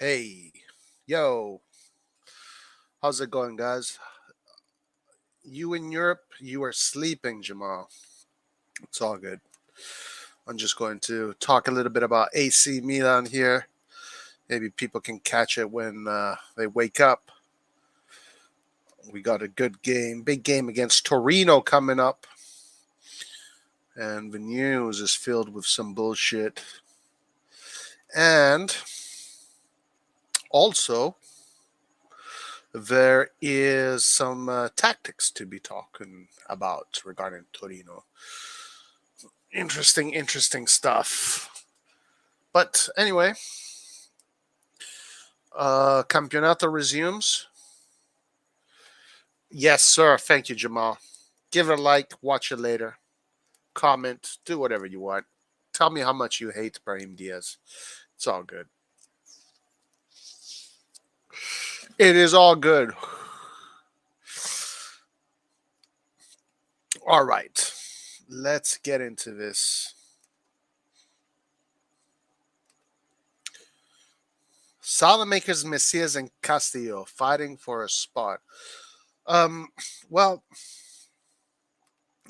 Hey, yo, how's it going, guys? You in Europe, you are sleeping, Jamal. It's all good. I'm just going to talk a little bit about AC Milan here. Maybe people can catch it when they wake up. We got a good game, big game against Torino coming up. And the news is filled with some bullshit. And also, there is some tactics to be talking about regarding Torino. Interesting stuff. But anyway, Campeonato resumes. Yes, sir. Thank you, Jamal. Give it a like, watch it later, comment, do whatever you want. Tell me how much you hate Brahim Diaz. It's all good. It is all good. All right. Let's get into this. Salamakers, Messias, and Castillo fighting for a spot. Um, well,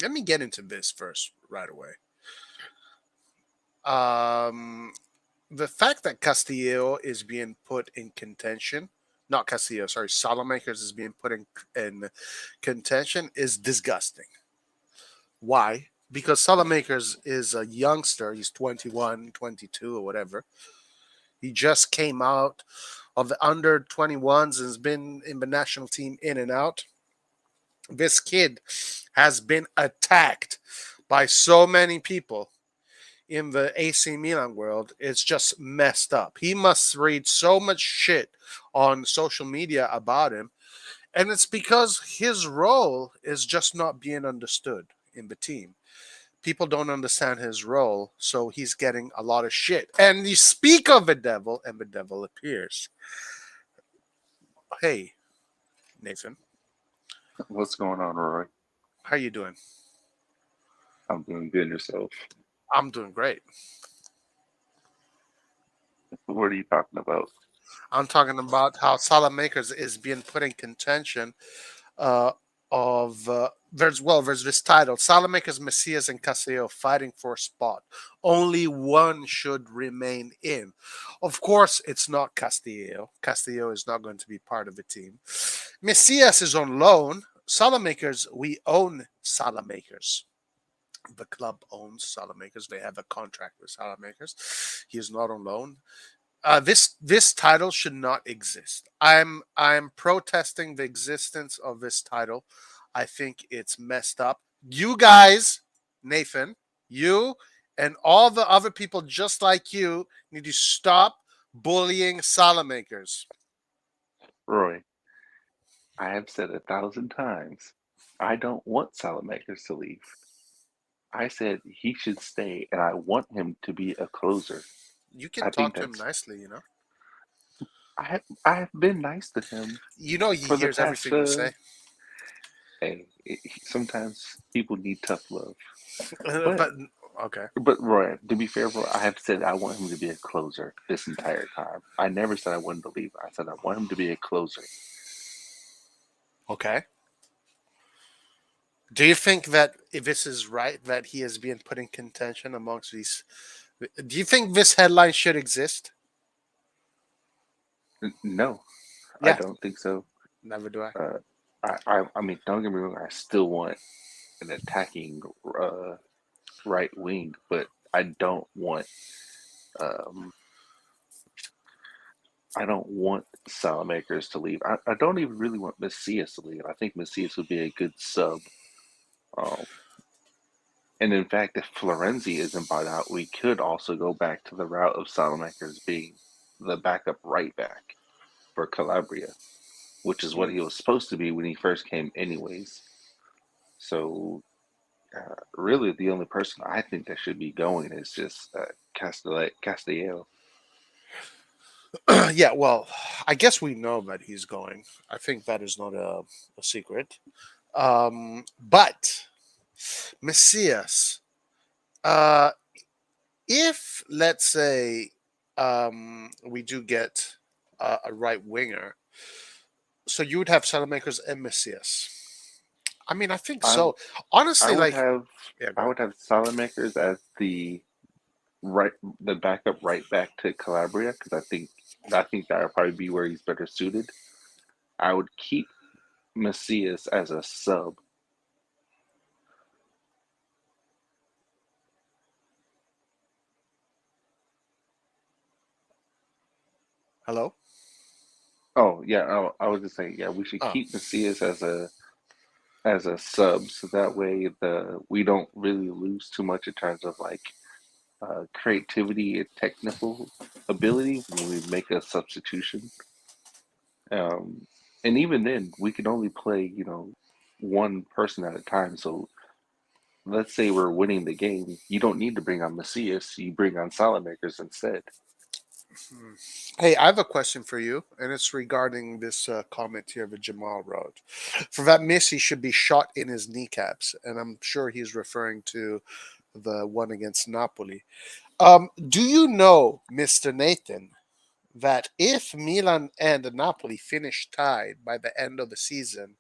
let me get into this first right away. Um, the fact that Castillo is being put in contention, not Castillo, sorry, Salamakers is being put in contention is disgusting. Why? Because Salamakers is a youngster. He's 21, 22, or whatever. He just came out of the under 21s and has been in the national team in and out. This kid has been attacked by so many people in the AC Milan world. It's just messed up. He must read so much shit on social media about him. And it's because his role is just not being understood in the team. People don't understand his role, so he's getting a lot of shit. And you speak of the devil, and the devil appears. Hey, Nathan, What's going on, Roy? how you doing? I'm doing good yourself. I'm doing great. What are you talking about? I'm talking about how Salamakers is being put in contention uh, there's this title: Salamakers, Messias, and Castillo fighting for a spot. Only one should remain in. Of course, it's not Castillo. Castillo is not going to be part of the team. Messias is on loan. Salamakers, we own Salamakers. The club owns Salamakers. They have a contract with Salamakers. He is not on loan. This title should not exist. I'm protesting the existence of this title. I think it's messed up. You guys, Nathan, you and all the other people just like you need to stop bullying Salamakers. Roy, I have said 1,000 times, I don't want Salamakers to leave. I said he should stay, and I want him to be a closer. You can I think talk to him that's. nicely. I have been nice to him You know he for the hears past. everything you say. Hey, sometimes people need tough love, but But okay. Roy, to be fair, bro, I have said I want him to be a closer this entire time. I never said I wanted to leave. I said I want him to be a closer. Okay. Do you think that if this is right that he is being put in contention amongst these? Do you think this headline should exist? No, I Yeah, don't think so. never do I. Uh, I mean, don't get me wrong. I still want an attacking uh, right wing, but I don't want. Um, I don't want Salamakers to leave. I don't even really want Macias to leave. I think Macias would be a good sub. Um, and in fact, if Florenzi isn't bought out, we could also go back to the route of Salamakers being the backup right back for Calabria, which is what Mm. he was supposed to be when he first came, anyways. So really, the only person I think that should be going is just Castello. Yeah, well, I guess we know that he's going. I think that is not a secret. But Messias, uh, if let's say we do get a right winger. So you would have Salamakers and Messias. I mean, I think I so. I Honestly, would like, have yeah, go I ahead. would have Salamakers as right the backup right back to Calabria because I think that would probably be where he's better suited. I would keep Macias as a sub. Hello. Oh yeah, I was just saying yeah we should Oh, keep Macias as a sub so that way the we don't really lose too much in terms of like creativity and technical ability when we make a substitution. Um, and even then, we can only play, one person at a time. So let's say we're winning the game, you don't need to bring on Macias, you bring on Salamakers instead. hmm. Hey, I have a question for you, and it's regarding this comment here that Jamal wrote. For that miss, he should be shot in his kneecaps, and I'm sure he's referring to the one against Napoli. Do you know, Mister Nathan, that if Milan and Napoli finish tied by the end of the season,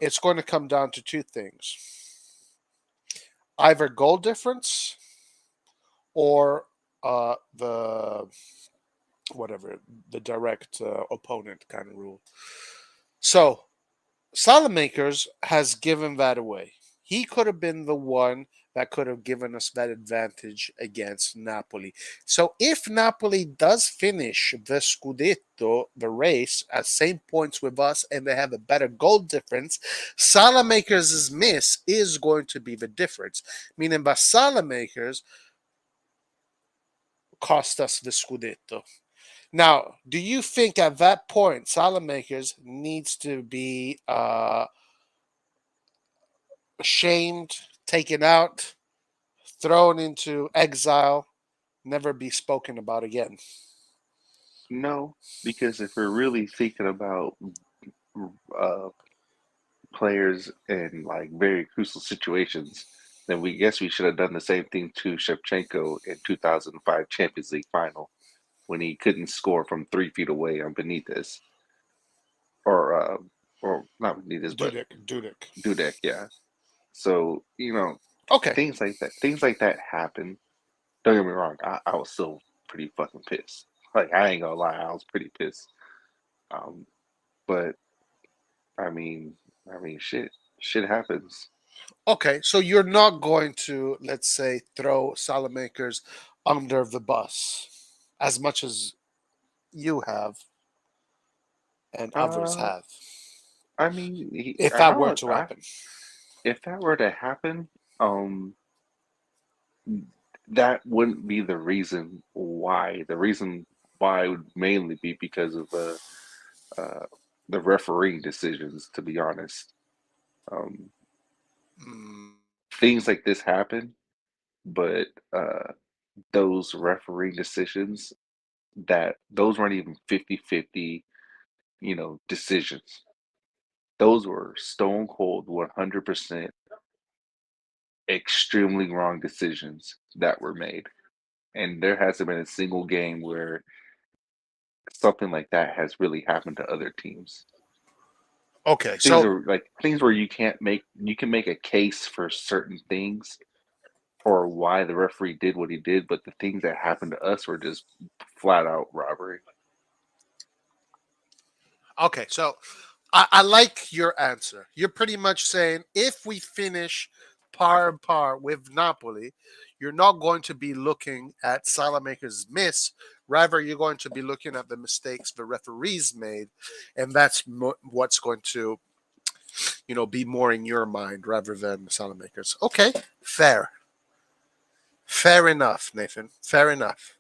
it's going to come down to two things: either goal difference or the whatever the direct opponent kind of rule. So Salamakers has given that away. He could have been the one that could have given us that advantage against Napoli. So if Napoli does finish the Scudetto, the race, at same points with us, and they have a better goal difference, Salamakers' miss is going to be the difference. Meaning that Salamakers cost us the Scudetto. Now, do you think at that point Salamakers needs to be shamed, taken out, thrown into exile, never be spoken about again? No, because if we're really thinking about uh, players in like very crucial situations, then we guess we should have done the same thing to Shevchenko in 2005 Champions League final when he couldn't score from 3 feet away on Benitez or or not Benitez but Dudek. Dudek, yeah. So, Okay. things like that happen. Don't get me wrong, I was still pretty fucking pissed. Like I ain't gonna lie, I was pretty pissed. Um, but I mean, shit happens. Okay. So you're not going to, let's say, throw Salamakers under the bus as much as you have and others Uh, have, I mean, if that were to happen. if that were to happen, um, that wouldn't be the reason why. The reason why would mainly be because of uh, the refereeing decisions. To be honest, um, Mm, things like this happen, but those refereeing decisions that those weren't even 50-50, decisions. Those were stone cold 100% extremely wrong decisions that were made. And there hasn't been a single game where something like that has really happened to other teams. okay. Things So are like things where you can make a case for certain things or why the referee did what he did, but the things that happened to us were just flat out robbery. okay. So I like your answer. You're pretty much saying if we finish par and par with Napoli, you're not going to be looking at Salamaker's miss. Rather, you're going to be looking at the mistakes the referees made, and that's what's going to, be more in your mind rather than Salamaker's. Okay, fair enough, Nathan. Fair enough.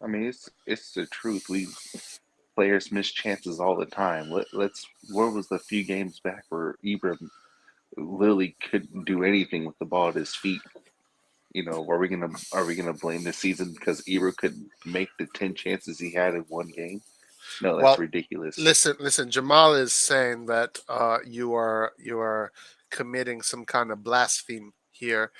I mean, it's the truth. We players miss chances all the time. Let's. Where was the few games back where Ibra literally couldn't do anything with the ball at his feet? Are we gonna blame this season because Ibra couldn't make the 10 chances he had in one game? No, that's Well, ridiculous. listen. Jamal is saying that you are committing some kind of blasphemy here.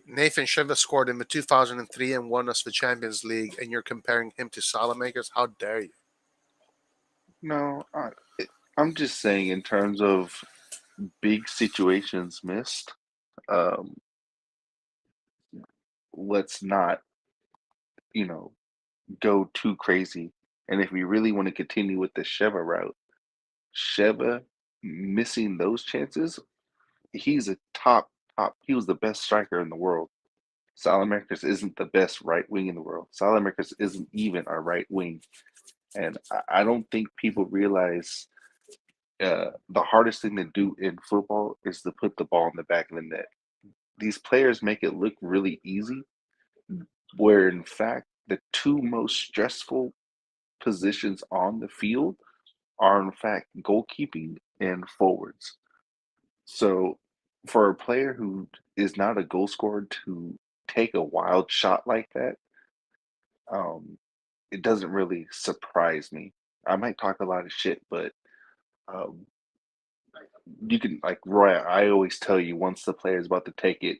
Nathan Shiva scored in the 2003 and won us the Champions League, and you're comparing him to Salamakers? How dare you? No, I'm just saying in terms of big situations missed. Um, let's not, you know, go too crazy. And if we really want to continue with the Sheva route, Sheva missing those chances, he's a top. He was the best striker in the world. Salamakers isn't the best right wing in the world. Salamakers isn't even a right wing, and I don't think people realize the hardest thing to do in football is to put the ball in the back of the net. These players make it look really easy, where in fact the two most stressful positions on the field are in fact goalkeeping and forwards. So for a player who is not a goal scorer to take a wild shot like that, um, it doesn't really surprise me. I might talk a lot of shit, but um, you can like Roy. I always tell you once the player is about to take it,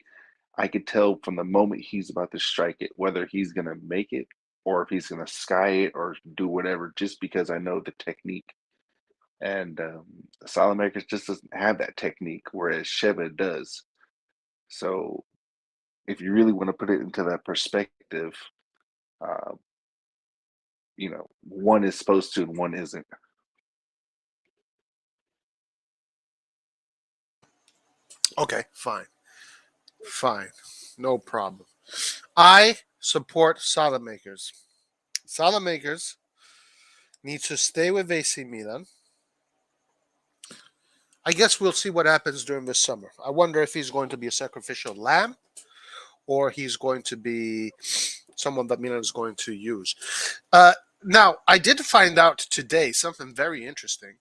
I could tell from the moment he's about to strike it whether he's gonna make it or if he's gonna sky it or do whatever, just because I know the technique. And Salamakers just doesn't have that technique, whereas Sheva does. So if you really want to put it into that perspective, uh, one is supposed to and one isn't. Okay, fine. Fine. No problem. I support Salamakers. Salamakers needs to stay with AC Milan. I guess we'll see what happens during this summer. I wonder if he's going to be a sacrificial lamb or he's going to be someone that Milan is going to use. Now, I did find out today something very interesting.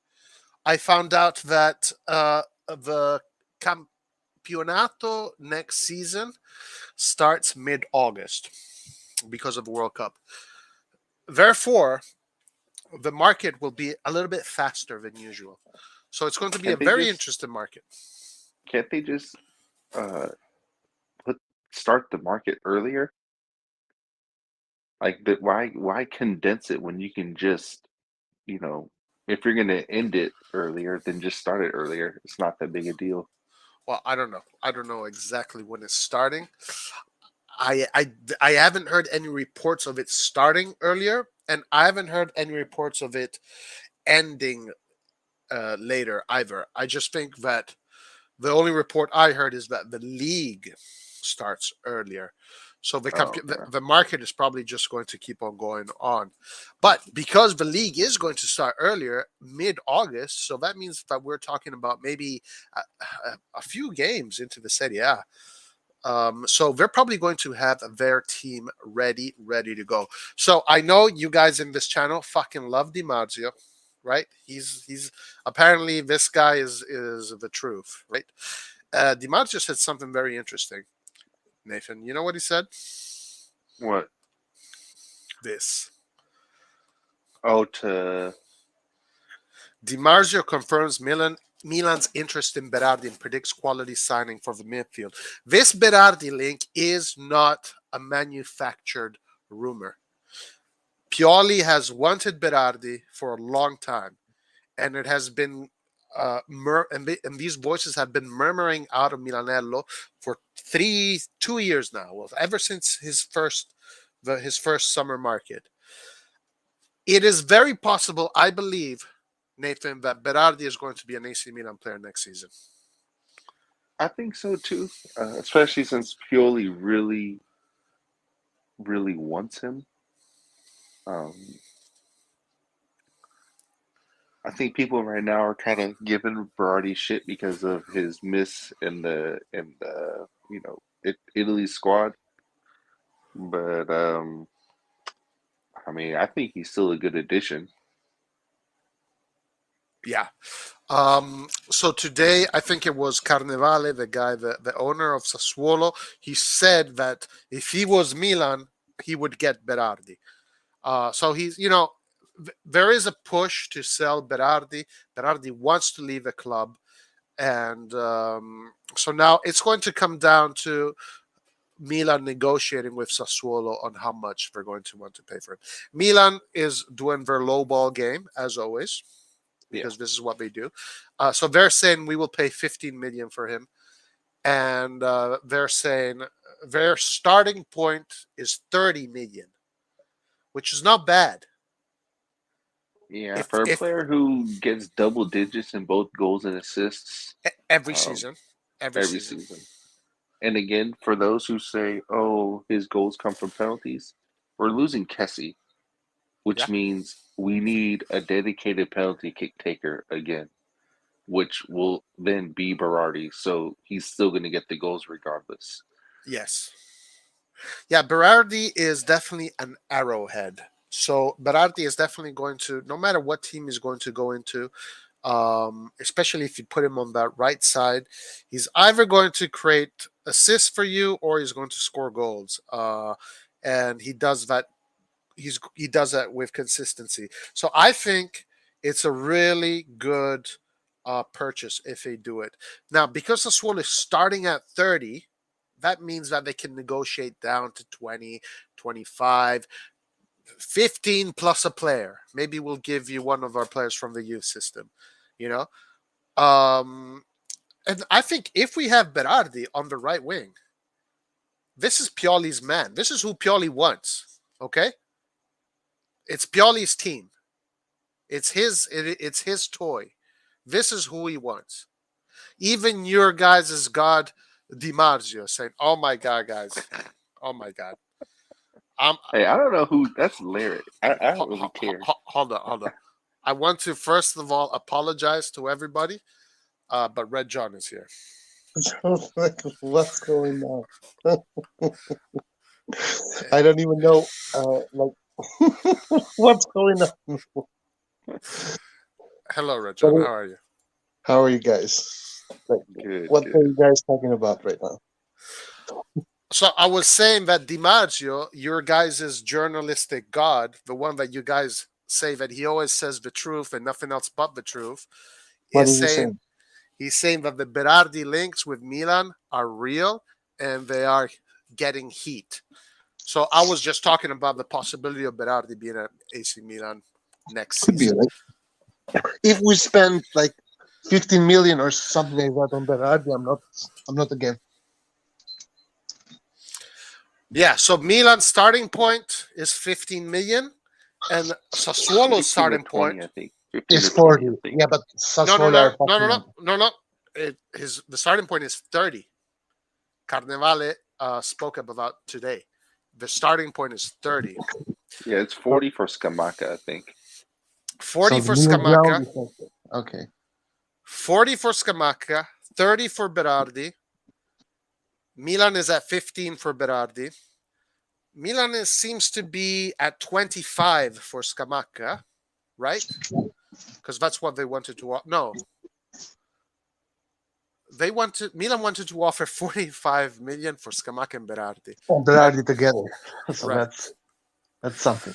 I found out that the Campionato next season starts mid August because of the World Cup. Therefore, the market will be a little bit faster than usual. So it's going to be a Can't they very just interesting market. can't they just uh put start the market earlier? Like that why condense it when you can just, you know, if you're gonna end it earlier, then just start it earlier. It's not that big a deal. Well, I don't know. I don't know exactly when it's starting. I, I, I haven't heard any reports of it starting earlier, and I haven't heard any reports of it ending later either. I just think that the only report I heard is that the league starts earlier. So Oh, okay. the market is probably just going to keep on going on. But because the league is going to start earlier, mid August, so that means that we're talking about maybe a few games into the Serie A. So they're probably going to have their team ready to go. So I know you guys in this channel fucking love Di Marzio, right? He's apparently this guy is the truth, right? Di Marzio said something very interesting. Nathan, you know what he said? What? This. Oh, to Di Marzio confirms Milan's interest in Berardi and predicts quality signing for the midfield. This Berardi link is not a manufactured rumor. Pioli has wanted Berardi for a long time, and it has been and these voices have been murmuring out of Milanello for 2 years now. Well, ever since his first summer market, it is very possible. I believe, Nathan, that Berardi is going to be an AC Milan player next season. I think so too. Especially since Pioli really wants him. Um, I think people right now are kind of giving Berardi shit because of his miss in the Italy squad. But I mean, I think he's still a good addition. Yeah. So today, I think it was Carnevale, the guy, the owner of Sassuolo. He said that if he was Milan, he would get Berardi. So he's, there is a push to sell Berardi. Berardi wants to leave the club, and so now it's going to come down to Milan negotiating with Sassuolo on how much they're going to want to pay for it. Milan is doing their low ball game as always Yeah, because this is what they do. So they're saying we will pay 15 million for him, and they're saying their starting point is 30 million, which is not bad. yeah. If For a if player who gets double digits in both goals and assists every um, season, every every season, season. And again, for those who say, "Oh, his goals come from penalties," we're losing Kessie, yeah, which means we need a dedicated penalty kick taker again, which will then be Berardi. So he's still going to get the goals regardless. yes. Yeah, Berardi is definitely an arrowhead. So Berardi is definitely going to, no matter what team he's going to go into, especially if you put him on that right side, he's either going to create assists for you or he's going to score goals. And he does that. He does that with consistency. So I think it's a really good purchase if they do it. Now, because the Swan is starting at 30, that means that they can negotiate down to 20, 25, 15 plus a player. Maybe we'll give you one of our players from the youth system, you know? And I think if we have Berardi on the right wing, this is Pioli's man. This is who Pioli wants. Okay? It's Pioli's team. It's his toy. This is who he wants. Even your guys' God Di Marzio saying, "Oh my God, guys. Oh my God." Um Hey, I don't know who that's Larry. I don't really care. hold on, hold on. I want to first of all apologize to everybody, but Red John is here. Like, what's going on? I don't even know, like, what's going on. Hello, Red John. But How are you? how are you guys? Like, Good, what are good. you guys talking about right now? So I was saying that DiMaggio, your guys' journalistic god, the one that you guys say that he always says the truth and nothing else but the truth, What is are you saying saying? he's saying that the Berardi links with Milan are real and they are getting heat. So I was just talking about the possibility of Berardi being at AC Milan next Could be season. like if we spend like 15 million or something like that on Berardi, I'm not again. Yeah, so Milan's starting point is 15 million and Sassuolo's 15 or starting 20, I point. think. 15 It's or 20, 40. I think. Yeah, but No, no, Sassuolo no, are no, no, fucking no, up. no, no. The starting point is 30. Carnevale spoke about today. The starting point is 30. Yeah, it's So, 40 for Skamaka, I think. 40 so the for middle ground Scamacca, is okay. Okay. 40 for Scamacca, 30 for Berardi. Milan is at 15 for Berardi. Seems to be at 25 for Scamacca, right? Because that's what they wanted to. No, Milan wanted to offer 45 million for Scamacca and Berardi, And right? Berardi together. So Right. that's something.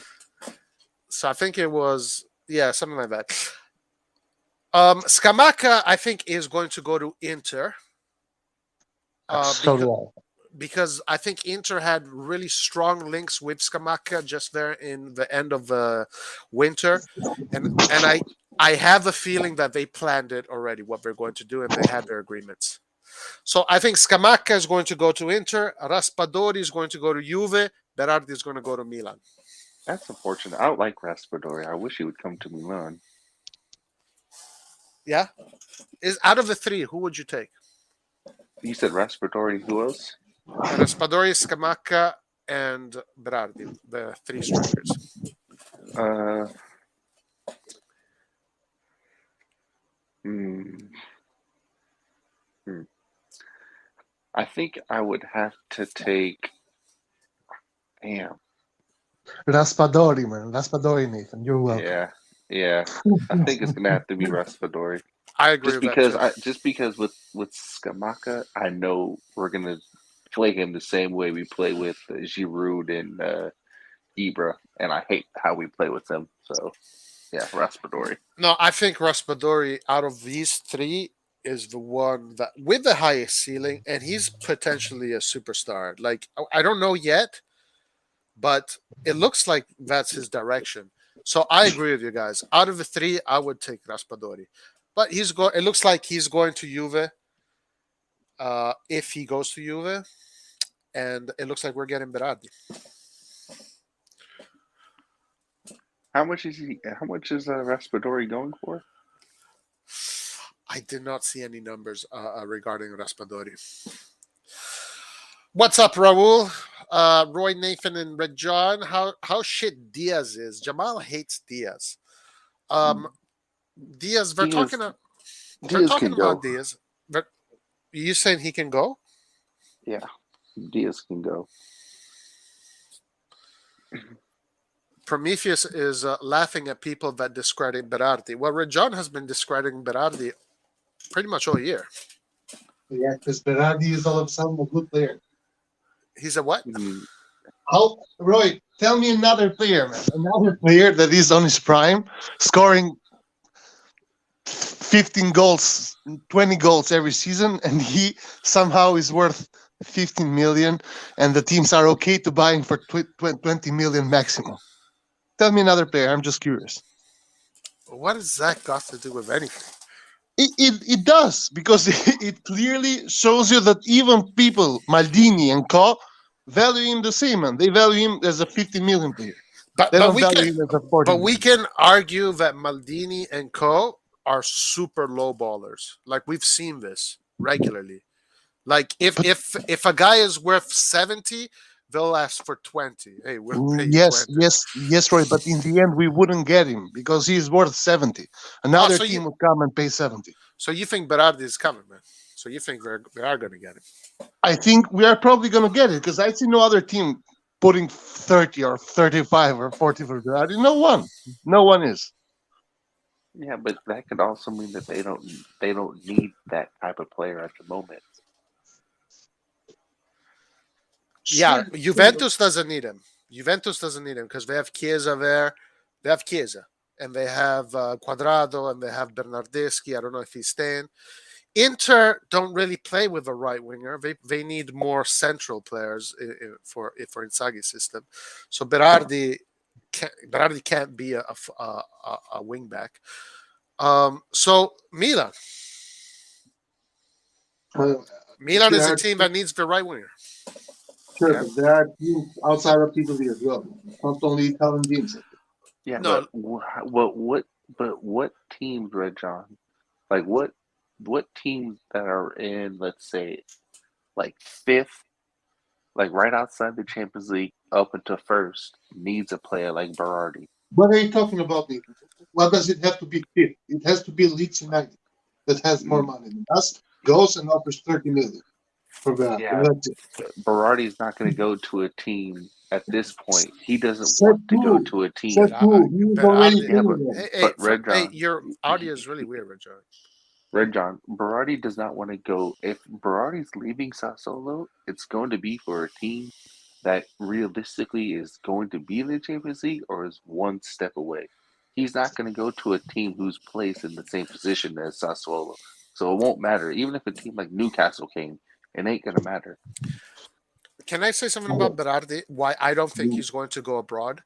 So I think it was something like that. Scamacca, I think, is going to go to Inter. So Because do I think Inter had really strong links with Scamacca just there in the end of the winter, and I have a feeling that they planned it already what they're going to do and they had their agreements. So I think Scamacca is going to go to Inter, Raspadori is going to go to Juve, Berardi is going to go to Milan. That's unfortunate. I don't like Raspadori. I wish he would come to Milan. Yeah, is out of the three, who would you take? You said Raspadori. Who else? Raspadori, Scamacca, and Berardi, the three strikers. Uh, hmm, hmm. I think I would have to take. Damn. Raspadori, man. Raspadori, Nathan. You're welcome. Yeah, yeah. I think it's gonna have to be Raspadori. I agree with that too. Just because with Skamaka, I know we're gonna play him the same way we play with Giroud and Ibra, and I hate how we play with them. So yeah, Raspadori. No, I think Raspadori out of these three is the one that with the highest ceiling, and he's potentially a superstar. Like I don't know yet, but it looks like that's his direction. So I agree with you guys. Out of the three, I would take Raspadori, but he's going. It looks like he's going to Juve. If he goes to Juve, and it looks like we're getting Berardi. How much is he? How much is Raspadori going for? I did not see any numbers regarding Raspadori. What's up, Raul? Roy, Nathan, and Red John. How shit Diaz is. Jamal hates Diaz. Diaz. We're Diaz, talking. We're Diaz talking can go. about Diaz. But you saying he can go? Yeah, Diaz can go. Prometheus is laughing at people that discredit Berardi. Well, Red John has been discrediting Berardi pretty much all year. Yeah, because Berardi is all of a sudden a good player. He's a what? How, Roy? Tell me another player, man. Another player that is on his prime, scoring 15 goals, 20 goals every season, and he somehow is worth 15 million, and the teams are okay to buy him for 20 million maximum. Tell me another player. I'm just curious. What has that got to do with anything? It does, because it clearly shows you that even people, Maldini and Co, value him the same, and they value him as a 50 million player. But, They but don't we value can him as a 40 but we million. can argue that Maldini and Co are super low ballers. Like we've seen this regularly. Like if a guy is worth 70, they'll ask for 20. Hey, we'll pay you Yes, 20. yes, Roy. But in the end, we wouldn't get him because he's worth 70. Another so team would come and pay 70. So you think Berardi is coming, man? So you think they are going to get him? I think we are probably going to get it because I see no other team putting 30 or 35 or 40 for Berardi. No one is. Yeah, but that could also mean that they don't need that type of player at the moment. Yeah, Juventus doesn't need him. Juventus doesn't need him because they have Chiesa there. They have Chiesa. And they have Quadrado and they have Bernardeschi. I don't know if he's staying. Inter don't really play with a right winger. They need more central players for Inzaghi's system. So Berardi can't be a wing back. So Milan. Milan is a team that needs the right winger. Sure, but there are teams outside of Italy as well, not only Italian teams. Yeah, No. but what teams, Red John? Like what teams that are in, let's say, like fifth, like right outside the Champions League, up into first, needs a player like Berardi? What are you talking about, Nathan? What does it have to be fifth? It has to be Leeds United that has more money than us, goes and offers 30 million for that. Yeah, That's it. Berardi's not going to go to a team at this point. He doesn't Said want to go who? to a team. Said who? He's already Berardi. Yeah, but in there. Hey, Red John, your audio is really weird, Red John. Red John, Berardi does not want to go. If Berardi's leaving Sassuolo, it's going to be for a team that realistically is going to be in the Champions League or is one step away. He's not going to go to a team who's placed in the same position as Sassuolo. So it won't matter. Even if a team like Newcastle came, it ain't going to matter. Can I say something about Berardi? Why I don't think he's going to go abroad?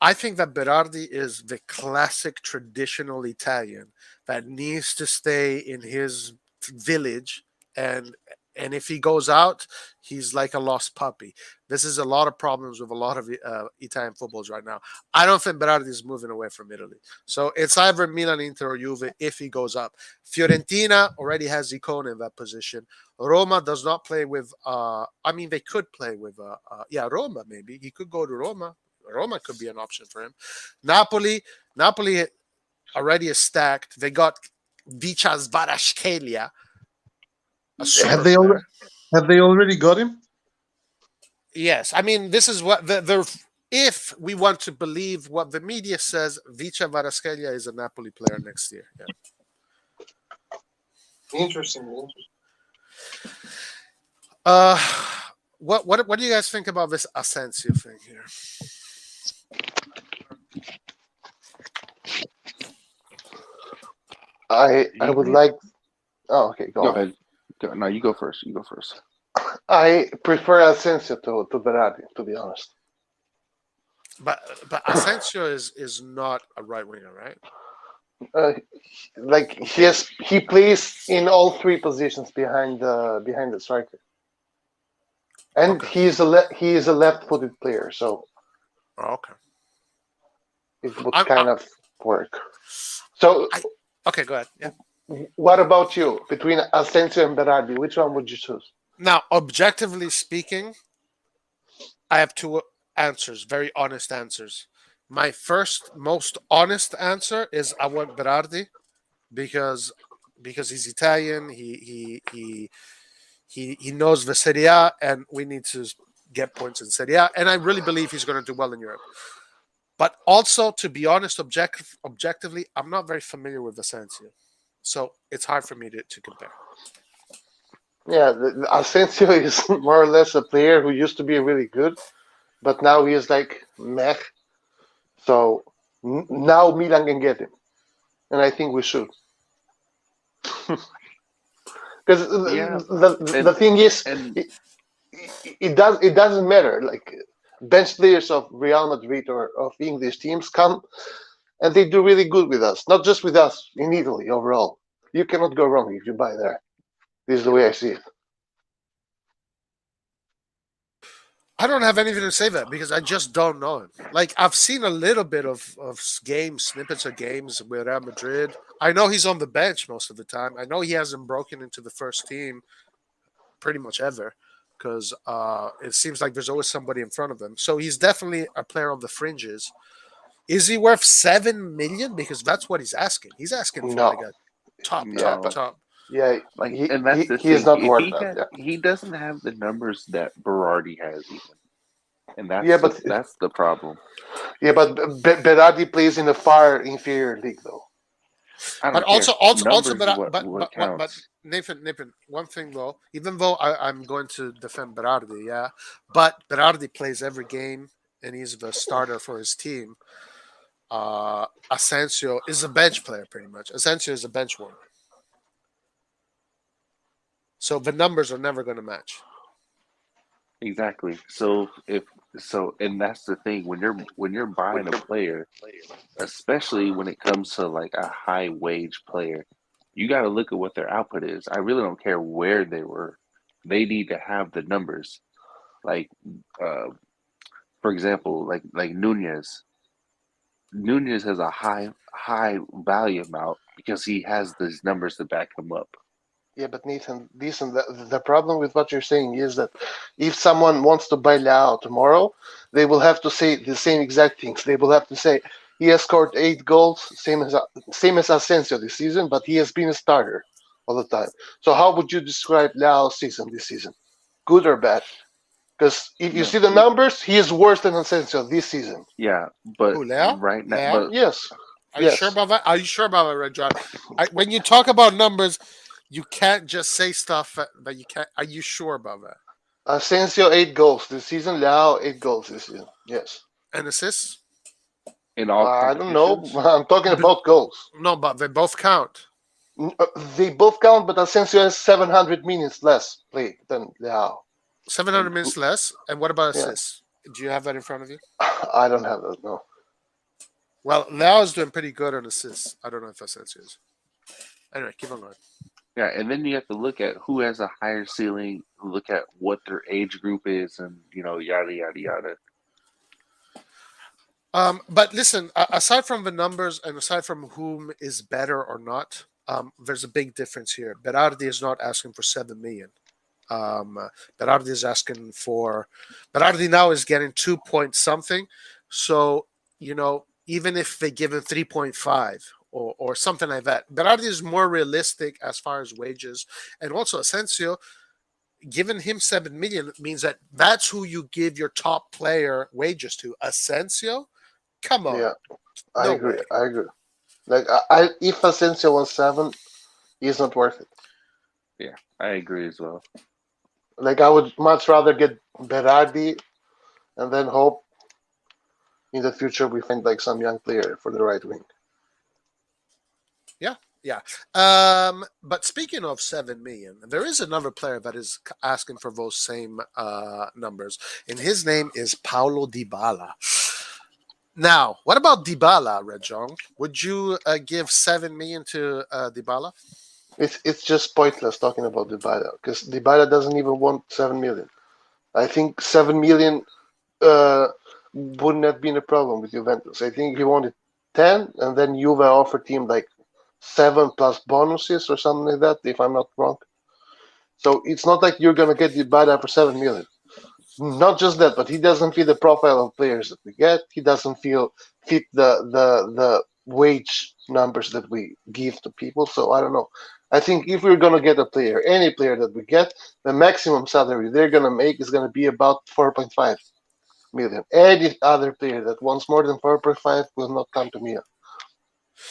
I think that Berardi is the classic traditional Italian that needs to stay in his village, and if he goes out, he's like a lost puppy. This is a lot of problems with a lot of Italian footballs right now. I don't think Berardi is moving away from Italy. So it's either Milan, Inter, or Juve if he goes up. Fiorentina already has Icone in that position. Roma does not play with. They could play with. Roma maybe he could go to Roma. Roma could be an option for him. Napoli already is stacked. They got Vichas Varashkelia. Have they already got him? Yes, I mean this is what if we want to believe what the media says, Vicha Varaskelia is a Napoli player next year. Yeah. Interesting. What do you guys think about this Asensio thing here? I would like Oh, okay, go Go on. ahead. No, you go first. You go first. I prefer Asensio to Berardi, to be honest. But Asensio is not a right winger, right? Uh, like he plays in all three positions behind the striker, and Okay. he is a left-footed player, so Oh, okay. it would I, kind of work. So, I okay. Go ahead. Yeah. what about you? Between Asensio and Berardi, which one would you choose? Now, objectively speaking, I have two answers. Very honest answers. My first, most honest answer is I want Berardi because he's Italian. He knows the Serie A, and we need to get points in Serie A. And I really believe he's going to do well in Europe. But also, to be honest, objectively, I'm not very familiar with Asensio, so it's hard for me to compare. Yeah, Asensio is more or less a player who used to be really good, but now he is like meh. So now Milan can get him, and I think we should. Because Yeah, the and thing is, and it doesn't matter. Like bench players of Real Madrid or of English teams come and they do really good with us. Not just with us in Italy overall. You cannot go wrong if you buy there. This is the way I see it. I don't have anything to say that because I just don't know him. Like I've seen a little bit of games, snippets of games with Real Madrid. I know he's on the bench most of the time. I know he hasn't broken into the first team pretty much ever because it seems like there's always somebody in front of him. So he's definitely a player on the fringes. Is he worth 7 million? Because that's what he's asking. He's asking for like No. a top, Yeah, top, but no, top. yeah, like, and that's the he is thing. not If worth he that. had, Yeah. he doesn't have the numbers that Berardi has even, and Yeah, but that's the problem. Berardi plays in a far inferior league though. I But don't care. also, Numbers is but counts. Nathan, one thing though, even though I'm going to defend Berardi, yeah, but Berardi plays every game and he's the starter for his team. Asensio is a bench player, pretty much. Asensio is a bench warmer, so the numbers are never going to match. Exactly. So if so, and that's the thing when you're buying a player, especially when it comes to like a high wage player, you got to look at what their output is. I really don't care where they were. They need to have the numbers. Like, uh, for example, like Nunez. Nunez has a high value amount because he has these numbers to back him up. Yeah, but Nathan, the problem with what you're saying is that if someone wants to buy Lao tomorrow, they will have to say the same exact things. They will have to say he has scored 8 goals, same as Asensio this season, but he has been a starter all the time. So how would you describe Lao's season this season? Good or bad? Because if you No, see the numbers, he is worse than Asensio this season. yeah, but Who, Leo? right now, Leo? but Yes, Are you sure yes. about that? Are you sure about that, Red John? When you talk about numbers, you can't just say stuff that you can't. Are you sure about that? Asensio 8 goals this season. Lao 8 goals this season. Yes. And assists? in all I don't know. competitions, I'm talking But, about goals. no, but they both count. They both count, but Asensio has 700 minutes less played than Leao. 700 minutes less. And what about Yeah, assists? Do you have that in front of you? I don't have that. No. Well, Leo is doing pretty good on assists. I don't know if Asensio is. Anyway, keep on going. yeah, and then you have to look at who has a higher ceiling, look at what their age group is, and yada yada yada. But listen, aside from the numbers and aside from whom is better or not, there's a big difference here. Berardi is not asking for 7 million. Um, Berardi is asking for. Berardi now is getting 2 point something. So even if they give him 3.5 or something like that, Berardi is more realistic as far as wages, and also Asensio. Giving him 7 million means that that's who you give your top player wages to. Asensio, come on, Yeah, I no agree. way. I agree. Like, if Asensio was 7, he's not worth it. Yeah, I agree as well. Like, I would much rather get Berardi and then hope in the future we find like some young player for the right wing. Yeah, Yeah. But speaking of 7 million, there is another player that is asking for those same numbers, and his name is Paulo Dybala. Now, what about Dybala, Rejong? Would you give 7 million to Dybala? It's just pointless talking about Dybala because Dybala doesn't even want 7 million. I think 7 million wouldn't have been a problem with Juventus. I think he wanted 10, and then Juve offered him like 7 plus bonuses or something like that, if I'm not wrong. So it's not like you're gonna get Dybala for 7 million. Not just that, but he doesn't fit the profile of players that we get. He doesn't fit the wage numbers that we give to people. So I don't know. I think if we're gonna get a player, any player that we get, the maximum salary they're gonna make is gonna be about 4.5 million. Any other player that wants more than 4.5 will not come to me.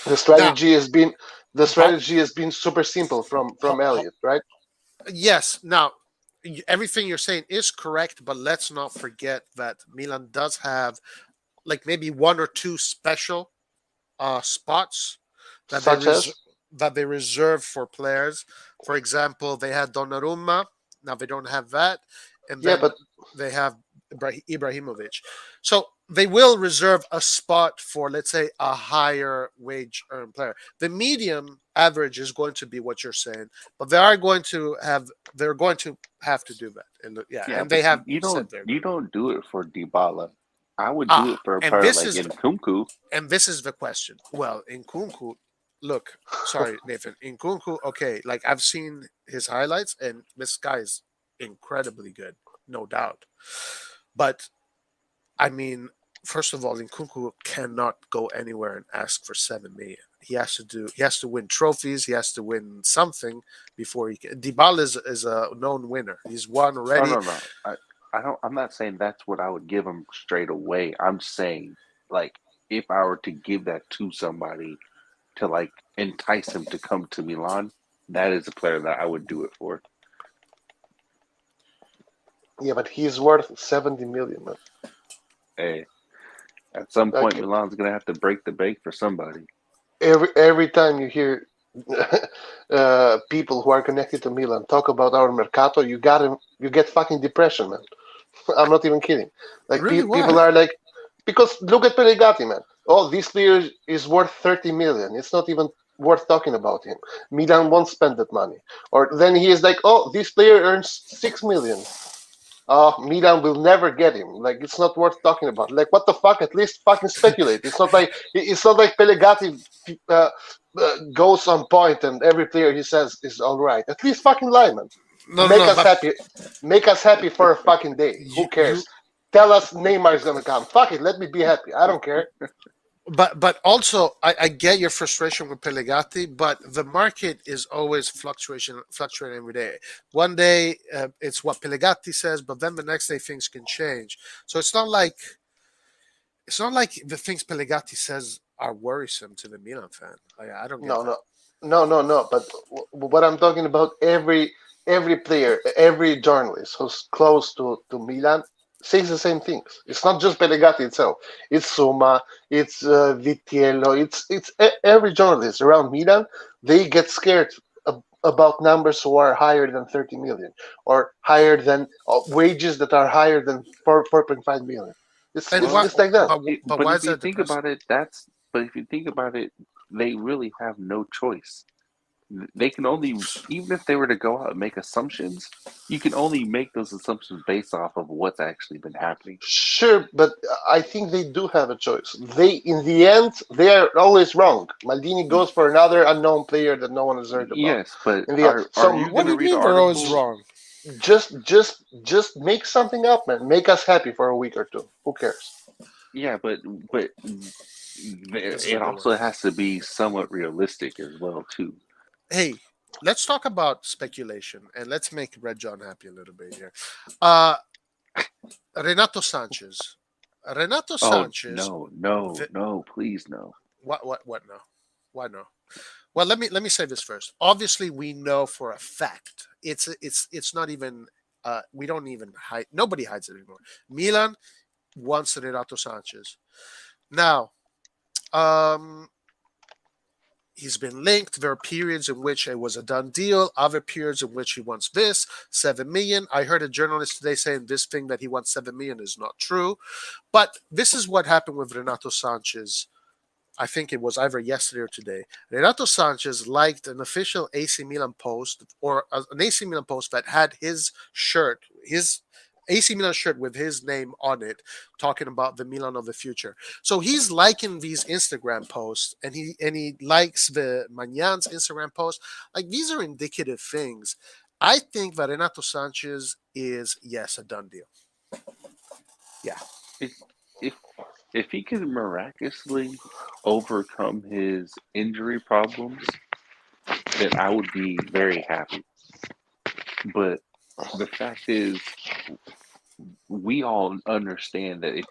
The Now, strategy has been the ho- strategy has been super simple from ho- ho- Elliot, right? yes. Now, everything you're saying is correct, but let's not forget that Milan does have like maybe one or two special spots that they Such as reserve for players. For example, they had Donnarumma. Now they don't have that, and yeah, then but they have Ibrahimovic. So they will reserve a spot for, let's say, a higher wage earned player. The medium average is going to be what you're saying, but they are going to have they're going to have to do that, and yeah, Yeah, and but they have you said don't they're you going to. don't do it for Dybala. I would do Ah, it for a and player this like is Nkunku. and this is the question. Well, in Kunku, look, sorry, Nathan. In Kunku, okay, like I've seen his highlights, and this guy is incredibly good, no doubt. But I mean, first of all, Nkunku cannot go anywhere and ask for 7 million. He has to win trophies. He has to win something before he can. Dybala is a known winner. He's won Oh already. no, no. I don't. I'm not saying that's what I would give him straight away. I'm saying like if I were to give that to somebody to like entice him to come to Milan, that is a player that I would do it for. yeah, but he's worth 70 million, man. Hey, at some point, Like Milan's gonna have to break the bank for somebody. every time you hear people who are connected to Milan talk about our mercato, you get fucking depression, man. I'm not even kidding. Like Really, people why? are like, because look at Pellegatti, man. Oh, this player is worth 30 million. It's not even worth talking about him. Milan won't spend that money. Or then he is like, oh, this player earns 6 million. Milan will never get him. Like it's not worth talking about. Like what the fuck? At least fucking speculate. It's not like Pellegatti goes on point and every player he says is all right. At least fucking lie, man. No, no, Make no. us But happy. Make us happy for a fucking day. Who you cares? Tell us Neymar is gonna come. Fuck it. Let me be happy. I don't care. but also I get your frustration with Pellegatti, but the market is always fluctuating every day. One day it's what Pellegatti says, but then the next day things can change. So it's not like the things Pellegatti says are worrisome to the Milan fan. I don't get No, that. no, no. But what I'm talking about, every player, every journalist who's close to Milan says the same things. It's not just Pellegatti itself. It's Suma, it's Vitiello, it's every journalist around Milan. They get scared about numbers who are higher than 30 million or higher than wages that are higher than 4.5 million. It's, And it's Well, what? it's like that. But but why if is you that think depressing? about it, that's. But if you think about it, they really have no choice. They can only, even if they were to go out and make assumptions, you can only make those assumptions based off of what's actually been happening. Sure, but I think they do have a choice. In the end, they are always wrong. Maldini goes for another unknown player that no one has heard about. Yes, but In the end, are so you What going do to you read an mean they're always article? wrong? just make something up, man. Make us happy for a week or two. Who cares? Yeah, but This is a it good one. also has to be somewhat realistic as well too. Hey, let's talk about speculation and let's make Red John happy a little bit here. Uh, Renato Sanchez. Renato Oh Sanchez. no, no, The, no! Please no. what no? Why no? Well, let me say this first. Obviously, we know for a fact it's not even we don't even hide. Nobody hides it anymore. Milan wants Renato Sanchez. Now, um, he's been linked. There are periods in which it was a done deal, other periods in which he wants this 7 million. I heard a journalist today saying this thing that he wants 7 million is not true. But this is what happened with Renato Sanchez. I think it was either yesterday or today. Renato Sanchez liked an official AC Milan post or an AC Milan post that had his shirt, his AC Milan shirt with his name on it, talking about the Milan of the future. So he's liking these Instagram posts, and he likes the Mantan's Instagram post. Like these are indicative things. I think that Renato Sanchez is yes a done deal. Yeah. If if if he could miraculously overcome his injury problems, then I would be very happy. But the fact is, we all understand that if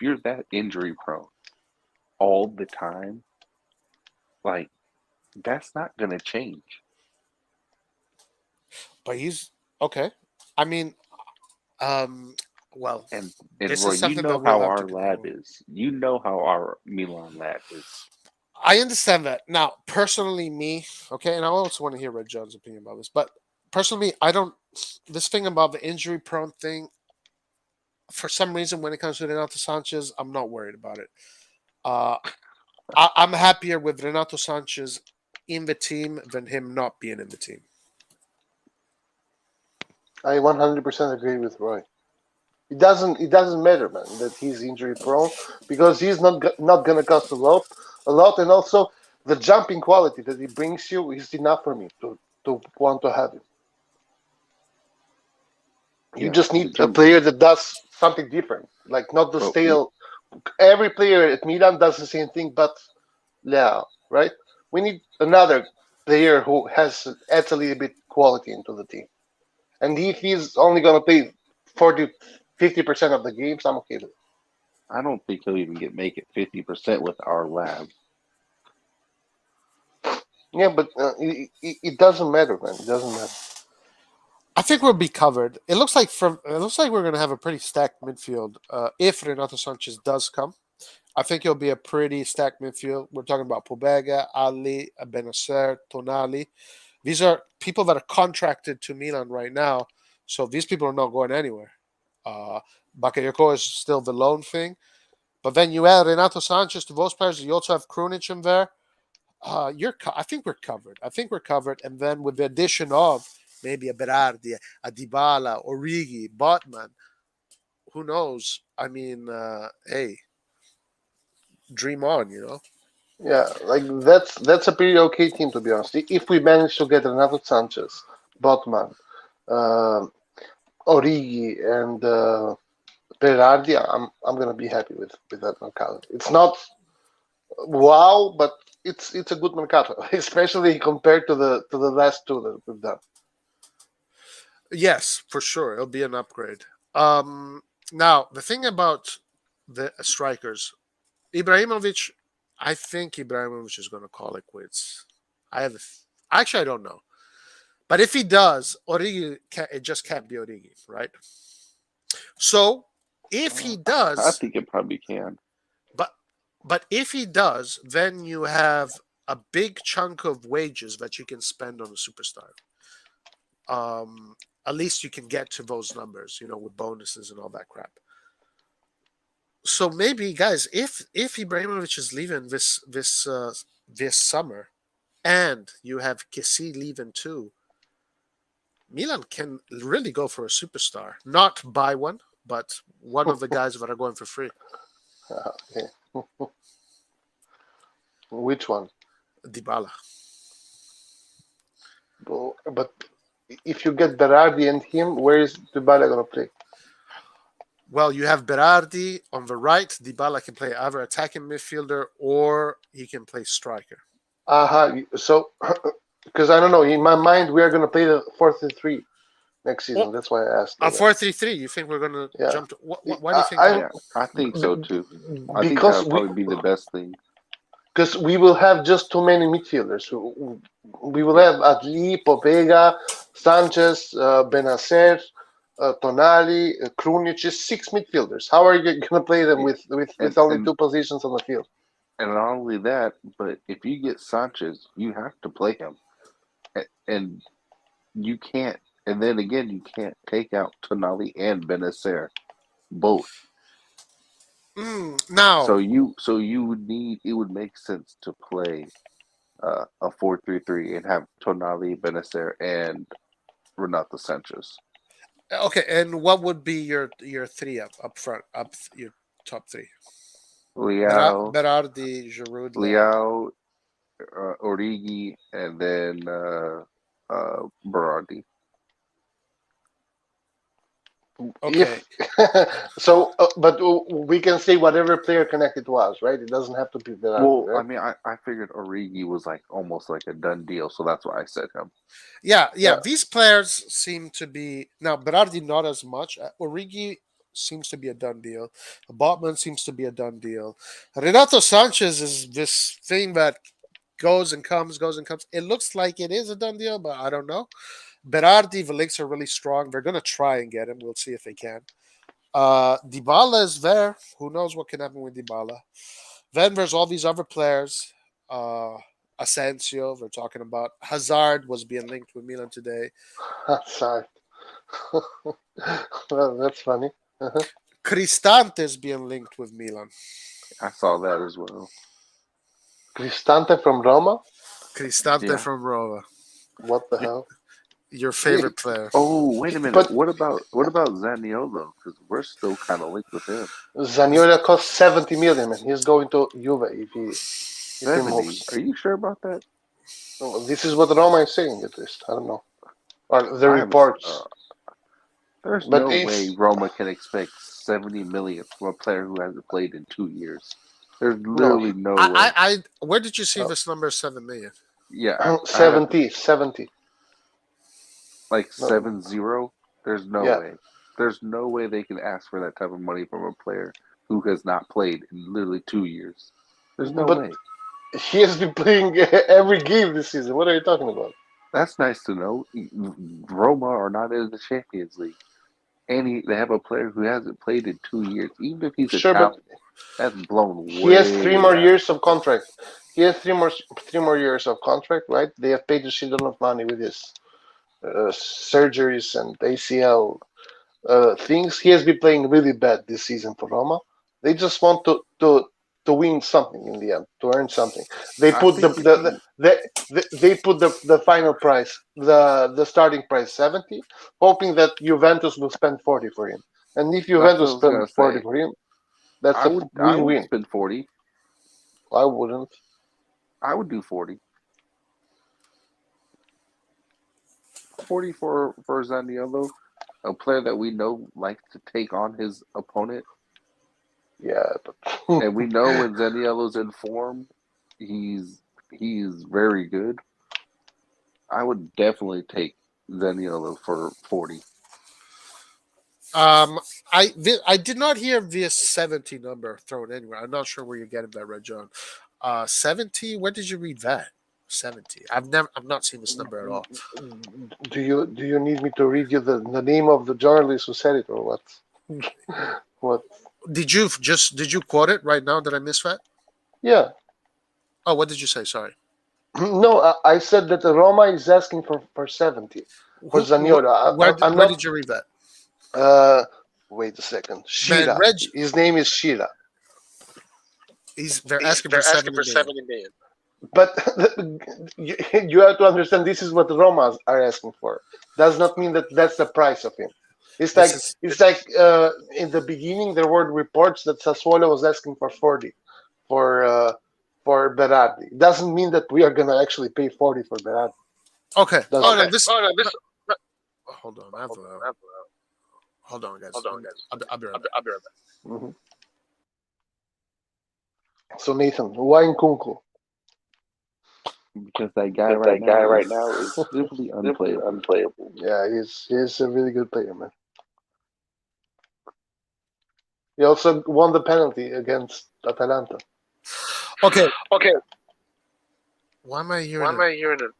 you're that injury prone all the time, like that's not gonna change. But he's okay. I mean, um, well, And this Roy, is you something that know we'll how have to our lab go. is. You know how our Milan lab is. I understand that. Now, personally, me, okay, and I also want to hear Red John's opinion about this, but personally, I don't. This thing about the injury prone thing, for some reason, when it comes to Renato Sanchez, I'm not worried about it. Uh, I'm happier with Renato Sanchez in the team than him not being in the team. I 100% agree with Roy. It doesn't matter, man, that he's injury prone because he's not gonna cost a lot, and also the jumping quality that he brings you is enough for me to want to have him. You Yeah, just the need a jump. player that does something different, like not the But stale. Every player at Milan does the same thing, but Leao, right? We need another player who adds a little bit quality into the team. And if he's only gonna play 40, 50% of the games, I'm okay with it. I don't think he'll even make it 50% with our lab. Yeah, but it doesn't matter, man. It doesn't matter. I think we'll be covered. It looks like we're going to have a pretty stacked midfield if Renato Sanchez does come. I think it'll be a pretty stacked midfield. We're talking about Pobega, Ali, Benacer, Tonali. These are people that are contracted to Milan right now, so these people are not going anywhere. Uh, Bakayoko is still the loan thing, but then you add Renato Sanchez to those players. You also have Krunic in there. I think we're covered. I think we're covered, and then with the addition of maybe a Berardi, a Dybala, Origi, Botman, who knows? I mean, hey, dream on, you know. Yeah, like that's a pretty okay team, to be honest. If we manage to get Renato Sanchez, Botman, uh, Origi, and Berardi, I'm gonna be happy with that mercado. It's not wow, but it's a good mercado, especially compared to the last two that we've done. Yes, for sure, it'll be an upgrade. Now the thing about the strikers, Ibrahimovic, I think Ibrahimovic is going to call it quits. I have, actually, I don't know, but if he does, Origi, it just can't be Origi, right? So if he I does, think it probably can. but if he does, then you have a big chunk of wages that you can spend on a superstar. Um, at least you can get to those numbers, with bonuses and all that crap. So maybe, guys, if Ibrahimovic is leaving this summer, and you have Kessie leaving too, Milan can really go for a superstar, not buy one, but one of the guys that are going for free. Okay. Which one? Dybala. But if you get Berardi and him, where is Dybala gonna play? Well, you have Berardi on the right. Dybala can play either attacking midfielder or he can play striker. So, because I don't know, in my mind, we are gonna play the 4-3 next season. Well, That's why I asked a that. 4-3-3. You think we're going to Yeah, jump to. Why do you think that? I Yeah, I think so too. I think that because would probably be the best thing. we will have just too many midfielders. We will Yeah, have Adli, Pobega, Sanchez, Benacer, Tonali, Krunic, just six midfielders. How are you going to play them yeah. with And only and two positions on the field? And not only that, but if you get Sanchez, you have to play him, and you can't. And then again, you can't take out Tonali and Benacer both. Now, So you would need. It would make sense to play a 4-3-3 and have Tonali, Benacer, and Renato Sanchez. okay, and what would be your three up front, your top three? Leao, Berardi, Giroud, Leao. Leao, Origi, and then Berardi. Okay, So, but we can say whatever player connected to us, right? It doesn't have to be Berardi, Well, I right? mean, I figured Origi was like almost like a done deal, so that's why I said him. yeah. Yeah. These players seem to be now Berardi not as much. Origi seems to be a done deal. Botman seems to be a done deal. Renato Sanchez is this thing that goes and comes, goes and comes. It looks like it is a done deal, but I don't know. Berardi, the links are really strong. They're gonna try and get him. We'll see if they can. Dybala is there. Who knows what can happen with Dybala? Then there's all these other players. Uh, Asensio, we're talking about. Hazard was being linked with Milan today. Sorry. Well, that's funny. Uh-huh. Cristante is being linked with Milan. I saw that as well. Cristante from Roma? Cristante Yeah. from Roma. What the Y- hell? Your favorite player. Oh, wait a minute. But What about Zaniolo? Because we're still kind of linked with him. Zaniolo costs 70 million, man. He's going to Juve if he 70. moves. Are you sure about that? Well, this is what Roma is saying, at least. I don't know. Or the I'm. reports. There's But no way it's Roma can expect 70 million from a player who hasn't played in 2 years. There's no literally no way. Where did you see uh, this number 7 million? Yeah, I have 70. like No, 7-0. There's no yeah. way. There's no way they can ask for that type of money from a player who has not played in literally 2 years. There's no But way. he has been playing every game this season. What are you talking about? That's nice to know. Roma are not in the Champions League. And they have a player who hasn't played in 2 years. Even if he's Sure, but Italian, that's blown he has three way more out. years of contract. He has three more years of contract, right? They have paid a shit ton of money with his surgeries and ACL things. He has been playing really bad this season for Roma. They just want to win something in the end, to earn something. They I put think if he, they put the final price, the starting price 70, hoping that Juventus will spend 40 for him. And if that's what Juventus I was gonna spend 40 say. for him, that's I a would win-win. spend 40. I wouldn't. I would do 40. 40 for Zaniolo, a player that we know likes to take on his opponent, Yeah, but and we know when Zaniolo's in form, he's very good. I would definitely take Zaniolo for 40. Um, I did not hear this 70 number thrown anywhere. I'm not sure where you're getting that, Red John. 70. Where did you read that? 70. I've not seen this number at all. do you need me to read you the name of the journalist who said it or what? What? Did you quote it right now? Did I miss that? Yeah. Oh, what did you say? Sorry. No, I said that the Roma is asking for 70 for Zaniolo. I'm Where not. did you read that? Uh, wait a second. Man, Shira. Reg, His name is Shira. they're asking for 70 million. million. But you have to understand this is what the Romas are asking for. Does not mean that that's the price of him. It's This like is it's like in the beginning there were reports that Sassuolo was asking for 40 for uh, for Berardi. It doesn't mean that we are gonna actually pay 40 for Berardi. okay. Doesn't Oh no, mean. this. Oh no, this. Hold on, I have hold on, guys. I'll be right back. I'll be right back. So Nathan, why Nkunku? Because that guy Because right that guy now right is now is simply simply unplayable. unplayable. Yeah, he's a really good player, man. He also won the penalty against Atalanta. Okay. Okay, Why am I why hearing am it? I hearing it?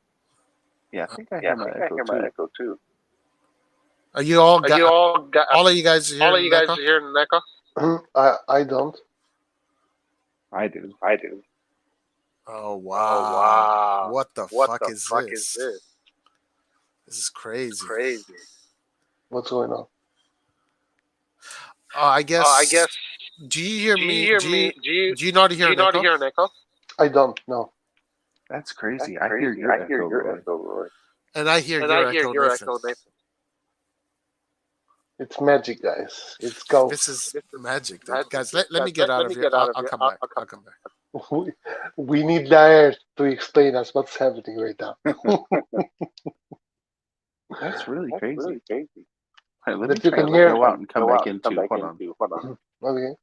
Yeah, I think I Yeah, hear I my think I echo hear my too. echo too. Are you all Are you got all all of you guys all of hearing you an guys echo? hearing an echo? I don't. I do. I do. Oh Oh wow! wow! What the What fuck the is fuck is this? this? This is crazy. Crazy. What's going on? I I guess. guess. Do you hear Do you me? hear Do you me? do you not Do hear you an not echo? hear an echo? I don't know. That's That's crazy. I hear crazy. your I hear echo, your Roy. echo, Roy. And I hear And I your hear echo, your Nathan. echo, Nathan. It's magic, guys. It's This ghosts. is This is magic, dude. magic. Guys, let me Guys, get out let of me here. get out of I'll here. come back. I'll I'll come. come back. We need Dyer to explain us what's happening right now. That's really That's crazy. really crazy. Hey, let But me if you try can to hear, go out and come Go back out and come into. back Hold on. into. Hold on. okay.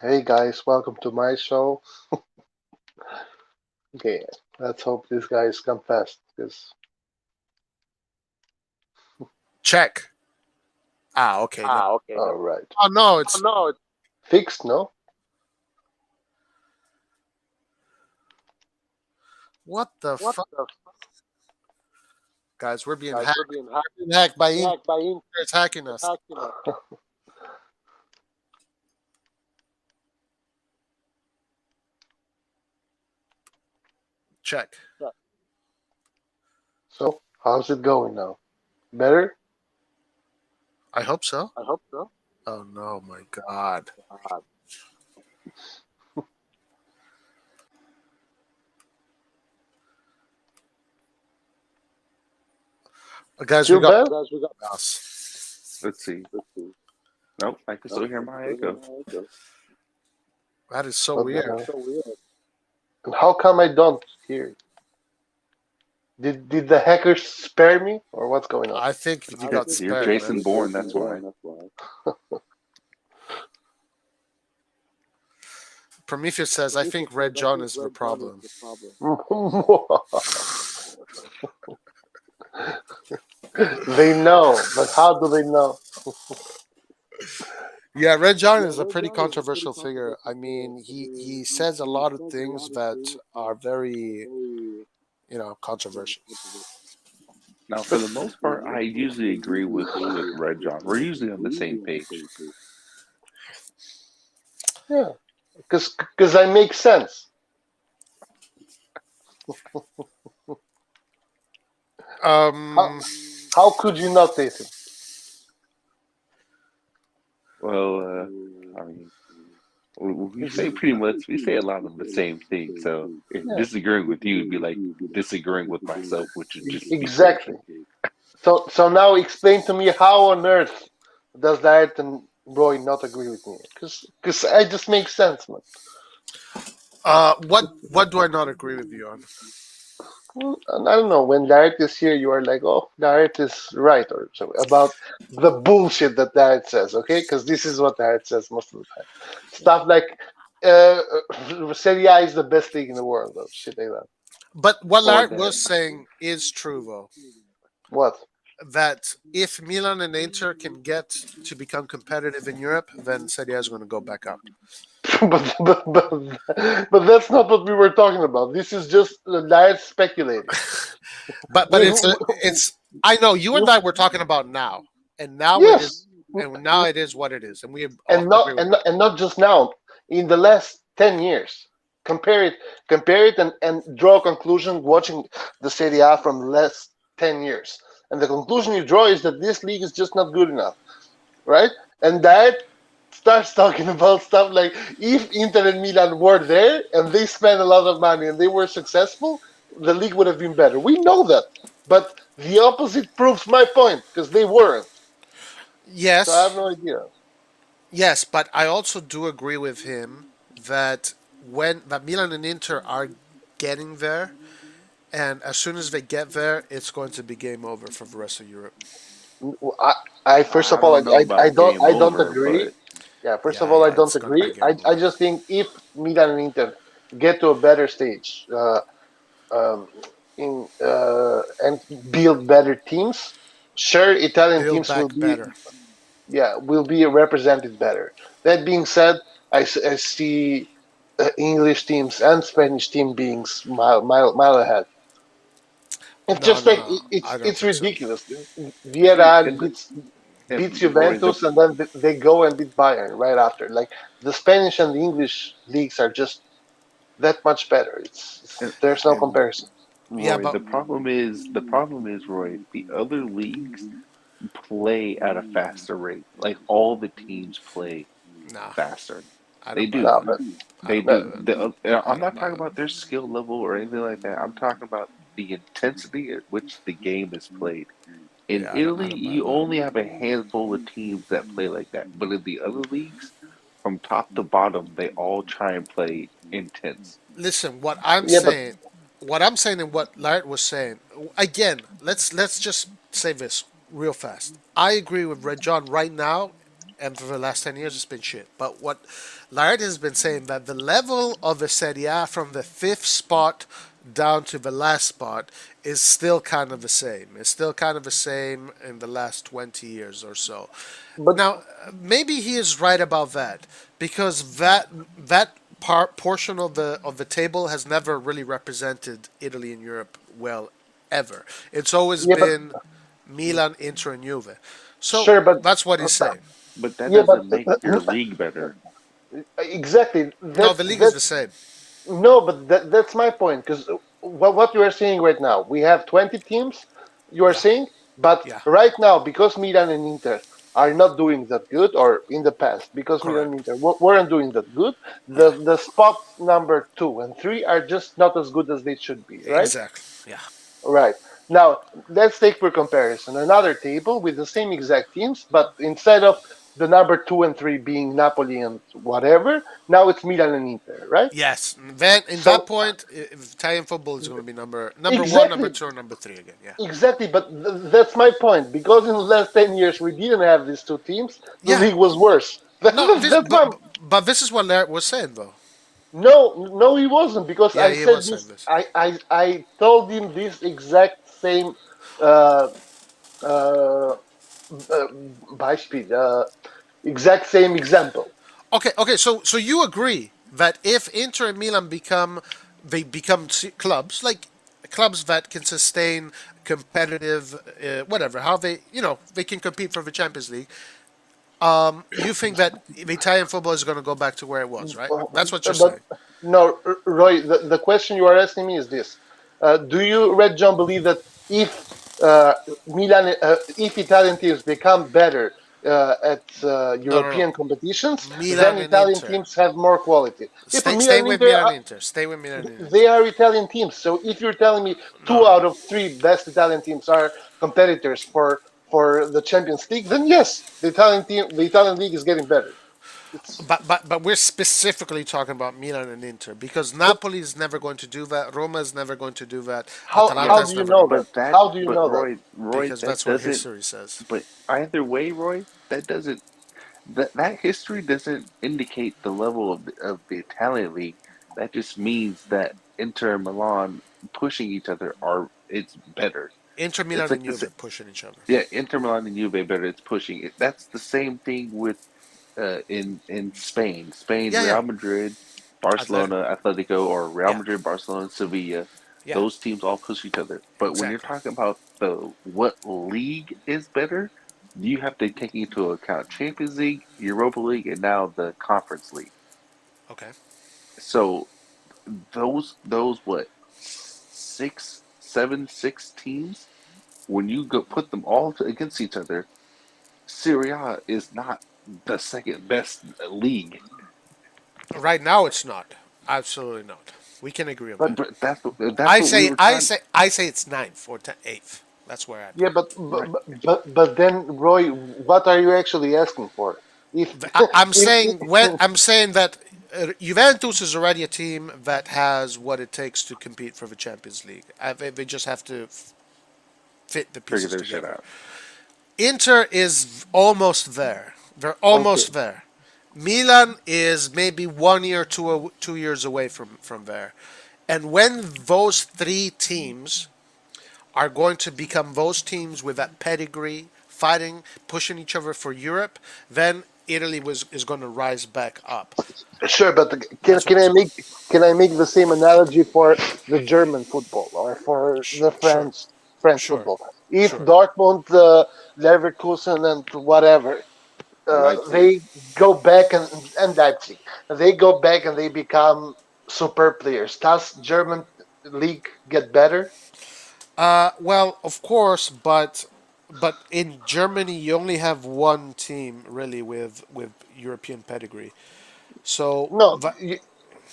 Hey guys, welcome to my show. Okay, let's hope these guys come fast because Check. Okay. Ah, okay. all right, Oh no, Oh it's no! It's fixed. No, what the what fuck, the guys? We're being guys? hacked. We're being hacked. Being hacked by Inter. Hacked by It's hacking us. hacking us. Check. so how's it going now? Better? I hope so. I hope so. Oh no, my god. God. Guys, Still we got bad? Guys, we got. us. Let's see. Let's see. Nope, I can still hear my echo. That is so What the weird. hell? So weird. And how come I don't hear it? Did the hackers spare me or what's going on? I think you I got think You're spared, Jason man. Bourne. That's why. That's why. Prometheus says, I think Red John is the problem. They know, but how do they know? Yeah, Red John is a pretty controversial figure. I mean, he says a lot of things that are very, controversial. Now, for the most part, I usually agree with Red John. We're usually on the same page. Yeah, because I make sense. Um, How could you not, Nathan? Well, I mean, we say pretty much, we say a lot of the same thing. So if Yeah, disagreeing with you would be like disagreeing with myself, which would just be exactly. crazy. So now explain to me how on earth does that and Roy not agree with me? Because I just make sense, man. what do I not agree with you on? And I don't know, when Dart is here, you are like, oh, Dart is right, or so about the bullshit that Dart says, okay? Because this is what Dart says most of the time. Stuff like, Serie A is the best league in the world, or shit like that. But what Or Lart that was saying is true, though. What? That if Milan and Inter can get to become competitive in Europe, then Serie A is going to go back up. but that's not what we were talking about. This is just Dart speculating. But We- it's. I know you and I were talking about now, and now it is, yes, and now it is what it is, and we all and agree not with and not, and not just now. In the last 10 years, compare it, and draw a conclusion watching the Serie A from the last 10 years. And the conclusion you draw is that this league is just not good enough, right? And that starts talking about stuff like if Inter and Milan were there and they spent a lot of money and they were successful, the league would have been better. We know that, but the opposite proves my point because they weren't. So I have yes, no idea. yes, but I also do agree with him that when that Milan and Inter are getting there, and as soon as they get there, it's going to be game over for the rest of Europe. I, I first I of all, don't know I about don't, game I don't over, agree. but Yeah, first of Yeah, all, I yeah, don't it's going to be agree. game I over. just think if Milan and Inter get to a better stage, um, and build better teams, sure, Italian Build teams will back be, better. yeah, will be represented better. That being said, I see English teams and Spanish team being mile ahead. It's No, just no, like no. I don't it's think so. ridiculous. see, Vieira and beats. beats Roy, the Juventus, and then they go and beat Bayern right after. Like the Spanish and the English leagues are just that much better. and, There's no and comparison. Yeah, Roy, but the problem is Roy, the other leagues play at a faster rate. Like all the teams play nah, faster. I They don't buy do. No, that. but, I They don't buy but do. that. I I'm don't not buy talking that. about their skill level or anything like that. I'm talking about the intensity at which the game is played. In Yeah, I Italy, don't buy you that. only have a handful of teams that play like that. But in the other leagues, from top to bottom, they all try and play intense. Listen, yeah, but what I'm saying, and what Laird was saying. Again, let's just say this real fast. I agree with Red John right now, and for the last 10 years, it's been shit. But what Laird has been saying that the level of the Serie A from the fifth spot down to the last spot is still kind of the same. It's still kind of the same in the last 20 years or so. but Now, maybe he is right about that because that portion of the table has never really represented Italy and Europe well ever. It's always yeah, but been Milan, Inter, and Juve. So sure, but that's what he's saying. But that yeah, but doesn't make your league better. exactly. No, the league is the same. No, but that's my point. Because what you are saying right now, we have 20 teams. You are Yeah, saying, but yeah, right now, because Milan and Inter are not doing that good, or in the past, because Milan and correct. Inter weren't doing that good, Yeah, the spots number 2 and 3 are just not as good as they should be, right? exactly. Yeah, Right. Now, let's take for comparison another table with the same exact teams, but instead of the number 2 and 3 being Napoli and whatever, now it's Milan and Inter, right? yes. Then in that So point, Italian football is going to be number one, number exactly, two, or number three again. Yeah, exactly. But that's my point. Because in the last 10 years we didn't have these two teams, the yeah. league was worse. No, That's my. but this is what Larry was saying though. No, no, he wasn't. Because Yeah, I he said was saying this. this. I told him this exact same uh, uh, Beispiel, exact same example. Okay. So you agree that if Inter and Milan become clubs like clubs that can sustain competitive, whatever, how they can compete for the Champions League. You think that the Italian football is going to go back to where it was, right? That's what you're But saying. no, Roy, the question you are asking me is this: do you, Red John, believe that if if Italian teams become better at No. European competitions, then Milan and Italian Inter. teams have more quality? If Stay Milan and with Inter Milan are, and Inter. Stay with Milan and they Inter. are Italian teams, so if you're telling me No, two no. out of three best Italian teams are competitors for the Champions League, then yes, the Italian league is getting better. It's But we're specifically talking about Milan and Inter because but Napoli is never going to do that. Roma is never going to do that. Yeah, Atalanta how is do you never going know to that? but that, How do you but know that? Roy, because that that's what doesn't. history says. But either way, Roy, that doesn't. That history doesn't indicate the level of the Italian league. That just means that Inter and Milan pushing each other are it's better. Inter, It's Milan, like and this. Juve pushing each other. Yeah, Inter Milan and Juve better. It's pushing it. That's the same thing with in Spain. Spain, Yeah. Real Madrid, Barcelona, Atletico. Atletico, or Real Yeah. Madrid, Barcelona, Sevilla. Yeah. Those teams all push each other. But when you're Exactly. talking about the what league is better, you have to take into account Champions League, Europa League, and now the Conference League. Okay. So those what six, seven, six teams. When you go put them all against each other, Serie A is not the second best league. Right now, it's not. Absolutely not. We can agree on But that. But that's what we were trying. I say it's ninth or eighth. That's where I'd yeah, go. but Right. then, Roy, what are you actually asking for? If I'm saying when if I'm saying that Juventus is already a team that has what it takes to compete for the Champions League. They just have to fit the Figure pieces their shit together. out. Inter is almost there. They're okay, almost there. Milan is maybe 1 year, 2 years away from there. And when those three teams are going to become those teams with that pedigree, fighting, pushing each other for Europe, then Italy is going to rise back up. sure, but That's what I'm saying. can I make the same analogy for the German football or for the Sure. French? French Sure, football. If sure. Dortmund, Leverkusen, and whatever, Leipzig. they go back and Leipzig, they go back and they become super players. Does German league get better? Well, of course, but in Germany you only have one team really with European pedigree. So, No,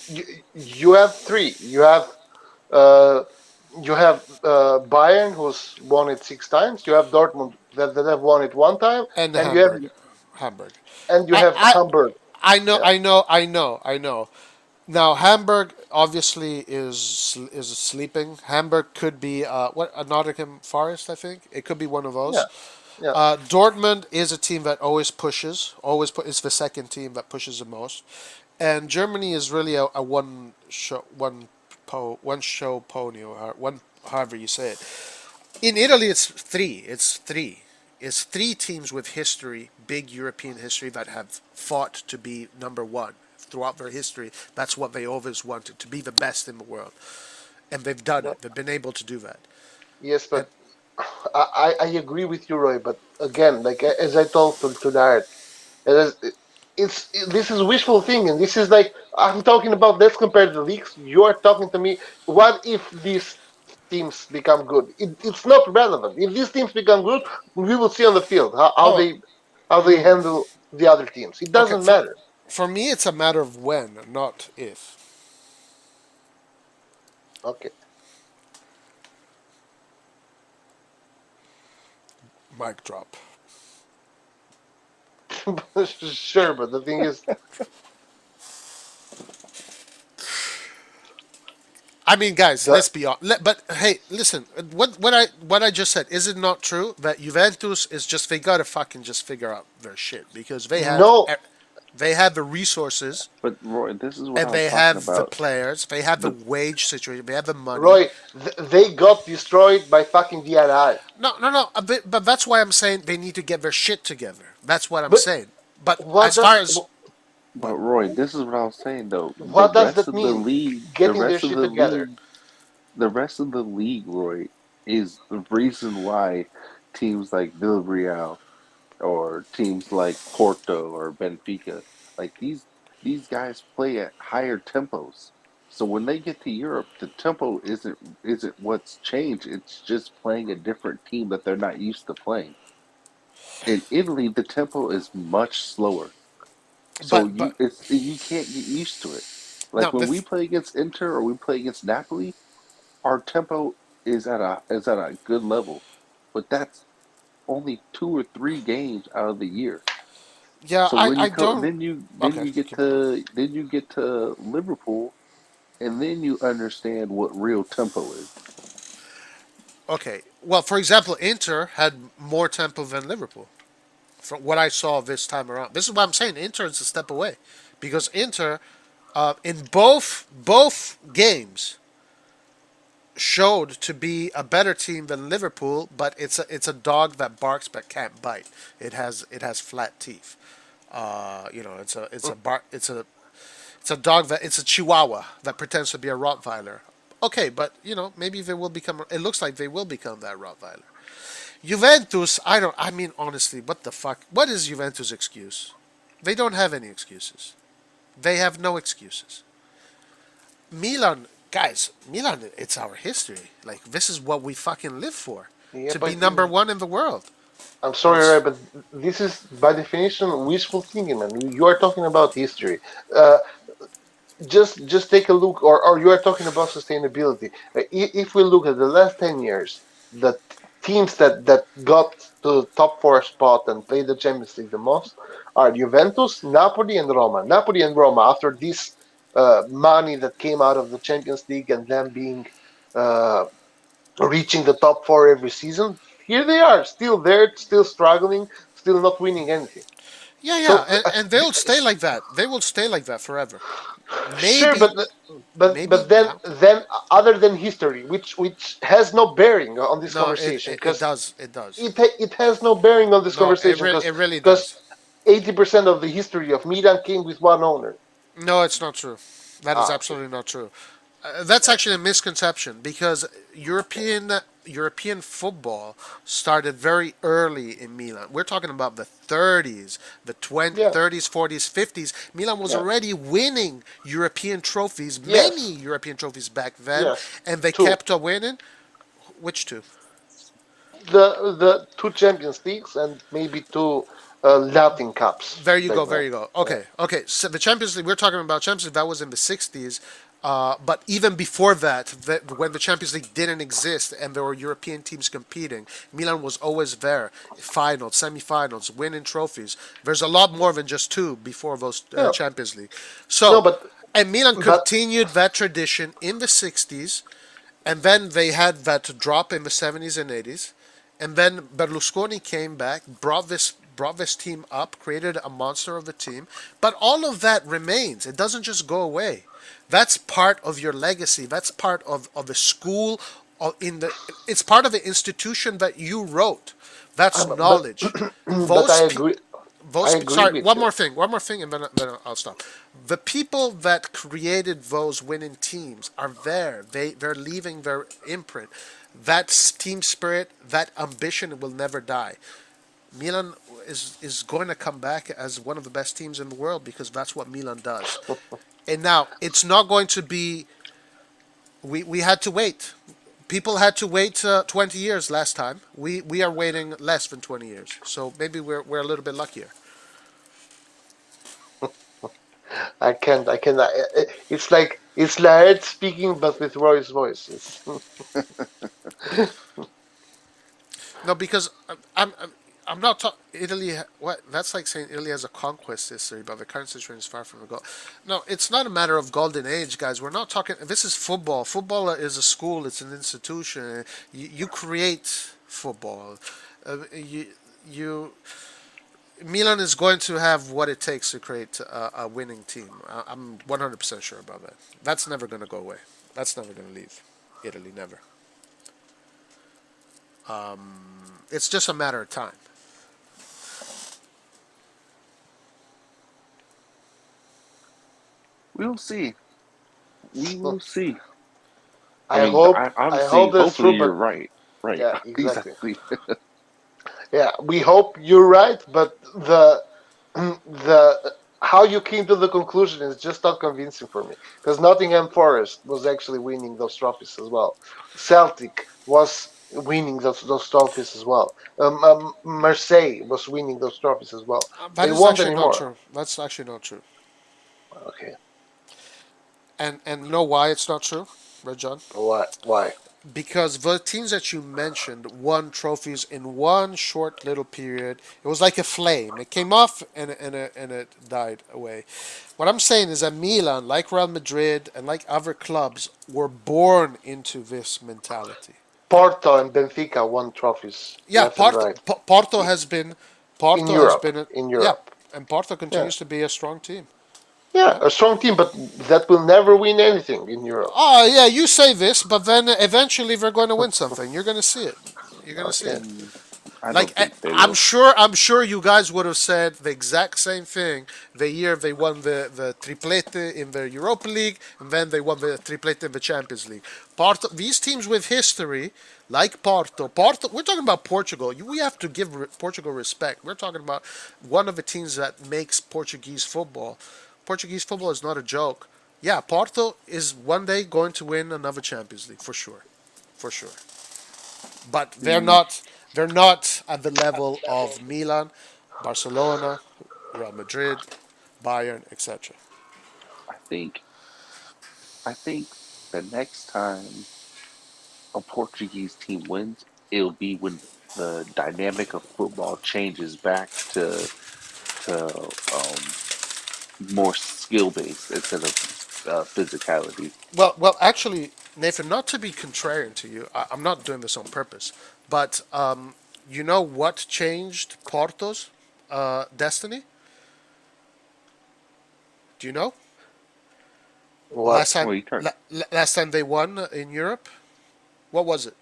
you, you have three. Uh, you have Bayern, who's won it 6 times. You have Dortmund that have won it 1 time, and and you have Hamburg. I, I Hamburg. I know, Yeah, I know. Now Hamburg obviously is sleeping. Hamburg could be what a Nottingham Forest, I think it could be one of yeah, those. yeah. Dortmund is a team that always pushes. It's the second team that pushes the most, and Germany is really a one show pony or one however you say it. In Italy, it's three. It's three teams with history, big European history that have fought to be number one throughout their history. That's what they always wanted to be the best in the world, and they've done No, it. They've been able to do that. yes, And but I agree with you, Roy. But again, like as I told to Dart, it is, this is wishful thinking. This is like I'm talking about. Let's compare the leagues. You are talking to me. What if these teams become good? It's not relevant. If these teams become good, we will see on the field oh, how they handle the other teams. It okay. doesn't matter. For me, it's a matter of when, not if. Okay, Mic drop. sure, but the thing is, I mean, guys, the let's be honest. But hey, listen. What I just said is it not true that Juventus is just they gotta fucking just figure out their shit because no. they have the resources But Roy, this is what and I was they talking have the about. players, they have the The wage situation, they have the money. Roy, they got destroyed by fucking DRI. No. But that's why I'm saying they need to get their shit together. That's what I'm But saying. But what as far does as but what Roy, this is what I was saying though. The what does rest that of the mean? league, Getting their shit together. the rest of the league, Roy, is the reason why teams like Villarreal or teams like Porto or Benfica, like these guys play at higher tempos. So when they get to Europe, the tempo isn't what's changed. It's just playing a different team that they're not used to playing. In Italy, the tempo is much slower. So but you can't get used to it. no, Like when we play against Inter or we play against Napoli, our tempo is at a good level. But that's only 2 or 3 games out of the year. yeah, So when you I come, don't. Okay, keep going. then you get to Liverpool, and then you understand what real tempo is. Okay, well, for example, Inter had more tempo than Liverpool. From what I saw this time around. This is what I'm saying. Inter is a step away because Inter, in both games, showed to be a better team than Liverpool. But it's a dog that barks but can't bite. It has flat teeth. It's a dog that it's a Chihuahua that pretends to be a Rottweiler. Okay, but maybe they will become. It looks like they will become that Rottweiler. Juventus, I don't. I mean, honestly, what the fuck? What is Juventus' excuse? They don't have any excuses. They have no excuses. Milan, guys, Milan, it's our history. Like this is what we fucking live for, Yeah, to be but number one in the world. I'm sorry, It's Ray, but this is by definition wishful thinking, man. You are talking about history. Uh, just take a look, or you are talking about sustainability. If we look at the last 10 years, the teams that got to the top four spot and played the Champions League the most are Juventus, Napoli, and Roma. Napoli and Roma, after this money that came out of the Champions League and them being uh, reaching the top four every season, here they are, still there, still struggling, still not winning anything. yeah, So and they'll stay like that. They will stay like that forever. sure, Maybe, maybe then now. other than history, which has no bearing on this No, it, conversation, it, it because does. It does. it has no bearing on this No, conversation, it really because does. 80% of the history of Milan came with one owner. No, it's not true. That is Ah, okay. absolutely not true. That's actually a misconception because European European football started very early in Milan. We're talking about the 30s, the Yeah, 30s, 40s, 50s. Milan was yeah, already winning European trophies, many yes, European trophies back then, yes. and they Two. kept on winning. Which two? The two Champions Leagues and maybe two Latin Cups There you back go. There then. you go. Yeah. Okay. Okay. So the Champions League, we're talking about Champions League, that was in the 60s. But even before that, when the Champions League didn't exist and there were European teams competing, Milan was always there. Finals, semifinals, winning trophies. There's a lot more than just two before those Yeah. Champions League. No, So, and Milan but continued that tradition in the 60s, and then they had that drop in the 70s and 80s. And then Berlusconi came back, brought this team up, created a monster of a team. But all of that remains. It doesn't just go away. That's part of your legacy. That's part of the school. It's part of the institution that you wrote. That's but knowledge. but I Those pe- agree. I those agree sorry, with one you. more thing, and then I'll stop. The people that created those winning teams are there. They're leaving their imprint. That team spirit, that ambition will never die. Milan is going to come back as one of the best teams in the world because that's what Milan does. And now it's not going to be. We had to wait. People had to wait 20 years last time. We are waiting less than 20 years. So maybe we're a little bit luckier. I can't. I cannot. It's Laird speaking, but with Roy's voice. No, because I'm not talking Italy. What that's like saying Italy has a conquest history, but the current situation is far from a goal. No, it's not a matter of golden age, guys. We're not talking. This is football. Football is a school. It's an institution. You create football. You you Milan is going to have what it takes to create a winning team. I'm 100% sure about that. That's never going to go away. That's never going to leave Italy. Never. It's just a matter of time. We'll see. We will see. I I mean, hope. I obviously, hope that's true. hopefully, you're But right. Right. yeah, exactly. Exactly. Yeah, we hope you're right. But the how you came to the conclusion is just not convincing for me because Nottingham Forest was actually winning those trophies as well. Celtic was winning those trophies as well. Marseille was winning those trophies as well. That They is won't actually not anymore. true. That's actually not true. Okay, And you know why it's not true, Red John? why? Why? Because the teams that you mentioned won trophies in one short little period. It was like a flame. It came off and it died away. What I'm saying is that Milan, like Real Madrid and like other clubs, were born into this mentality. Porto and Benfica won trophies Yeah, left and right Porto has been in Porto has Europe. been a, In yeah, Europe, and Porto yeah, continues to be a strong team. yeah, Yeah. a strong team, but that will never win anything in Europe. Oh yeah, you say this, but then eventually they're going to win something. You're going to see it. You're going to see Okay. it. Mm, I Like don't think they I'm will. sure, I'm sure you guys would have said the exact same thing the year they won the triplete in the Europa League, and then they won the triplete in the Champions League. Porto, these teams with history, like Porto. We're talking about Portugal. We have to give Portugal respect. We're talking about one of the teams that makes Portuguese football. Portuguese football is not a joke. Yeah, Porto is one day going to win another Champions League for sure, for sure. But they're Mm, not. They're not at the level of Milan, Barcelona, Real Madrid, Bayern, etc. I think. I think the next time a Portuguese team wins, it'll be when the dynamic of football changes back to more skill based instead of physicality. Actually, Nathan, not to be contrarian to you, I'm not doing this on purpose, but you know what changed Porto's destiny? Do you know? Last What? time, Well, you turn. last time they won in Europe, what was it?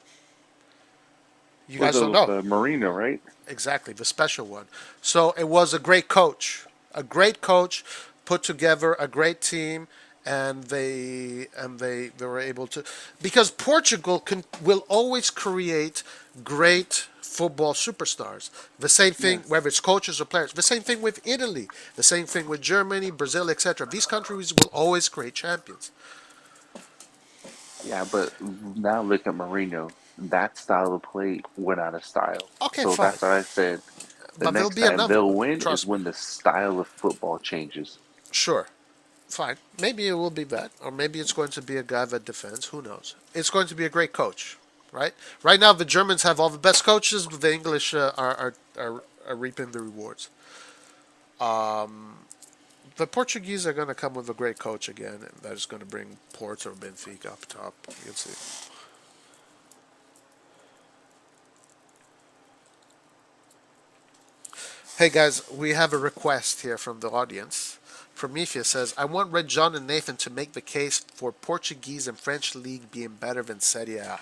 You Was guys it don't with know. Marino, right? Exactly, the special one. So it was a great coach. A great coach put together a great team, and they were able to, because Portugal will always create great football superstars. The same thing Yes. whether it's coaches or players. The same thing with Italy. The same thing with Germany, Brazil, etc. These countries will always create champions. Yeah, but now look at Mourinho. That style of play went out of style. Okay, So fine, that's why I said the but there'll next be time another they'll one. win is Trust me. when the style of football changes. Sure, fine. Maybe it will be that, or maybe it's going to be a guy that defends. Who knows? It's going to be a great coach, right? Right now, the Germans have all the best coaches, but the English are reaping the rewards. The Portuguese are going to come with a great coach again, and that is going to bring Porto or Benfica up top. You can see. Hey guys, we have a request here from the audience. Prometheus says, I want Red John and Nathan to make the case for Portuguese and French league being better than Serie A.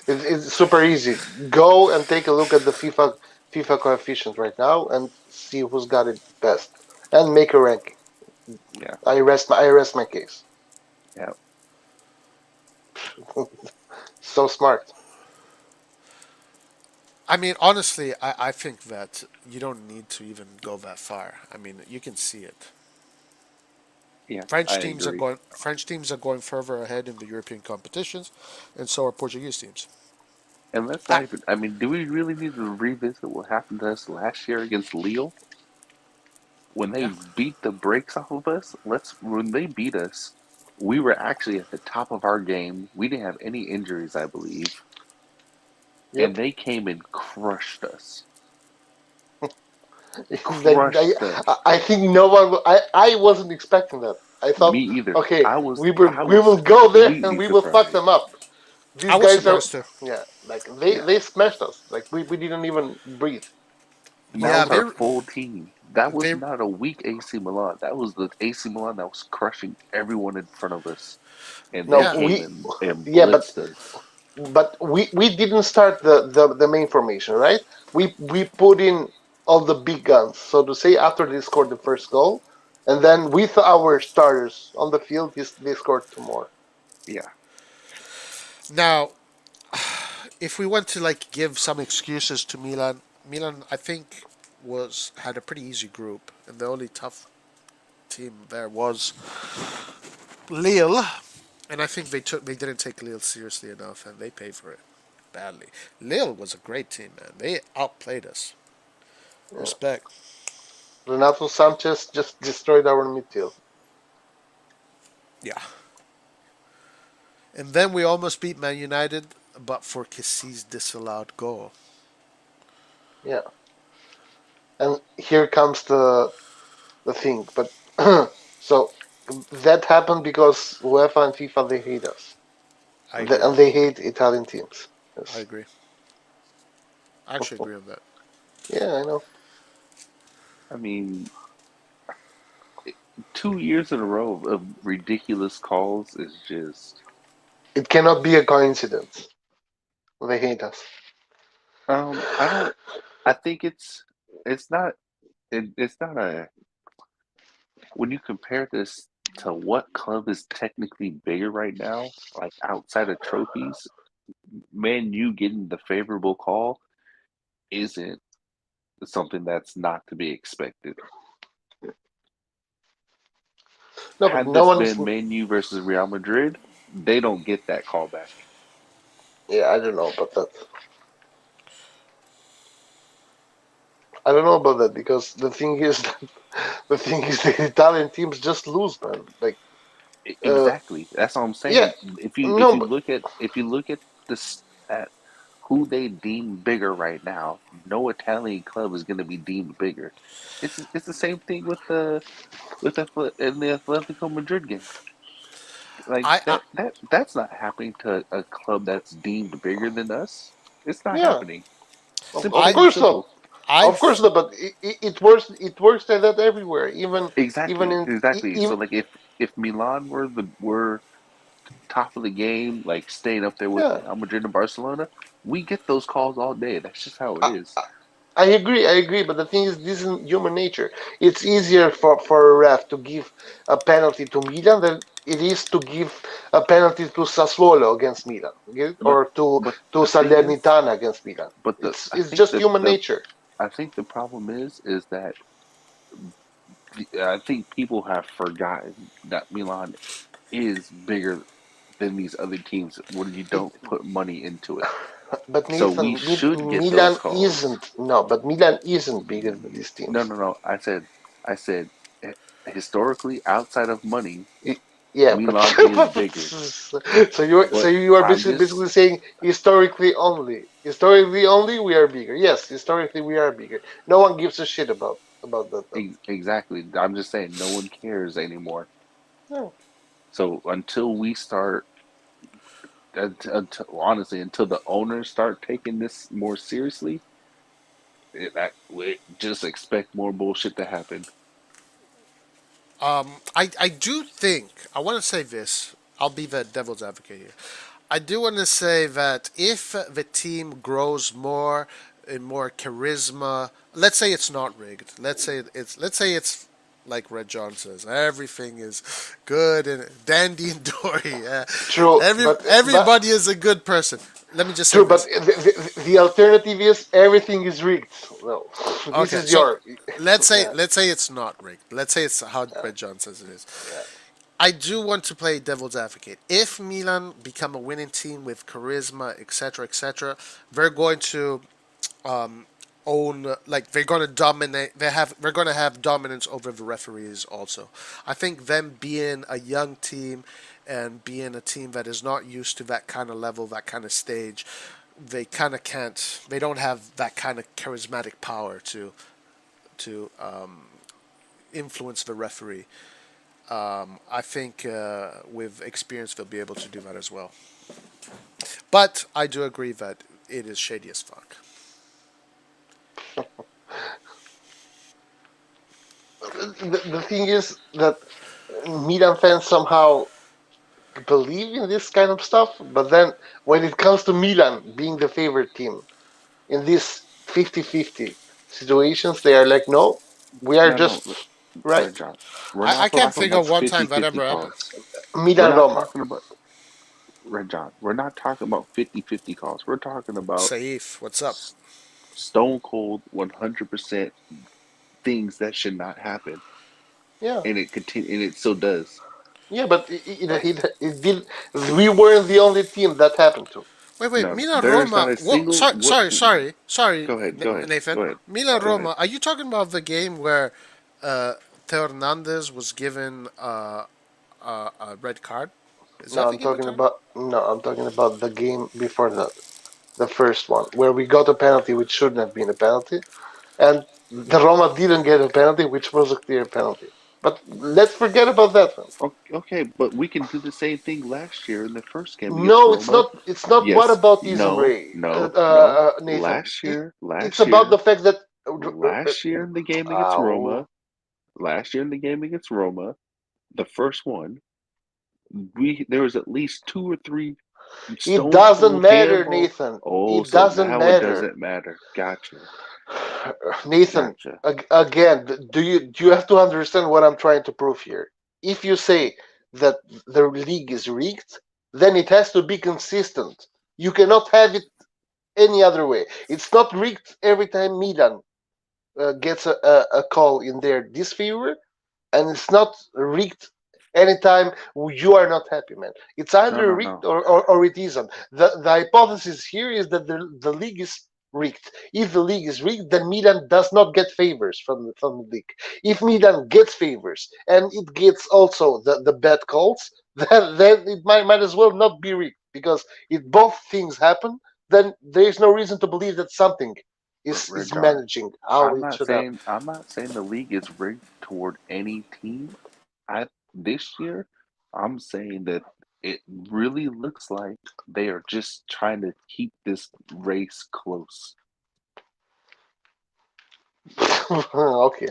It's super easy. Go and take a look at the FIFA coefficient right now and see who's got it best, and make a ranking. Yeah, I rest my case. yeah. So smart. I mean, honestly, I think that you don't need to even go that far. I mean, you can see it. Yeah, I French teams are agree. going. French teams are going further ahead in the European competitions, and so are Portuguese teams. And let's not Ah, even, I mean, do we really need to revisit what happened to us last year against Lille? When they yeah, beat the brakes off of us, when they beat us, we were actually at the top of our game. We didn't have any injuries, I believe. And Yep. they came and crushed us. Like, Crushed us. I think no one. I wasn't expecting that. I Me thought, either. okay, I we was will go there and completely we will fuck them surprised. up. I These was guys are, surprised too. yeah, like Yeah. they smashed us. Like we didn't even breathe. And that Yeah, was our full team. That was they not a weak AC Milan. That was the AC Milan that was crushing everyone in front of us. And No, they yeah came and yeah, blitzed us. but we didn't start the main formation, right? We put in all the big guns, so to say, after they scored the first goal, and then with our starters on the field, they scored two more. Yeah. now if we want to like give some excuses to Milan, Milan I think was had a pretty easy group, and the only tough team there was Lille, and I think they didn't take Lille seriously enough, and they paid for it badly. Lille was a great team, man. They outplayed us. Yeah. Respect. Renato Sanchez just destroyed our midfield. Yeah. And then we almost beat Man United, but for Kessi's disallowed goal. Yeah, and here comes the thing, but so that happened because UEFA and FIFA they hate us, I agree. and they hate Italian teams. I Yes. agree. I actually agree on that. Yeah, I know. I mean, 2 years in a row of ridiculous calls is just. It cannot be a coincidence. They hate us. I don't. I think it's not. It's not a. When you compare this to what club is technically bigger right now, like outside of trophies, Man U getting the favorable call isn't something that's not to be expected. No, but Had no this one's. been Man U versus Real Madrid, they don't get that call back. Yeah, I don't know about that. I don't know about that because the thing is, the thing is, the Italian teams just lose, man. Like, uh, Exactly. That's what I'm yeah, saying. If you no, but look at this at who they deem bigger right now, no Italian club is going to be deemed bigger. It's the same thing in the Atletico Madrid game. Like I that's not happening to a club that's deemed bigger than us. It's not yeah, happening. of I Plain and course not. simple. Of course I've not. But it works like that everywhere. Even Exactly. in Exactly. So even like if Milan were top of the game, like staying up there with yeah. Real Madrid and Barcelona, we get those calls all day. That's just how it I, is. I agree, but the thing is, this is human nature. It's easier for a ref to give a penalty to Milan than it is to give a penalty to Sassuolo against Milan, okay? But Or but to the thing is, Salernitana against Milan. but the It's I it's think just that human the nature. I think the problem is that I think people have forgotten that Milan is bigger than these other teams when you It, don't put money into it. but So we Nathan, should get those Milan calls. isn't no, but Milan isn't bigger than these No, teams. no, no. I said, historically, outside of money, Y- Yeah, but, Milan is but bigger. so But you are I'm just basically saying historically only we are bigger. Yes, historically we are bigger. No one gives a shit about that though. exactly. I'm just saying, no one cares anymore. No. So until we start, honestly, until the owners start taking this more seriously, we just expect more bullshit to happen. I do think I want to say this. I'll be the devil's advocate here. I do want to say that if the team grows more and more charisma, let's say it's not rigged. Let's say it's like Red John says, everything is good and dandy and dory. True, but Everybody is a good person. Let me just say true, but this. the alternative is everything is rigged. No, this Okay, is so your let's say yeah, let's say it's not rigged. Let's say it's how yeah, Red John says it is. yeah. I do want to play devil's advocate. If Milan become a winning team with charisma, etc., they're going to own, like they're going to dominate. They're going to have dominance over the referees also. I think them being a young team and being a team that is not used to that kind of level, that kind of stage, they kind of can't. They don't have that kind of charismatic power to influence the referee. I think with experience they'll be able to do that as well. But I do agree that it is shady as fuck. The thing is that Milan fans somehow believe in this kind of stuff, but then when it comes to Milan being the favorite team in these 50-50 situations, they are like, no, we are No, no, just right. Red John. We're I not can't talking think of about one time that 50-50 ever happened. calls. We're Milan not Roma. talking about Red John. We're not talking about 50-50 calls. We're talking about Saif, what's up? stone cold 100% things that should not happen, Yeah, and it still does. yeah, but it did. We weren't the only team that happened to. Wait, No, Milan there's not Roma. a Whoa, single. What? sorry, Go ahead. Go ahead. Nathan. Go ahead. Milan Go ahead. Roma. Are you talking about the game where Theo Hernandez was given a red card? Is No, that the game you're talking? I'm talking about the game before that, the first one, where we got a penalty which shouldn't have been a penalty, and the Roma didn't get a penalty, which was a clear penalty. But let's forget about that one. Okay, but we can do the same thing last year in the first game against No, it's Roma. not. It's not what Yes. aboutism, No. Ray, No. No. Nathan. It's Last about the year, fact that. last year in the game against Oh, Roma. Last year in the game against Roma, the first one, we there was at least two or three it stone doesn't cold matter, handball. Nathan. Oh, It so doesn't now it matter. doesn't matter. Gotcha. Nathan, Gotcha. again, do you have to understand what I'm trying to prove here? If you say that the league is rigged, then it has to be consistent. You cannot have it any other way. It's not rigged every time Milan gets a call in their disfavor, and it's not rigged anytime you are not happy, man. It's No, either no, rigged no. or it isn't. The hypothesis here is that the league is rigged. If the league is rigged, then Milan does not get favors from the league. If Milan gets favors and it gets also the bad calls, then it might as well not be rigged, because if both things happen, then there is no reason to believe that something Red is John. managing how it should happen. I'm not saying the league is rigged toward any team. I This year, I'm saying that it really looks like they are just trying to keep this race close. Okay.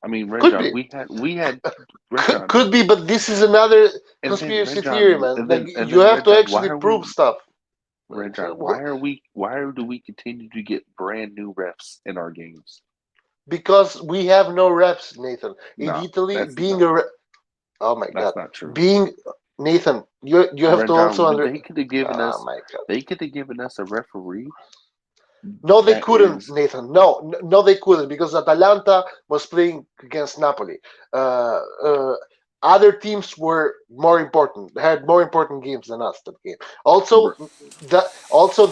I mean, Red Could John, be. we had Red Could, John, could be, but this is another and then conspiracy theory, man. Like, and you then have Red to John. Why actually are prove we? stuff. Red So, John, why do we continue to get brand new refs in our games? because we have no reps, Nathan. In No, Italy, that's being no, oh my god, that's not true. being Nathan, you have Red to also John, under. they could have given Oh us my god. they could have given us a referee No, they that couldn't, is Nathan. No, no, they couldn't because Atalanta was playing against Napoli. Uh, uh, Other teams were more important, had more important games than us that game. Also, Re-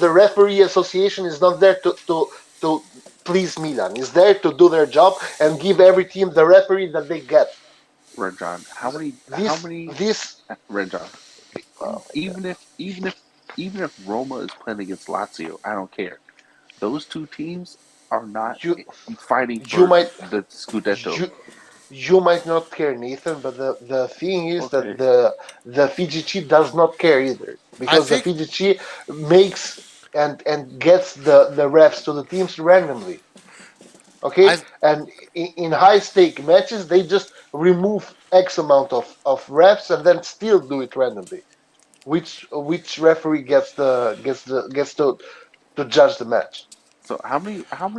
the referee association is not there to please Milan. Is there to do their job and give every team the referee that they get. Red John. How many This. Red John? Oh my god. Even if Roma is playing against Lazio, I don't care. Those two teams are not You fighting you for might the Scudetto. you you might not care, Nathan, but the thing is that Okay, the FIGC does not care either I because the think FIGC makes and gets the refs to the teams randomly. Okay, I and in high stake matches they just remove X amount of refs and then still do it randomly. Which referee gets to judge the match? so how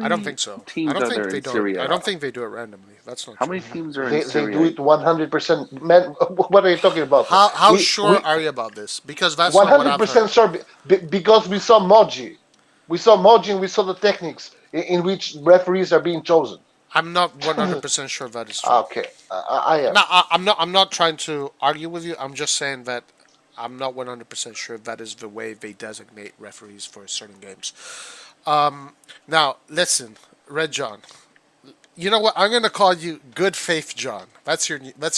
I don't many think so. I teams don't are there think they in don't. Serie I A? don't think they do it randomly. That's not How true. many teams are in They Serie do A? it 100%. Man, what are you talking about, man? How sure We are you about this? Because that's one not what hundred I've heard. percent sure because we saw Moji, and we saw the techniques in which referees are being chosen. I'm not 100% sure that is true. Okay, I am. No, I'm not. I'm not trying to argue with you. I'm just saying that I'm not 100% sure that is the way they designate referees for certain games. Now, listen, Red John. You know what? I'm gonna call you Good Faith John. That's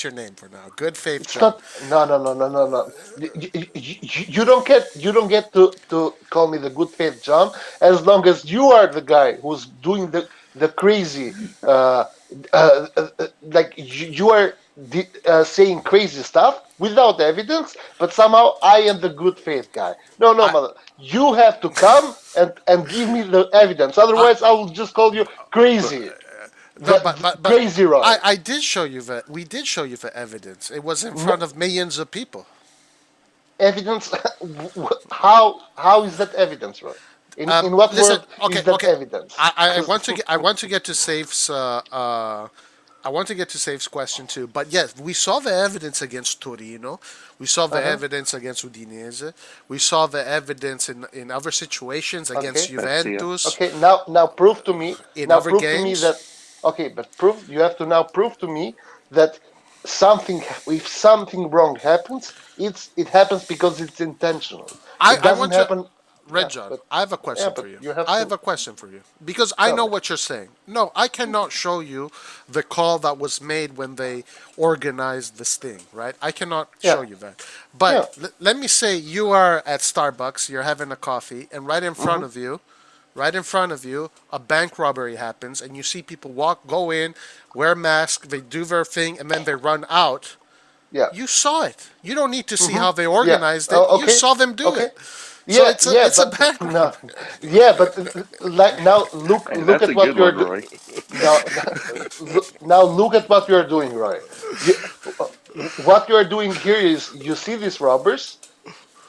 your name for now. Good Faith It's John. not. No, no, no, no, no, no. You don't get to call me the good faith John as long as you are the guy who's doing the crazy like you are saying crazy stuff without evidence, but somehow I am the good faith guy. No, no, I, mother. You have to come and give me the evidence. I Otherwise, I will just call you crazy. no, The, but crazy Roy. I did show you that we did show you the evidence. It was in No, front of millions of people. evidence. How is that evidence, Roy? In what Listen, world okay, is that okay. evidence? I want to get to Safe's I want to get to Safe's question too. But yes, we saw the evidence against Torino. We saw the Uh-huh. evidence against Udinese. We saw the evidence in other situations against Okay. Spezia. Juventus, Okay. Now prove to me. in Now other prove to me games. that. Okay, but prove. You have to now prove to me that something. If something wrong happens, it happens because it's intentional. It I doesn't want to happen. Red Yeah, John, but I have a yeah, question for but you. you have I have to a question for you because I tell know me. what you're saying. No, I cannot show you the call that was made when they organized this thing, right? I cannot show Yeah. you that. Yeah. But let me say you are at Starbucks, you're having a coffee, and Mm-hmm. right in front of you, a bank robbery happens, and you see people go in, wear masks, they do their thing, and then they run out. Yeah. You saw it. You don't need to see Mm-hmm. how they Yeah. organized it. You Okay. saw them do Okay. it. So Yeah, yeah, it's a but bank no, robbery. yeah, but like now Hey, look that's at a what good you're one, do- Roy. now now look at what you're doing, Roy. You, what you're doing here is you see these robbers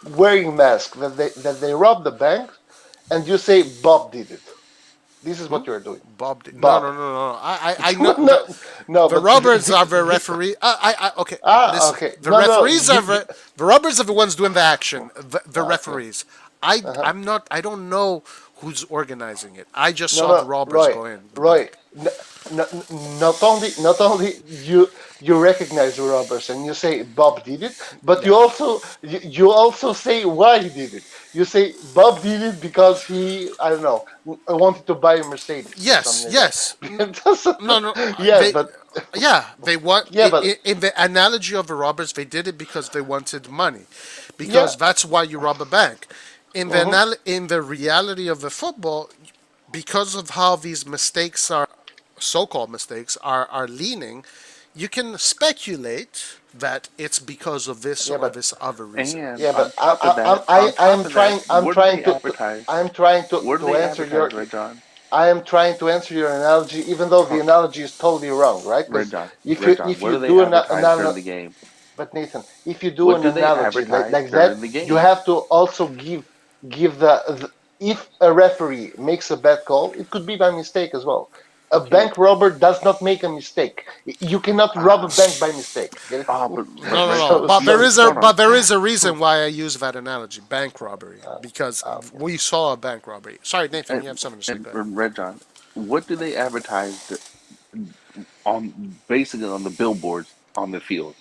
wearing masks that they robbed the bank, and you say Bob did it. This is what you're doing, Bob did. No, Bob. no, no, no. I know No, no, the but robbers are the referee. Okay. Listen, okay, the no, no, referees are the robbers are the ones doing the action. The okay, referees. uh-huh. I'm not. I don't know who's organizing it. I just No, saw the no, robbers Roy, go in the Roy. bank. Not only you recognize the robbers and you say Bob did it, but Yeah. you also say why he did it. You say Bob did it because he I don't know wanted to buy a Mercedes or Yes. something like Yes. No. No. that. Yeah, They. but Yeah. They want. yeah, but In the analogy of the robbers, they did it because they wanted money, yeah. because that's why you rob a bank. Hmm. In the reality of the football, because of how these mistakes are, so-called mistakes are leaning, you can speculate that it's because of this Yeah, or but this other reason. And yeah, but on top of that, on top I'm of that, trying what do they advertise? I'm trying What do to they answer advertise, your Red John? I am trying to answer your analogy, even though the Huh, analogy is totally wrong, right? Red Because John, if Red you John. if What you do they do advertise during the game? but Nathan, if you do What an do they analogy advertise like that, during the you game? have to also give. give if a referee makes a bad call, it could be by mistake as well. A Okay. bank robber does not make a mistake. You cannot rob a Ah, bank by mistake. Get it? but No, no, no. Red So John, But you there so is a hold on. but there is a reason why I use that analogy, bank robbery, because okay. we saw a bank robbery. Sorry, Nathan, you And, have something to say. and Go ahead. Red John, what do they advertise on basically on the billboards on the field?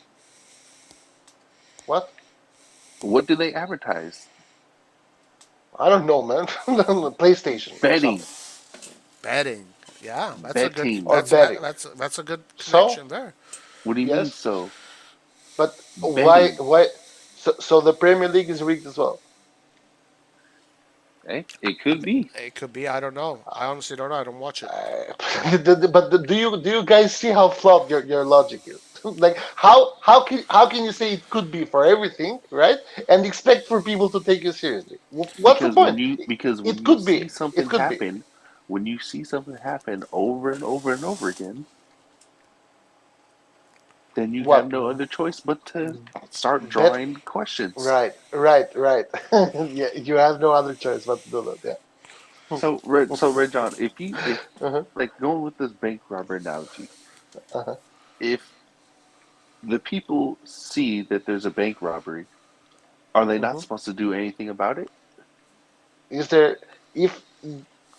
What? What do they advertise? I don't know, man. PlayStation or Betting, something, Betting. Yeah, that's a good. betting. or That's betting. that's a good So connection there. What do you mean? yes, So but why? betting, Why? So the Premier League is rigged as well. eh? It could be It could be. I don't know. I honestly don't know. I don't watch it. Do you guys see how flawed your logic is? Like how can you say it could be for everything, right? And expect for people to take you seriously? What's the point? because when It you could be. see It something could be. happen, when you see something happen over and over and over again, then you have What? no other choice but to start Bet. drawing questions. Right. Yeah, you have no other choice but to do that. Yeah. So Red John, if Uh-huh, like going with this bank robber analogy, uh-huh, if the people see that there's a bank robbery, are they not uh-huh. supposed to do anything about it? Is there if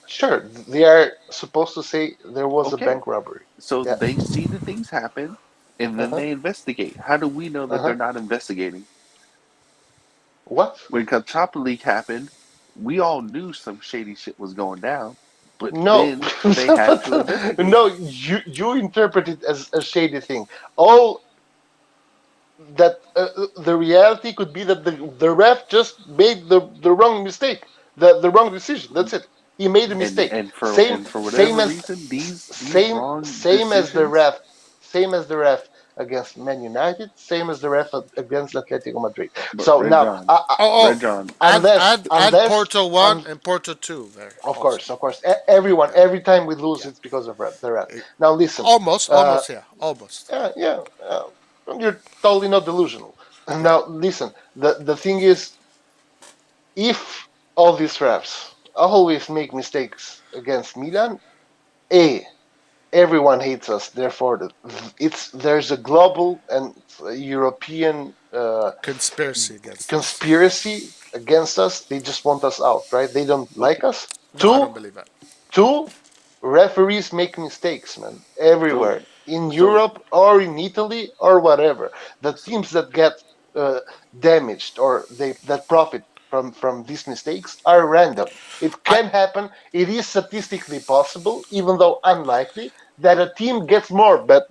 sure they are supposed to say there was a Okay, bank robbery. so Yeah. they see the things happen, and then Uh-huh, they investigate. How do we know that they're uh-huh. not investigating? What? When Chopper League happened, we all knew some shady shit was going down, but No, then they had to investigate. no. You interpret it as a shady thing. All that the reality could be that the ref just made the wrong mistake, the wrong decision. That's it. He made a and mistake. and for Same and for same whatever as reason, these same wrong same as the decisions. ref. Same as the ref against Man United. Same as the ref against Atletico Madrid. But So now, Oh, Red John, add unless Porto one and Porto two there also. of course, everyone, Yeah, every time we lose, yeah. it's because of the ref. Eh, Now listen, uh, almost, yeah, almost. yeah, you're totally not delusional. Yeah. Now listen, the thing is, if all these refs always make mistakes against Milan, a everyone hates us. Therefore, there's a global and European Conspiracy against us. conspiracy against us. They just want us out, right? They don't like okay, us. No, I Two, don't believe that. two, referees make mistakes, man, so everywhere in so Europe or in Italy or whatever. The so teams that get uh, damaged or they that profit from these mistakes are random. It I can happen. It is statistically possible, even though unlikely, that a team gets more bet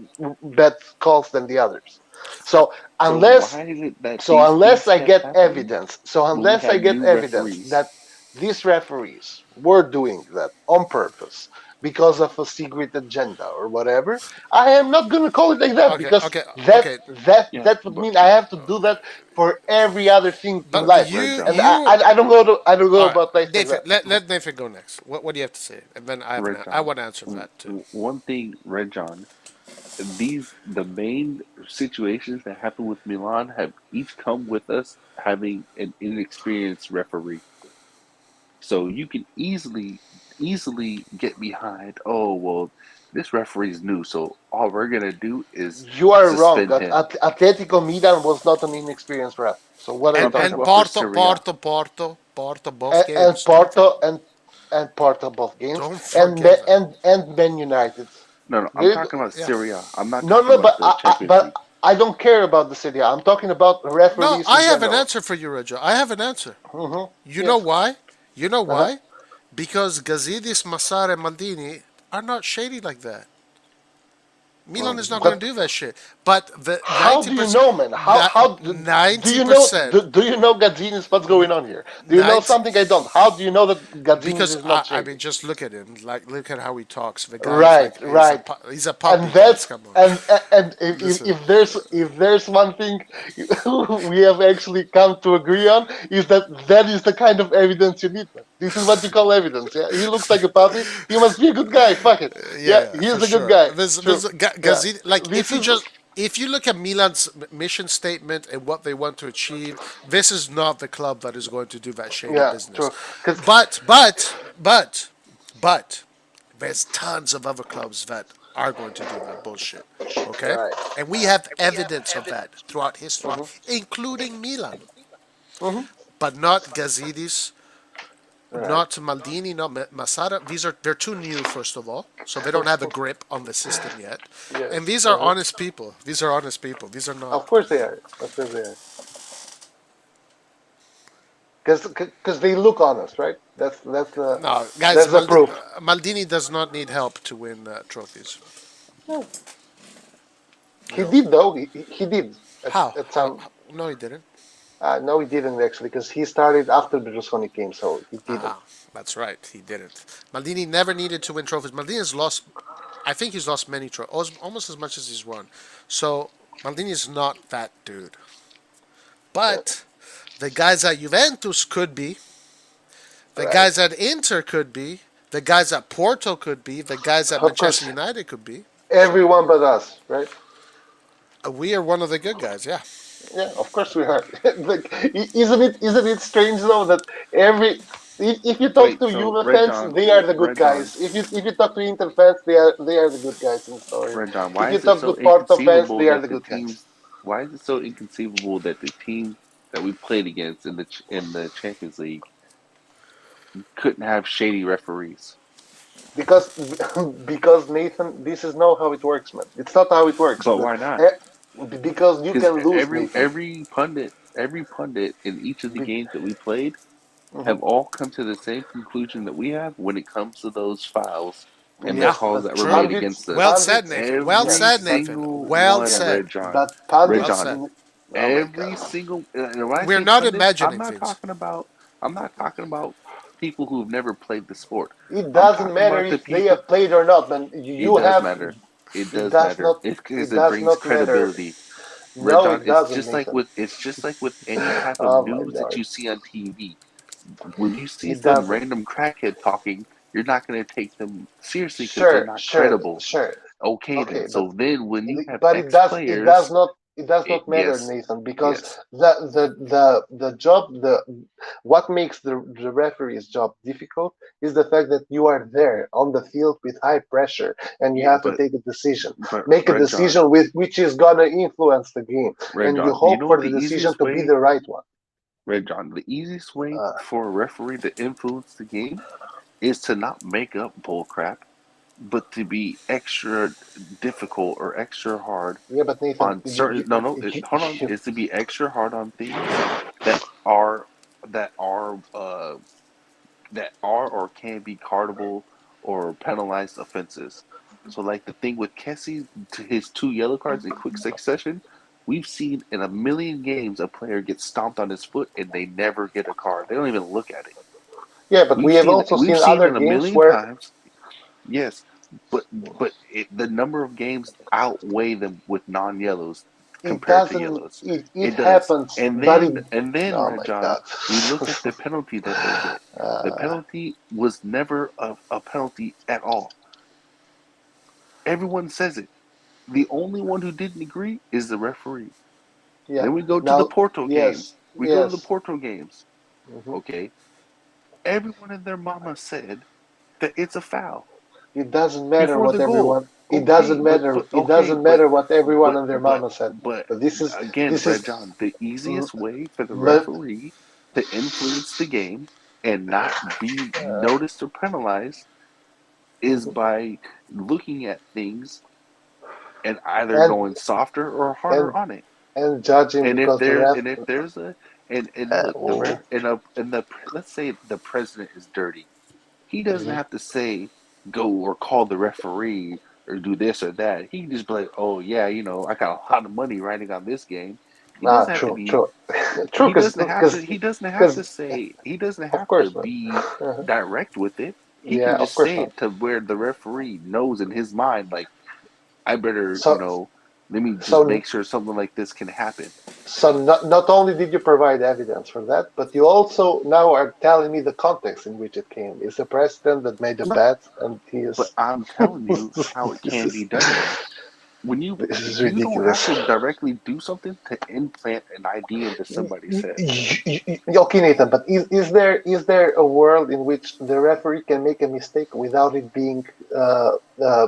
calls than the others. So so unless why is it that so these unless things I kept get happening evidence, so when we unless I had get new evidence referees? that these referees were doing that on purpose because of a secret agenda or whatever, I am not going to call it like that okay, because okay, that okay. Yeah, that would mean I have to do that for every other thing in But but life, Red and John, I don't go to I don't go all right, about life like Nathan. that. Let Nathan go next. What do you have to say? And then Red I John, want to answer that too. one thing, Red John, the main situations that happen with Milan have each come with us having an inexperienced referee. So you can easily get behind, oh well, this referee's new, so all we're gonna do is You are wrong. suspend him. Atletico Milan was not an inexperienced ref. So what are you I'm talking talking And about about? for Syria. Porto, both And games. Porto and Porto both games, Don't forget that. And Man United. No, I'm Get it? talking about Yeah. Syria. I'm not No, talking no, about the Champions but League. I don't care about the city. I'm talking about No, referees I in have an general. answer for you, Reggio. I have an answer. You know Yes. why? You know Uh-huh. why? Because Gazidis, Massar, and Mandini are not shady like that. Milan Well, is not going But to do that shit. But the how do you know, man? Do ninety you know? percent, Do you know Gazzini's what's going on here? Do you know 90, something I don't? How do you know that Gazzini's because is not I mean, shady? just look at him. Like, look at how he talks. The guy is Right, like, right. he's a And puppy, guys. that's Come on, and listen. if there's one thing we have actually come to agree on is that that is the kind of evidence you need, man. This is what you call evidence. Yeah, he looks like a puppy. He must be a good guy. Fuck it. Yeah, Yeah, yeah, for he's a good sure. guy. There's True. Yeah, Gazidi. Like, if this he is just if you look at Milan's mission statement and what they want to achieve, this is not the club that is going to do that shady Yeah, business. true. Because But there's tons of other clubs that are going to do that bullshit. Okay? right. And we have evidence of that throughout history, Mm-hmm. including Milan. Mm-hmm. But not Gazidis, Right. not Maldini, not Masada. They're too new, first of all, so they don't have a grip on the system yet. Yes. And these are Uh-huh. honest people. These are honest people. These are not. Of course they are. Of course they are. Because they look honest, right? No, guys. That's the proof. Maldini does not need help to win trophies. Yeah. He No. did though. He did How? at some. No, he didn't. No, he didn't actually, because he started after the Berlusconi came, so he didn't. That's right. He didn't. Maldini never needed to win trophies. Maldini has lost. I think he's lost many trophies, almost as much as he's won. So Maldini is not that dude. Yeah. But the guys at Juventus could be. The Right. guys at Inter could be. The guys at Porto could be. The guys at Of course, Manchester United could be. everyone but us, right? We are one of the good guys, yeah. Yeah, of course we are. Like, isn't it strange though that every if you talk Wait, to so Juve Red fans, John, they are the good Red John, guys. If you talk to Inter fans, they are the good guys in the story. Red John. If Why you is it talk so to Porto fans, inconceivable they are that the the good guys. teams? Why is it so inconceivable that the team that we played against in the Champions League couldn't have shady referees? Because because Nathan, this is not how it works, man. It's not how it works. But why not? Because you Because can lose, Nathan. every pundit in each of the Be, games that we played mhm. have all come to the same conclusion that we have when it comes to those fouls and the Yeah, Yes, calls but that were made true. pundits, against us. Well said, pundits, Nathan. Well yeah, Every said, but Nathan. single Well one, yeah, said. Red John. but Red Well pundits. John. said. Oh my Every god, single and when I We're say not pundits, imagining things. I'm not talking about people who've never played the sport. it I'm doesn't talking matter about the if they people. have played or not, man. It You does have. matter. It It does does matter. not. It's because It it does brings not matter. credibility. Red No, John, it doesn't, Nathan. it's just like with any type of Oh my news that god, you see on TV. When you see it some doesn't. random crackhead talking, you're not going to take them seriously because they're Sure, not sure, credible. sure. Okay, then. Okay, but So then when you have but it ex does it does players, not it does not matter, yes, Nathan, because yes, the job the what makes the referee's job difficult is the fact that you are there on the field with high pressure and you yeah, have to take a decision, but make a Red John, decision with which is gonna influence the game, Red and you John, you hope know for what the the decision easiest to be way, the right one. Red John, the easiest way Uh, for a referee to influence the game is to not make up bull crap, but to be extra difficult or extra hard yeah, but Nathan, on certain hold on, is to be extra hard on things that are that are that are or can be cardable or penalized offenses. So like the thing with Kessie to his two yellow cards in quick succession, we've seen in a million games a player get stomped on his foot and they never get a card. They don't even look at it. yeah, but we have also We've seen seen other it a games million where times. Yes, the number of games outweigh them with non-yellows it compared to doesn't yellows. it It does. happens, but it And then oh Red my John, god. we look at the penalty that they get. The uh, penalty was never a penalty at all. Everyone says it. The only one who didn't agree is the referee. yeah, Then we go to the now Porto yes, games. We go to the yes. Porto games. Hmm. Okay. Everyone and their mama said that it's a foul It doesn't matter before what the goal. everyone. It Okay, doesn't matter. It okay, doesn't matter what everyone but and their but mama said. but But this is again, this Red is John, the mm, easiest way for the ma- referee to influence the game and not be noticed or penalized is mhm. by looking at things and either and going softer or harder and on it. and judging because the ref. And if there's a and look the ref Oh, and the let's say the president is dirty, he doesn't mhm. have to say go or call the referee or do this or that. He can just be like, oh yeah, you know, I got a lot of money riding on this game. He doesn't have to True, be. true, true. He doesn't have to Because say. He doesn't of have to course, man. be Uh-huh. direct with it. He Yeah, can of just course say not. it to where the referee knows in his mind, like, I better, you So know, let me just so make sure something like this can happen. So not only did you provide evidence for that, but you also now are telling me the context in which it came. It's the president that made a No, bet, and he but is. I'm telling you how it This can is be done. when you This is you don't have ridiculous. to directly do something to implant an idea into somebody's head. Okay, Nathan, but is there a world in which the referee can make a mistake without it being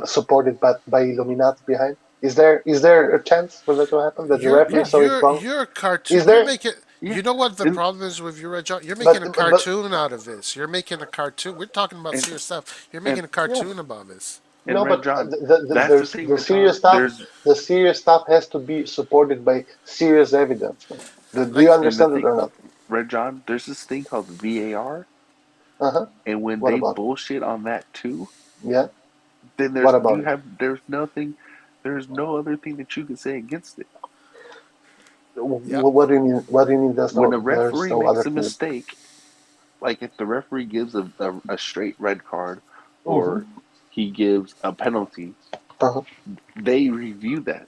supported by Illuminati behind? Is there a chance for that to happen? That the You're referee Yeah, saw it wrong? you're a cartoon. Is You're there? making. yeah, You know what the and problem is with you, Red John? You're making But a but cartoon out of this. You're making a cartoon. We're talking about and serious stuff. You're and making a yeah, cartoon about this. and no, Red but John, that's the there's thing, the Red John. serious stuff. There's The serious stuff has to be supported by serious evidence, man. Do you Like and the understand it thing, or not? Red John. There's this thing called VAR, Uh huh. and when What they about it? bullshit on that too, Yeah. then What about it? there's no other thing that you can say against it. yeah, What do you mean? What do you mean? When a There's referee no other makes a thing. mistake, like if the referee gives a straight red card or Mm-hmm. he gives a penalty, Uh-huh. they review that.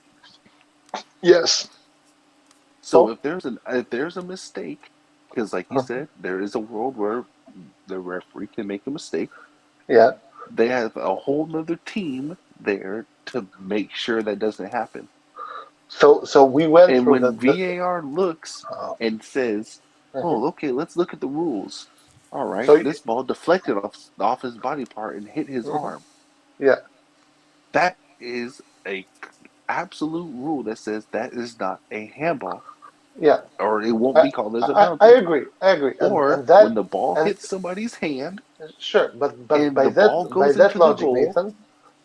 Yes. So So. if there's a mistake, because like you Uh, said, there is a world where the referee can make a mistake. yeah. They have a whole nother team there to make sure that doesn't happen. So we went And through when VAR looks uh, and says, uh-huh. "Oh, okay, let's look at the rules." All right, So this ball deflected off his body part and hit his mhm. arm. Yeah. That is a absolute rule that says that is not a handball, Yeah. or it won't I, be called as a I penalty. agree. I agree. Or And when that the ball and hits somebody's hand sure, but and by the that ball by goes that into the logic, goal, Nathan.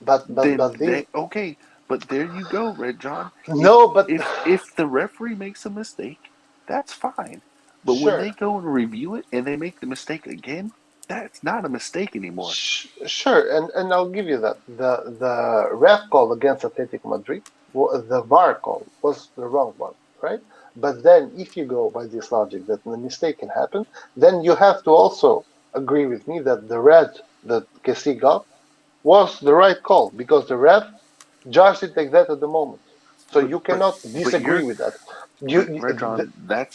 But then the they okay. But there you go, Red John. If no, but if the referee makes a mistake, that's fine. But when they sure. go and review it and they make the mistake again, that's not a mistake anymore. Sure, and I'll give you that. The ref call against Atletico Madrid, the VAR call was the wrong one, right? But then, if you go by this logic that the mistake can happen, then you have to also agree with me that the red that Kessie got was the right call because the ref judged it like that at the moment. So But you but cannot but disagree you're with that. but You Red John,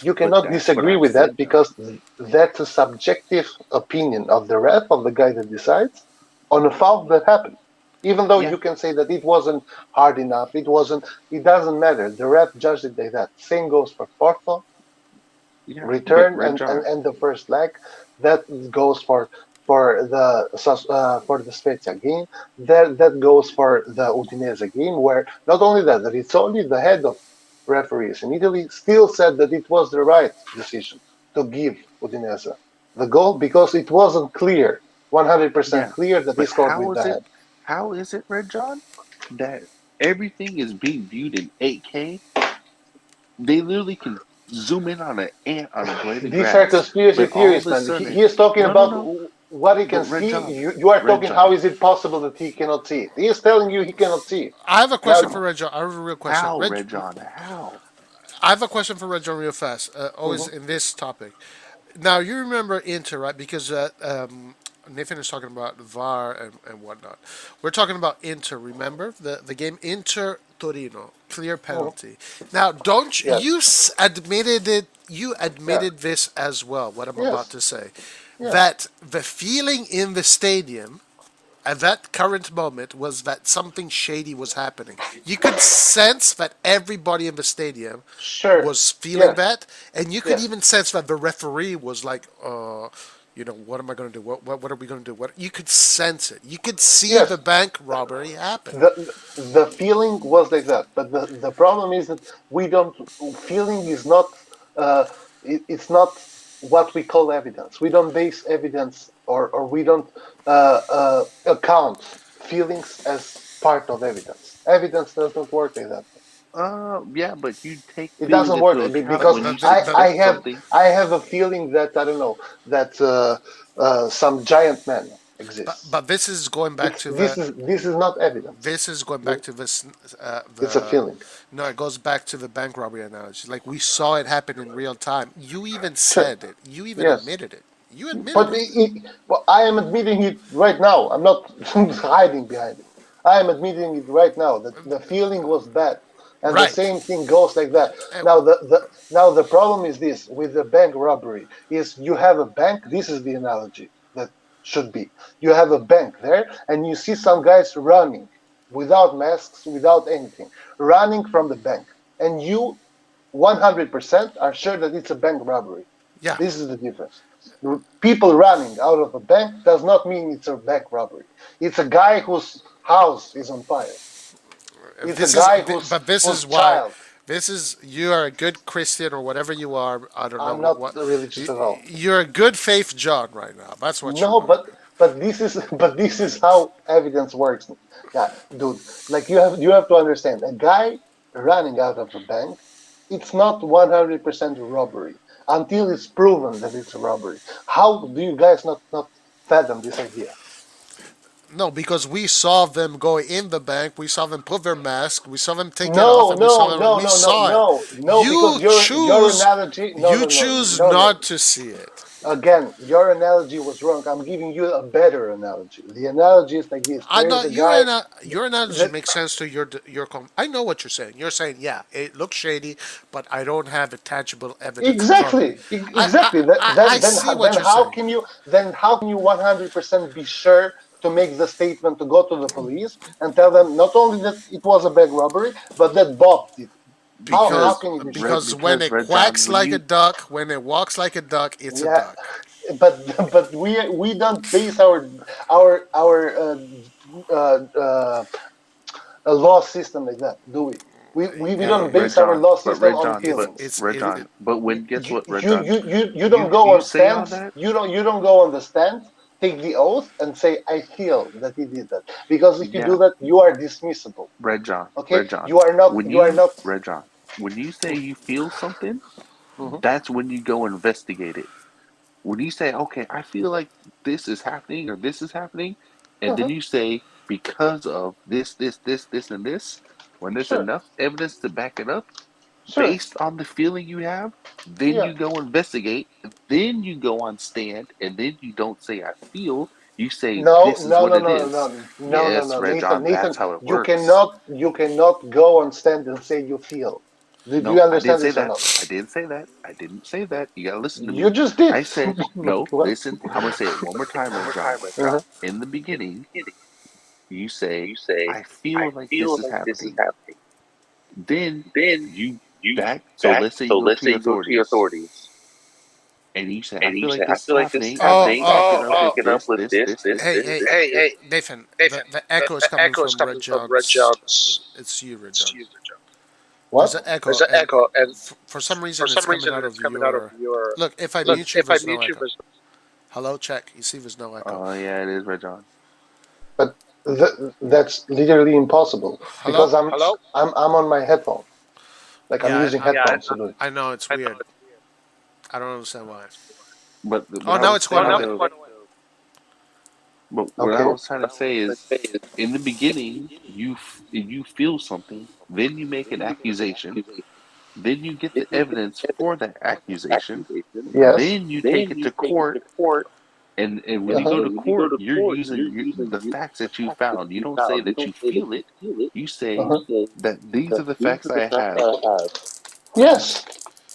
you but cannot that's what disagree I've with that said though. because that's a subjective opinion of the ref, of the guy that decides on a foul that happened. Even though Yeah, you can say that it wasn't hard enough, it doesn't matter. The ref judged it like that. Same goes for Porto, yeah. But return Red John, and the first leg. That goes for the Spezia game. That goes for the Udinese game, where not only that, that it's only the head of referees in Italy still said that it was the right decision to give Udinese the goal because it wasn't clear, 100% yeah. clear that he But scored with the head. how is it, Red John, that everything is being viewed in 8K? They literally can zoom in on an ant on a blade of These are grass, conspiracy but all of theories, a man. He, sudden, he is talking no, no, about no. what he can But Red see. John, You are Red talking how John, is it possible that he cannot see it? He is telling you he cannot see it. I have a question for Now, Red John. I have a real question. how, Red John, how? I have a question for Red John real fast. Always mhm, in this topic. Now you remember Inter, right? Because Nathan is talking about VAR and whatnot. We're talking about Inter. Remember the game Inter Torino, clear mhm. penalty. Now, don't Yes, you admitted it? You yeah, admitted this as well. What I'm about yes, to say, yes, that the feeling in the stadium at that current moment was that something shady was happening. You could sense that everybody in the stadium sure, was feeling yes, that, and you could yes, even sense that the referee was like, what am I going to do? What are we going to do? What you could sense it. You could see the yes. bank robbery happen. The feeling was like that, but the problem is that we don't. Feeling is not. It's not what we call evidence. We don't base evidence or we don't account feelings as part of evidence. Evidence does not work like that. Yeah, but you take It feeling doesn't work into account because when you I suspect have something. I have a feeling that I don't know that some giant man exists. But this is going back It's to the this is not evidence. this is going back to this It's a the feeling. no, it goes back to the bank robbery analogy. Like we saw it happen in real time. You even Sure. said it. You even Yes. admitted it. You admitted But it. well, I am admitting it right now. I'm not hiding behind it. I am admitting it right now that the feeling was bad, and the Right. same thing goes like that. And Now the problem is this with the bank robbery is you have a bank. This is the analogy that should be. You have a bank there, and you see some guys running. without masks, without anything, running from the bank, and you 100% are sure that it's a bank robbery. Yeah. This is the difference. People running out of a bank does not mean it's a bank robbery. It's a guy whose house is on fire. It's a This is, guy but this whose is why. child. This is you are a good Christian or whatever you are. I don't know I'm not what. religious at all. You're a good faith John right now. That's what you No, are. but this is but this is how evidence works. Yeah, dude. Like you have to understand. A guy running out of a bank, it's not 100% robbery until it's proven that it's a robbery. How do you guys not fathom this idea? No, because we saw them go in the bank. We saw them put their mask. We saw them take it off, No, and we saw no, them. no, We no, no, saw it. no, no. Because You your choose. analogy. No, You no, no, choose no, no. not to see it. Again, your analogy was wrong. I'm giving you a better analogy. The analogy is like this: I there is know a guy your analogy that makes sense to your. I know what you're saying. You're saying, yeah, it looks shady, but I don't have a tangible evidence in front of me. Exactly. I see what Then you're how saying. can you 100% be sure to make the statement to go to the police and tell them not only that it was a bank robbery, but that Bob did it? How Because can you be sure? because when it Red John, quacks when like a you duck, when it walks like a duck, it's a Yeah, duck. but but we don't base our law system like that, do we? We but don't Eh, Red base our John, law but system Red on John, but feelings. it's Red John, but when guess You what, Red you John, you you don't go you on say all stands. that, You don't go on the stand, take the oath, and say I feel that he did that. Because if you do yeah, that, you are dismissible. Okay, Red John, you are not. when You are you not. Red John, when you say you feel something, Mhm. that's when you go investigate it. When you say, okay, I feel like this is happening or this is happening, and then Uh-huh. you say because of this, and this, when there's Sure, enough evidence to back it up, sure, based on the feeling you have, then yeah. you go investigate, then you go on stand, and then you don't say I feel, you say No, this is no, what no, it no, is. no, no, no, Yes, no, Red Nathan, John, Nathan, that's how it you works. cannot go on stand and say you feel. Do you No, I didn't understand say this or that. not? I didn't say that. I didn't say that. You gotta listen to You me. just did. I said, But no, what? listen, I'm gonna say it one more time, Red John. Uh-huh. In the beginning, you say, I feel like this is happening. Then you back, so let's say you go to your authorities and you say, I feel like this is happening, and Oh, I oh, back it up with this. hey, hey, Nathan. The echo is coming from Red John's. It's you, Red John. There's What? an echo, and for some reason it's coming out of your. Look, if I mute you, there's no echo. Hello, check. You see, there's no echo. Oh, yeah, it is, Red John. But that's literally impossible Hello. because I'm on my headphone. Like I'm Yeah, using headphones to do it. I know it's weird. I don't understand why. But Oh, what I now was it's going saying away. though, but what I Okay. was trying to say is, in the beginning, you feel something, then you make an accusation, then you get the evidence for that accusation, Yes. then you take it to court. And when you Uh-huh. go to court, you're using the facts that you found. You don't say that you feel it. You say Uh-huh. that these are the facts I have. Yes.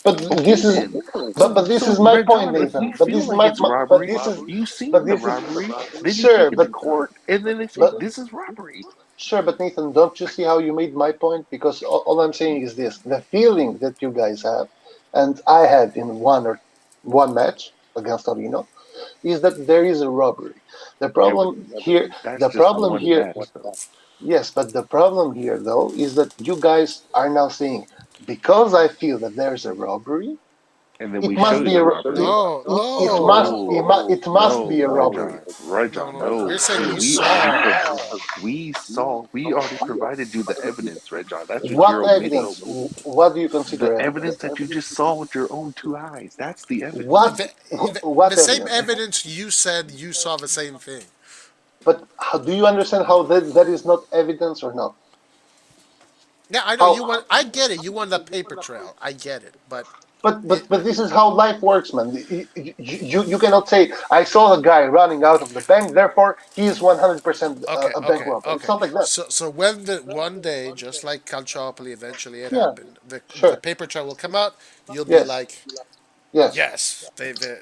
But Okay, this is then. but this is my Red point, John, if Nathan. you But feel this is like it's but robbery, this is you've but seen the this is robbery, then you sure, take it to but court, and then they say but this is robbery. sure, but Nathan, don't you see how you made my point? Because all I'm saying is this: the feeling that you guys have, and I had in one match against Torino, is that there is a robbery. The Yeah, but problem here, that's the just problem one here, match, though. yes, but the problem here though is that you guys are now saying because I feel that there's a robbery, And then we it show must you be the a robbery. No, no, it must No, be a robbery. Red no, John, no. We're no. saying you We saw. because we already provided you the evidence, Red John. That's what What you're omitting. evidence? What do you The consider evidence evidence? that you just saw with your own two eyes. That's the evidence. What The what same evidence? evidence you said you saw the same thing. But do you understand how that is not evidence or not? Yeah, I know How? you want. I get it. You want the paper trail. I get it. But it. But this is how life works, man. You cannot say I saw a guy running out of the bank, therefore he is 100% Okay, a bank okay, robber. It's okay. not like that. So when the one day, just like Calciopoli, eventually it Yeah, happened, the sure. paper trail will come out. You'll be Yes. like, Yes. Yes,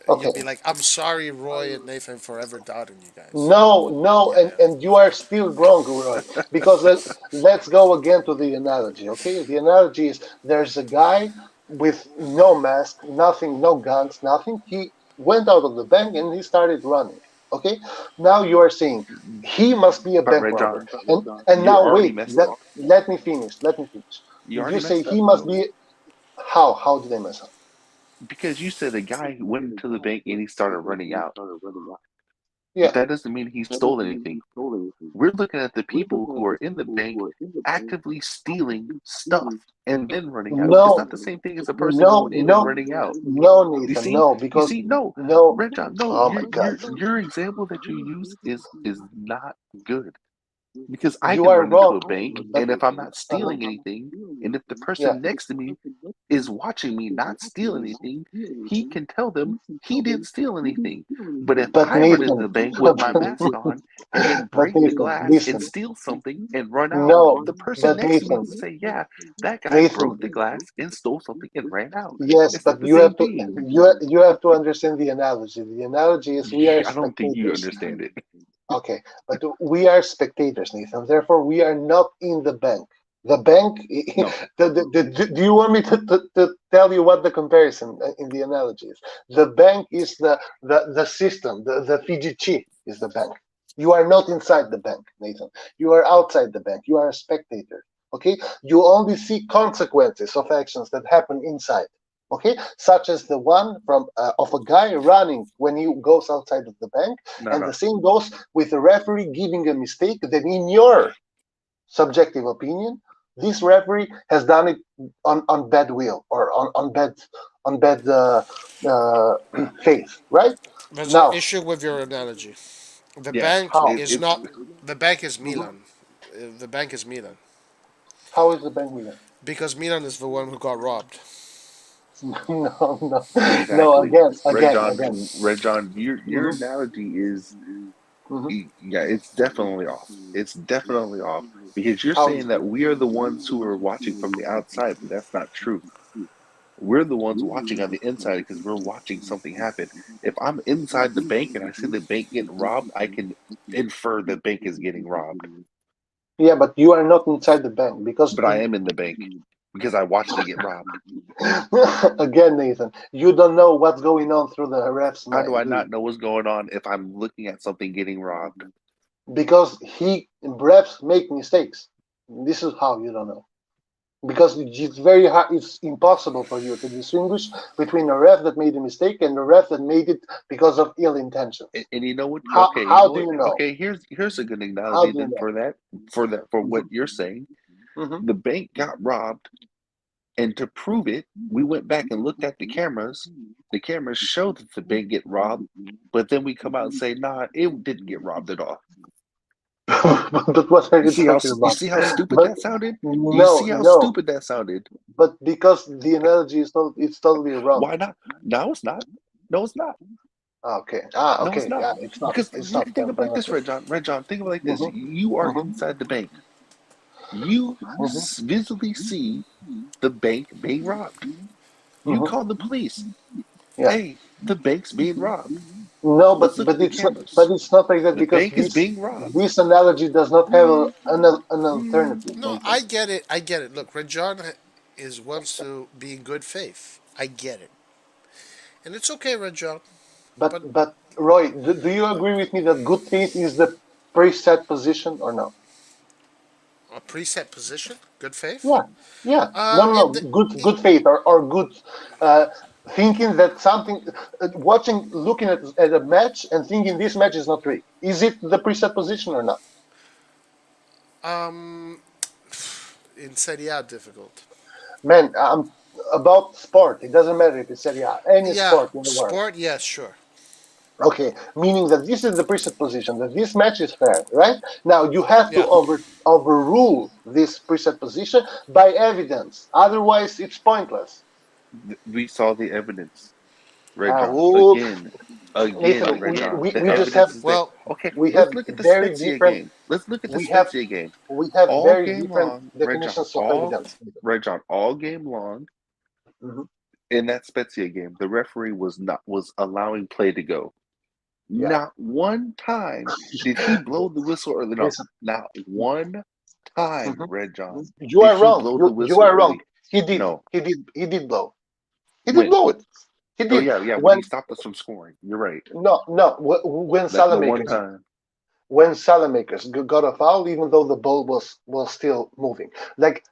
Okay. you'll be like, I'm sorry, Roy and Nathan, for ever doubting you guys. No, no, Yeah. and you are still wrong, Roy. Because let's go again to the analogy, okay? The analogy is there's a guy with no mask, nothing, no guns, nothing. He went out of the bank and he started running. Okay? Now you are saying he must be a But bank Red robber. John, And you're now already wait, messed up. let me finish. Let me finish. You You already say messed up he must be how? How did I mess up? because you said a guy who went into the bank and he started running out. Yeah. That doesn't mean he stole anything. We're looking at the people who are in the bank actively stealing stuff and then running out. It's No, not the same thing as a person no, going in and no, running out. no, You Nathan, see, no, you because see, no, no. Red John, no, Oh my God, your example that you use is not good. Because I you can are run into wrong. a bank, But and if I'm not uh-huh. stealing anything, and if the Yeah, person next to me is watching me not steal anything, he can tell them he didn't steal anything. But if but I run into Nathan, the bank with my mask on and then but break the Nathan, glass and listen. steal something and run out, No, the person but next to me Nathan, will say, "Yeah, that guy Nathan. broke the glass and stole something and ran out." Yes, It's but not the same thing. you have to understand the analogy. The analogy is we are I don't think you spectators. understand it. Okay, but we are spectators, Nathan. Therefore, we are not in the bank. The bank. No, Do you want me to tell you what the comparison in the analogy is? The bank is the system. The FIGC is the bank. You are not inside the bank, Nathan. You are outside the bank. You are a spectator. Okay, you only see consequences of actions that happen inside. Okay, such as the one from of a guy running when he goes outside of the bank, no, and the no. same goes with the referee giving a mistake that, in your subjective opinion, this referee has done it on bad will or on bad faith, right? There's an Now, issue with your analogy. The Yeah, bank how? is it's not. The bank is Mhm. Milan. The bank is Milan How is the bank Milan? because Milan is the one who got robbed. No, no, no. exactly. Again, Red again, John, again. Red John, your Hmm. analogy is, Hmm. yeah, it's definitely off. It's definitely off because you're How is saying that we are the ones who are watching from the outside, but that's not true. We're the ones watching on the inside because we're watching something happen. If I'm inside the bank and I see the bank getting robbed, I can infer the bank is getting robbed. Yeah, but you are not inside the bank because But I am in the bank because I watched it get robbed. again, Nathan, you don't know what's going on through the ref's How do mind, I do you? not know what's going on if I'm looking at something getting robbed? Because he refs make mistakes. This is how you don't know. Because it's very hard, it's impossible for you to distinguish between a ref that made a mistake and a ref that made it because of ill intentions. And you know what? How Okay, you how know do what? you know? Okay, here's a good How analogy do you then know? for what Hmm. you're saying. Hmm. The bank got robbed, and to prove it, we went back and looked at the cameras. The cameras show that the bank get robbed, but then we come out and say, "Nah, it didn't get robbed at all." But what are you talking You about? see how stupid But that sounded? You no, see how no. stupid that sounded? But because the analogy is not, it's totally wrong. Why not? No, it's not. No, it's not. Okay. No, it's Okay. not. Yeah, it's not. Because It's you not. can think of it like this, Okay. Red John. Red John, think of it like this. Hmm. You are Hmm. inside the bank. You Hmm. visibly see the bank being robbed. You Hmm. call the police. Yeah. Hey, the bank's being robbed. No, Let's look at the but cameras. it's not like that The because bank is this being robbed. this analogy does not have an alternative, No, Nathan. I get it. I get it. Look, Red John is wants to be in good faith. I get it, and it's okay, Red John. But But Roy, do you agree with me that good faith is the preset position or no? a preset position, good faith. Yeah, yeah. No, no, no. In the Good faith or good uh, thinking that something, watching, looking at a match and thinking this match is not rigged. Is it the preset position or not? um in Serie A difficult. Man, about sport. It doesn't matter if it's Serie A, any Yeah, sport in the world. sport. Yes, sure. Okay, meaning that this is the preset position, that this match is fair, right? Now you have to Yeah. overrule this preset position by evidence. Otherwise, it's pointless. We saw the evidence, Red John. Uh, Again, Nathan, Red John. The we just have evidence is there. Well, Okay, we have let's look at the very Spezia different game. Let's look at the we have Spezia game. we have All very game different long, definitions of evidence. Red John, all game long, Mhm. in that Spezia game, the referee was allowing play to go. Yeah. Not one time did he blow the whistle early. No, Listen, not one time, mhm. Red John, You did are he wrong. blow the You whistle are wrong. early. He did. No. He did. He did blow. He did When? blow it. He Oh did. yeah, when When he stopped us from scoring. You're right. no. When That the one Salamakers time. got a foul, even though the ball was still moving. Like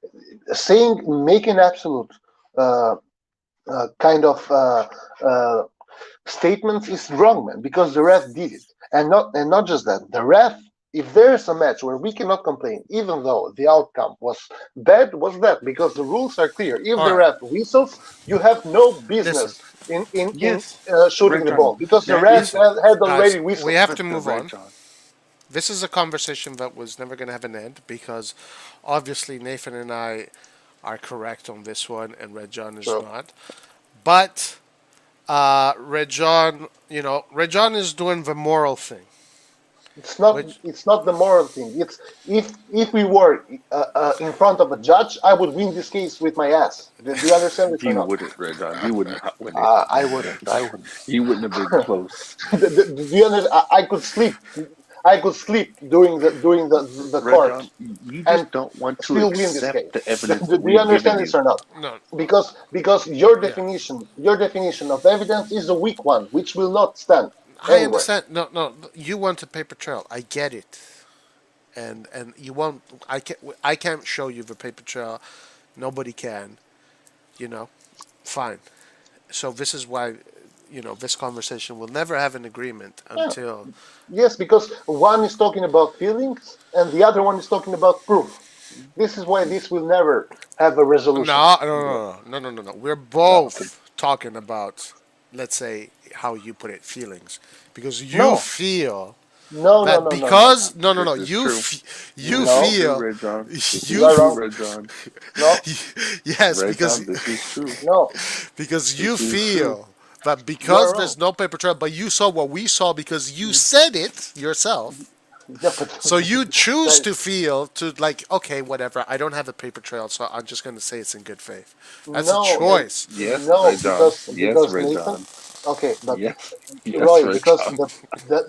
making absolute uh, kind of statements is wrong, man, because the ref did it, and not just that. The ref, if there's a match where we cannot complain, even though the outcome was bad, was that because the rules are clear. If All the right. ref whistles, you have no Listen, business in Yes, shooting Red the John. ball because the That ref is listen, had guys. already We whistled. have to but the move Red on. John. This is a conversation that was never going to have an end because obviously Nathan and I are correct on this one, and Red John is So not. But Red John, Red John is doing the moral thing, which it's not the moral thing. It's if we were in front of a judge, I would win this case with my ass. Do you understand this or You not? wouldn't, Red John. You would not win it. I wouldn't. I wouldn't. You wouldn't have been close. Do you understand? I could sleep. I could sleep doing the Red court John, you and just don't want to still win this accept case. the evidence Do that you we've given understand this you. or not? no, Because yeah, your definition of evidence is a weak one, which will not stand I anywhere. understand. No, no, you want a paper trail. I get it, and you won't. I can't show you the paper trail. Nobody can. You know, fine. So this is why, this conversation will never have an agreement Yeah. until. Yes, because one is talking about feelings and the other one is talking about proof. This is why this will never have a resolution. No, no. We're No, okay. both talking about, let's say, how you put it, feelings, because you No, feel no, no, that no, no, no, because no, This is true. you This is no, true, feel Red John. This you you is are true, wrong. Red John. No, yes, Red John, this is true. no, because you This is true. feel that you are because wrong. there's no paper trail, but you saw what we saw because you said it yourself. Yeah, but So you choose that, to feel to like, okay, whatever. I don't have a paper trail, so I'm just going to say it's in good faith. That's a no, choice. Yes, no, Red John. Yes, because Red Nathan. John. Okay, but Yes, yes, Roy, Red because John.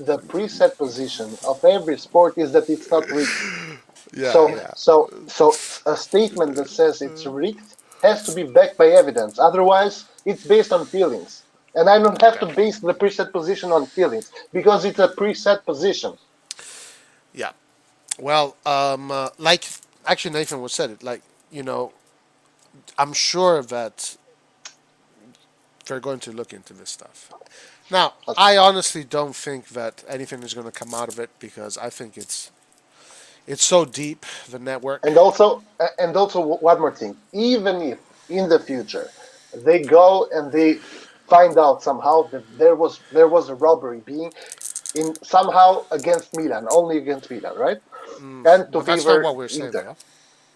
the preset position of every sport is that it's not rigged. Yeah, So yeah. a statement that says it's rigged has to be backed by evidence. Otherwise, it's based on feelings. And I don't have Okay. to base the preset position on feelings because it's a preset position. Yeah. Well, like actually Nathan was said it. Like, I'm sure that they're going to look into this stuff. Now, Okay. I honestly don't think that anything is going to come out of it because I think it's so deep the network. And also one more thing. Even if in the future they go and they find out somehow that there was a robbery being in somehow against Milan, only against Milan, right? And to But that's not favor what we're saying, Inter. though.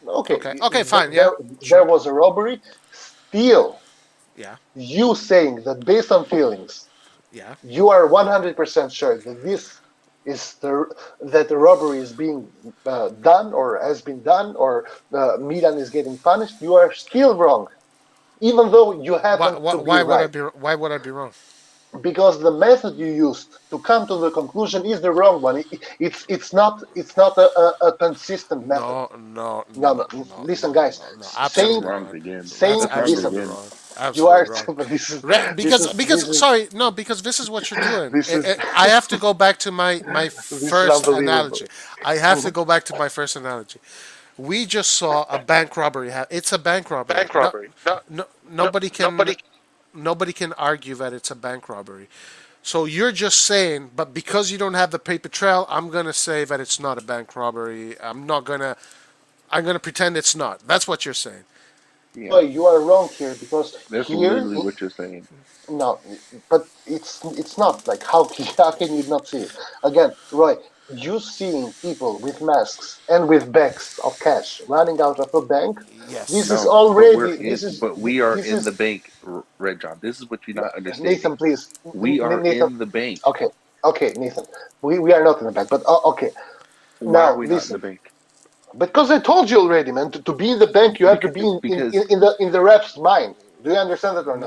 Okay, Okay. Okay. Fine. Yeah. there Sure. was a robbery. Still, Yeah. you saying that based on feelings, Yeah. you are 100% sure that that the robbery is being done or has been done or Milan is getting punished. You are still wrong, even though you Why? happen Why, to be why would I right, be? Why would I be wrong? because the method you used to come to the conclusion is the wrong one. It's not a consistent method. No. No. No, No. no. No. Listen, No. guys, No. No. saying That's Absolutely wrong wrong. again. That's That's wrong listen, absolutely again. wrong. you are Absolutely wrong. but this Because is this because is sorry, no, because this is what you're doing. this is I have to go back to my this is first unbelievable. analogy. I have to go back to my first analogy. We just saw a bank robbery. It's a bank robbery. Bank No, robbery. No, no, no, nobody. nobody can argue that it's a bank robbery. So you're just saying, but because you don't have the paper trail, I'm gonna say that it's not a bank robbery. I'm gonna pretend it's not. That's what you're saying. Roy, Yeah, you are wrong here because that's here, literally what you're saying. no, but it's not like how can you not see it? Again, Roy, you seeing people with masks and with bags of cash running out of a bank. This Yes. is No, but we're already in. But we are this in is the bank, Red John. This is what you're not understanding. Nathan, please, We are Nathan. in the bank. Okay, okay, Nathan, we are not in the bank, but okay. Why are Now we not in the listen, bank? because I told you already, man. To be in the bank, you have to be Because in the ref's mind. Do you understand that or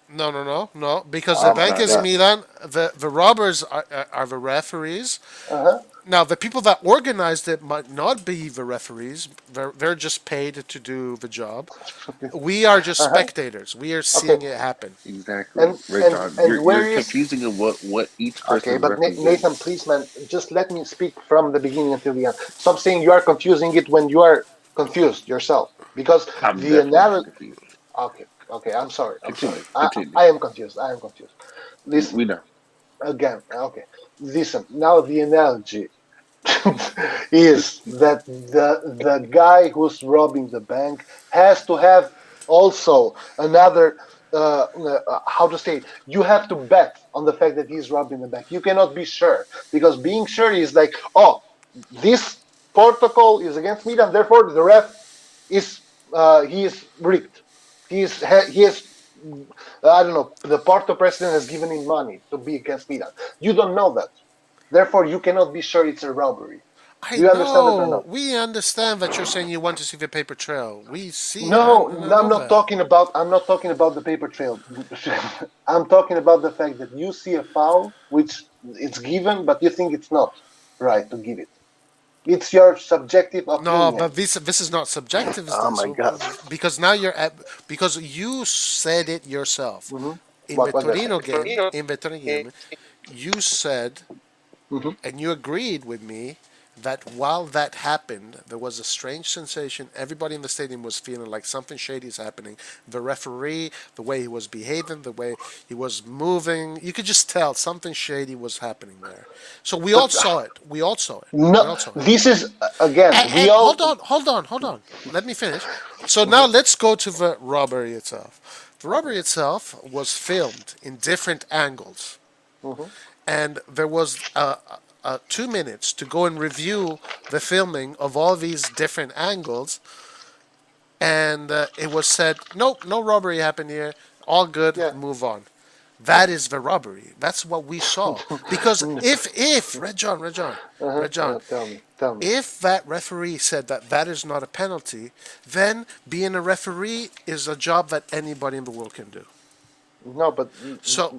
No, not? no. Because the Oh my bank is god. Milan. The robbers are the referees. Uh Now, the people that organized it might not be the referees. They're just paid to do the job. huh. We are just Uh huh. spectators. We are Okay. seeing it happen. Exactly, And Red and John. and You're where is confusing of what each okay? person But Nathan, represents. please, man, just let me speak from the beginning until the end. Stop saying you are confusing it when you are confused yourself. Because I'm the definitely not analogy. confused. Okay. Okay. I'm sorry. I'm sorry. Continue, continue. I am confused. I am confused. Listen We know. again. Okay. Listen. Now the analogy is that the guy who's robbing the bank has to have also another how to say it? You have to bet on the fact that he's robbing the bank. You cannot be sure because being sure is like, oh, this protocol is against me and therefore the ref is he is rigged. He is I don't know, the Porto president has given him money to be against Milan. You don't know that. Therefore, you cannot be sure it's a robbery. I Do you understand that or know. not? We understand that you're saying you want to see the paper trail. We see No, and I know I'm not that. talking about. I'm not talking about the paper trail. I'm talking about the fact that you see a foul which it's given, but you think it's not right to give it. It's your subjective No, opinion. but this is not subjective, is Oh this? my god. Because now you're at because you said it yourself Hmm. in the What did I say? Torino game. In the Torino game, you said Hmm. and you agreed with me that while that happened, there was a strange sensation. Everybody in the stadium was feeling like something shady is happening. The referee, the way he was behaving, the way he was moving, you could just tell something shady was happening there. So we all But saw it. We all saw it. We no, all saw it. this is again. We And all. hold on. Let me finish. So now Mhm, let's go to the robbery itself. The robbery itself was filmed in different angles, mhm. and there was 2 minutes to go and review the filming of all these different angles, and it was said, nope, no robbery happened here, all good, Yeah, move on. yeah. That is the robbery. That's what we saw. Because if Red John, Tell me, tell me. if that referee said that that is not a penalty, then being a referee is a job that anybody in the world can do. No, but So,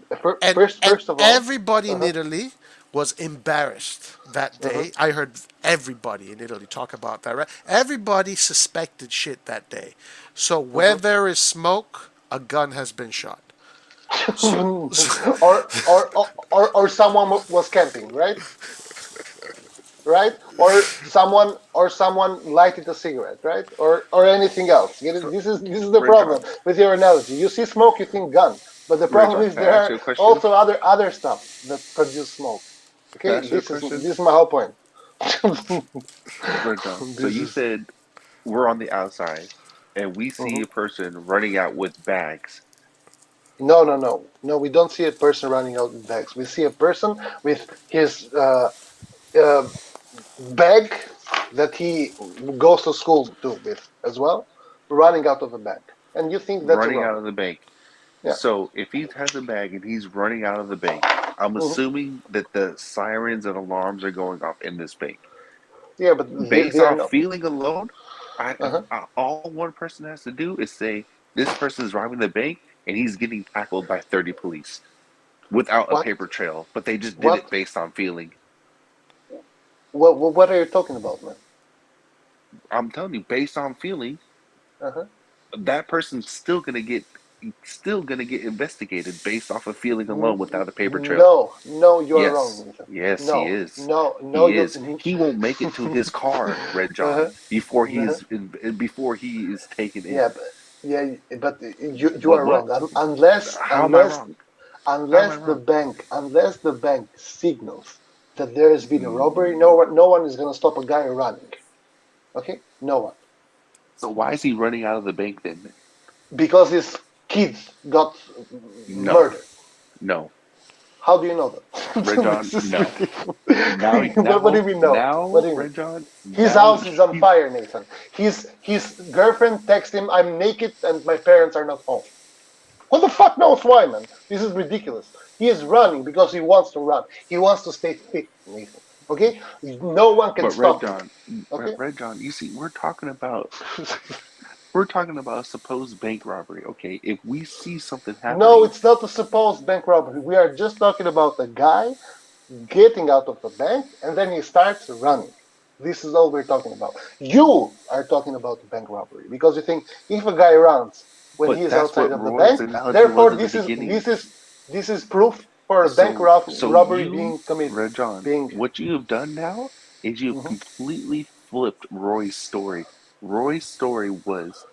first of all, everybody uh in huh, Italy was embarrassed that uh huh. day. I heard everybody in Italy talk about that. Right? Everybody suspected shit that day. So where Uh-huh. there is smoke, a gun has been shot. So, Or someone was camping, right? Right? Or someone lighted a cigarette, right? Or anything else. So, This is the Red problem John, with your analogy. You see smoke, you think gun, but the Red problem John, is can I there ask you are a question? also other stuff that produce smoke. Can I Okay, ask you a this question? is my whole point. Red John. So This you is said we're on the outside and we see mhm. a person running out with bags. No. We don't see a person running out with bags. We see a person with his uh, bag that he goes to school to with as well, running out of a bag. And you think that's a Running out of robbery? the bank. Yeah. So if he has a bag and he's running out of the bank, I'm Hmm. assuming that the sirens and alarms are going off in this bank. Yeah, but Based they are off not. feeling alone, Uh-huh. all one person has to do is say this person is robbing the bank and he's getting tackled by 30 police without a What? paper trail, but they just did it What? based on feeling. What are you talking about, man? I'm telling you, based on feeling, Uh-huh. that person's still gonna get investigated based off of feeling alone N- without a paper trail. no, you are wrong, Yes, Nathan. yes, he No, is. no, He you. is. He won't make it to his car, Red Uh-huh. John, before Uh-huh. before he is taken in. Yeah, but, yeah, but you What? are What? wrong. Unless How am I wrong? How am I wrong? unless the bank signals that there has been a robbery, Mm, no one is going to stop a guy running. Okay, no one, so why is he running out of the bank then? because his kids got No, murdered. no, How do you know Red that? John, This is no. ridiculous. Now, What do you mean no? What do you mean? Red John, His now house is on he's fire, Nathan. His girlfriend texts him, "I'm naked and my parents are not home." Who the fuck knows why, man? This is ridiculous. He is running because he wants to run. He wants to stay fit, Nathan. Okay? No one can but Red stop him. John, Okay? Red John, you see, we're talking about we're talking about a supposed bank robbery. Okay, if we see something No, happening, it's not a supposed bank robbery. We are just talking about a guy getting out of the bank and then he starts running. This is all we're talking about. You are talking about bank robbery because you think if a guy runs when he but is that's outside what of the Roy's bank, analogy was therefore in the this is beginning. this is this is proof for a bank So robbery you, being committed. Red John, Being what you have done now is you've Mhm. completely flipped Roy's story. Roy's story was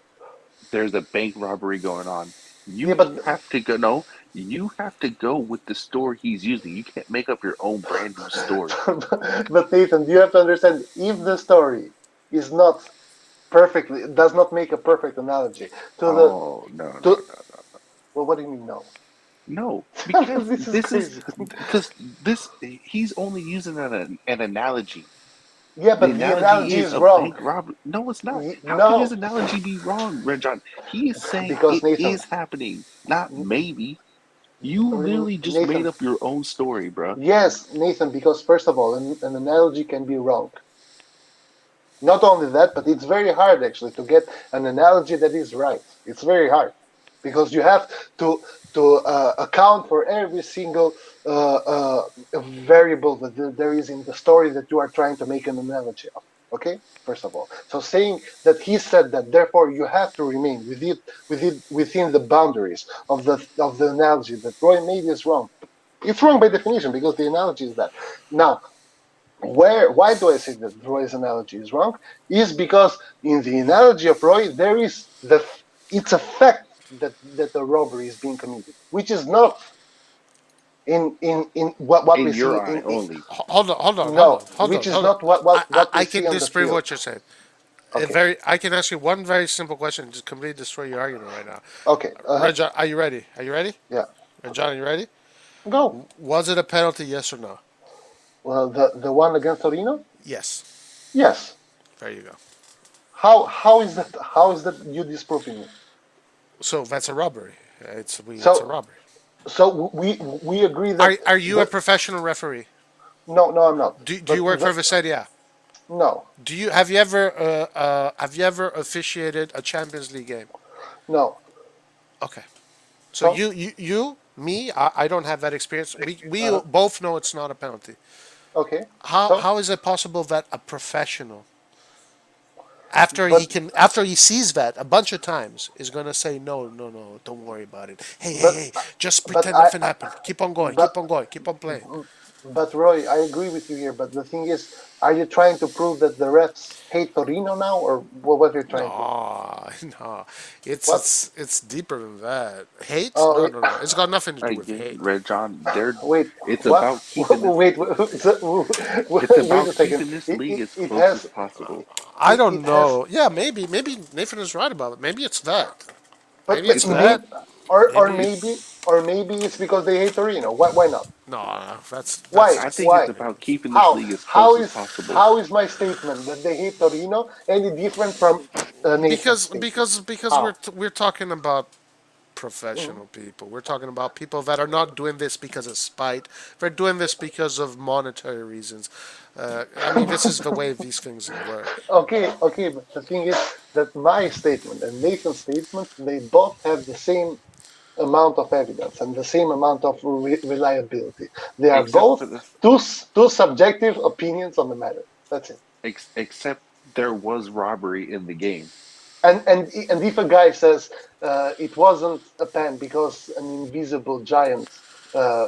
there's a bank robbery going on. Yeah, You but have to go. No, you have to go with the story he's using. You can't make up your own brand new story. but Nathan, you have to understand if the story is not perfectly does not make a perfect analogy to the Oh no no to no well, what do you mean no? no! Because This is crazy. this he's only using an analogy. Yeah, The but the analogy analogy is is a wrong. bank robbery. No, it's not. How can his No, analogy be wrong, Red John? He is saying because it Nathan, is happening, not maybe. You literally just made Nathan, up your own story, bruh. yes, Nathan, because first of all, an analogy can be wrong. Not only that, but it's very hard actually to get an analogy that is right. It's very hard because you have to account for every single variable that there is in the story that you are trying to make an analogy of. Okay, first of all, so saying that he said that, therefore you have to remain within the boundaries of the analogy that Roy made is wrong. It's wrong by definition because the analogy is that. Now, why do I say that Roy's analogy is wrong? Is because in the analogy of Roy, there is it's a fact that the robbery is being committed, which is not in what we In see your eye only. no, which is Hold on. not what we I see can on the disprove field. what you're saying. Okay, I can ask you one very simple question to completely destroy your argument right now. okay, Red John, are you ready? Are you ready? yeah, Red John, are you ready? go. Was it a penalty? Yes or no? Well, the one against Torino, Yes. yes. There you go. How is that you disproving me? So that's a robbery. It's a So robbery. we agree that Are you a the professional referee? no, I'm not. Do you But work for Visalia? no, Do you have you ever officiated a Champions League game? no. Okay. So So me, I don't have that experience. We uh, both know it's not a penalty. okay. How So how is it possible that a professional, but after he sees that a bunch of times, is gonna say no, no, no, don't worry about it. Hey, hey, but hey, just but pretend nothing happened. Keep on going, but keep on going, keep on playing. but Roy, I agree with you here. But the thing is, are you trying to prove that the refs hate Torino now, or what are you trying to? No, no, What? it's deeper than that. Hate? Oh, No, no, no. It's got nothing to do with Again, hate. Red John, they're wait. it's What? about keeping this Wait. it's Wait a about second. keeping this It, league it, as it close as has possible. I it don't has. know. Yeah, maybe Nathan is right about it. Maybe it's that. But Maybe it's It's about that. maybe or Maybe maybe or maybe it's because they hate Torino. Why not? no, no. That's Why? I just think it's Why? about keeping this How? league as How close as is possible. how is my statement that they hate Torino any different from Nathan's statement? because How? we're talking about Mhm. professional people. We're talking about people that are not doing this because of spite. They're doing this because of monetary reasons. I mean, this is the way these things work. Okay, but the thing is that my statement and Nathan's statement, they both have the same amount of evidence and the same amount of reliability. They are Except both for the two subjective opinions on the matter. That's it. except there was robbery in the game. And if a guy says it wasn't a pen because an invisible giant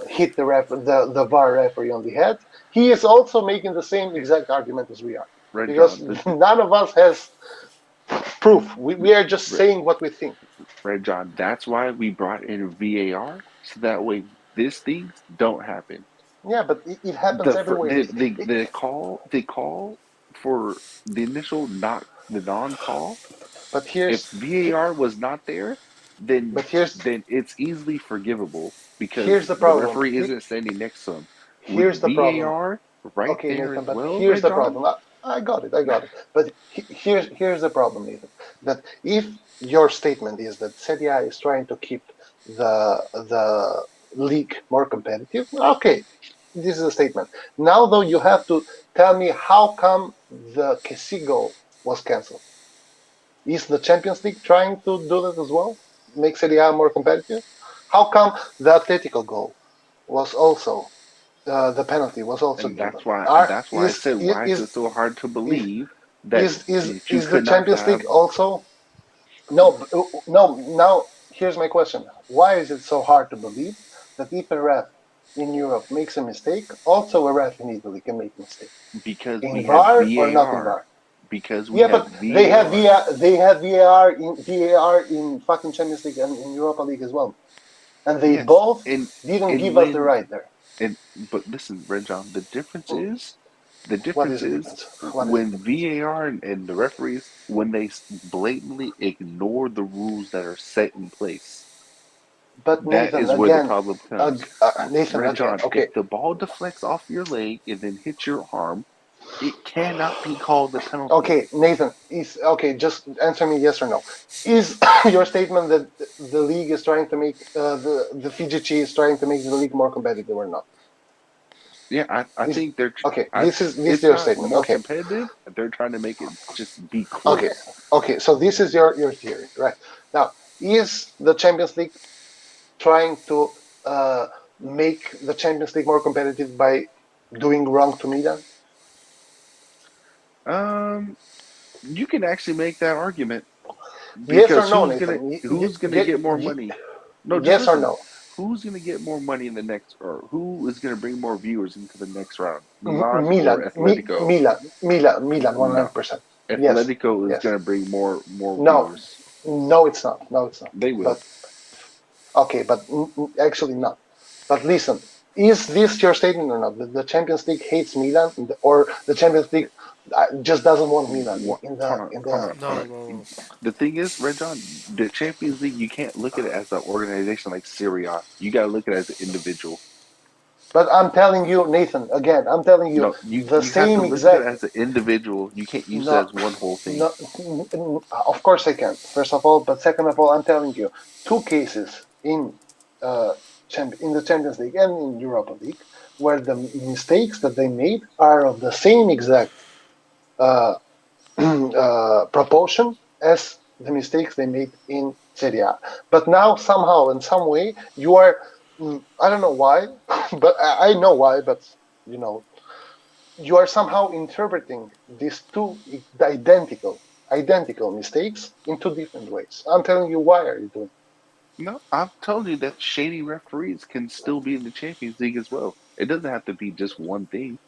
hit the VAR referee on the head, he is also making the same exact argument as we are, Red because John, none of us has proof. We are just Red, saying what we think. Red John. That's why we brought in VAR so that way these things don't happen. Yeah, but it happens everywhere. The call for the initial not the non call. But If VAR was not there, but here's then it's easily forgivable because here's the the problem. referee isn't standing next to him. With Here's the problem. VAR right Okay, there Nathan, as but well, here's Red the John. problem. I got it, I got it. But here's the problem, Nathan. That if your statement is that Serie A is trying to keep the league more competitive, okay, this is a statement. Now, though, you have to tell me how come the Kessie goal was cancelled. Is the Champions League trying to do that as well? Make Serie A more competitive? How come the Atletico goal was also the penalty was also And given? that's why I said, why is it so hard to Is believe that that you is the could not Champions have? League also no? Now here's my question: why is it so hard to believe that if a ref in Europe makes a mistake, also a ref in Italy can make a mistake Because we in have VAR or not in VAR. VAR? Because we Yeah, have but they have VAR. VAR. They have VAR in fucking Champions League and in Europa League as well, and they Yes, both and didn't and give us the when right there. and but listen, Red John, the What difference is the is difference? What is the when difference? VAR and the referees, when they blatantly ignore the rules that are set in place. But That Nathan is where the again, problem comes. Nathan Red again. John, if Okay, the ball deflects off your leg and then hits your arm, it cannot be called a penalty. okay, Nathan is okay. Just answer me yes or no. Is your statement that the league is trying to make the FIGC is trying to make the league more competitive or not? Yeah, I Is think they're. okay. I, This is it's your not statement. more Okay, competitive. They're trying to make it just be okay, close. okay. So this is your theory, right? Now, is the Champions League trying to uh, make the Champions League more competitive by doing wrong to Milan? Um, you can actually make that argument Yes or because no, Nathan? who's gonna get more money? No, just Yes or listen. no? Who's gonna get more money in the next, or who is gonna bring more viewers into the next round? Milan Milan, or Atletico? Milan, No, 100%. Yes, Atletico is yes. gonna bring more No, viewers. no, it's not. No, it's not. They will. But okay, but actually not. But listen, is this your statement or not? That the Champions League hates Milan, or the Champions League just doesn't want Milan What? in Hold the on, in hold the? on, hold No, on. no, no. The thing is, Red John, the Champions League, you can't look at it as an organization like Syria. You gotta look at it as an individual. But I'm telling you, Nathan, again, I'm telling you No, the you have to same look at it exact. as an individual. You can't use it No, as one whole thing. no. Of course I can. First of all, but second of all, I'm telling you, two cases uh, in the Champions League and in Europa League where the mistakes that they made are of the same exact uh, proportion as the mistakes they made in Serie A. But now somehow, in some way, you are. I don't know why, but I know why. But you know, you are somehow interpreting these two identical mistakes in two different ways. I'm telling you why are you doing No, I've told you that shady referees can still be in the Champions League as well. It doesn't have to be just one thing.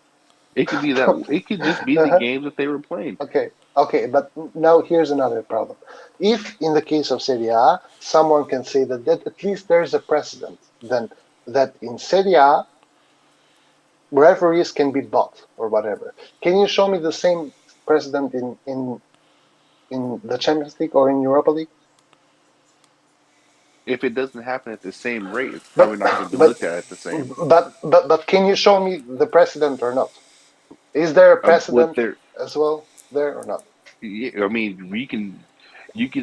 It could be that. it? It could just be the games that they were playing. Okay, okay, but now here's another problem. If in the case of Serie A, someone can say that at least there's a precedent, then that in Serie A, referees can be bought or whatever. Can you show me the same precedent in the Champions League or in Europa League? If it doesn't happen at the same rate, it's probably But not going to be but looked at the same. but can you show me the precedent or not? Is there a With precedent their, as well there or not? yeah, I mean, you can.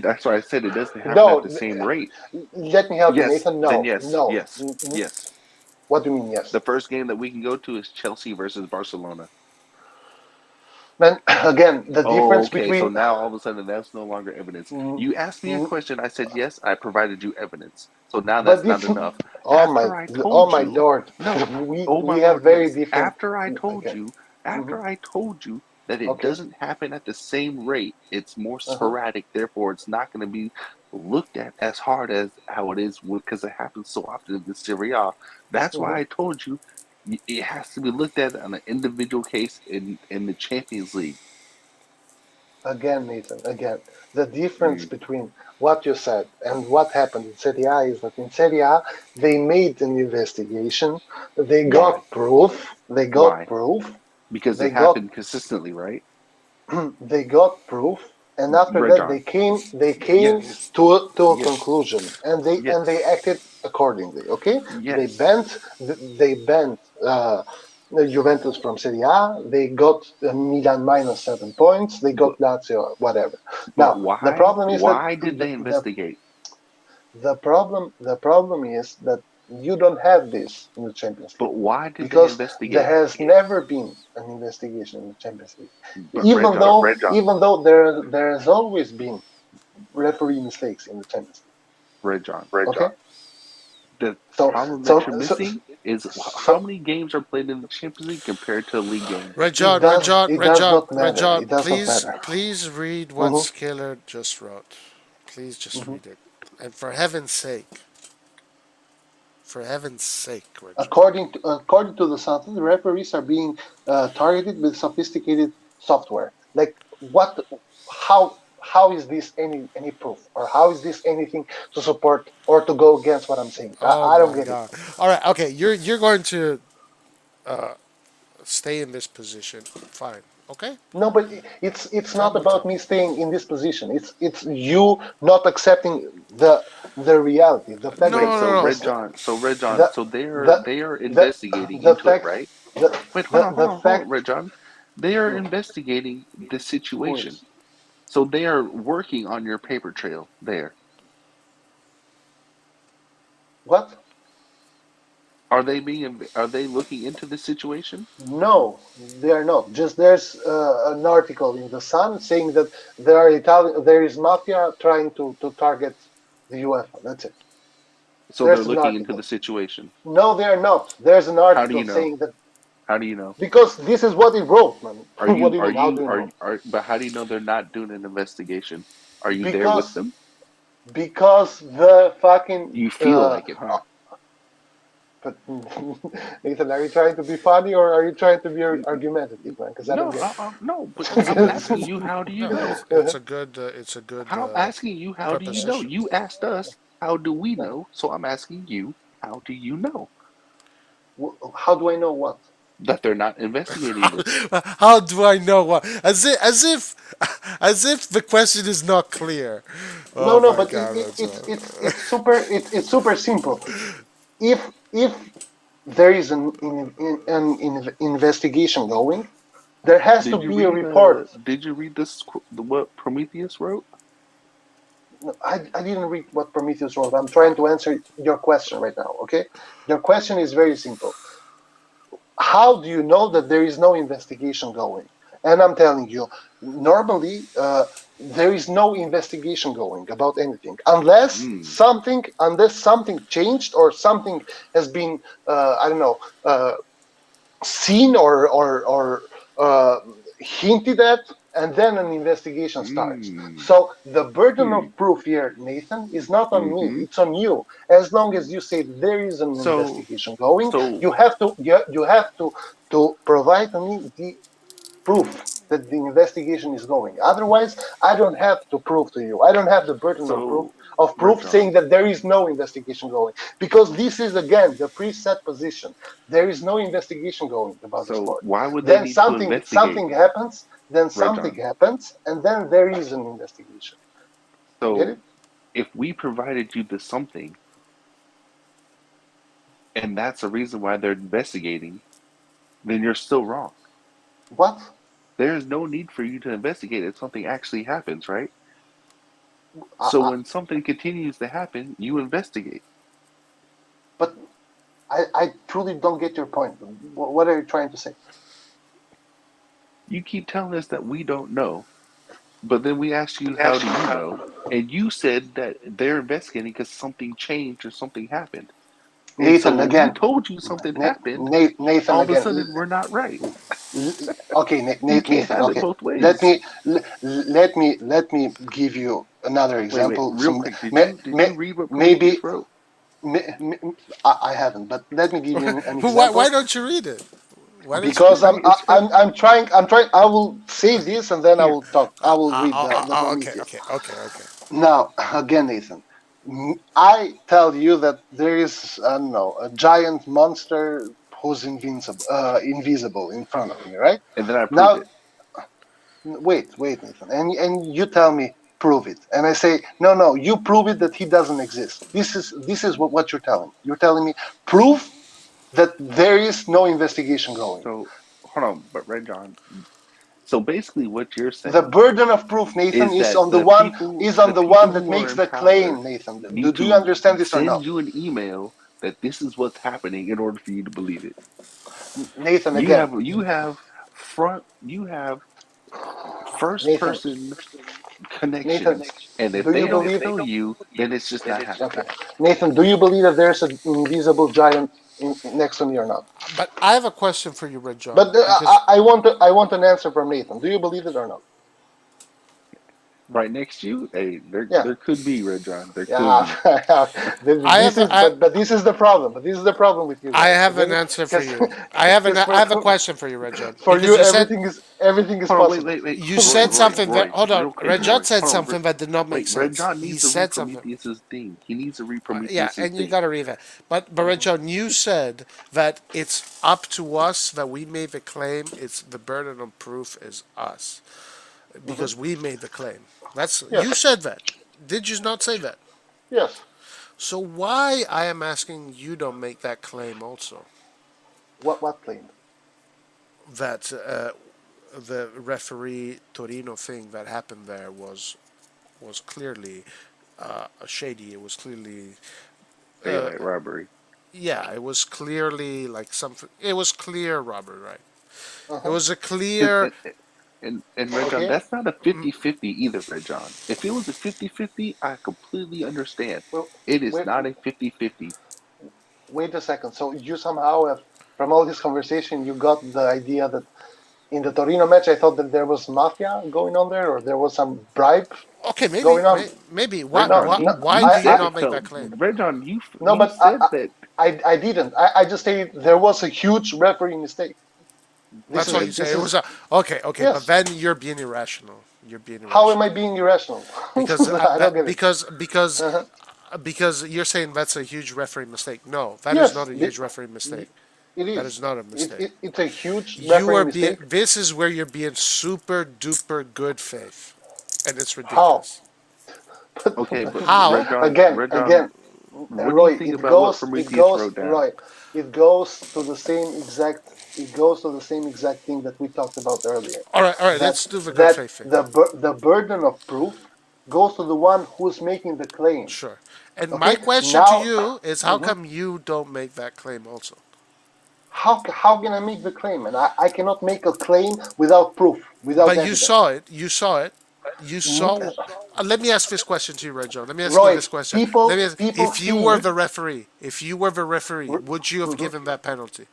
That's why I said it doesn't happen at No, the same rate. let me help you, Yes, Nathan. then No, yes, no. yes, yes. What do you mean, yes? The first game that we can go to is Chelsea versus Barcelona. Then again, the Oh, difference okay. So between now all of a sudden that's no longer evidence. mm, You asked me a mm, question. I said yes. I provided you evidence. So now but that's not it's enough. oh my After I oh told my you, lord, no. Oh my we have Lord, very yes. different. Okay, hmm After I told you that it okay, doesn't happen at the same rate, it's more uh-huh, sporadic. Therefore, it's not going to be looked at as hard as how it is because it happens so often in the Serie A. That's hmm why I told you it has to be looked at on an individual case in the Champions League. again, Nathan, again, the difference Mm. between what you said and what happened in Serie A is that in Serie A they made an investigation, Why? they got Why? proof, Because they it got happened consistently, right? they got proof, and after Red that John. they came Yes. to a Yes. conclusion, and they Yes. acted accordingly. Okay, Yes. they banned Juventus from Serie A. They got Milan minus 7 points. They got But Lazio, whatever. but Now the why? problem is that Why did they investigate? the problem is that you don't have this in the Champions League But why did they because there investigate? has never been an investigation in the Champions League. But Red John. Even though there has always been. referee mistakes in the Champions Red John. League. Okay, The so problem that so you're so, missing is how so many games are played in the Champions League compared to a league game. Red John, Red John, it Red does John, not Red matter. John, It does not please, matter. please read what Hmm. Scalar just wrote. Please just Hmm. read it. And for heaven's sake, Red John. According to the Sun, the referees are being targeted with sophisticated software. Like what? How is this any proof, or how is this anything to support or to go against what I'm saying? Oh I don't my get it. God. All right, okay, you're going to uh, stay in this position. Fine, okay? No, but it's not Time will about tell. me staying in this position. It's you not accepting the reality, the fact No, Wait, that no, so no, Red no. John, so Red John, the so they're the they are the investigating the into it, fact right? the Wait, the hold on, fact. Red John. They are Hmm, investigating the who situation. is So they are working on your paper trail there. what? Are they looking into the situation? No, they are not. Just there's an article in the Sun saying that there is mafia trying to target the UEFA. That's it. So they're There's an looking into the article. situation. No, they are not. There's an How do article you know? saying that How do you know? because this is what it wrote, man. Are What do you you are mean? How you do you know? but how do you know they're not doing an investigation? Are you there with Because them? because the fucking You feel like it, huh? but Nathan, are you trying to be funny or are you trying to be argumentative, man? Because I don't No, get no, but It's I'm it's asking it. you, how do you no, know? it's a good I'm asking you, how do you know? preposition. You asked us, how do we know? So I'm asking you, how do you know How do I know what? that they're not investigating this? How do I know what? As if the question is not clear. No, Oh no, my but God, Red it's super it's super simple. If there is an investigation going, there has to be a report. Did you read this, what Prometheus wrote? No, I didn't read what Prometheus wrote. I'm trying to answer your question right now. Okay, your question is very simple. How do you know that there is no investigation going? And I'm telling you, normally there is no investigation going about anything Hmm. unless something changed or something has been I don't know seen or hinted at, and then an investigation starts. Hmm. So the burden Hmm. of proof here, Nathan, is not on me; Mm-hmm. it's on you. As long as you say there is an So, investigation going, so, you have to provide to me the proof that the investigation is going. Otherwise, I don't have to prove to you. I don't have the burden so, of Red proof saying John. that there is no investigation going. Because this is again the preset position. There is no investigation going about the So, sport. why would they Then need to something investigate, something happens, then Red something John? happens, and then there is an investigation. You get So, it? if we provided you this something, and that's the reason why they're investigating, then you're still wrong. What? There's no need for you to investigate if something actually happens, right? I, So I, when something continues to happen, you investigate. but I truly don't get your point. What are you trying to say? You keep telling us that we don't know, but then we ask you, how do you know? And you said that they're investigating because something changed or something happened. And so Nathan when we again. told you something happened, Nathan all of a again. sudden we're not right. Okay, You can't Nathan. have it Okay, both let ways. me let me give you another Wait, example. real quick. Did you read what Maybe Prometheus wrote? I haven't, but let me give you an Why example don't you read it? Why don't you because read it? I'm trying. I will say this and then I Here. will talk. I will read the Okay, Prometheus. okay, okay, okay. Now again, Nathan. I tell you that there is I don't know a giant monster who's invisible in front of me, right? And then I prove Now it. wait, Nathan, and you tell me prove it, and I say no, no, you prove it that he doesn't exist. This is what you're telling me. You're telling me prove that there is no investigation going. So hold on, but Red John. So basically, what you're The saying burden of proof, Nathan, is is that on the the one people that who are makes in the power claim, Nathan. need Do you to understand this or send no? you an email that this is what's happening in order for you to believe it. Nathan You again. have you have front you have first Nathan, person Nathan, connections. And if do you they don't believe? tell you, then it's just not happening. Okay, Nathan, do you believe that there's an invisible giant next to me or not? But I have a question for you, Red John, But because I want an answer from Nathan. Do you believe it or not? Right next to you, hey, Yeah. there could be Red John. There could Yeah, be. I this have is but this is the problem. But this is the problem with you I guys. have an Okay, answer for because you. I have a for question for you, Red John, for because you everything is Hold on, possible. wait. you Roy, said Roy, something that Roy, hold on. real quick, Red John Roy. said Hold on. something that did not make Red sense. John He needs to said read something. Prometheus's thing. He needs to read Yeah, Prometheus's and you thing. got to read that. But Red John, you said that it's up to us that we made the claim. It's the burden of proof is us Hmm. because we made the claim. That's you Yes, said that. Did you not say that? yes. So why I am asking you don't make that claim also? What claim? That the referee Torino thing that happened there was clearly shady. It was clearly Daylight robbery. yeah. It was clearly like something. It was clear robbery, right? It Uh-huh. was a And, clear. and Red John, Okay. that's not a 50-50 either, Red John. If it was a 50-50, I completely understand. Well, It is wait not a 50-50. wait a second. So you somehow have, from all this conversation, you got the idea that in the Torino match, I thought that there was mafia going on there, or there was some bribe Okay, maybe, going on. maybe. Why, Red No, John, why, you no, why you do you said I not it make felt that claim? Red John, no, you but said that I didn't. I just say there was a huge referee mistake. This That's all is you okay. say. this It was is a okay, but yes. then you're being irrational. You're being How am I irrational being irrational? because I don't get it. Uh-huh. because you're saying that's a huge referee mistake. No, that is Yes, not a huge referee mistake. it That is. is not a mistake. It's a huge You referee are being. mistake. This is where you're being super duper good faith, and it's How? ridiculous. But Okay, but How? Red John, again, what do you Roy, think about what Prometheus wrote down? Roy, it goes to the same exact, it goes to the same exact thing that we talked about earlier. All right. That Let's do the good faith thing. the burden of proof goes to the one who's making the claim. Sure. And my Okay, question to now, you is, how mhm, come you don't make that claim also? how can I make the claim? And I cannot make a claim without proof, without But you evidence. saw it. You saw it. You saw. Let me ask this question to you, Red John. Let me ask you Roy, this question. Let me people ask, people if you were see. the referee, would you have Mhm. given that penalty?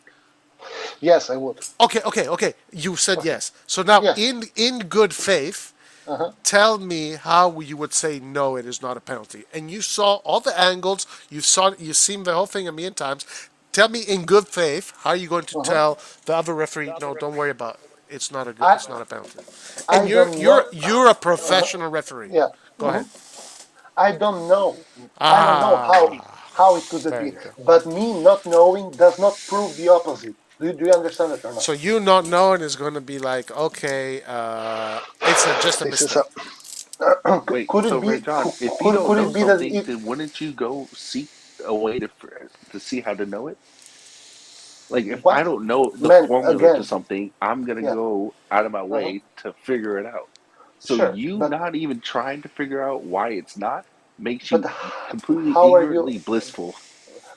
Yes, I would. Okay. You said yes. So now, Yes. in good faith, Uh-huh. tell me how you would say no, it is not a penalty. And you saw all the angles. You've seen the whole thing a million times. Tell me in good faith, how are you going to Uh-huh. tell the other referee, no, don't worry about it. It's not a good. I It's not a penalty. And I don't know. you're a Uh-huh. professional referee. Yeah. Go Hmm. ahead. I don't know. I don't know Ah, how it could there be. you go. But me not knowing does not prove the opposite. Do you understand it or not? So you not knowing is going to be like, okay, it's just a This is a. mistake. Wait, Could so it Red be? John, if you Could don't know it be that something, it? then wouldn't you go seek a way to see how to know it? Like if I What? don't know the Man, formula to again. something, I'm gonna Yeah. go out of my Uh-huh. way to figure it out. So Sure. you not even trying to figure out why it's not makes But you completely how are you? ignorantly blissful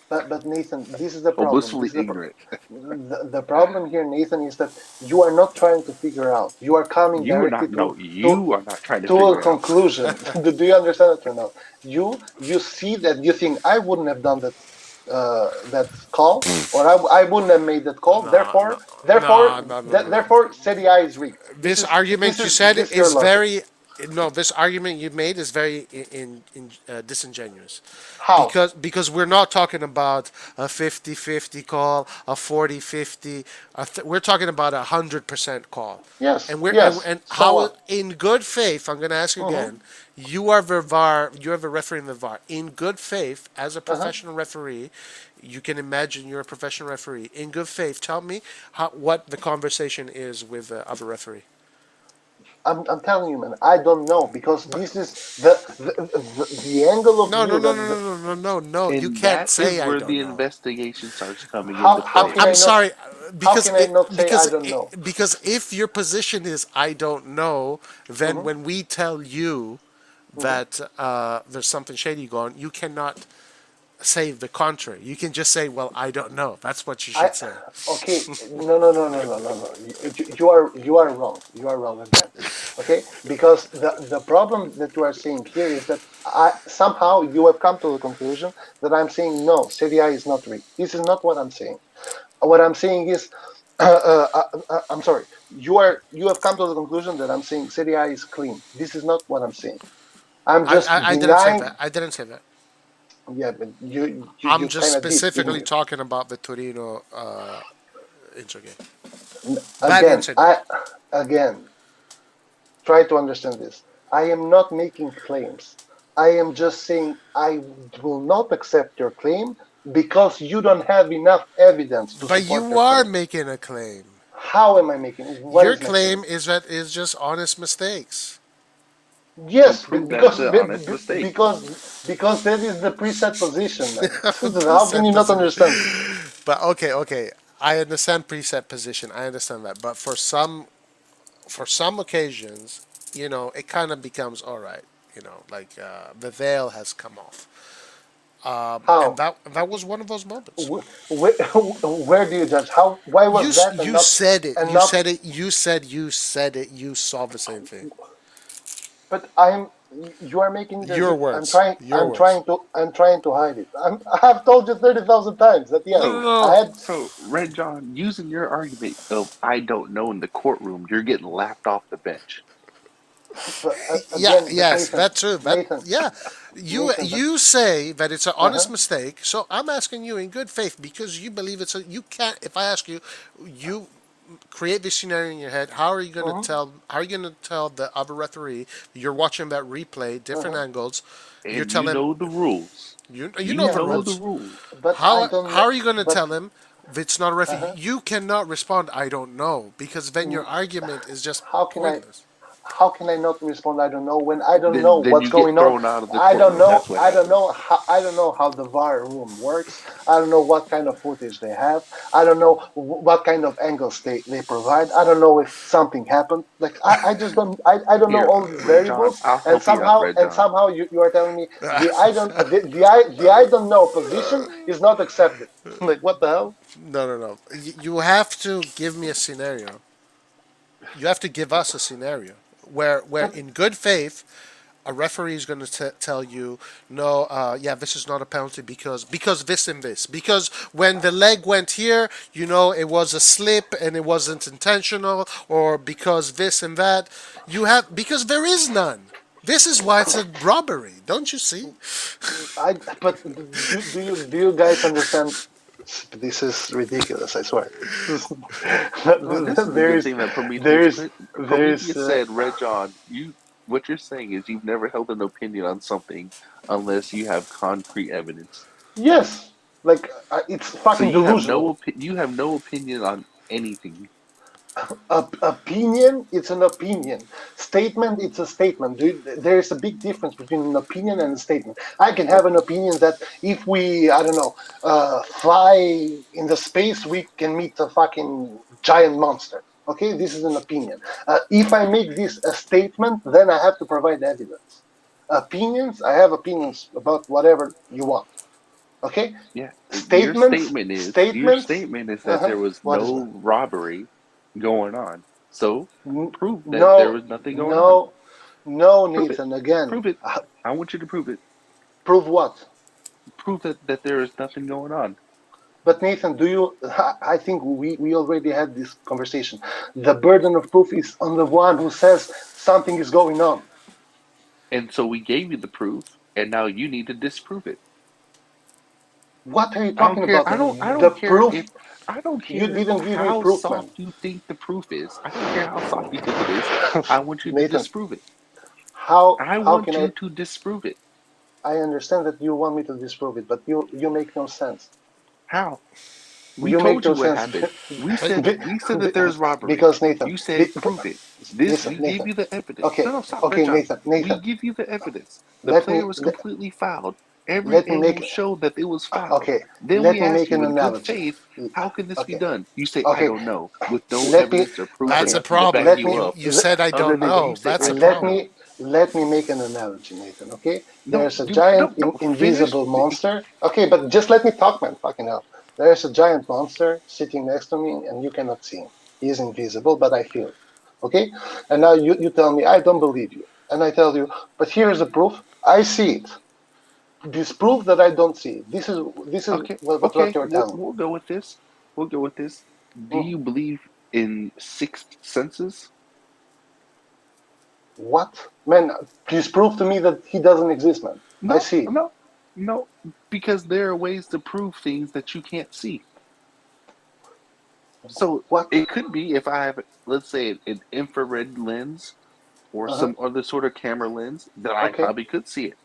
But Nathan, this is the or problem. blissfully ignorant. The problem here, Nathan, is that you are not trying to figure out. You are coming You are directly not. No, to you are not trying to to a figure it out. conclusion. Do you understand it or not? You see that you think I wouldn't have done that call, or I wouldn't have made that call. No, no, no. Therefore, Serie A is rigged. This argument you said This is your is logic. very no. This argument you made is very disingenuous, How? because we're not talking about a 50-50 call, a 40-50. We're talking about 100% call, Yes, and we're yes. and So how what? in good faith. I'm going to ask you Uh-huh, again. You are the VAR. You are the referee in the VAR. In good faith, as a uh-huh. professional referee, you can imagine you're a professional referee. In good faith, tell me what the conversation is with the other referee. I'm telling you, man, I don't know because this is the angle of No, no, view no, that no, no, no, no, no, no. You And can't that is say I where don't the know. investigation starts coming into how play. can I'm I not sorry, how can I not say I don't know? because if your position is I don't know, then Hmm. when we tell you Hmm. that there's something shady going, you cannot say the contrary. You can just say, "Well, I don't know." That's what you I should say. okay, no. You are wrong. You are wrong again. Okay, because the problem that you are seeing here is that somehow you have come to the conclusion that I'm saying no, Serie A is not rigged. This is not what I'm saying. What I'm saying is, I'm sorry, you have come to the conclusion that I'm saying Serie A is clean. This is not what I'm saying. I'm just I didn't say denying. that. I didn't say that. Yeah, but I'm you just kind of did, didn't specifically you? talking about the Torino intro game. That Again, incident. again try to understand this. I am not making claims. I am just saying I will not accept your claim because you don't have enough evidence to But support you your are claim. making a claim. How am I making? What Your is my claim? claim is that it's just honest mistakes. So Yes, prove that's because an honest mistake. because that is the preset position, man. How can Preset you not position. understand? But okay. I understand preset position. I understand that. But for some occasions, it kind of becomes all right. Like the veil has come off. And How? that was one of those moments. Where do you judge? How? Why was that and You not said it. and You not? said it. You said it. You saw the same thing. But I'm you are making it as Your if words. Your words. I'm trying to hide it. I've told you 30,000 times that yes, No, no, So, I no. had Red John, using your argument of I don't know in the courtroom, you're getting laughed off the bench. but, Yeah, again, but yes, that's true. Nathan, Yeah, you Nathan, but you say that it's an honest uh-huh. mistake. So I'm asking you in good faith because you believe it's a. You can't. If I ask you, you create this scenario in your head. How are you going to Uh-huh. tell? How are you going to tell the other referee? You're watching that replay, different Uh-huh. angles. You're And you telling know the rules. you know You Yeah, the know the rules. rules. but I don't How know. are you going to But tell him if it's not a referee? uh-huh. You cannot respond. I don't know because then your argument is just How can I? pointless. How can I not respond? I don't know when I don't know Then what's you get going on. thrown out of the courtroom. That's what I don't happens. know how the VAR room works. I don't know what kind of footage they have. I don't know what kind of angles they provide. I don't know if something happened. Like I just don't I don't know Here, all these Red John, variables. I'll help you out, Red And John. somehow you are telling me the I don't know position is not accepted. Like what the hell? No, no, no. You have to give me a scenario. You have to give us a scenario where But in good faith, a referee is going to tell you, no, yeah, this is not a penalty because this and this. Because when the leg went here, it was a slip and it wasn't intentional, or because this and that. Because there is none. This is why it's a robbery. Don't you see? do you guys understand? This is ridiculous. I swear. No, this is a good There's thing that there's there's Prometheus said, Red John, what you're saying is you've never held an opinion on something unless you have concrete evidence. yes, like it's So fucking delusional. you have no opinion on anything. Opinion, it's an opinion. Statement, it's a statement. There is a big difference between an opinion and a statement. I can have an opinion that if we, I don't know, fly in the space, we can meet a fucking giant monster. Okay, this is an opinion. If I make this a statement, then I have to provide evidence. Opinions, I have opinions about whatever you want. Okay, Yeah, your statements. statement is that Uh-huh. there was What is that? no robbery going on. So prove that there No, was nothing going on. no, no, Prove it. Nathan. Again, Prove it. I want you to prove it. prove what? Prove that there is nothing going on. But Nathan, do you? I think we already had this conversation. The burden of proof is on the one who says something is going on. And so we gave you the proof, and now you need to disprove it. What are you I don't talking care. about, man? I The don't care proof? if I don't You care didn't give me how proof, man. soft you think the proof is. I don't care how soft you think it is. I want you to Nathan, disprove it. I how can want I? you to disprove it. I understand that you want me to disprove it, but you make no sense. How? We You make told no you what sense. happened. But We said that there's robbery. Because Nathan, You said prove it. This listen, we gave Nathan. you the evidence. Okay, No, stop, Red okay, John. Nathan, We Nathan. give you the evidence. The Let player me was completely fouled. Every let me angle make showed that it was fouled. okay. Then Let we me asked make you an in good analogy. faith, how can this be Okay, done? You say, I okay. don't know, with no Let me evidence or proof or that's okay. a nothing to back problem. Let you me You up. you said I Other don't than you know. say, That's I a don't let problem. know. me let me make an analogy, Nathan. Okay, No, there's a do giant no, don't finish. invisible monster. Okay, but just let me talk, man. Fucking hell. There's a giant monster sitting next to me, and you cannot see him. He is invisible, but I feel it. Okay, and now you tell me I don't believe you, and I tell you, but here is the proof. I see it. Disprove that I don't see it. This is Okay, what you're we'll telling me. we'll go with this. We'll go with this. Do Mhm. you believe in sixth senses? What, man? Please prove to me that he doesn't exist, man. I No, see it. no, no, because there are ways to prove things that you can't see. So What? it could be if I have, let's say, an infrared lens or Uh huh. some other sort of camera lens, that I Okay. probably could see it.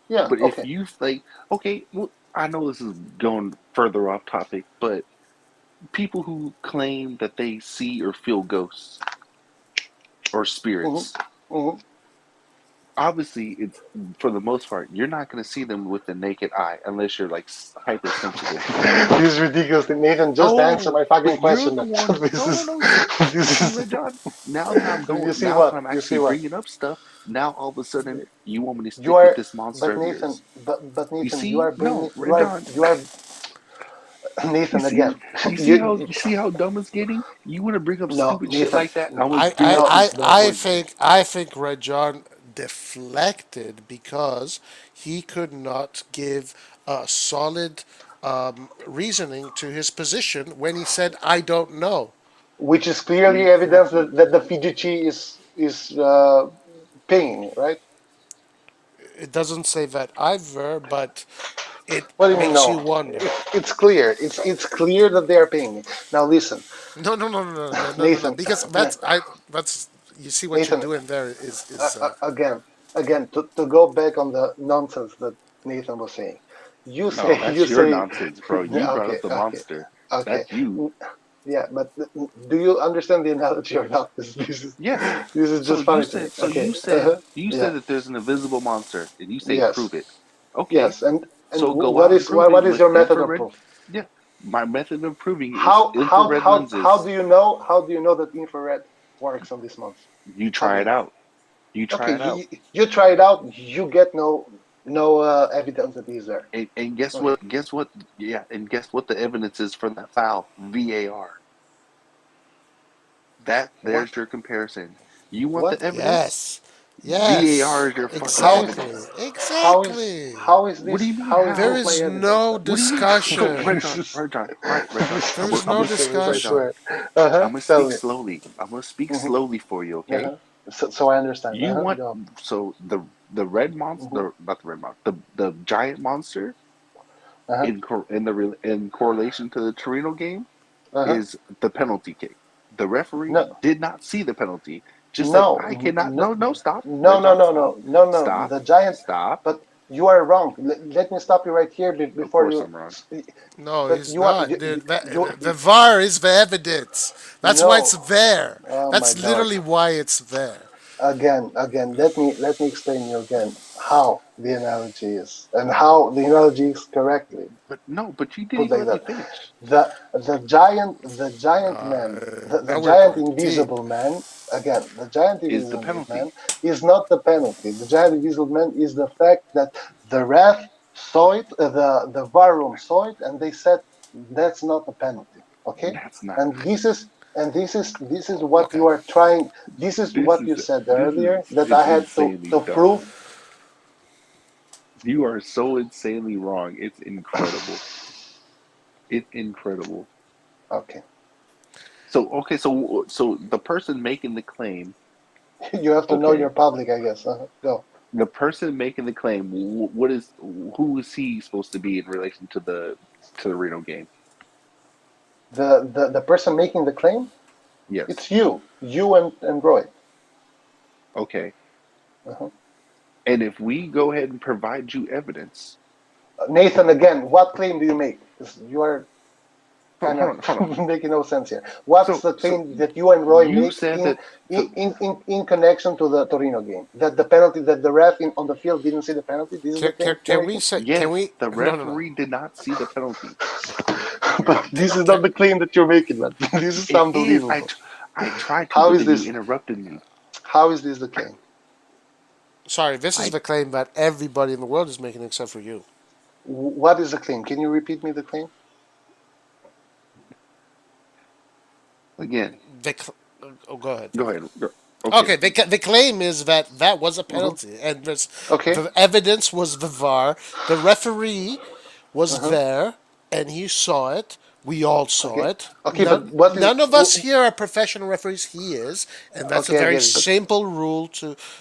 Yeah. But if Okay. you like, okay, well, I know this is going further off topic, but people who claim that they see or feel ghosts or Hmm. spirits, Hmm. obviously, it's for the most part, you're not going to see them with the naked eye unless you're like hypersensitive. This is ridiculous, Nathan. Just answer Oh, my fucking but you're question, the man. one. This No, no, is no. See, this see, is. Red John. Now that I'm You going, see now that what? I'm You see actually what? bringing up stuff, now all of a sudden you want me to You stick with are, this monster but of Nathan, yours. but You Nathan, you see? are No, bringing, Red John. you are You Nathan see? again. You You see how dumb it's getting? You want to bring up no, stupid shit Nathan. like that? I'm No, gonna I do I it no, to I no. for I you. think I think Red John deflected because he could not give a solid reasoning to his position when he said I don't know. Which is clearly evidence Exactly. that the Fiji is paying, right? It doesn't say that either, but it What do you mean? makes you No, wonder. it's clear. It's clear that they are paying me. Now listen, No, no, no, no, no, no, no, no. Nathan, Because that's you see what you're Nathan, doing there is again, to go back on the nonsense that Nathan was saying. You No, say, you that's your say, nonsense, bro. You yeah, brought okay, up the okay, monster. okay. That's you. Yeah, but do you understand the analogy or not? Yes. This is So just you funny to me. said. So Okay. you said. You Yeah. said that there's an invisible monster, and you say Yes. prove it. Okay. Yes. And So go what out and is prove it what is with your method of infrared. proof? Yeah. My method of proving is infrared How lenses. do you know that infrared works on this month? You How do try you it know? out. You Okay, try it out. you try it out. You get no evidence that he's there. And guess Okay. what? Guess what? Yeah. And guess what the evidence is for that foul? VAR. There's What? your comparison. You want the What? evidence? yes, VAR yes, is your fucking How is exactly, evidence. exactly. What do you mean how is There how? this my is evidence no then? What do you mean? So discussion. Red This John, is Red John, all right, Red John. There this is is no ridiculous, I Red John. discussion. swear. Uh-huh. I'm gonna Tell speak me. slowly. I'm gonna speak Hmm. slowly for you, okay? Uh-huh. So I understand. You Uh-huh. want Go. so the red monster, Hmm. not the red monster, the giant monster Uh-huh. in correlation to the Torino game Uh-huh. is the penalty kick. The referee No. did not see the penalty, just like No, I cannot. no, No, no, stop, no, Red no, John, no, no, stop, no, no. stop, The giant, stop. but you are wrong. Let me stop you right here Of before course, you. I'm wrong. No, But he's you are not. you The VAR is the evidence. That's why it's no. there. Oh my That's God. literally why it's there. Again. Let me explain you again how the analogy is and how the analogy is correctly But no, but you didn't put even like let me that. finish. The giant man, the Now we're giant going deep. invisible man, again, the giant Is the invisible man penalty? is not the penalty. The giant invisible man is the fact that the ref saw it, the VAR room saw it, and they said that's not a penalty. Okay, That's not. and this is what Okay. you are trying. This is This what is you said this earlier that is I had insanely to dumb. prove. You are so insanely wrong. It's incredible. It's incredible. Okay, So okay, so the person making the claim, you have to know your okay, public, I guess. Go. the person making the claim, what is who is he supposed to be in relation to the Reno game? The person making the claim, Yes. it's you and Roy. Okay. Uh-huh. And if we go ahead and provide you evidence, Nathan, again, what claim do you make? Because you are kind of hold on. making no sense here. What's the So claim that you and Roy you make said in that. So, in, in, in in connection to the Torino game? That the penalty, that the ref on the field didn't see the penalty. This is the claim you're Can we making. say? Can yes, we? the No, no, no. referee did not see the penalty. But this is Can, not the claim that you're making, man. This is It is. unbelievable. I tried to, How but is then you this? interrupted me. How is this the claim? sorry, this is I the claim that everybody in the world is making except for you. What is the claim? Can you repeat me the claim? again. The Oh, go ahead. Go ahead. Okay. Okay, the claim is that that was a Hmm. penalty, and Okay. the evidence was the VAR. The referee was Uh-huh. there, and he saw it. We all saw Okay. it. Okay, but what is? None of us here are professional referees. He is, and that's a Okay, I very get it. simple rule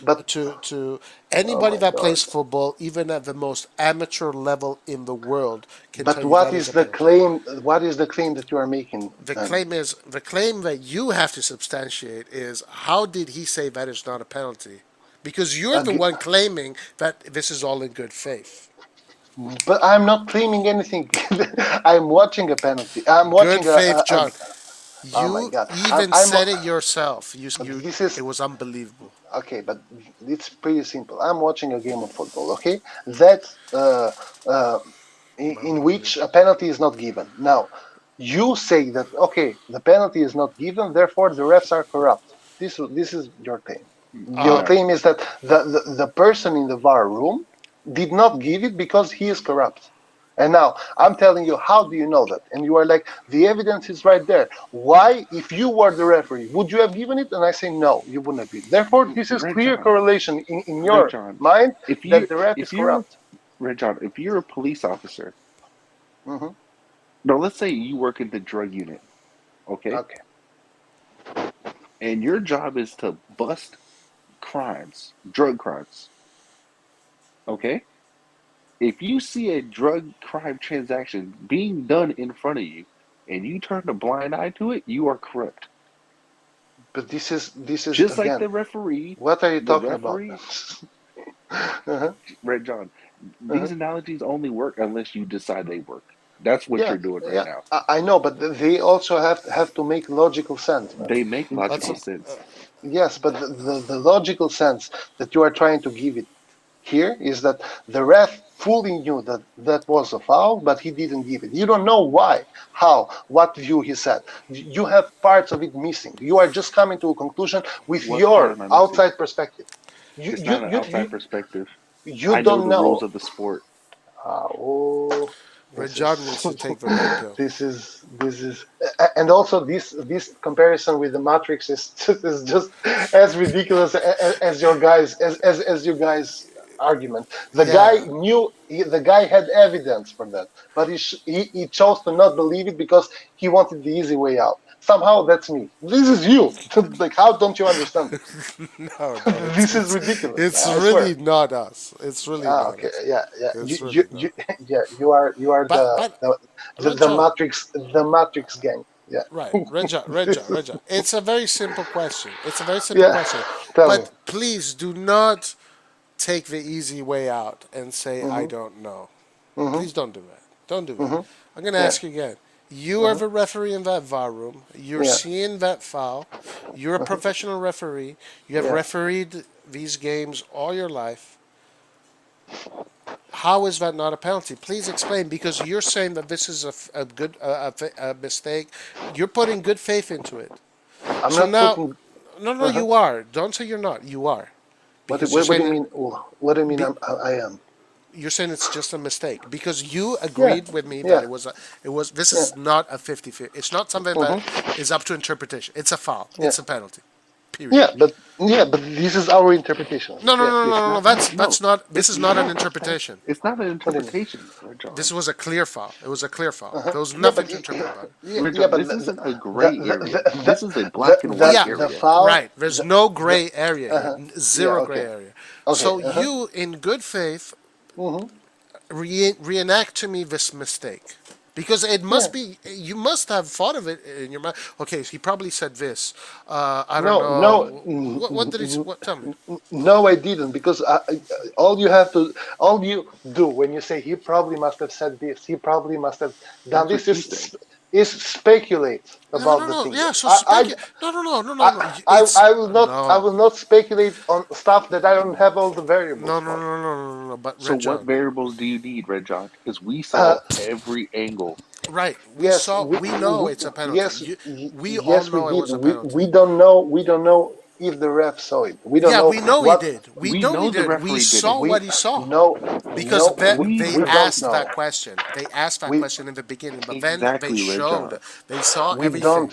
But to oh anybody my that God. plays football, even at the most amateur level in the world, can But tell you what that is is a the penalty. claim? What is the claim that you are making then? The claim that you have to substantiate is how did he say that is not a penalty? Because you're the Ag- one claiming that this is all in good faith. But I'm not claiming anything. I'm watching a penalty. I'm Good watching faith, John. oh my You God. even I'm said it yourself. You this is it was unbelievable. okay, but it's pretty simple. I'm watching a game of football, okay? That uh, in which a penalty is not given. Now, you say that okay, the penalty is not given, therefore the refs are corrupt. This is your claim. Your No. claim is that the person in the VAR room did not give it because he is corrupt. And now I'm telling you, how do you know that? And you are like, the evidence is right there. Why, if you were the referee, would you have given it? And I say, no, you wouldn't have given it. Therefore, this is Red clear John. correlation in Red your John. mind If that you the ref is if you're corrupt. Red John, if you're a police officer, Hmm. no, let's say you work in the drug unit, okay, Okay. and your job is to bust crimes, drug crimes, okay. If you see a drug crime transaction being done in front of you, and you turn a blind eye to it, you are corrupt. But this is Just like again, the referee, what are you the talking about? referee, Uh-huh, Red John. uh-huh. These analogies only work unless you decide they work. That's what Yeah, you're doing right yeah. now. I know, but they also have to make logical sense, man. They make Let's logical sense. Yes, but the logical sense that you are trying to give it here is that the ref fully knew that that was a foul, but he didn't give it. You don't know why, how, what view he said. You have parts of it missing. You are just coming to a conclusion with What part your am I missing? outside perspective. You It's you not an you outside you, perspective. you I know don't the rules know. of the sport. Oh, Red this John is needs to take the red pill. this is and also this comparison with the Matrix is just as ridiculous as your guys as you guys argument. The guy Yeah. knew the guy had evidence for that, but he chose to not believe it because he wanted the easy way out. Somehow that's me. This is you. Like, how don't you understand this? No, no, This is ridiculous. it's I swear. really not us. It's really Ah, not okay, us. yeah, yeah. It's really not. Yeah. You are But Red the John, Matrix gang. Yeah, right, Red John. It's a very simple question. It's a very simple yeah. question. Tell me. But please do not take the easy way out and say I Mm-hmm. don't know. Mm-hmm. Please don't do that. Don't do that. Mm-hmm. I'm going to Yeah. ask you again. You are Uh-huh. the referee in that VAR room. You're Yeah. seeing that foul. You're a Uh-huh. professional referee. You have Yeah. refereed these games all your life. How is that not a penalty? Please explain, because you're saying that this is a good a mistake. You're putting good faith into it. I'm So not now, putting. no, no, Uh-huh. you are. Don't say you're not. You are, What, because you're what what do you saying mean? What do you mean? be, I am. you're saying it's just a mistake because you Yeah. agreed with me that Yeah. it was this Yeah. is not a 50-50. It's not something that Mm-hmm. is up to interpretation. It's a foul. Yeah. It's a penalty. Period. Yeah, but this is our interpretation of it. No, no, Yes, no, no, It's no, no. not. That's No, not. This it's is not an not. interpretation. It's not an what do you mean? interpretation, Red This John. was a clear foul. It was a clear foul. Uh-huh. There was Yeah, nothing but to interpret about it. yeah, Red yeah, John, but this isn't a the gray the area. the This is a the black and the, white Yeah, the area. foul right. There's the no the gray area here. uh-huh. Yeah, Zero gray okay. area. Okay. So Uh-huh. you, in good faith, Mm-hmm. reenact to me this mistake. Because it Yeah. must be, you must have thought of it in your mind. Okay, he probably said this. I don't No, no, know. What did he? What? Tell me. no, I didn't because all you do when you say he probably must have said this, he probably must have done That's what this you say. is speculate No, about no, the no. thing. Yeah. So No, no, no, no, no, I, no. It's I will not no, speculate on stuff that I don't have all the variables no, no, for. no, no, no, no. But So Red what John, variables do you need, Red John? Because we Uh, saw every angle. right? We yes, saw. We know it's a penalty. yes, We all yes, we know it did. was a penalty. We don't know if the ref saw it. We don't Yeah, know we know he what. did. We We know he know the did. We referee did it. saw We what he saw. no Because no We they we don't asked know. that question. They asked that We question in the beginning, but then they exactly, Red showed. John. They saw we don't. everything.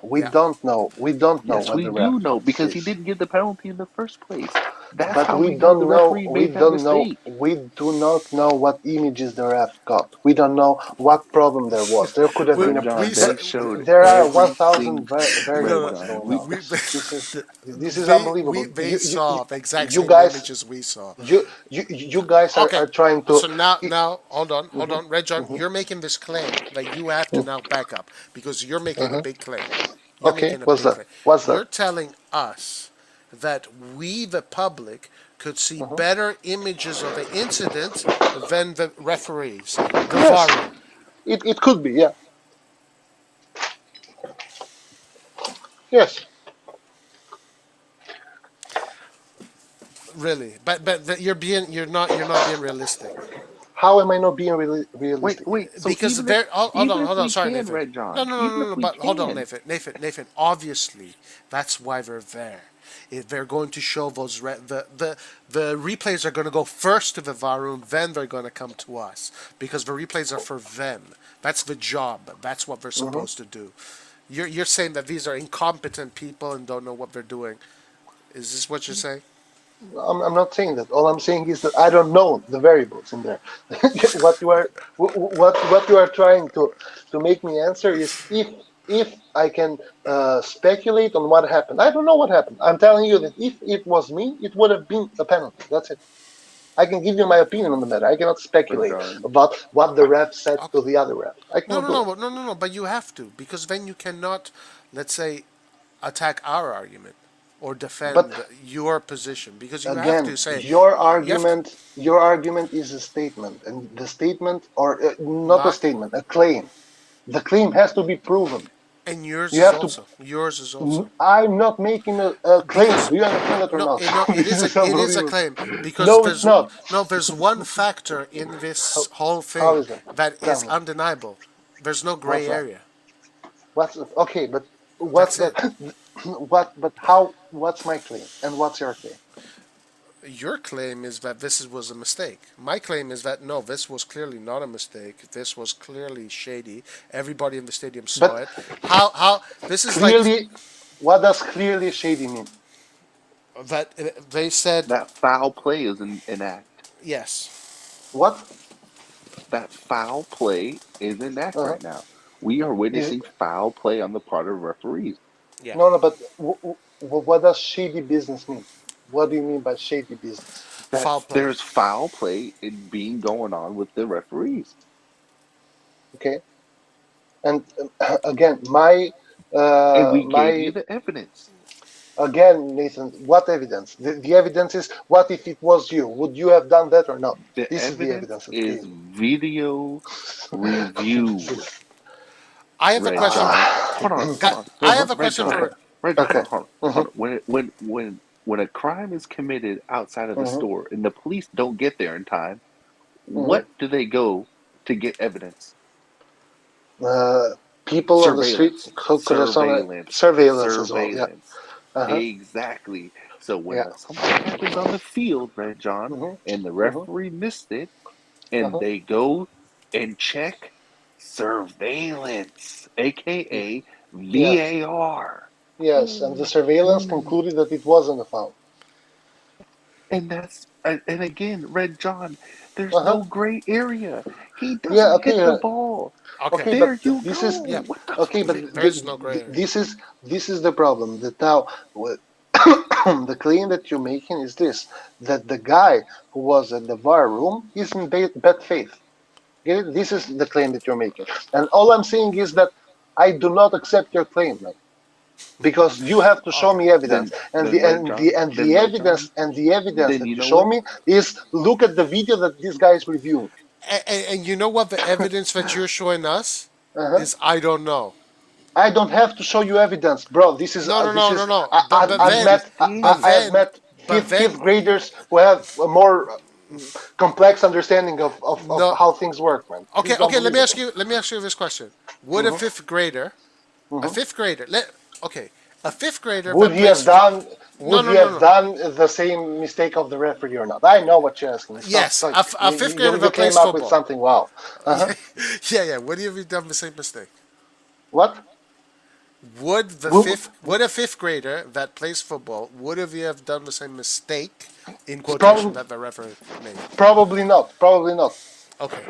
We Yeah. don't know. We don't know Yes, what we the ref do know because he sees. didn't give the penalty in the first place. That's But how we we know the don't know. referee We made that don't know. mistake. We do not know what images the ref got. We don't know what problem there was. There could have we, been Red a. John, we they saw, showed There are every 1,000 single Red no, variables John. going We on. This is we unbelievable. they saw the exact You same guys images we saw. you guys Okay, are trying to. so now hold Mhm, on, Red John, mhm, you're making this claim that you have to mhm, now back up because you're making a mhm. big claim. You're Okay, making a what's big that? claim. What's that? You're telling us that we, the public, could see Mhm. better images of the incident than the referees, the VAR Yes, room. it could be. Yeah. Yes. Really, but you're not being realistic. How am I not being wait, realistic? wait. So Because there, even if hold on, we sorry, can, Nathan. Red John, No, even no, if we but hold on, can, Nathan. Obviously, that's why they're there. If they're going to show those the replays are going to go first to the VAR room, then they're going to come to us because the replays are for them. That's the job. That's what they're Hmm. supposed to do. You're saying that these are incompetent people and don't know what they're doing. Is this what you're saying? I'm not saying that. All I'm saying is that I don't know the variables in there. what you are what you are trying to make me answer is if I can speculate on what happened. I don't know what happened. I'm telling you that if it was me, it would have been a penalty. That's it. I can give you my opinion on the matter. I cannot Red speculate John. about what the Uh, ref said to okay. the other ref. I No, cannot no, do it. no, no, no, no. But you have to because then you cannot, let's say, attack our argument or But defend your position because you have again, to say you have to, your argument is a statement, and the statement, or not a my statement, a claim. The claim has to be proven. and yours You is have to. also yours is also I'm not making a claim. because Do you understand that or not? no, This is it is a unbelievable. claim because No, it's there's not. no there's one factor in How, this whole how thing is that? that Tell is me. undeniable. There's no What's gray that? area. What's okay? But what's That's the it. what? But how? What's my claim and what's your claim? Your claim is that was a mistake. My claim is that no, this was clearly not a mistake. This was clearly shady. Everybody in the stadium saw But it. How this is like clearly, what does clearly shady mean? that they said That foul play is an act. yes. What? That foul play is an act Uh-huh. right now. We are Is witnessing foul play on the part of referees. Yeah. no, no. But what does shady business mean? What do you mean by shady business? That Foul play. there's foul play in being going on with the referees, Okay. And again, and we gave you my the evidence. again, Nathan. What evidence? The evidence is what if it was you? Would you have done that or not? The This is the evidence evidence that is came. video review. I have a Red question for John, hold on, hold on, I Mhm. have a Red question John, Okay. for Red John, Okay. hold on, hold on, Hmm. hold on. When a crime is committed outside of the Hmm. store and the police don't get there in time, Hmm. what do they go to get evidence? Uh, People on the street Surveillance, who could have some surveillance, surveillance as well. Yeah. surveillance. Uh-huh. Exactly. So when Yeah. something happens on the field, Red John, Hmm. and the Hmm. referee missed it, and Uh-huh. they go and check surveillance, aka Yes. VAR. Yes. And the surveillance concluded that it wasn't a foul. And and again, Red John, there's Uh-huh. no gray area. He Yeah. doesn't Okay. hit the ball. okay. Okay. But There you this is Yeah. go. What the okay. But There's no gray area. this is the problem. That now the claim that you're making is this: that the guy who was at the VAR room is in bad faith. Get it? This is the claim that you're making, and all I'm saying is that I do not accept your claim, man, because you have to show Okay. me evidence, then then Red John, then Red John, the evidence then that you you know show what? me is look at the video that this guy is reviewing. And you know what the evidence that you're showing us Uh-huh. is I don't know. I don't have to show you evidence, bro. No, no, This no, no, is no. But I've then This met but I have is then met but fifth then graders who have a more complex understanding of no. how things work, man. This Okay, is okay. unbelievable. Let me ask you this question: Would Hmm. a Hmm. fifth grader, okay, a fifth grader Would that he have plays done no, would no, he no, have no. done the same mistake of the referee or not? I know what you're asking. Stop. Yes, Stop. a fifth grader You that came plays up with football. something. Wow. Uh-huh. Yeah, yeah. Would you have done the same mistake? What? Will, would a fifth grader that plays football would have done the same mistake in quotation probably, that the referee made? probably not. Probably not. Okay,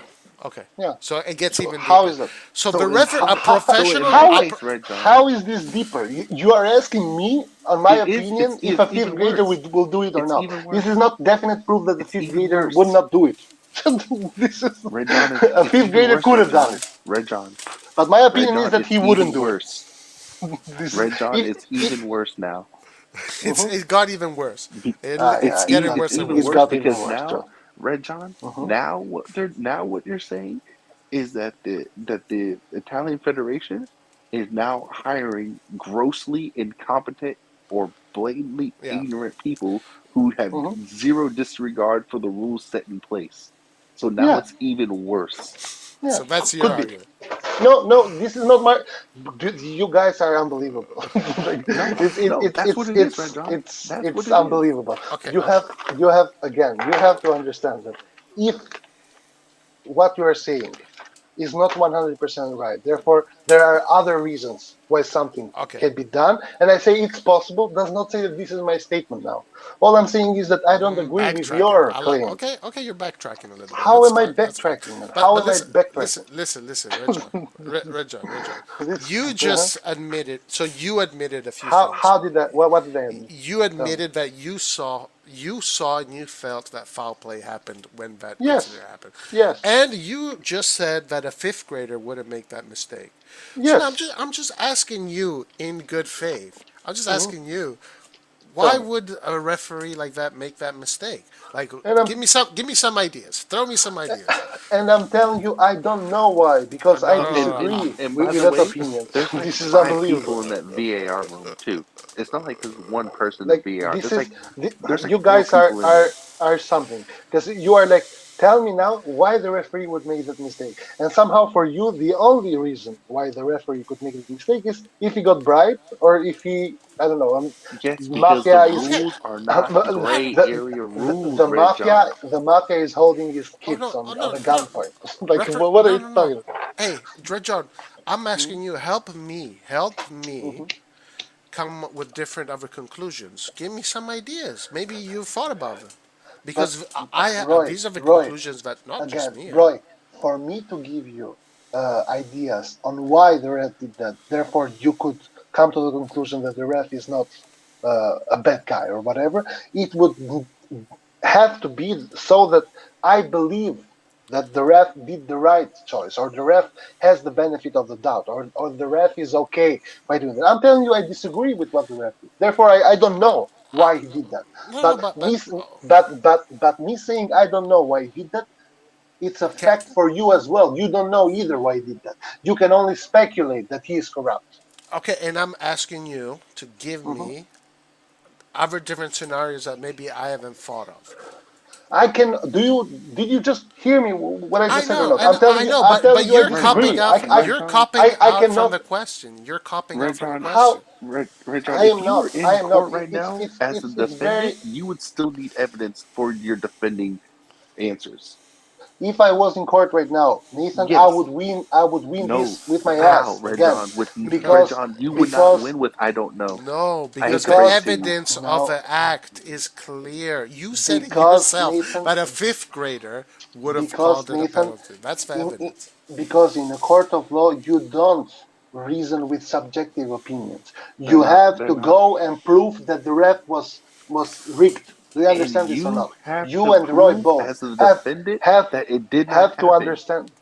okay. Yeah. So it gets So even how deeper. is that? So the So in referee, How a so in professional, that how a, case, Red John, how is this deeper? You are asking me, on my opinion, if it's a fifth even grader worse. will do it or It's not. even This is worse. not definite proof that the It's fifth even grader would worse. not do it. This is Red John, a it's fifth even grader worse, could Red have done John. it, Red John. but my Red opinion is John, that it's he wouldn't even do it. worse. This is Red John, it's if even worse now. mhm. it got even worse. Be- It's It getting got worse and even it worse. worse got even because worse, now, Joe. Red John, Hmm. now what you're saying is that the Italian Federation is now hiring grossly incompetent or blatantly Yeah. ignorant people who have Hmm. zero disregard for the rules set in place. So now Yeah, it's even worse. yeah, So that's your could be. argument. No, no, this is not my. Dude, you guys are unbelievable. Like, No, it's it, no, it's that's what it's it is, Red it's John. it's That's what it's it is. unbelievable. Okay, You okay. have you have again. You have to understand that if what you are saying is not 100% right. Therefore, there are other reasons why something Okay. can be done. And I say it's possible, does not say that this is my statement now. All I'm saying is that I don't agree with Backtracking. your I like. claim. Okay, okay. You're backtracking a little bit. How That's am I fine. That's fine. backtracking, man? But How am I listen, backtracking? listen, Red John. This, You uh-huh. just admitted. So you admitted a few things. How did that? What did I admit? You Tell me. admitted that you saw and you felt that foul play happened when that Yes, incident happened, yes, and you just said that a fifth grader wouldn't make that mistake. So now yes. I'm just asking you in good faith. I'm just Hmm. asking you, Tell why me. would a referee like that make that mistake? Like, And I'm give me some ideas. Throw me some ideas. and I'm telling you, I don't know why because I No, And no, and no, no. and, disagree and by with the that way, opinion. there's like This is five unbelievable. people in that VAR room too. It's not like there's one person in Like the VAR. this is There's like you four guys people in there. are something because you are like tell me now why the referee would make that mistake and somehow for you the only reason why the referee could make that mistake is if he got bribed or if he I don't know Yes, because the mafia is Okay. rules are not gray the, area rules, the Red mafia John. is holding his Oh kids no! Oh on no! a No! gunpoint like what are No! you No! No! talking about? Hey, Dred John, I'm Hmm. asking you. Help me Hmm. come up with different other conclusions. Give me some ideas. Maybe you've thought about them, But because Roy, these are the Roy, conclusions that not just again, me have. Roy, for me to give you ideas on why the ref did that, therefore you could come to the conclusion that the ref is not a bad guy or whatever, it would have to be so that I believe that the ref did the right choice or the ref has the benefit of the doubt or the ref is okay by doing that. I'm telling you, I disagree with what the ref did. Therefore, I don't know Uh, why he did that. no, no, But but me, but me saying I don't know why he did that, it's a can, fact for you as well. You don't know either why he did that. You can only speculate that he is corrupt. okay, and I'm asking you to give Mhm. me other different scenarios that maybe I haven't thought of. I can. Do you? Did you just hear me? What I I just said or know, not? and I know, I'm but telling you, I you're Red copping John, disagree. out. Red John, I From the cannot. question. You're copping out Red from the John, How? question. Red John. I If am you were not. I in am not. court right now as a It's defendant, very. you would still need evidence for your defending answers. If I was in court right now, Nathan, I Yes. would win. I would win No. this with my How, ass Red again, John? With Red because John, you would not because win with I don't know. No, I because hate to the break it because to you. evidence of no, the act is clear. You said it because yourself Nathan, that a fifth grader would have because called it a Nathan, penalty. That's the in evidence. because in a court of law you don't reason with subjective opinions. They're You not. have They're to not. go and prove that the ref was rigged. Do you And understand this or you not? have You to and Roy prove both as a have defendant have that it did not have to happen. understand.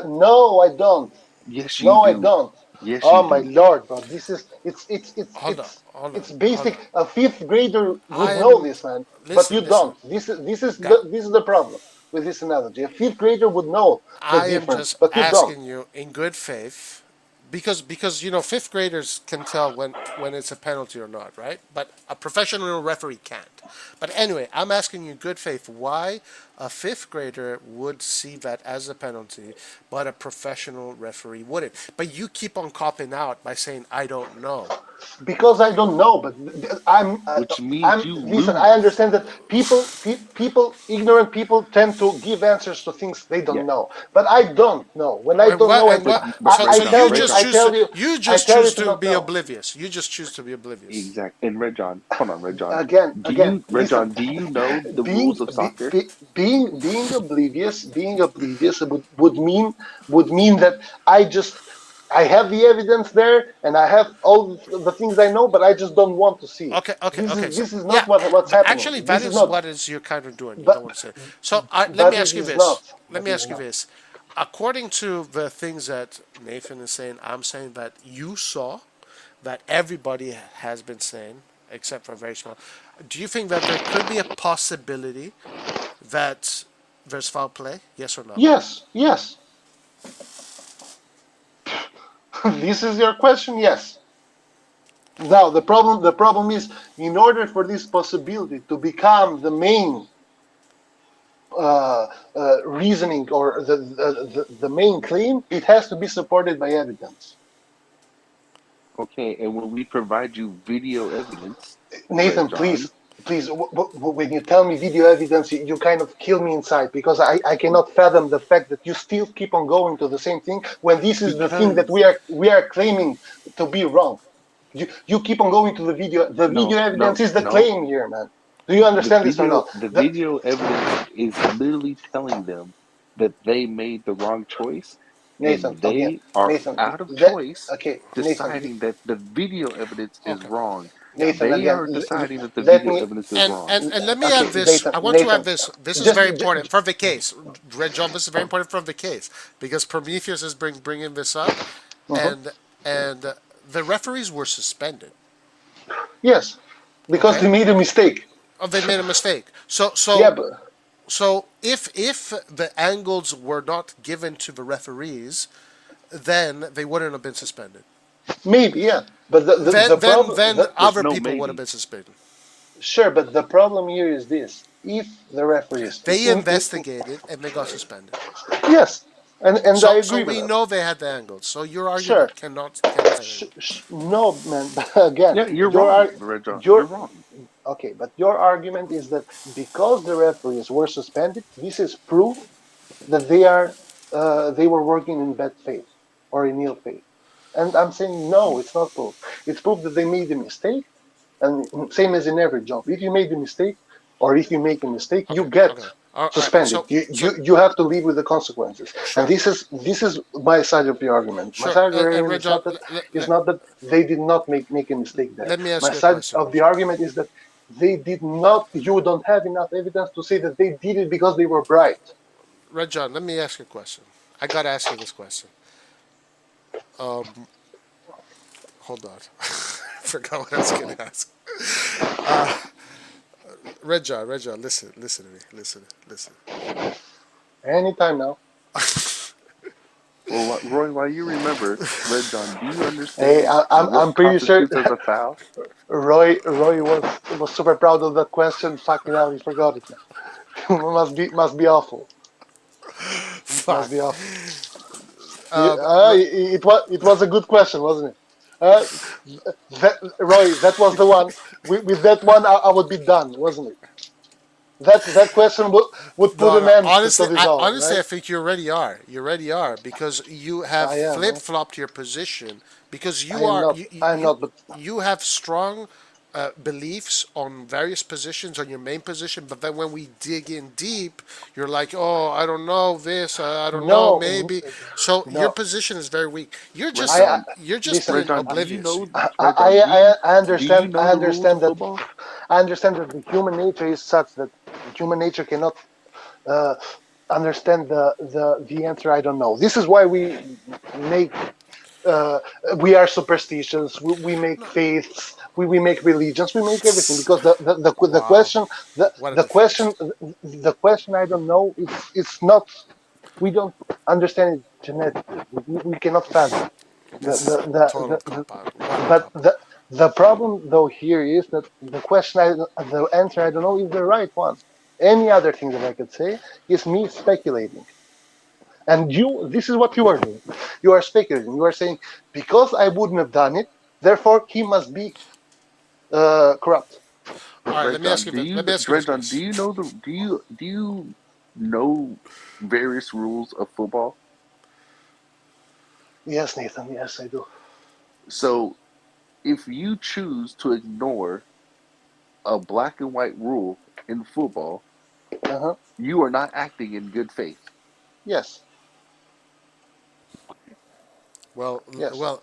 No, I don't. Yes, you No, I do. don't. Yes, you Oh my do. lord, bro! This is Hold on, hold on, it's hold basic. on. A fifth grader I would know am. this, man, but you Listen. don't. Guy, This is the problem with this analogy. A fifth grader would know the I am difference, just but you don't. asking you in good faith, because fifth graders can tell when it's a penalty or not, right? But a professional referee can't. But anyway, I'm asking you in good faith why a fifth grader would see that as a penalty, but a professional referee wouldn't. But you keep on copping out by saying I don't know. because I don't know, but which means I'm you listen. I lose. understand that ignorant people tend to give answers to things they Yeah, don't know. But I don't know. When I don't know And anything, what? but So Red John, you Red just John, choose to I tell you to not be know. oblivious. You just choose to be oblivious. exact. And Red John, hold on, Red John. Again, Red listen. John, do you know the Being rules of be, soccer? be, being oblivious would mean that I just I have the evidence there and I have all the things I know, but I just don't want to see it. Okay. So This is yeah, not what's happening. actually, that This is is not. what is you're kind of doing. You But don't want to say it. So let me but ask it you is this. not. Let But me it ask is you not. this. According to the things that Nathan is saying, I'm saying that you saw, that everybody has been saying, except for very small. Do you think that there could be a possibility that there's foul play? Yes or no? Yes, yes. This is your question. Yes. Now the problem is in order for this possibility to become the main reasoning or the main claim, it has to be supported by evidence. Okay, and when we provide you video evidence, Red Nathan, John, please, when you tell me video evidence, you kind of kill me inside because I cannot fathom the fact that you still keep on going to the same thing when this is the thing that because we are claiming to be wrong. You keep on going to the video. The video no, evidence no, is the no. claim here, man. Do you understand this or not? The video evidence is literally telling them that they made the wrong choice, Nathan, and again, they are Nathan, out of that choice okay, Nathan, deciding that the video evidence is Okay. wrong. Yeah. Nathan, They again, are deciding that the let video me evidence is wrong. And let me okay, add this. Nathan, I want to add Nathan, this. This is just, very important for the case. Red John, this is very important for the case because Prometheus is bringing this up, uh-huh. and the referees were suspended. Yes, because Okay, they made a mistake. they made a mistake. Yeah, but So if the angles were not given to the referees, then they wouldn't have been suspended. maybe, yeah. But the problem, Then There's other no people would have maybe. been suspended. sure, but the problem here is this: if the referees, They investigated and they got suspended. yes, and I So agree with we that. know they had the angles. So your Sure, argument cannot stand anymore. no, man. But again, Yeah, you're your wrong, Red John. your You're wrong. okay, but your argument is that because the referees were suspended, this is proof that they were working in bad faith or in ill faith. And I'm saying no, it's not proof. It's proof that they made a mistake. And same as in every job, if you made a mistake or if you make a mistake, you Okay, get okay. All right. suspended. You have to live with the consequences. And Sure, this is my side of the argument. My sure. side of the And argument Red John, is not that they did not make a mistake there. let me ask My you a side question, of Red the John. argument is that they did not. You don't have enough evidence to say that they did it because they were bright. Red John, let me ask you a question. I gotta ask you this question. Hold on. I forgot what I was gonna ask. Red John, listen to me, listen. Anytime now. Well, Roy, while you remember, Red John, do you Hey, understand what I'm pretty sure constitutes as a foul? Roy was super proud of that question. Fucking hell, he forgot it now. Must be awful. Must Fuck. be awful. Um, Re- It was a good question, wasn't it? Uh, Roy, that was the one. With that one, I would be done, wasn't it? That question would put no, an no. end to Honestly, this all, honestly, right? I think you already are. You already are because you have I am, flip huh? flopped your position because I am not. I am not. But you have strong beliefs on various positions on your main position, but then when we dig in deep, you're like, oh, I don't know this, I don't know, no, maybe. So your no. position is very weak. Red John, You're just Listen. Red being John, do you oblivious. know? Red John, I do you understand. know the rules of That. football? I understand that the human nature is such that human nature cannot uh, understand the answer. I don't know. This is why make uh, we are superstitious. We make faiths. We make religions. We make everything because the Wow, question what a the defense! question the question I don't know. It's not. We don't understand it genetically. We cannot fathom. The, This is the, a total the, the, cop out. What a but cop out. the problem though here is that the answer I don't know is the right one. Any other thing that I could say is me speculating. And this is what you are doing. You are speculating. You are saying because I wouldn't have done it, Therefore, he must be corrupt. All right, Red John, do you let me ask you Red this, John, do Chris. you know do you know various rules of football? Yes, Nathan. Yes, I do. So if you choose to ignore a black and white rule in football, Uh-huh. you are not acting in good faith. Yes. Well, Yes.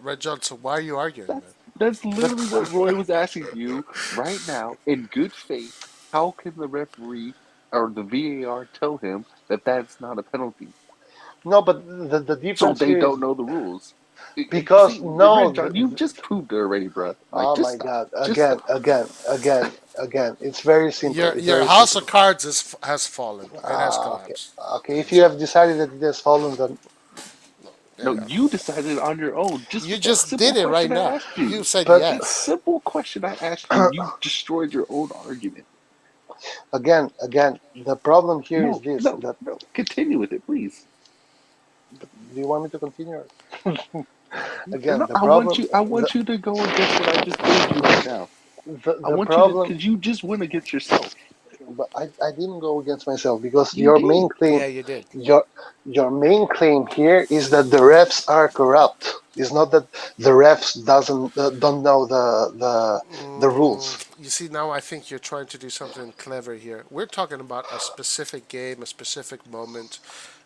Red John. So why are you arguing, man? That's The, literally what Roy was asking you right now. In good faith, how can the referee or the VAR tell him that that's not a penalty? no, but the So difference they here is don't know the rules. because See, no. Red John, you just proved it already, bro. Like, Oh just my stop. God! Just Again, stop. again, again, again. It's very simple. It's Your very house of simple. cards has fallen. It has Okay. collapsed. Okay. It If has you have collapsed. decided that it has fallen, then No, Yeah. you decided on your own just You with that just simple did it right question I now. asked You you. said but A yes. simple question I asked you, you destroyed your own argument. again, the problem here is No, this. no, That no. Continue with it, please. do you want me to continue? Again, No, the problem, I want you to go against what I just told you right now. I the want you to, problem. because you just went against yourself. But I didn't go against myself because You your main did. claim, Yeah, you did. your your main claim here is that the refs are corrupt. It's not that the refs doesn't don't know the rules. You see, now I think you're trying to do something clever here. We're talking about a specific game, a specific moment.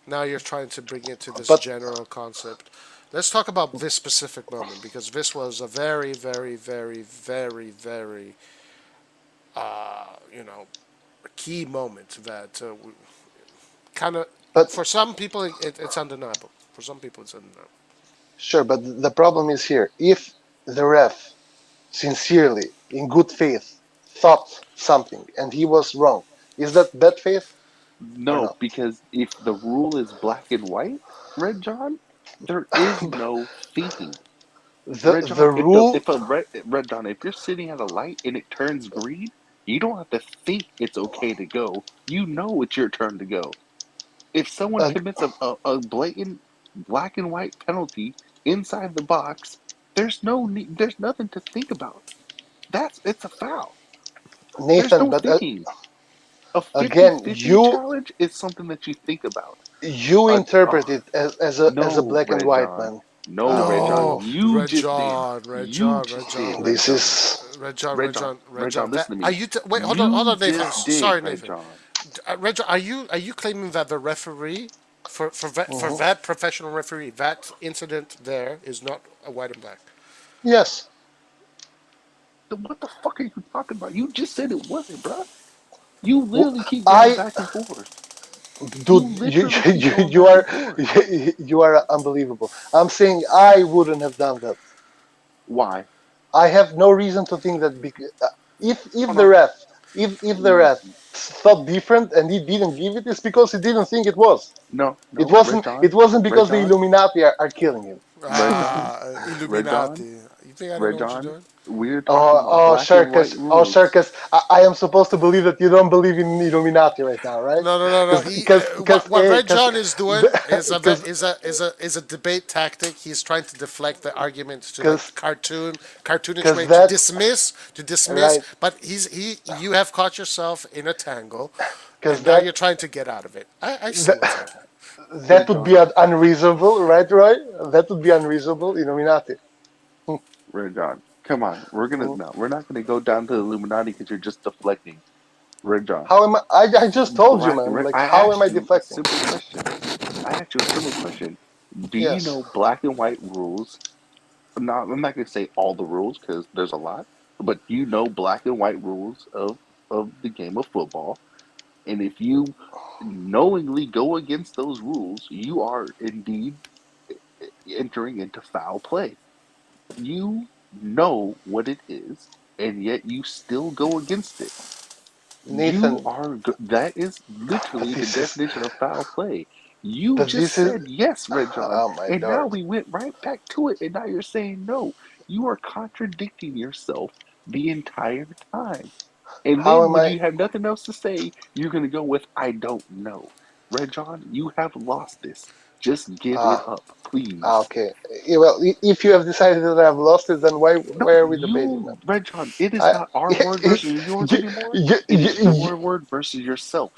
Now you're trying to bring it to this But general concept. Let's talk about this specific moment because this was a very, very, very, very, very, you know, a key moment that kind of, but for some people, it's undeniable. For some people, it's undeniable. sure, but the problem is here. If the ref sincerely, in good faith, thought something and he was wrong, is that bad faith or No, not? because if the rule is black and white, Red John, there is no thinking. Red The John, rule if a Red John, if you're sitting at a light and it turns green, you don't have to think it's okay to go. You know it's your turn to go. If someone uh, commits a blatant black and white penalty inside the box, there's nothing to think about. It's a foul. There's Nathan, no but thinking. A again, fifty-fifty challenge is something that you think about. you A, interpret oh, it as a no, black and Red white John. man. No, Red John. No, Oh, You just did. You Red just John, did, Red this John. is Red John. Red Red John, John. listen That to are me. you? Wait, hold You on, Nathan. just did, Sorry, Red Nathan. John. Red John, are you claiming that the referee for mhm. that professional referee that incident there is not a white and black? Yes. What the fuck are you talking about? You just said it wasn't, bruh. You W- literally keep going I, back and forth. You dude, literally keep you going you back are and forth. you are unbelievable. I'm saying I wouldn't have done that. Why? I have no reason to think that if Hold the on. ref if the ref thought different and he didn't give it, it's because he didn't think it was. No, It no, wasn't. It wasn't Red because the John, Illuminati are killing him. Red John, Red John, Illuminati. You think I don't know Red what you're John. doing? We're talking Oh, about black and white rules. Circus. I am supposed to believe that you don't believe in Illuminati right now, right? No, no, no, no. What Red Because John is doing is because a debate tactic. He's trying to deflect the argument to like because cartoonish way because that to dismiss. right But you have caught yourself in a tangle, because and now you're trying to get out of it. I see that what's happening. that Red would be John, unreasonable, right, Roy? That would be unreasonable. Illuminati. Red John. Come on, Mm. no, we're not gonna go down to the Illuminati because you're just deflecting. Red John, How am I? I just told you, man. Like, I how am asked I you a deflecting? simple question. I asked you a simple question. Do you Yes. know black and white rules? I'm not gonna say all the rules because there's a lot, but you know black and white rules of the game of football. And if you knowingly go against those rules, you are indeed entering into foul play. You know what it is, and yet you still go against it. Nathan, That is literally the this is, definition of foul play. You but just this is, said yes, Red John, oh my and now lord. we went right back to it, and now you're saying no. You are contradicting yourself the entire time. And How then am when I? you have nothing else to say, you're going to go with, I don't know. Red John, you have lost this. Just give it Ah, up, please. okay. Well, if you have decided that I've lost it, then No, why are we debating, you, man? Red John, it is I, not our word versus yours you, anymore. you, It you, is you, your word versus yourself.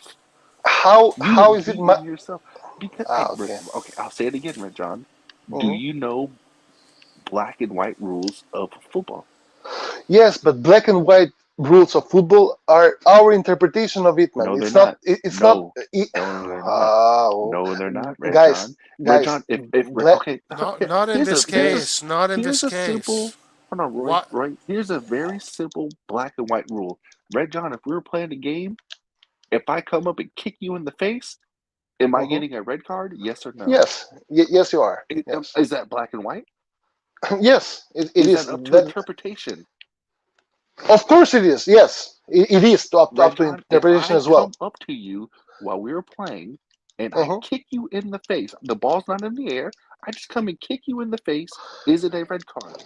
You how have is it my? beaten yourself. Because, Ah, okay. okay, I'll say it again, Red John. Do Mhm. you know black and white rules of football? Yes, but black and white rules of football are our interpretation of it, man. No, they're It's not. not. It's not. No, no, they're not. Uh, No, they're not, Red guys, John. Red guys, John, if black. okay, Not okay, not in here's this a there's a case. Not in this here's a case. simple hold on, Roy, What? Roy. Here's a very simple black and white rule. Red John, if we were playing a game, if I come up and kick you in the face, am I Mhm. getting a red card? Yes or no? Yes, yes, you are. Yes, Is that black and white? yes, it Is is. that up to That interpretation? of course it is. Yes, it is Red up to John, if interpretation I as well. come up to you while we were playing and I Mhm. kick you in the face, the ball's not in the air, I just come and kick you in the face, is it a red card?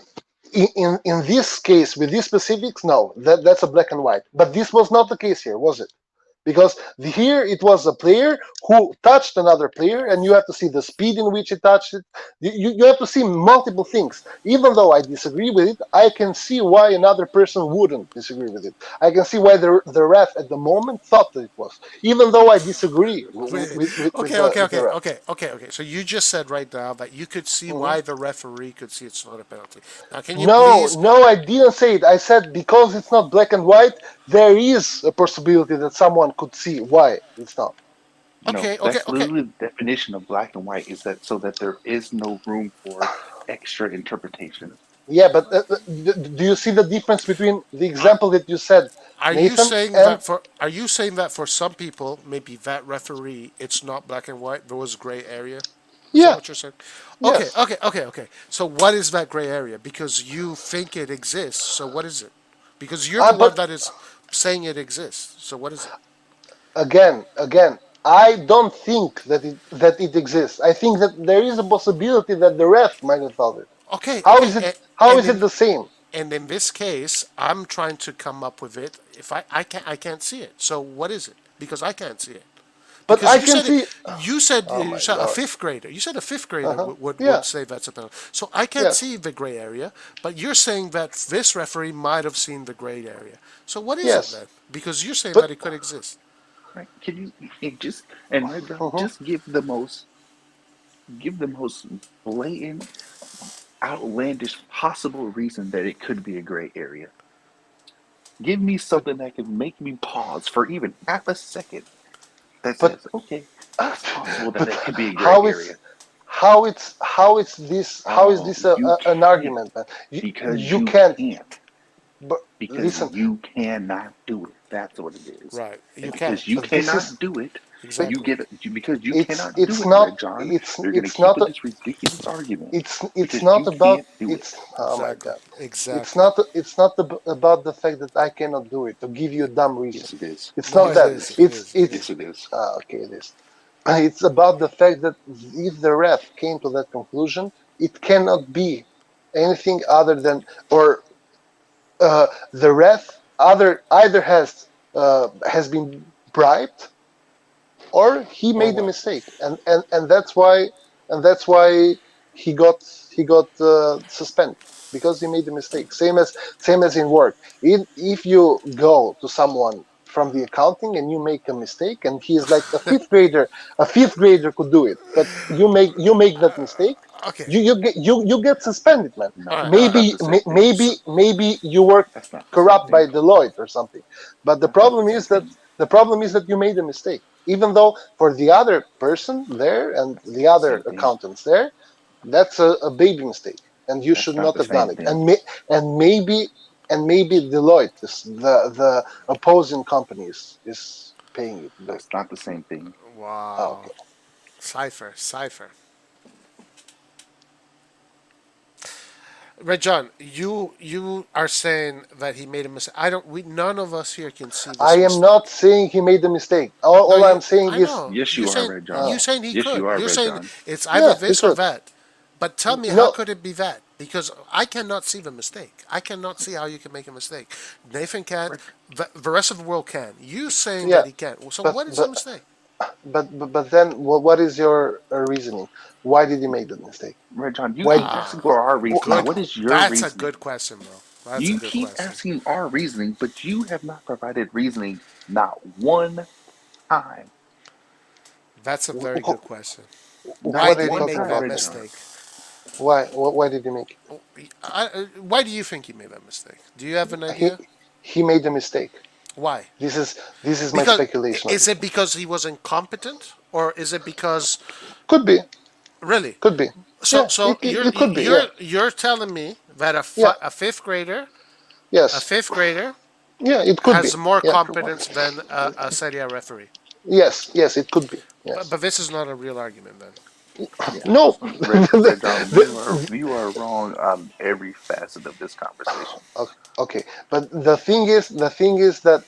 In this case, with these specifics, no, that's a black and white. But this was not the case here, was it? Because here it was a player who touched another player, and you have to see the speed in which he touched it. You have to see multiple things. Even though I disagree with it, I can see why another person wouldn't disagree with it. I can see why the ref at the moment thought that it was, even though I disagree Okay, okay, with the okay, ref. okay, okay, okay. So you just said right now that you could see Mhm. why the referee could see it's not a penalty. Now, can you No, please? no, I didn't say it. I said because it's not black and white, there is a possibility that someone could see why it's not. No, Okay, okay, that's okay. literally the definition of black and white is that so that there is no room for extra interpretation. Yeah, but do you see the difference between the Are, example that you said, are you Nathan, saying and that for? Are you saying that for some people, maybe that referee, it's not black and white. There was gray area. Is that yeah, what you're saying? Okay, yes, okay, okay, okay. So what is that gray area? Because you think it exists. So what is it? Because you're the one but that is saying it exists. So what is it? again, I don't think that it exists. I think that there is a possibility that the ref might have thought it. Okay, How okay, is it? How and is it in the same? this case, I'm trying to come up with it. If I can't see it. So what is it? Because I can't see it. But Because I can see. Oh you my said a god. fifth grader. You said a fifth Uh grader huh. would Yeah. say that's a penalty. So I can't Yes. see the gray area, but you're saying that this referee might have seen the gray area. So what is it Yes. then? Because you're saying But that it could exist. Right? Can just and Red John uh just give the most blatant, outlandish possible reason that it could be a gray area. Give me something that can make me pause for even half a second that but says, okay, it's possible that but it could be a gray how area. it's how is this You an can't argument, man? because You you can't. can't But because listen, you cannot do it. That's what it is. Right. You And can't. because you this is cannot do it, but you Exactly. get it because you it's cannot do it's it, not Red John. it's You're going to it's keep not with a, this ridiculous argument it's because not you about can't do it. it's oh my Exactly. god. Exactly. It's not about the fact that I cannot do it to give you a dumb reason. Yes, it is. It's No, not it Yes, that. it is. is. It is. It It's Yes, is. it is. okay. It is. It's about the fact that if the ref came to that conclusion, it cannot be anything other than or the ref either has been bribed or he Or made a what? mistake, and that's why he got suspended because he made a mistake. Same as in work. If you go to someone from the accounting and you make a mistake, and he is like a fifth grader could do it, but you make that mistake, Okay. you get suspended, man. All No, right. All that's right. not Maybe the same thing. maybe you work That's not the same corrupt by thing. Deloitte or something. But the That's not the problem same is that thing. you made a mistake. Even though for the other person there and That's the not the other same thing. accountants there, that's a baby mistake, and you should That's not not the have done same it. thing. And maybe Deloitte, the opposing company, is paying you to do it. That's not the same thing. Oh, Wow. okay. Cipher. Cipher. Red John, you are saying that he made a mistake. I don't. We none of us here can see I this am not mistake. saying he made a mistake. All, No, all I'm you. saying I is, know. Yes, You're you are, saying Red you John. saying he Yes, could. you are, You're Red saying John. it's either yeah, he this or could. that. But tell me, how No, could it be that? Because I cannot see the mistake. I cannot see how you can make a mistake. Nathan can't. Red, The rest of the world can. You saying yeah, that he can't. So but what is the but mistake? but then what is your reasoning? Why did you make that mistake? Red John, you Why? keep Ah, asking for our reasoning. good. What is your That's a reasoning? good question, bro. That's a You good keep question. asking our reasoning, but you have not provided reasoning not one time. That's a very good question. Why Not What are did you he one talking make time, that about Red then? John. mistake? Why did you make it? Why do you think he made that mistake? Do you have an He idea? he made a mistake. Why? This is my Because speculation of is it. it because he was incompetent, or is it because Could be, really? could be. So Yeah, so you're it could be. Yeah, you're telling me that yeah, a a yes, fifth grader yeah. It could be. has more Yeah, For what? competence than a Serie A referee. yes. It could be. Yes. But this is not a real argument then. Yeah, No. Red John, The- you are wrong on every facet of this conversation. okay, but the thing is that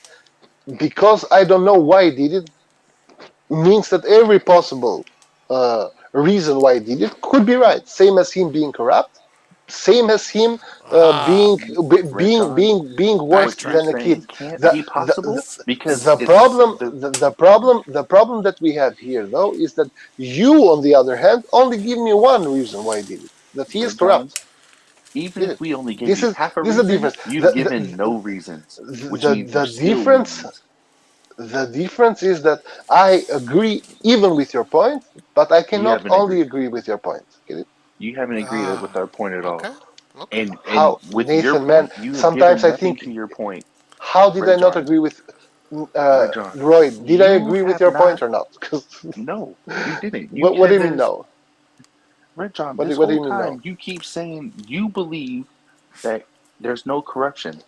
because I don't know why he did it means that every possible reason why he did it could be right. Same as him being corrupt, same as him Ah, Red John, being worse what you're than a backtracking. kid. saying can't The be the possible because the it's problem the problem that we have here though is that you on the other hand only give me one reason why he did it, that he is Red John. corrupt. Even Did if it. we only gave This you is half a this is the reason, difference. you've given no reasons, which means The there's still difference reasons. the difference is that I agree even with your point, but I You cannot haven't only agreed. agree with your point. Get it? You haven't agreed Ah, with our point at all. okay, okay. And How with your Nathan, man? point, you have Sometimes given I nothing think, to your point. how did I Red not John, agree with Red John, Roy? Did I you agree with have your point not. or not? 'Cause No, you didn't. You what do said you mean there's no? Red John. What This do whole you mean no? time, you keep saying you believe that there's no corruption.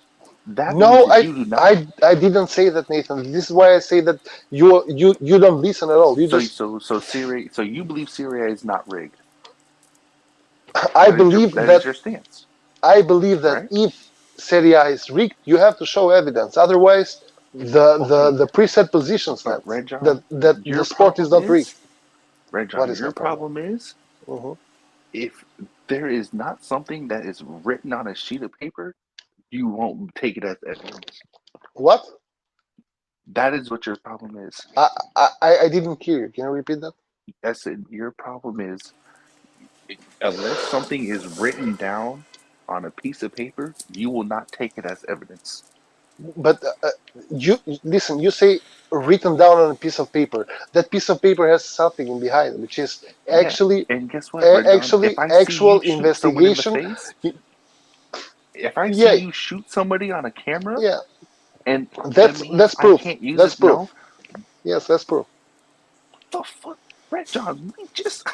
That means No, that you do not. I didn't say that, Nathan. This is why I say that you don't listen at all. You just Syria. So you believe Syria is not rigged. I believe That is that your stance, I believe that right? if Serie A is rigged, you have to show evidence. Otherwise, Okay, the preset position but stands Red John, that the your sport is problem not rigged. is Red What John. is Your my problem? problem is Hmm. if there is not something that is written on a sheet of paper, you won't take it as evidence. What? That is what your problem is. I didn't hear you. Can you repeat that? I said your problem is unless something is written down on a piece of paper, you will not take it as evidence. But you listen. You say written down on a piece of paper. That piece of paper has something behind, which is Yeah, actually and guess what, Red John? If I see actual you shoot someone in the investigation. face, if I see Yeah, you shoot somebody on a camera, yeah. and that means That's I proof. can't use That's it. No, proof. Yes, that's proof. the fuck, Red John, we just.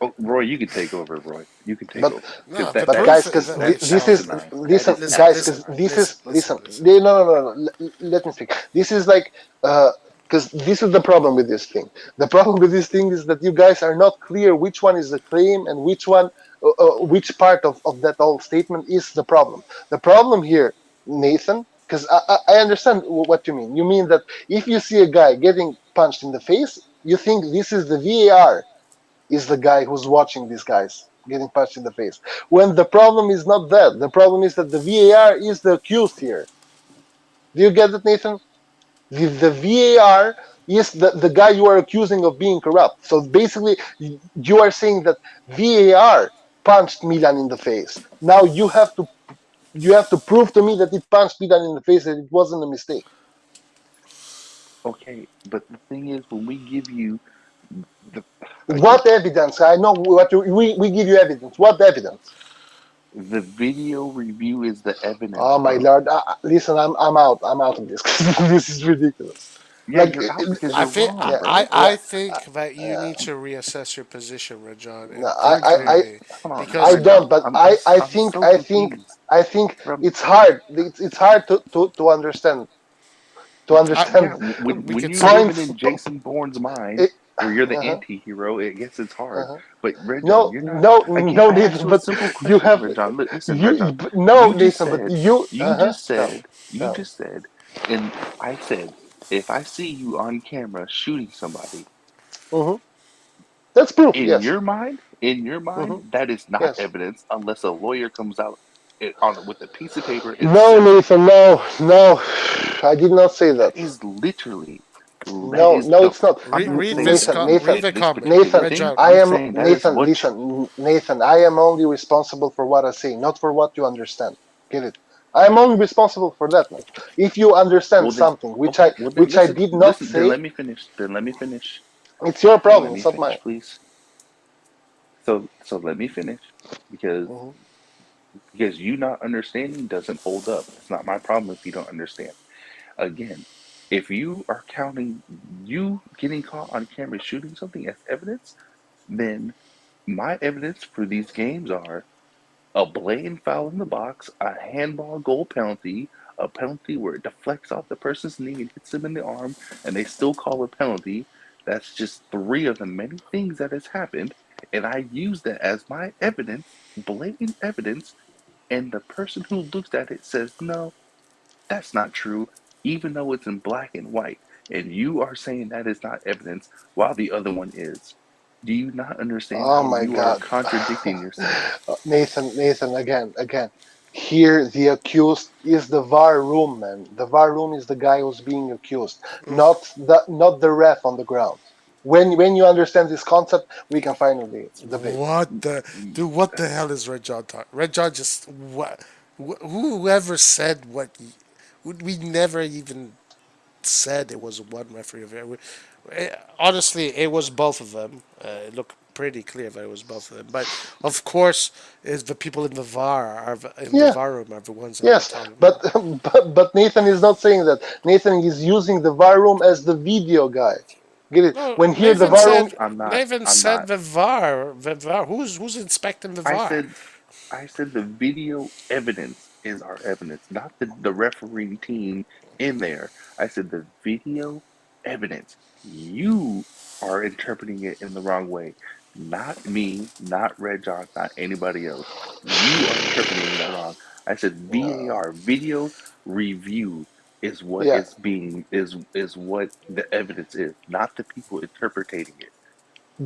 Oh, Roy, you can take over. Roy, you can take But over because No, the but that proof. guys, is because that is this is asinine. this That is Listen, guys, listen, because asinine. this is listen, listen. no. Let me speak. This is like because this is the problem with this thing. The problem with this thing is that you guys are not clear which one is the claim and which part of that whole statement is the problem. The problem here, Nathan, because I understand what you mean. You mean that if you see a guy getting punched in the face, you think this is the VAR is the guy who's watching these guys getting punched in the face. When the problem is not that, the problem is that the VAR is the accused here. Do you get it, Nathan? The VAR is the guy you are accusing of being corrupt. So basically, you are saying that VAR punched Milan in the face. Now you have to prove to me that it punched Milan in the face, that it wasn't a mistake. Okay, but the thing is, when we give you the again What evidence? I know we give you evidence. What evidence? the video review is the evidence, Oh my bro. lord! Listen, I'm out. I'm out of this. This is ridiculous. Yeah, Like, you're out because I you're think wrong, yeah, bro. yeah. I think that you Uh, need to reassess your position, Rajan, no, and think Red clearly, Hold on, I because Red don't. But I I'm think so confused. From it's hard. It's hard to understand. To yeah, understand we when could you're say, living points. in Jason Bourne's mind, It, where you're the uh-huh, anti-hero, I guess it's hard. uh-huh. But Red No, you're not. no, Again, no, I asked Nathan. you a But simple you question, have Red Listen, Red no, you just Nathan. But said, tell me, you tell me. just said, and I said, if I see you on camera shooting somebody, Hmm. That's proof. Yes. in your Hmm. mind, that is not Yes. evidence unless a lawyer comes out on with a piece of paper and No, says it. Nathan. No, no. I did not say That that. is literally. That No, is no, no. it's not. I'm not Read saying this. that Nathan, you Read Nathan, get the this comment. particular Nathan. Red thing. John. I I'm am saying that is Nathan. what you. Listen, Nathan. I am only responsible for what I say, not for what you understand. Get it? I am only responsible for that, man. If you understand Well, then, something okay. Well, then which I listen. did not Listen. Then say, let me finish. Then let me finish. it's your Then let problem. me It's not mine. finish, please. So let me finish because Hmm. you not understanding doesn't hold up. It's not my problem if you don't understand. Again, if you are counting you getting caught on camera shooting something as evidence, then my evidence for these games are a blatant foul in the box, a handball goal penalty, a penalty where it deflects off the person's knee and hits them in the arm, and they still call a penalty. That's just three of the many things that has happened, and I use that as my evidence, blatant evidence, and the person who looks at it says, no, that's not true, even though it's in black and white. And you are saying that is not evidence while the other one is. Do you not understand Oh how my you are God, contradicting yourself? Nathan, again. Here, the accused is the VAR room, man. The VAR room is the guy who's being accused, not the ref on the ground. When you understand this concept, we can finally debate. What the dude? What the hell is Red John talking? Red John just what? Whoever said what? We never even said it was one referee. Honestly, it was both of them. It looked pretty clear that it was both of them. But of course, is the people in the VAR are in the Yeah, VAR room are the ones that are yes, talking but about. but Nathan is not saying that. Nathan is using the VAR room as the video guy. Get it? No, When here the Nathan VAR room, said. I'm not. Nathan I'm said not. the VAR. The VAR. Who's inspecting the I VAR? said I said the video evidence is our evidence, not the refereeing team in there. I said the video evidence. You are interpreting it in the wrong way. Not me, not Red John, not anybody else. You are interpreting that wrong. I said VAR, video review is what yeah. is being is what the evidence is, not the people interpreting it.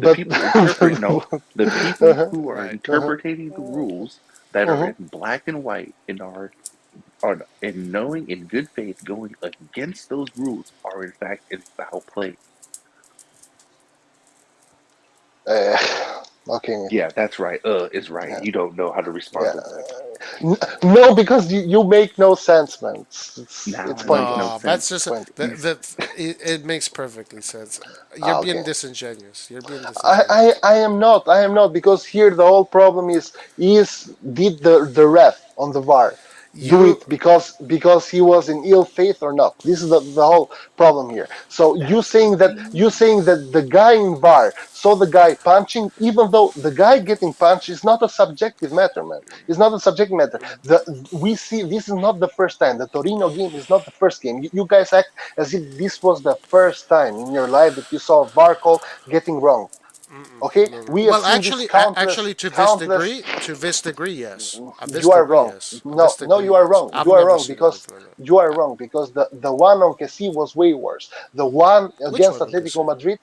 The But people interpret no, the people uh-huh, who are Right. uh-huh, interpreting the rules that are uh-huh. in black and white and are in knowing in good faith going against those rules are in fact in foul play. Uh, okay, Nathan. Yeah, that's right. Is right. Yeah, You don't know how to respond yeah. to that. No, because you make no sense, man. Now It's I make no pointless. No, that's sense. It's just pointless. it makes perfectly sense. You're being Okay. disingenuous. You're being disingenuous. I am not. I am not because here the whole problem is did the ref on the VAR do You it because he was in ill faith or not? This is the whole problem here. So That's the you thing. saying that the guy in VAR saw the guy punching, even though the guy getting punched is not a subjective matter, man. It's not a subjective matter. We see this is not the first time. The Torino game is not the first game. You guys act as if this was the first time in your life that you saw a VAR call getting wrong. Okay, no, no. we have Well, seen this actually, countless. to this degree, yes. At this You are degree, wrong. yes. At No, this no, degree, you are yes. wrong. I've You are never wrong seen because anything like you are that. wrong because the one on Kessie was way worse. The one Which against one? Okay, Atletico see. Madrid,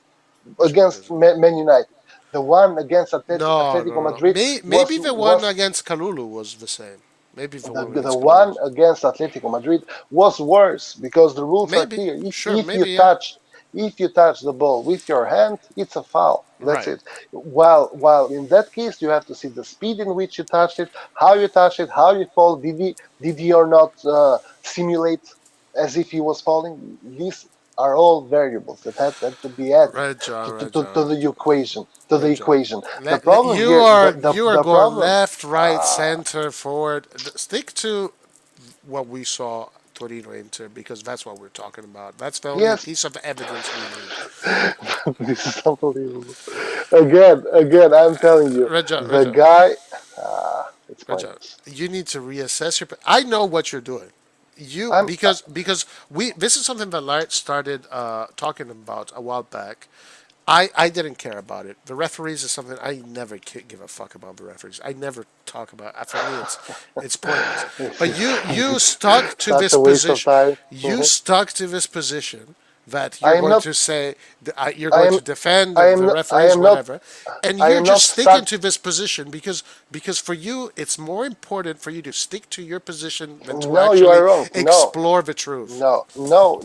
Which one against is it? Man United, the one against No, Atletico no, no. Madrid Maybe the one was against Kalulu was the same. Maybe the one the against Kalulu one was against Atletico Madrid was worse because the rules are maybe. clear. Sure, maybe yeah. If you touch the ball with your hand, it's a foul. That's Right. it. While in that case you have to see the speed in which you touched it, how you fall. Did he or not simulate as if he was falling? These are all variables that to be added Red John, Red to John, Red the John. equation. To the Red John. equation. The problem You here, are you are the going problem. left, right, Uh, center, forward. Stick to what we saw Torino Inter because that's what we're talking about. That's the only yes, piece of evidence we need. this is unbelievable. Again, I'm telling you, Reja, the Reja, guy, it's Reja, pointless. you need to reassess your. I know what you're doing. You I'm, because we this is something that Light started talking about a while back. I didn't care about it. The referees is something I never give a fuck about the referees. I never talk about. For me, it's pointless. this But is you stuck to such this a waste of position. time. You Mhm. stuck to this position that I you're am going not. to say you're I going am. to defend I am. the I referees, am not. whatever, and I you're am not just sticking start. to this position because for you it's more important for you to stick to your position than to No, you are actually wrong. No, explore the truth. no.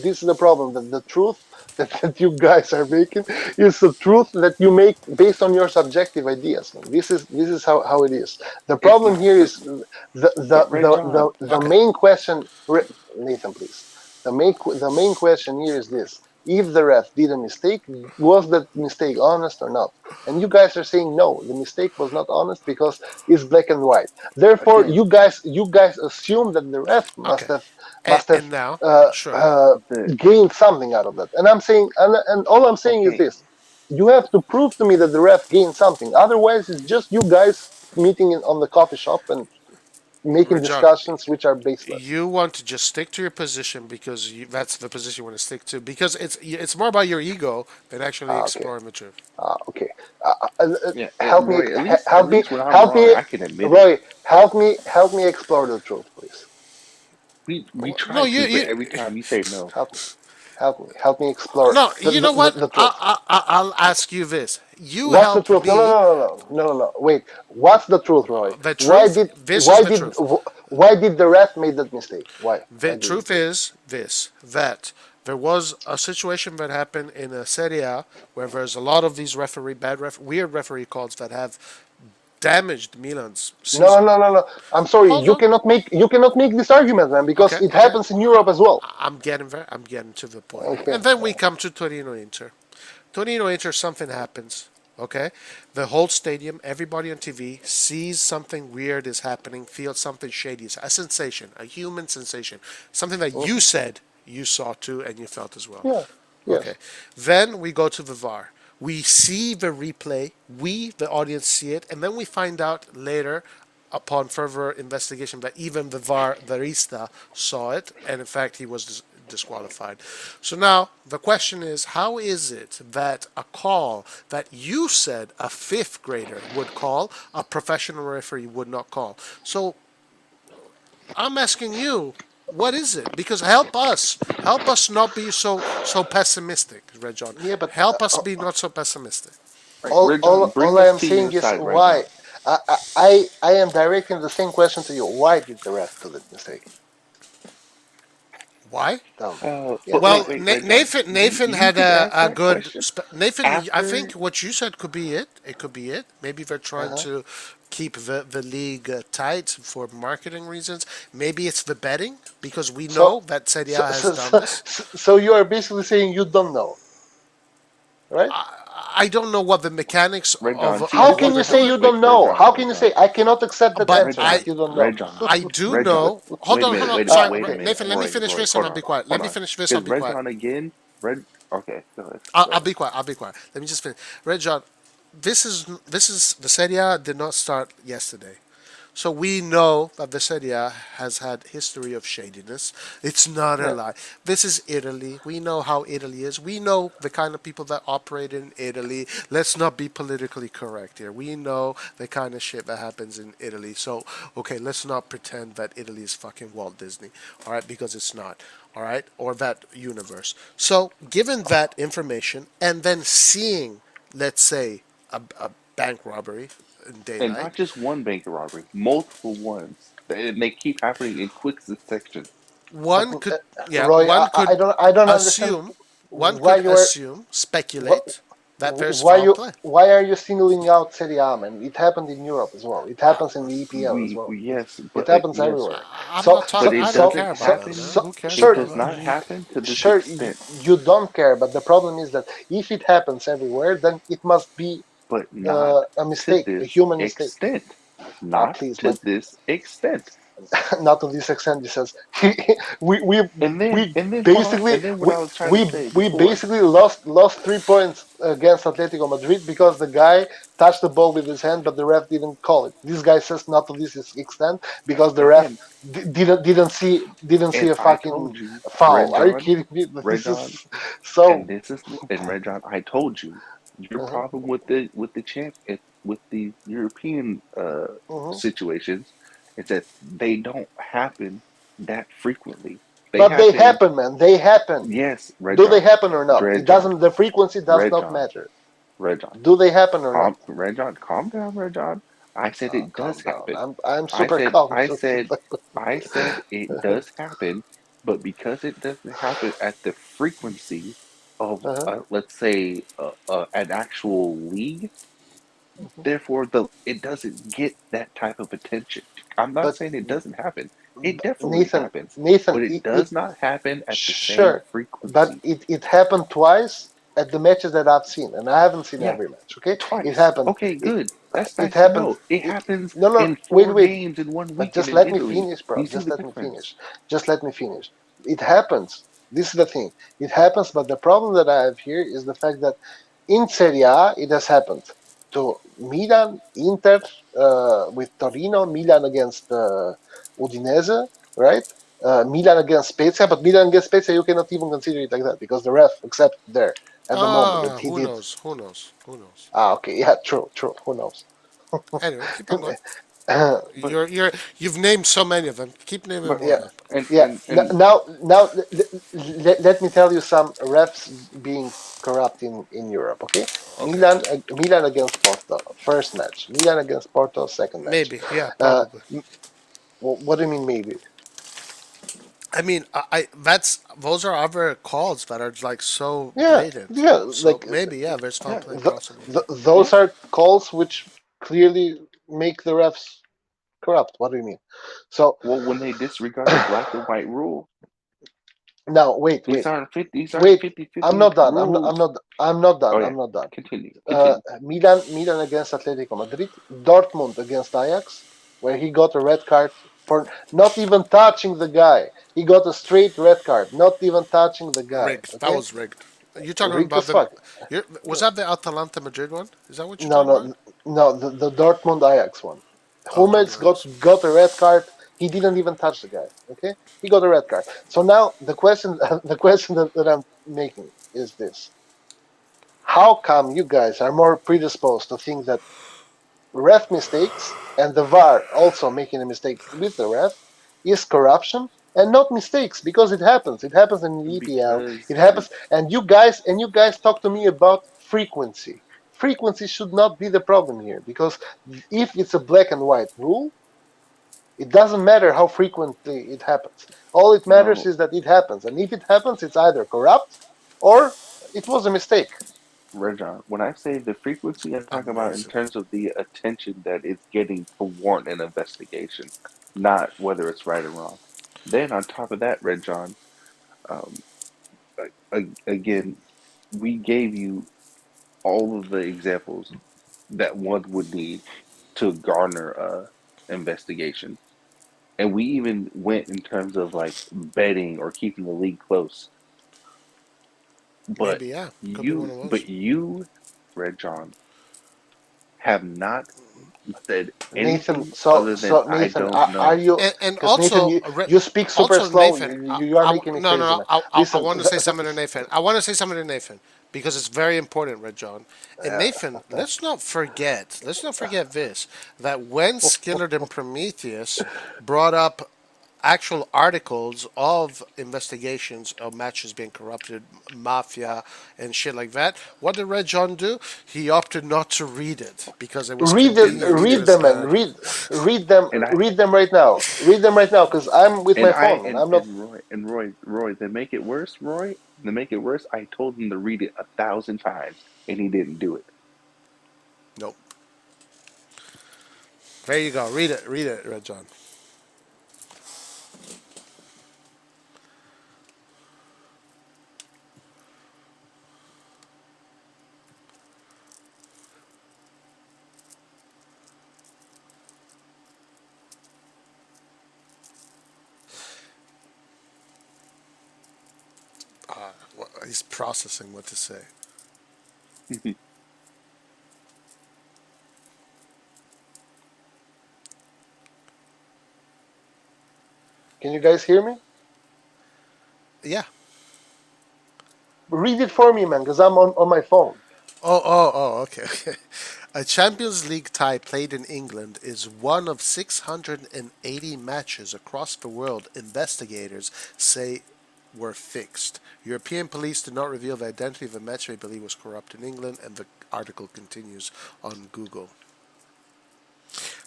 This is the problem. The truth that you guys are making is the truth that you make based on your subjective ideas. This is how it is. The It's problem not, here but is Red John. the Okay. main question. Nathan, please. The main question here is this: if the ref did a mistake, was that mistake honest or not? And you guys are saying no, the mistake was not honest because it's black and white. Therefore, Again, you guys assume that the ref must Okay. have must have And now, uh, sure. uh, the gained something out of that. And I'm saying, and all I'm saying is okay, this: you have to prove to me that the ref gained something. Otherwise, it's just you guys meeting on the coffee shop and making Rajan, discussions which are baseless. you want to just stick to your position because that's the position you want to stick to because it's more about your ego than actually Okay. exploring the truth. Okay. Uh, uh, uh, yeah, help me. Roy. At Help me. least when I'm Help wrong, me. I can admit it. Roy, help me. Help me explore the truth, please. We No, try to, but every time you say no. Help me. Help me. Help me explore no. the, You the, know the, what? the truth. I'll ask you this. You What's the help truth? No, no, me. no, no, no, no, no, no. Wait. What's the truth, Roy? The Why truth. did This is why the did truth. why did the ref make that mistake? Why? The Why did he truth do it? is this: that there was a situation that happened in a Serie A where there's a lot of these weird referee calls that have damaged Milan's No, season. no, no, no. I'm sorry. Hold on. You cannot make this argument, man, because Okay, it okay. happens in Europe as well. I'm getting there. I'm getting to the point. Okay. And then we come to Torino Inter. Torino Inter, something happens. Okay, the whole stadium, everybody on TV sees something weird is happening, feels something shady, a sensation, a human sensation, something that you Mhm. said you saw too and you felt as well. Yeah. Okay, Yes. then we go to the VAR. We see the replay, we, the audience, see it, and then we find out later, upon further investigation, that even the VAR barista saw it, and in fact, he was disqualified. So now the question is, how is it that a call that you said a fifth grader would call, a professional referee would not call? So I'm asking you, what is it? Because help us not be so pessimistic, Red John. Yeah, but Help us be not so pessimistic. Right, all Red all John, all bring I us am to your saying is side, Red why. John. I am directing the same question to you. Why did the ref do that mistake? Why? Tell me. But Yes. Well, wait, Red John, Nathan you had could ask a that good. question Nathan, I think after. what you said could be it. It could be it. Maybe they're trying Uh-huh. to keep the league tight for marketing reasons. Maybe it's the betting because we So know that Serie so A has so done so, this. so you are basically saying you don't know, right? I don't know what the mechanics Red of John, see, How of this what can is they're you say doing. you wait, don't Red know? John, How Red can you John, say I cannot accept that But Red answer John, that you don't know? Red John, I do Red John. know. Hold Wait a on, hold minute, on. wait a minute, Sorry, wait a Okay. minute, Nathan. Let me Roy, finish Roy, this and hold I'll be on, quiet. Let hold me on, finish this. I'll because be Red quiet. John again, Red. Okay, go ahead, go I'll ahead. be quiet. I'll be quiet. Let me just finish. Red John, this is the Serie A did not start yesterday. So we know that the Serie A has had history of shadiness. It's not a Yeah. lie. This is Italy. We know how Italy is. We know the kind of people that operate in Italy. Let's not be politically correct here. We know the kind of shit that happens in Italy. So, okay, let's not pretend that Italy is fucking Walt Disney. All right, because it's not. All right, or that universe. So, given that information and then seeing, let's say, a bank robbery in And daylight, not just one bank robbery, multiple ones, and they keep happening in quick succession. one could, yeah, Roy, I don't understand assume one why could you are assume, wh- speculate that there's why foul you play. why are you singling out Serie A, man? It happened in Europe as well. It happens in the EPL as well. Yes, It but happens yes, everywhere. I'm So not so but talking. it I don't so care doesn't about so that, happen. man. so Who cares It sure about does that? not happen to this sure extent, you don't care, but the problem is that if it happens everywhere, then it must be but not a to mistake, a this human mistake. extent. Ah, Not please, to man. this extent. Not to this extent. He says we we we basically And then what we I was trying to we say we before, basically lost 3 points against Atletico Madrid because the guy touched the ball with his hand, but the ref didn't call it. This guy says not to this extent because the ref again, didn't see and a I fucking told you, foul. Red Are you John, kidding me? Red This is John, so. and this is and Red John, I told you, your Uh-huh, problem with the with the European uh-huh. situations is that they don't happen that frequently. They But they happen. happen, man. They happen. Yes, Red Do they John. happen or not? It Red John. doesn't. The frequency does Red not John. matter. Red John. Do they happen or not? Red John, calm down, Red John. I said Oh, it does calm down. happen. I'm I super said, calm. I said, I said it does happen, but because it doesn't happen at the frequency of, Uh-huh. let's say, an actual league, therefore it doesn't get that type of attention. I'm not But saying it doesn't happen. It definitely Nathan, happens, Nathan, but it does not happen at the same sure, but frequency. it happened twice at the matches that I've seen, and I haven't seen Yeah, every match. Okay, it twice. happened. Okay, It good. That's it nice to happened. know. It happens No, no, in wait, four wait. games in one But weekend just in let me Italy. finish, Do bro. you see Just the let me difference? finish. Just let me finish. It happens. This is the thing. It happens, but the problem that I have here is the fact that in Serie A, it has happened to Milan, Inter, with Torino, Milan against Udinese, right? Milan against Spezia, but Milan against Spezia, you cannot even consider it like that because the ref accepted there at the moment that Ah, he who did. knows? Who knows? Who knows? Ah, okay, yeah, true, true. Who knows? Anyway, keep on going. But You've named so many of them. Keep naming but more Yeah, of them. yeah. and Now, let me tell you some refs being corrupt in Europe. Okay, Okay. Milan against Porto, first match. Milan against Porto, second match. Maybe. Yeah, Uh, probably. what do you mean maybe? I mean, that's those are other calls that are like so Yeah, blatant. yeah. So maybe yeah, there's foul Yeah, play possible. those yes, are calls which clearly make the refs corrupt. What do you mean? So well, when they disregard the black and white rule, now, wait, these wait, aren't these aren't wait. fifty I'm fifty not done. rules. I'm not Oh done. yeah, I'm not done. continue. Milan against Atletico Madrid, Dortmund against Ajax, where he got a red card for not even touching the guy. He got a straight red card, not even touching the guy. Rigged. That Okay, was rigged. You talking rigged about as the? fuck. Was that the Atalanta Madrid one? Is that what you're No, talking about? no, no. The Dortmund Ajax one. Oh, Hummels Dortmund. got a red card. He didn't even touch the guy. Okay, he got a red card. So now the question, the question that I'm making is this: how come you guys are more predisposed to think that ref mistakes and the VAR also making a mistake with the ref is corruption and not mistakes because it happens. It happens in the EPL. Because It happens, and you guys talk to me about frequency. Frequency should not be the problem here because if it's a black and white rule, it doesn't matter how frequently it happens. All it matters no, is that it happens, and if it happens, it's either corrupt or it was a mistake. Rajon, when I say the frequency, I'm talking about in Amazing. terms of the attention that it's getting to warrant an investigation, not whether it's right or wrong. Then on top of that, Red John, um, again, we gave you all of the examples that one would need to garner a investigation. And we even went in terms of like betting or keeping the league close. But Maybe yeah. Could be one you, of those. but you, Red John, have not said Nathan, anything other than I Nathan, don't are know. you? And Because Nathan, also you speak super also slow. Nathan, You are making me no no crazy, no man. I Listen, want to say something to Nathan. I want to say something to Nathan because it's very important, Red John. And Nathan, let's not forget this that when Skillard and Prometheus brought up actual articles of investigations of matches being corrupted, mafia and shit like that. What did Red John do? He opted not to read it because it was convenient to read his them, and head. And I read them right now. Read them right now, because I'm with and my I phone, and I'm not. and Roy, to make it worse, to make it worse, I told him to read it 1,000 times and he didn't do it. Nope. There you go. Read it, Red John. He's processing what to say. Can you guys hear me? Yeah. Read it for me, man, because I'm on my phone. Okay. A Champions League tie played in England is one of 680 matches across the world investigators say were fixed. European police did not reveal the identity of a match they believe was corrupt in England, and the article continues on Google.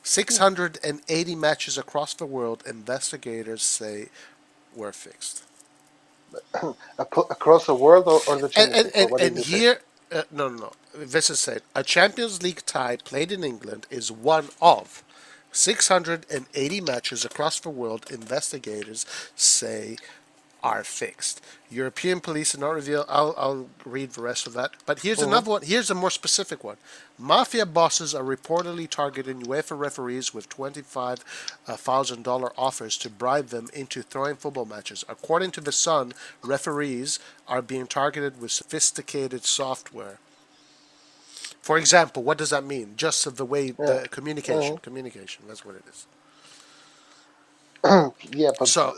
680 matches across the world investigators say were fixed. Across the world or the And Champions and, League? and, What did and you say? here, no, no, no. This is said. A Champions League tie played in England is one of 680 matches across the world investigators say are fixed. European police did not reveal. I'll read the rest of that. But here's Mm-hmm. another one. Here's a more specific one. Mafia bosses are reportedly targeting UEFA referees with $25,000 offers to bribe them into throwing football matches. According to The Sun, referees are being targeted with sophisticated software. For example, what does that mean? Just the way Yeah. the communication, communication. That's what it is. Yeah, but So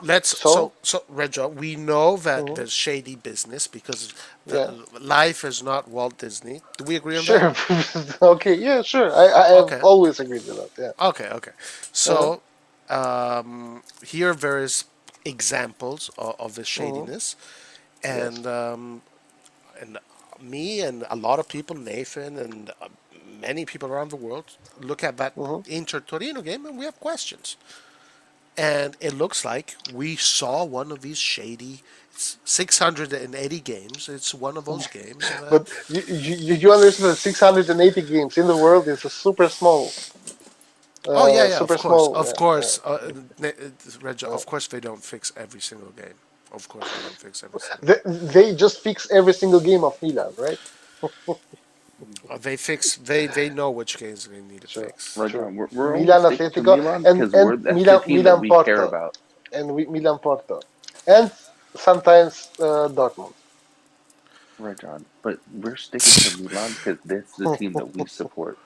let's so Reggio, we know that mhm, there's shady business because yeah, life is not Walt Disney. Do we agree on that? sure. Okay, yeah, sure. I have Okay, always agreed with that. Yeah. okay. Uh-huh. So here there is examples of the Hmm. shadiness, Yes. and me and a lot of people, Nathan and many people around the world, look at that Hmm. Inter Torino game and we have questions. And it looks like we saw one of these shady 680 games. It's one of those games that. But you understand that 680 games in the world is a Oh yeah, yeah. super Of course, small. of Yeah, course, Reg, yeah. of course they don't fix every single game. Of course they don't fix every single They just fix every single game of Milan, right? game. They know which games they need to Sure, fix. Right, sure. John. We're only Milan, sticking to Atletico, Milan and because that's the team that Milan we care Porto, about. and Milan Porto, and sometimes Dortmund. Right, John. But we're sticking to Milan because that's the team that we support.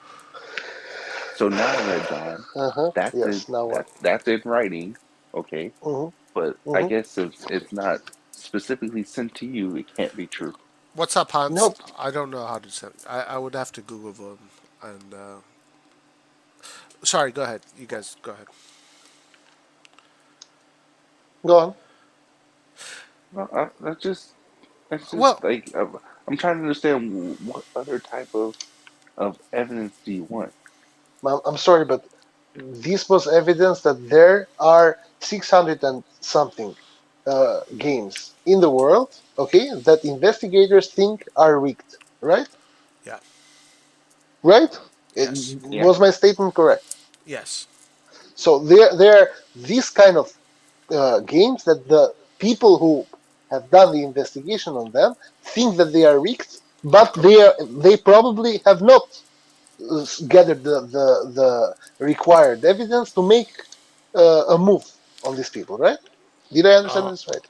So now, Red John, Uh-huh. that's Yes. Now what? that's in writing, okay. Hmm. But I Hmm. guess if it's not specifically sent to you, it can't be true. What's up, Hans? Nope. I don't know how to send. I would have to Google them. And sorry, go ahead. You guys go ahead. Go on. Well, that's just Well, like I'm trying to understand what other type of evidence do you want? I'm sorry, but this was evidence that there are 600 and something games in the world, okay, that investigators think are rigged, right? yeah, Right? yes, Yeah. Was my statement correct? yes. So there are these kind of games that the people who have done the investigation on them think that they are rigged, Of but course. they probably have not gathered the required evidence to make a move on these people, right? Did I understand this right?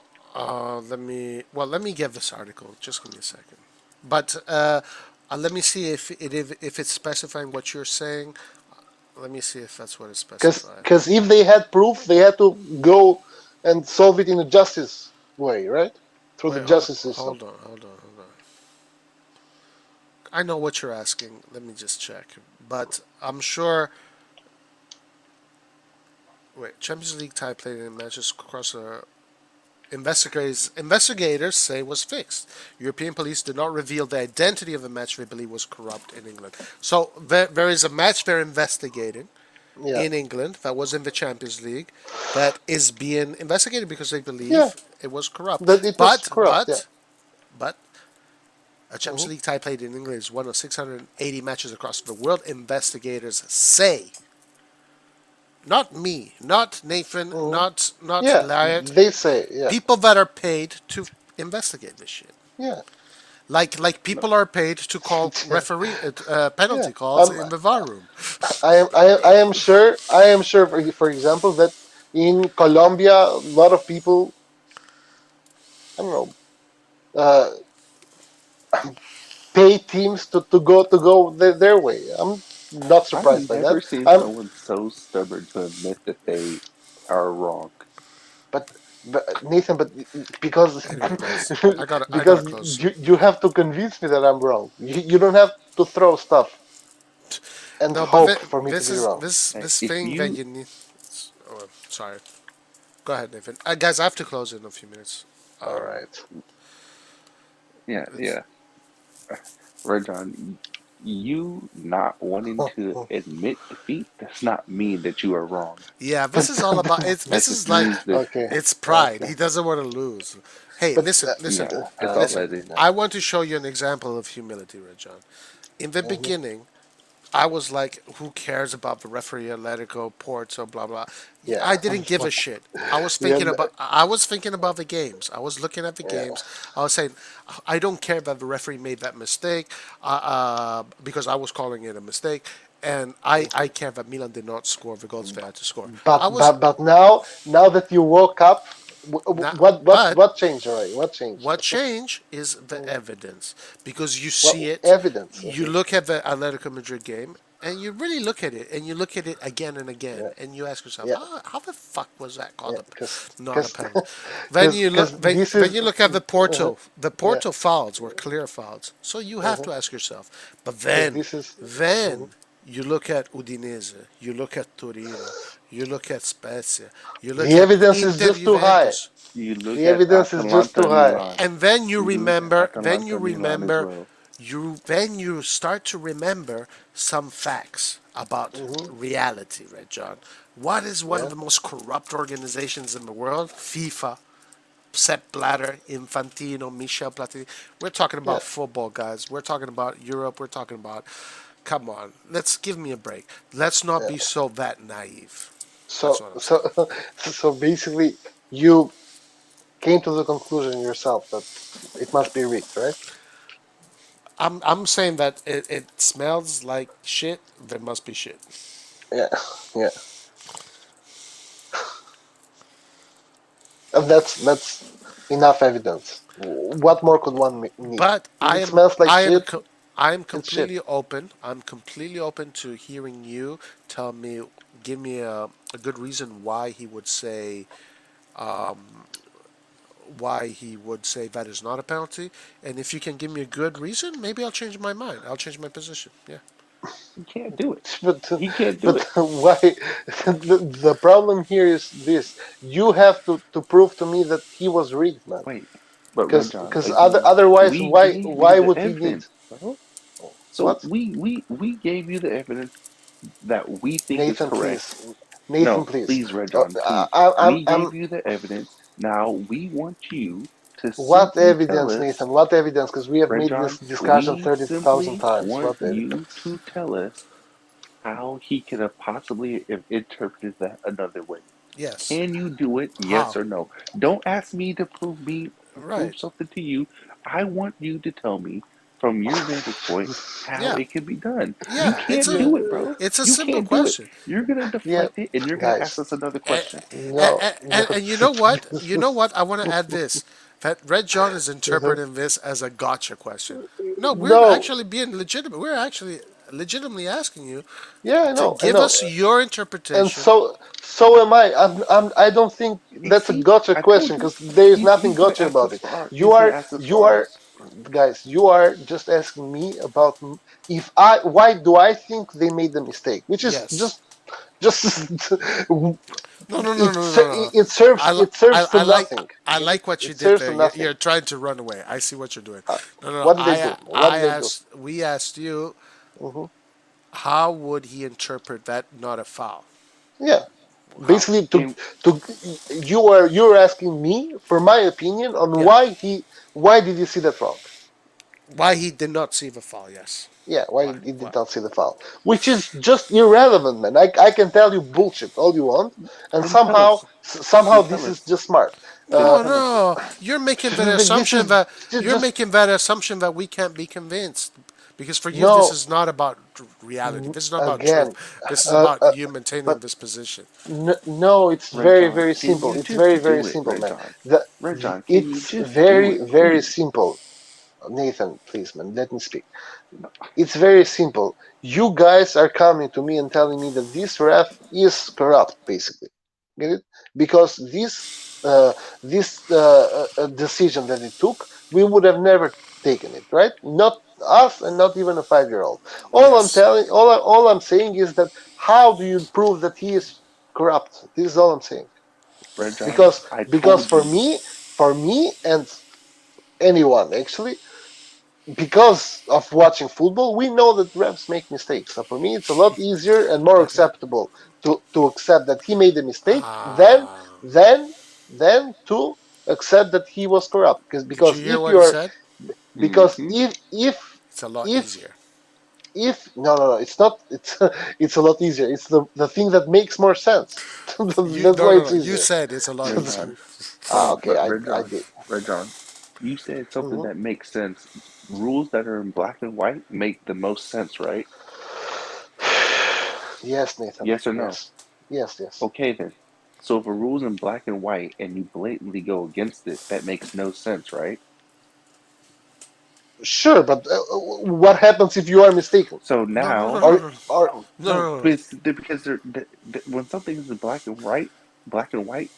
Let me get this article. Just give me a second. But let me see if it's specifying what you're saying. Let me see if that's what it specifies. Because if they had proof, they had to go and solve it in a justice way, right? Through the Wait, justice system. hold on. I know what you're asking. Let me just check. But I'm sure. Wait, Champions League tie played in matches across a investigators say was fixed. European police did not reveal the identity of the match they believe was corrupt in England. So there is a match they're investigating Yeah, in England that was in the Champions League that is being investigated because they yeah, believe it was corrupt. that it was corrupt. Yeah. But a Champions Hmm. League tie played in England is one of 680 matches across the world. Investigators say, not me, not Nathan, Hmm. not Yeah, Lyot, they say. Yeah, people that are paid to investigate this shit. yeah, Like No, people are paid to call referee yeah. penalty calls in the VAR room. I am sure. I am sure. For example, that in Colombia, a lot of people. I don't know. Pay teams to go their way. I'm not I've surprised by never that. seen I'm someone so stubborn to admit that they are wrong. but But Nathan, but because Anyway, guys, I because gotta close. you have to convince me that I'm wrong. You don't have to throw stuff and No, but hope for me to this be is wrong. this If thing that you, you need. Oh, sorry. Go ahead, Nathan. Guys, I have to close in a few minutes. All Um, right. yeah, it's, yeah, Rajon, you not wanting to admit defeat does not mean that you are wrong. yeah, this is all about. It's That this just is like means that, Okay. it's pride. Okay. He doesn't want to lose. Hey, But listen, yeah, that's all listen. that is. I want to show you an example of humility, Rajon. In the mhm. beginning, I was like, who cares about the referee, Atletico, Porto, blah blah. Yeah. I didn't give a shit. Yeah. I was thinking about the games. I was looking at the Yeah. games. I was saying, I don't care that the referee made that mistake, because I was calling it a mistake, and I care that Milan did not score the goals they had to score. I was But now that you woke up, not, what but what changed, already? What changed? what changed is the evidence, because you What see it, evidence? you look at the Atletico Madrid game, and you really look at it, and you look at it again and again, Yeah. and you ask yourself, Yeah. how the fuck was that Yeah. called Because not a because penalty? Then you look, this then is you look at the Porto. The yeah. Porto fouls were clear fouls, so you have to ask yourself. But Because then, this is then you look at Udinese, you look at Torino, you look at Spezia, you look the at evidence is Inter just too high. Juventus. You look The at evidence is just too Atalanta high. Milan. And then you You look at remember, Atalanta Milan as well. you start to remember some facts about Hmm. reality, right, John? What is one of Yeah. the most corrupt organizations in the world? FIFA. Sepp Blatter, Infantino, Michel Platini. We're talking Yeah. about football, guys. We're talking about Europe. We're talking about. Come on, let's give me a break. Let's not Yeah. be so that naive. That's So what I'm so saying. so basically, you came to the conclusion yourself that it must be rigged, right? I'm saying that it smells like shit. There must be shit. Yeah. Yeah. And that's enough evidence. What more could one need? But If it smells like shit, I am it's shit. completely open. I'm completely open to hearing you tell me, give me a good reason why he would say that is not a penalty. And if you can give me a good reason, maybe I'll change my mind. I'll change my position. Yeah. He can't do it. But He can't do but it. why? The problem here is this: you have to prove to me that he was rigged, man. Wait, but Rajon, Because again, otherwise, we gave you why the would he need evidence, bro. So what? we gave you the evidence that we think is Nathan, correct. please, Nathan, No, please. please, Rajon, please. I'm We I'm gave you the evidence. Now we want you to what simply tell evidence, us, Nathan? What evidence? Because we have made this Rajon, discussion we 30,000 simply times. want What evidence? you to tell us how he could have possibly have interpreted that another way. Yes. Can you do it? Yes How? or no? Don't ask me to prove Right. something to you. I want you to tell me from your vantage point how Yeah. it can be done. You Yeah. can't do it, bro. It's a You simple can't do it. question. You're gonna Yeah, deflect it and you're gonna ask guys, us another And, question. no, no, and you know what? You know what? I want to add this. That Red John is interpreting this as a gotcha question. No, we're no. actually being legitimate. We're actually legitimately asking you Yeah, to I give know, us your and interpretation. so am I. I don't think You that's a see, gotcha I question told you because there is nothing he's gonna gotcha ask about us it. for our You he's gonna are ask us you for are ours. guys. You are just asking me about if I why do I think they made the mistake, which is Yes. just No, no, no, no, no, no. it serves to I like nothing. I Get it? like what you It did serves there. to nothing. You're trying to run away. I see what you're doing. No, no, no. What did they do? What I did they do? asked. We asked you, Hmm. how would he interpret that not a foul? Yeah, How? basically And to you're asking me for my opinion on Yeah. why did you see that wrong? Why he did not see the foul? Yes. Yeah, why Why? did he Why? did not see the foul? Which is just irrelevant, man. I can tell you bullshit all you want, and then tell us. somehow Then tell this is us. just smart. Then Uh, No, tell us. no. You're making that this assumption is just that we can't be convinced. Because for you, this no. is not about reality. This is not about Again, truth. This is uh, about uh, you maintaining but this position. no, it's Red very John, very can simple. you It's just very very do it, simple, Red man. John? The, Red John, can you it's just do very it, very please? simple. Nathan, please, man, let me speak. It's very simple. You guys are coming to me and telling me that this ref is corrupt, basically. Get it? Because this decision that he took, we would have never taken it, right? Not us, and not even a 5-year-old. Yes. All I'm saying is that how do you prove that he is corrupt? This is all I'm saying. Red John, Because I because told you, for me and anyone actually, because of watching football, we know that refs make mistakes. So for me, it's a lot easier and more Okay. acceptable to accept that he made a mistake Ah. than than to accept that he was corrupt. Because Did you because hear if what you he are said? because hmm It's a lot if easier. if no, it's not, it's a lot easier. It's the thing that makes more sense. You That's no why no it's no. You easier. said it's a lot Red easier. John, hold on, Okay, I Red did. Red John, you said something Mhm. that makes sense. Rules that are in black and white make the most sense, right? Yes, Nathan. Yes or no? Yes, yes. Okay then. So if a rule's in black and white and you blatantly go against it, that makes no sense, right? Sure, but what happens if you are mistaken? So No no no now, no Or no or no, no no, no no. because when something is in black and white,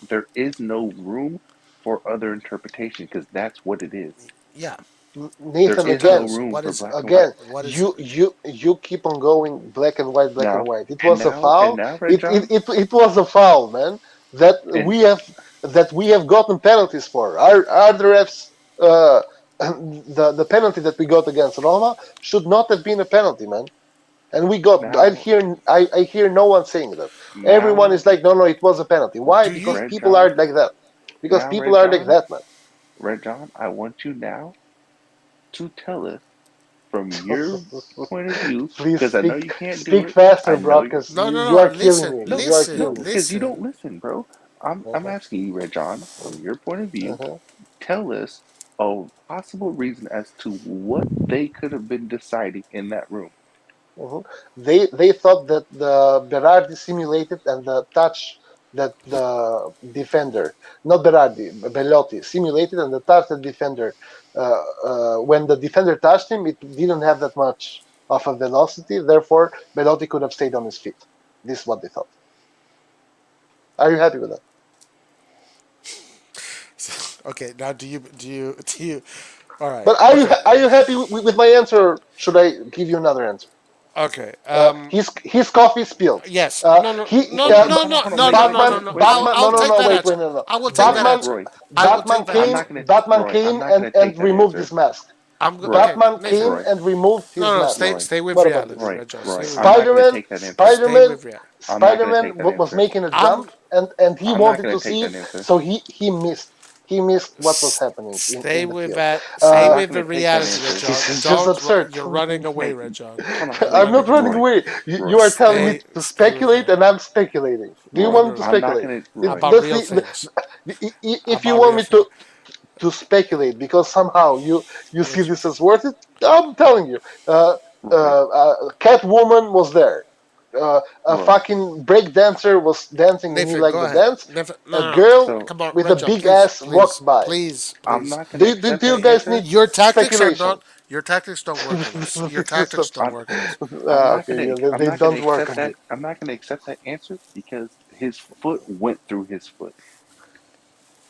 there is no room for other interpretation because that's what it is. Yeah. There Nathan, So is tell no again, us room what for is black and white. again, what is you keep on going black and white, black and Now, white. It was a and foul. now, Red John, It was a foul, man. That and we have gotten penalties for. Are the refs the penalty that we got against Roma should not have been a penalty, man. And we got. now, I hear no one saying that. Everyone now, is like, no, it was a penalty. Why? do Because you Red people John, are like that. Because now, people Red are like John, that, man. Red John, I want you now to tell us from your point of view, Please because I know you can't do speak it. faster, I know bro, you. because no no you no are killing listen me. No, You are listen no, killing me. because you don't listen. listen, bro. I'm Uh-huh, asking you, Red John, from your point of view, uh-huh, tell us a possible reason as to what they could have been deciding in that room. uh-huh. They thought that the Berardi simulated and the touch that the defender, not Berardi, Bellotti simulated and the touch the defender. When the defender touched him, it didn't have that much of a velocity. Therefore, Bellotti could have stayed on his feet. This is what they thought. Are you happy with that? Okay, now do you all right. But are you Okay. happy with my answer? Or should I give you another answer? Okay. His coffee spilled. Yes. Uh, No. No. he No. No. No. Hold on, No. No. No. No. No. I'll Batman. No, I'll no, take no. that Wait, answer. wait, no, no. I will take that Batman. answer. Roy, I will Batman take that came. answer. Batman I'm came not gonna and take that removed his answer. mask. Roy, Okay. Batman came Nathan. Roy, and removed his No. No. mask. Stay. Roy, Stay with What about reality, this? Roy, Red John. Roy. Stay with I'm not reality. gonna Spider-Man. take that answer. Stay Spider-Man. with reality. I'm not gonna Spider-Man take that was answer. making a I'm jump and he I'm not wanted gonna to take see that it, answer. so he missed. He missed what was happening stay in the with field. that. Stay I'm Uh, not with gonna the take that reality, Red answer. John. this is just Don't. absurd. You're running away, Hey, Red John. hold You're on, I'm running not running away. Roy, away. You Roy, are telling me to Stay with speculate, reality. and I'm speculating. Do you Roy. want me No. to No. I'm not speculate? gonna, Roy. About That's real things. if you About want real me things. to speculate because somehow you see Which this as worth it. I'm telling you, Roy, Catwoman was there. A Roy. fucking break dancer was dancing and he Nathan, liked go the ahead. dance. Nathan, A no, no, no. girl So Come on, with a Red John, big please, ass please, walked by. please, I'm please. not gonna accept Do you that guys answer. need Your tactics are speculation? not. Your tactics don't work on us. Your This is tactics don't work on us. okay. Yeah, they I'm not gonna don't work accept on me. that. I'm not gonna accept that answer because his foot went through his foot.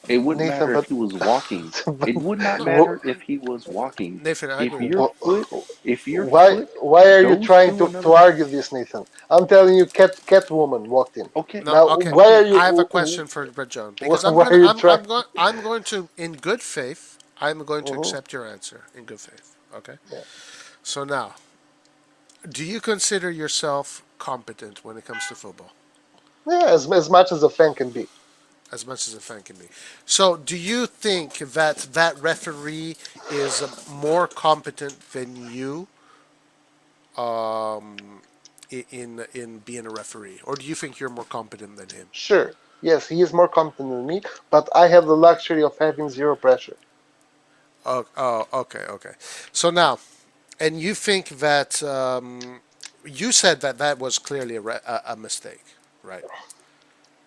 It wouldn't Nathan, matter if but, he was walking. It would not No, matter if he was walking. Nathan, I If agree with your you. foot, if your why foot are you goes trying through to another, argue this, Nathan? I'm telling you, Catwoman walked in. okay, No, Now, okay. why are I have a you question for Red John because why are you trying? I'm going to, in good faith, I'm going to Mhm, accept your answer in good faith. Okay. yeah. So now, do you consider yourself competent when it comes to football, Yeah, as much as a fan can be. as much as a fan can be? So, do you think that that referee is more competent than you um, in being a referee, or do you think you're more competent than him? Sure, yes, he is more competent than me, but I have the luxury of having zero pressure. Okay, okay. So now, and you think that you said that that was clearly a mistake, right?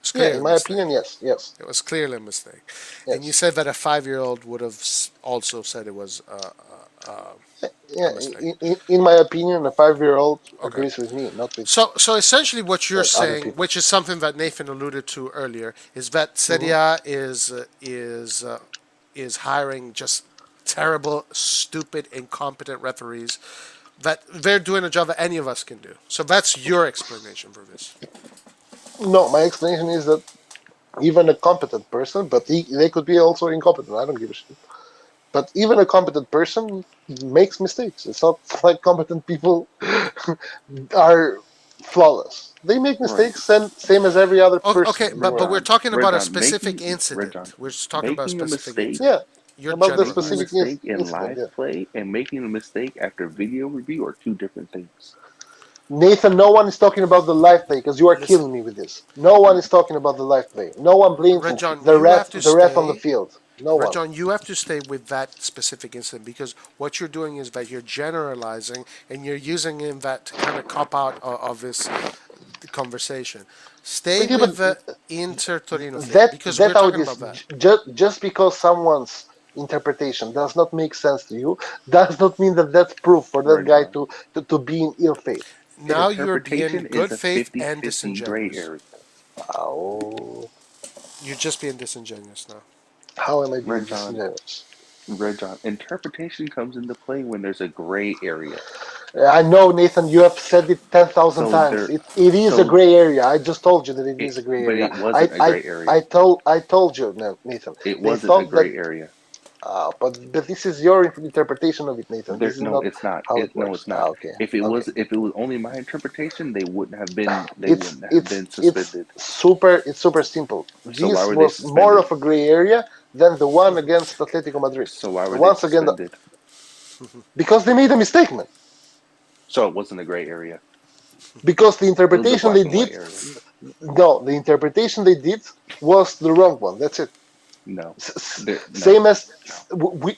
It's Yeah, clearly in a my opinion, mistake. yes, yes, It was clearly a mistake. And you yes. said that a 5-year-old would have also said it was Yeah, a mistake. in my opinion, a 5-year-old Okay. agrees with me, not with So essentially, what you're other saying, people. which is something that Nathan alluded to earlier, is that Serie Hmm. A is hiring just terrible, stupid, incompetent referees that they're doing a job that any of us can do. So that's your explanation for this. No, my explanation is that even a competent person, but they could be also incompetent. I don't give a shit. But even a competent person makes mistakes. It's not like competent people are flawless. They make Right. mistakes, and same as every other person Okay, in the but world. we're John, talking Red about a John, specific Red John, incident. We're just talking about a making a specific mistake, incident. Yeah, You're about the making a generalizing. specific mistake in incident. live Yeah. play and making a mistake after video review are two different things. Nathan, no one is talking about the live play because you are Listen, killing me with this. No one is talking about the live play. No one blames Red John, the you have ref, to the ref on the stay. field. No Red one. John, you have to stay with that specific incident because what you're doing is that you're generalizing and you're using in that to kind of cop out of this conversation. Stay Yeah, but with the Inter Torino thing because that's we're how it talking is. about that. Just because someone's interpretation does not make sense to you, does not mean that that's proof for that Red guy John, to be in ill faith. Now you're being interpretation is good a faith and 50-50 gray disingenuous. area. Oh, You're just being disingenuous now. how am I being Red John, disingenuous? Red John, interpretation comes into play when there's a gray area. I know, Nathan, you have said it 10,000 So times. there, It is a so gray area. I just told you that it it, is a gray but area. it wasn't a gray area. I told you, Nathan. It They wasn't a thought that, gray area. but this is your interpretation of it, Nathan. There, This is no, not it's not. how it No, works. it's not. Okay, If it okay. was, if it was only my interpretation, they wouldn't have been. They It's wouldn't have it's been it's suspended. super simple. So why This were they was more suspended? of a gray area than the one against Atletico Madrid. So why The were they once again, suspended? because they made a mistake, man. So it wasn't a gray area. Because the It was a interpretation black they and white did, area. no, the interpretation they did was the wrong one. That's it. No, Same no, as no.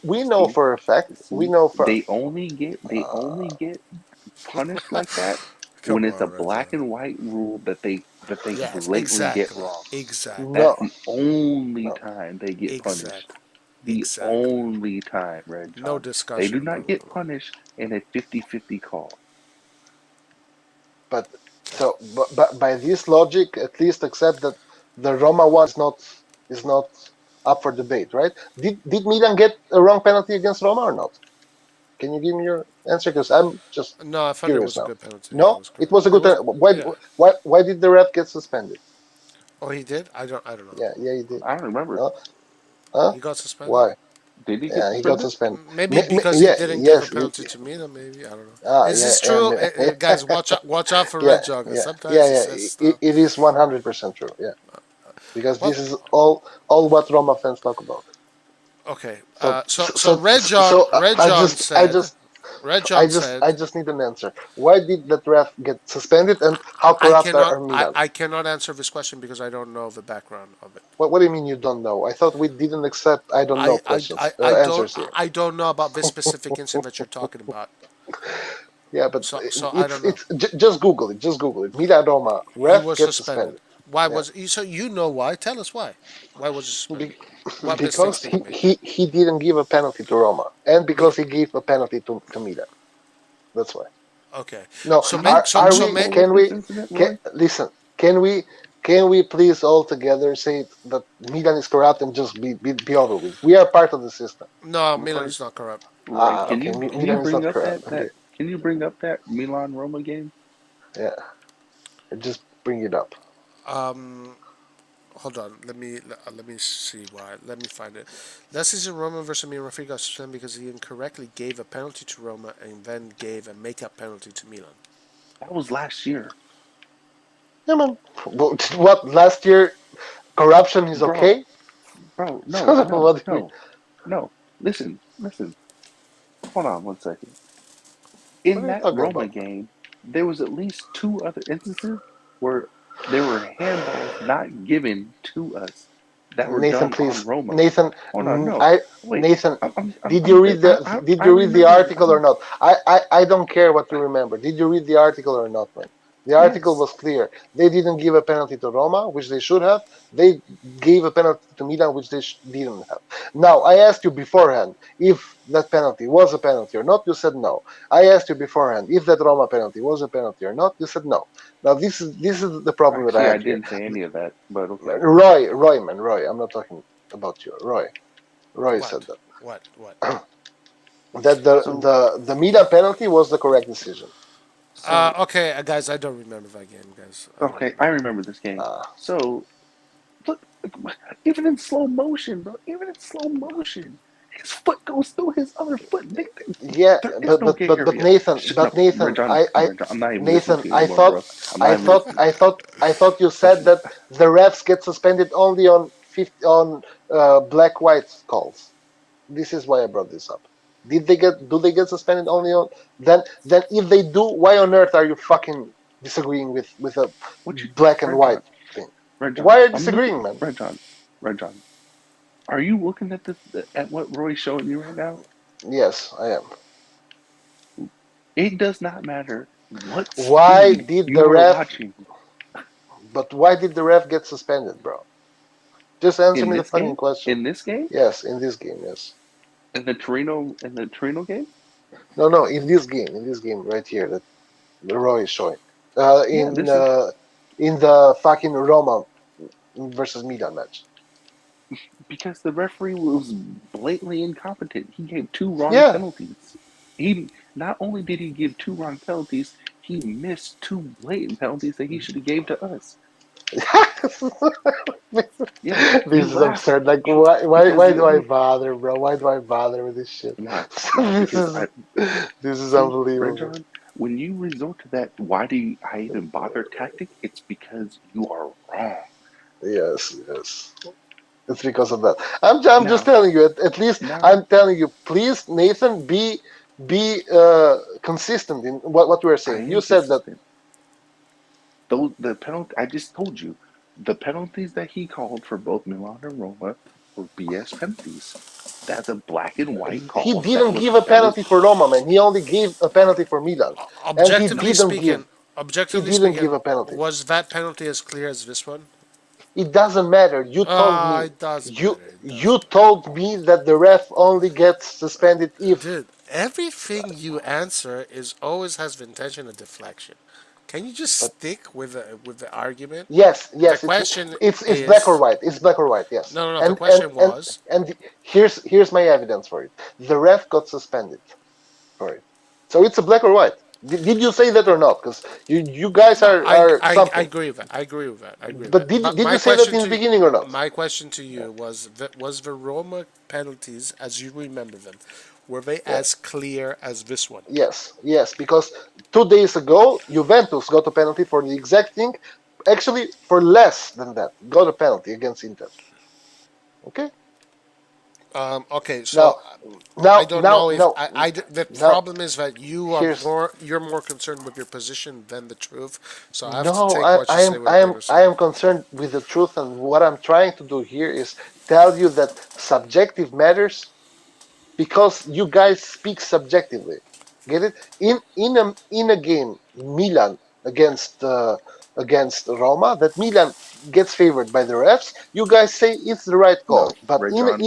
we know See, for a fact. We see, know for they only get punished like that when Come it's a on, Red black John. and white rule that they Yes, blatantly get exactly. wrong. Exactly. That's no, the only no. time they get punished. Exactly. The Exactly. only time, Red No John. They discussion do not about get it. punished in a 50-50 call. But but by this logic, at least accept that the Roma one is not up for debate, right? Did Milan get a wrong penalty against Roma or not? Can you give me your answer? Because I'm just No, I thought it curious was a now. good penalty. Yeah, it No, was it correct. was a It good was. penalty. Why Yeah. why did the ref get suspended? Oh, he did. I don't know. Yeah, he did. I don't remember. No, huh? He got suspended. Why? Did he get Yeah, he got suspended? suspended. Maybe because he Yeah, didn't give a yes. penalty to Mina. Maybe I don't know. Is Yeah, this true, guys? Watch out for yeah, Red Jog. yeah, Sometimes he yeah. says stuff. It is 100% true. Yeah, because Well, this is all what Roma fans talk about. okay. So So Red John said. Red John I said. just need an answer. Why did that ref get suspended, and how I corrupt cannot. are Milan? I cannot answer this question because I don't know the background of it. What do you mean you don't know? I thought we didn't accept I don't know questions answers here. I don't know about this specific incident that you're talking about. Yeah, but So I don't know. just Google it. Just Google it. Milan Roma He ref was gets suspended. suspended. Why Yeah, was he? So you know why? Tell us why. Why was he suspended? Be- What mistakes because did he make? he didn't give a penalty to Roma, and Be, because he gave a penalty to Milan. That's why. okay. No, So may, are so we? may, What was Can this we? incident, Roy? Listen? Can we? Can we please all together say that Milan is corrupt and just be over with? We are part of the system. no, Milan Roy, is not corrupt. Roy, can Okay. you can you Milan is bring not up corrupt. Okay. can you bring up that Milan Roma game? Yeah. Just bring it up. Um, hold on. Let me see why. Let me find it. Last season, Roma versus Milan referee got suspended because he incorrectly gave a penalty to Roma and then gave a make-up penalty to Milan. That was last year, Yeah, man. What last year? Corruption is bro. okay. Bro, no, So no, what? no, no. Listen. Hold on one second. What In are you that talking Roma about? game, there was at least two other instances where there were handballs not given to us that were Nathan, done on please. Roma. Nathan, Hold on, no, I wait. Nathan, did you I'm read I the remember. article or not? I don't care what you remember. Did you read the article or not, man? The article Yes. was clear. They didn't give a penalty to Roma, which they should have. They gave a penalty to Milan, which they didn't have. Now, I asked you beforehand if that penalty was a penalty or not. You said no. I asked you beforehand if that Roma penalty was a penalty or not. You said no. Now, this is the problem that I Actually, I have here. didn't say any of that, but okay. Roy. I'm not talking about you. Roy said What? What? What? that that the So, the Milan penalty was the correct decision. so Okay, guys, I don't remember that game, guys. I don't okay, I remember. remember this game. Uh, So, look, even in slow motion, bro, even in slow motion, his foot goes through his other foot. Yeah, There is but no but gay but but area. Nathan, No, but Nathan, Rajon, I Rajon, I'm not even listening Nathan, to you anymore, bro. I'm not even listening. I thought you said Listen, that the refs get suspended only on 50, on black white calls. This is why I brought this up. Do they get suspended only on then if they do, why on earth are you fucking disagreeing with a what you, black and white Rajon, thing? Rajon, Why are you I'm looking, disagreeing, man? Rajon. Are you looking at at what Roy's showing you right now? Yes, I am. It does not matter what Why speed did you the are ref watching but why did the ref get suspended, bro? Just answer in me the this fucking game. question. In this game, Yes, in this game, yes. in the Torino game. No, in this game right here that Roy is showing. Yeah, this is In the fucking Roma versus Milan match. because the referee was blatantly incompetent. He gave two wrong Yeah. penalties. He not only did he give two wrong penalties, he missed two blatant penalties that he should have gave to us. Yeah, you This is laugh absurd. Like, because why you do I only bother, bro? Why do I bother with this shit? why this because is I this is see unbelievable. Rajon, when you resort to that why do I even bother tactic, it's because you are wrong. Yes. It's because of that. I'm just Now telling you. At least now I'm telling you. Please, Nathan, be consistent in what we are I saying. You am said that. consistent. Those the penalty I just told you, the penalties that he called for both Milan and Roma were BS penalties. That's a black and white He call. didn't give a That was penalty for Roma, man. He only gave a penalty for Milan, and no he Objectively didn't give speaking, a penalty. was that penalty as clear as this one? It doesn't matter. You told me. It does You matter. It does you matter. told me that the ref only gets suspended if. Dude, everything you answer is always has the intention of deflection. Can you just But stick with the argument? The yes, question it's black or is white. It's black or white. Yes, no. The question and was here's my evidence for it. The ref got suspended for it. So it's a black or white. Did you say that or not? Because you guys no. are I something. agree with that. I agree with that. I agree with But that. But did you say that in the beginning or not? my question to you was the Roma penalties as you remember them, were they Yeah. as clear as this one? Yes, because 2 days ago, Juventus got a penalty for the exact thing. Actually, for less than that, got a penalty against Inter. Okay. Okay, Now, so I don't know if no. the Now, problem is that here's you're more concerned with your position than the truth. So I have to no. take what you say with a grain of I salt. am concerned with the truth, and what I'm trying to do here is tell you that subjective matters because you guys speak subjectively. Get it? In a game, Milan against against Roma, that Milan gets favored by the refs. You guys say it's the right no call, but Rajon.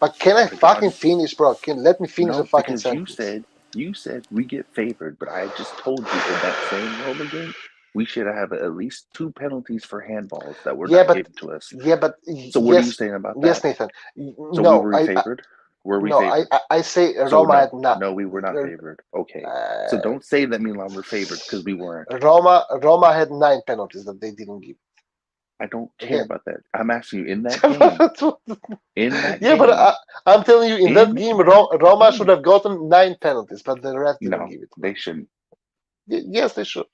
but can I fucking Rajon. finish, bro? Can let me finish the No, fucking because sentence? you said we get favored, but I just told you in that same Roman game we should have at least two penalties for handballs that were Yeah, not but given to us. So what are you yes, saying about yes, that? Nathan. So we No, were favored? Were we no, favored? I say So Roma no, had not. no, we were not favored. Okay. So Uh, don't say that Milan were favored because we weren't. Roma had 9 penalties that they didn't give. I don't care Okay. about that. I'm asking you in that game. In that Yeah, but game. I'm telling you, in that In game, that Roma should game. have gotten 9 penalties, but the ref didn't No, give it to them. they shouldn't. Yes, they should.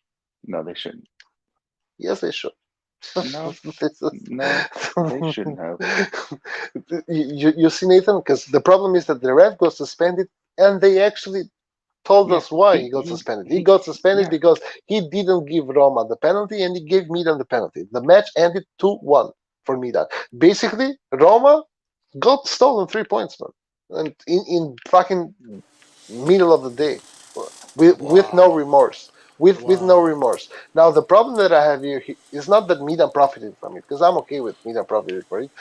No, they shouldn't. Yes, they should. No, no, they shouldn't have. You see, Nathan, because the problem is that the ref got suspended, and they actually told Yeah, us why he got suspended. He got suspended yeah. because he didn't give Roma the penalty, and he gave Milan the penalty. The match ended 2-1 for Milan. Basically, Roma got stolen 3 points, man, and in fucking middle of the day, with no Wow. remorse. with no Wow. remorse. Now the problem that I have here is not that Milan profited from it, because I'm okay with Milan profited for it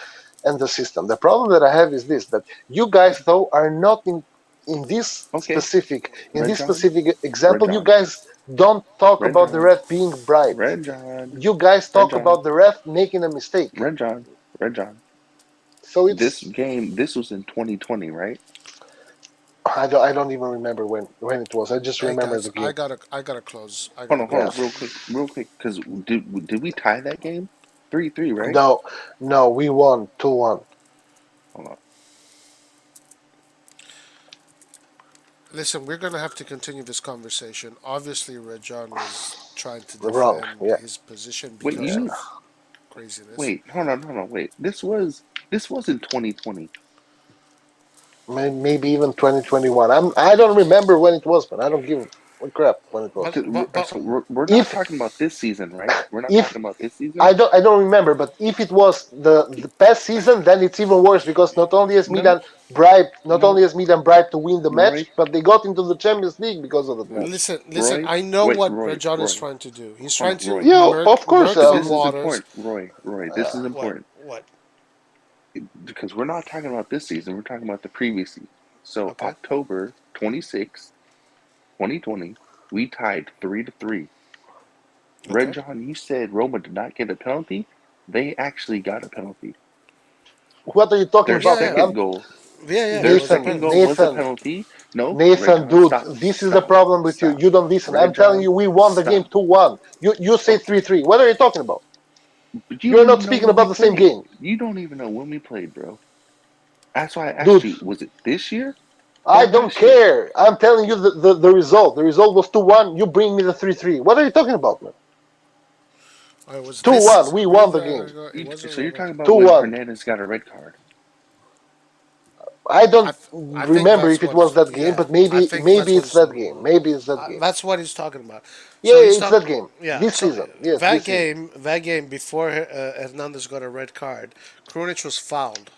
and the system. The problem that I have is this: that you guys though are not Okay, in Red this John, specific Red example. You John, guys don't talk Red about the John, ref being bribed. Red John, You guys Red talk John, about the ref making a mistake. Red John, Red John. So This it's game, this was in 2020, right? I don't even remember when it was. I just Hey remember guys, the game. I gotta close. I Hold gotta on, hold Yeah. on, close. real quick, because did we tie that game? 3-3, right? No, no, we won 2-1. Hold on. Listen, we're gonna have to continue this conversation. Obviously, Rajan is trying to Wrong. defend Yeah. his position Wait, you because mean? of craziness. Wait, hold on, wait. This was in 2020. Maybe even 2021. I don't remember when it was, but I don't give a crap when it was. But So we're not If talking about this season, right? We're not if talking about this season. I don't remember, but if it was the past season, then it's even worse because No, Not no, only has Milan bribed to win the match, Roy, but they got into the Champions League because of that match. listen. Roy, I know wait, what Roy, Rajan is Roy. trying to do. He's Hold trying on, to Roy. Yeah, of course. murk the This is waters. important, Roy. This is What? important What? because we're not talking about this season. We're talking about the previous season. So Okay. October 26th, 2020, we tied 3-3. Red Okay. John, you said Roma did not get a penalty. They actually got a penalty. What are you talking Their about, Yeah, man? second goal, yeah. There their was a second Nathan, goal penalty. was a Nathan, penalty. No, Red Nathan, John, dude, stop, this is the stop, problem with you. stop. You don't listen. Red I'm telling John, you, we won the game stop. 2-1. You say Okay, 3-3. What are you talking about? but you You're don't not even know speaking when we about the same played. game. You don't even know when we played, bro. That's why I asked Dude, you, was it this year or I don't last year? care. I'm telling you the result. The result was 2-1. You bring me the 3-3. What are you talking about, man? Oh, it was this 2-1. season. We What are you won the talking game. about? It wasn't So you're Roma. talking about when 2-1. Hernandez got a red card? I don't I think remember that's if it what. was that game, Yeah, but I think that's maybe what it's he's that talking game. about. Maybe it's that game. That's what he's talking about. Yeah, So he's it's talking. that game. Yeah. This So season. Yes, this season. that game before Hernandez got a red card, Krunic was fouled.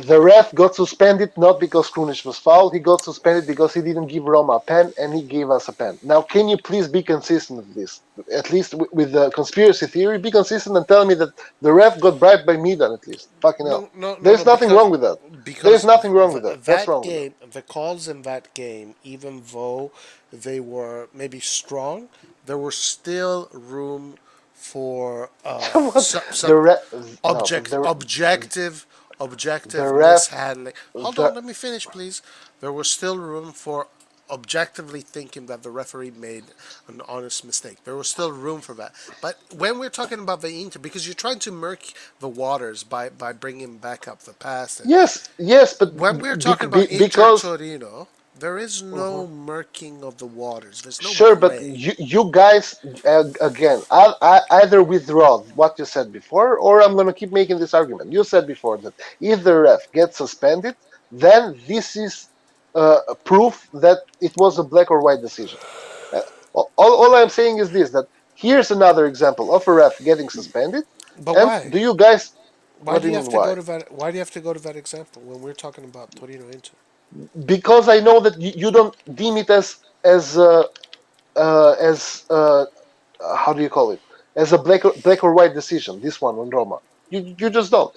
The ref got suspended not because Krunic was fouled. He got suspended because he didn't give Roma a pen and he gave us a pen. Now, can you please be consistent with this? At least with the conspiracy theory, be consistent and tell me that the ref got bribed by Milan at least. Fucking hell. No. There's nothing wrong with that. There's Because nothing wrong with that. What's that wrong with that? game, the calls in that game, even though they were maybe strong, there was still room for What? some The ref? No, the objective ref. mishandling. Hold on, The let me finish, please. There was still room for objectively thinking that the referee made an honest mistake. There was still room for that. But when we're talking about the Inter, because you're trying to murk the waters by bringing back up the past, and yes, yes, but when we're talking about Inter because Torino, there is Mhm. no murking of the waters. There's no Sure, but gray. you guys again, either withdraw what you said before, or I'm gonna keep making this argument. You said before that if the ref gets suspended, then this is a proof that it was a black or white decision. Uh, all I'm saying is this: that here's another example of a ref getting suspended, But and why? do you guys? Why What do do you you have mean to go why? to that? Why do you have to go to that example when we're talking about Torino Inter? Because I know that you don't deem it as how do you call it, as a black or white decision. This one on Roma, you just don't.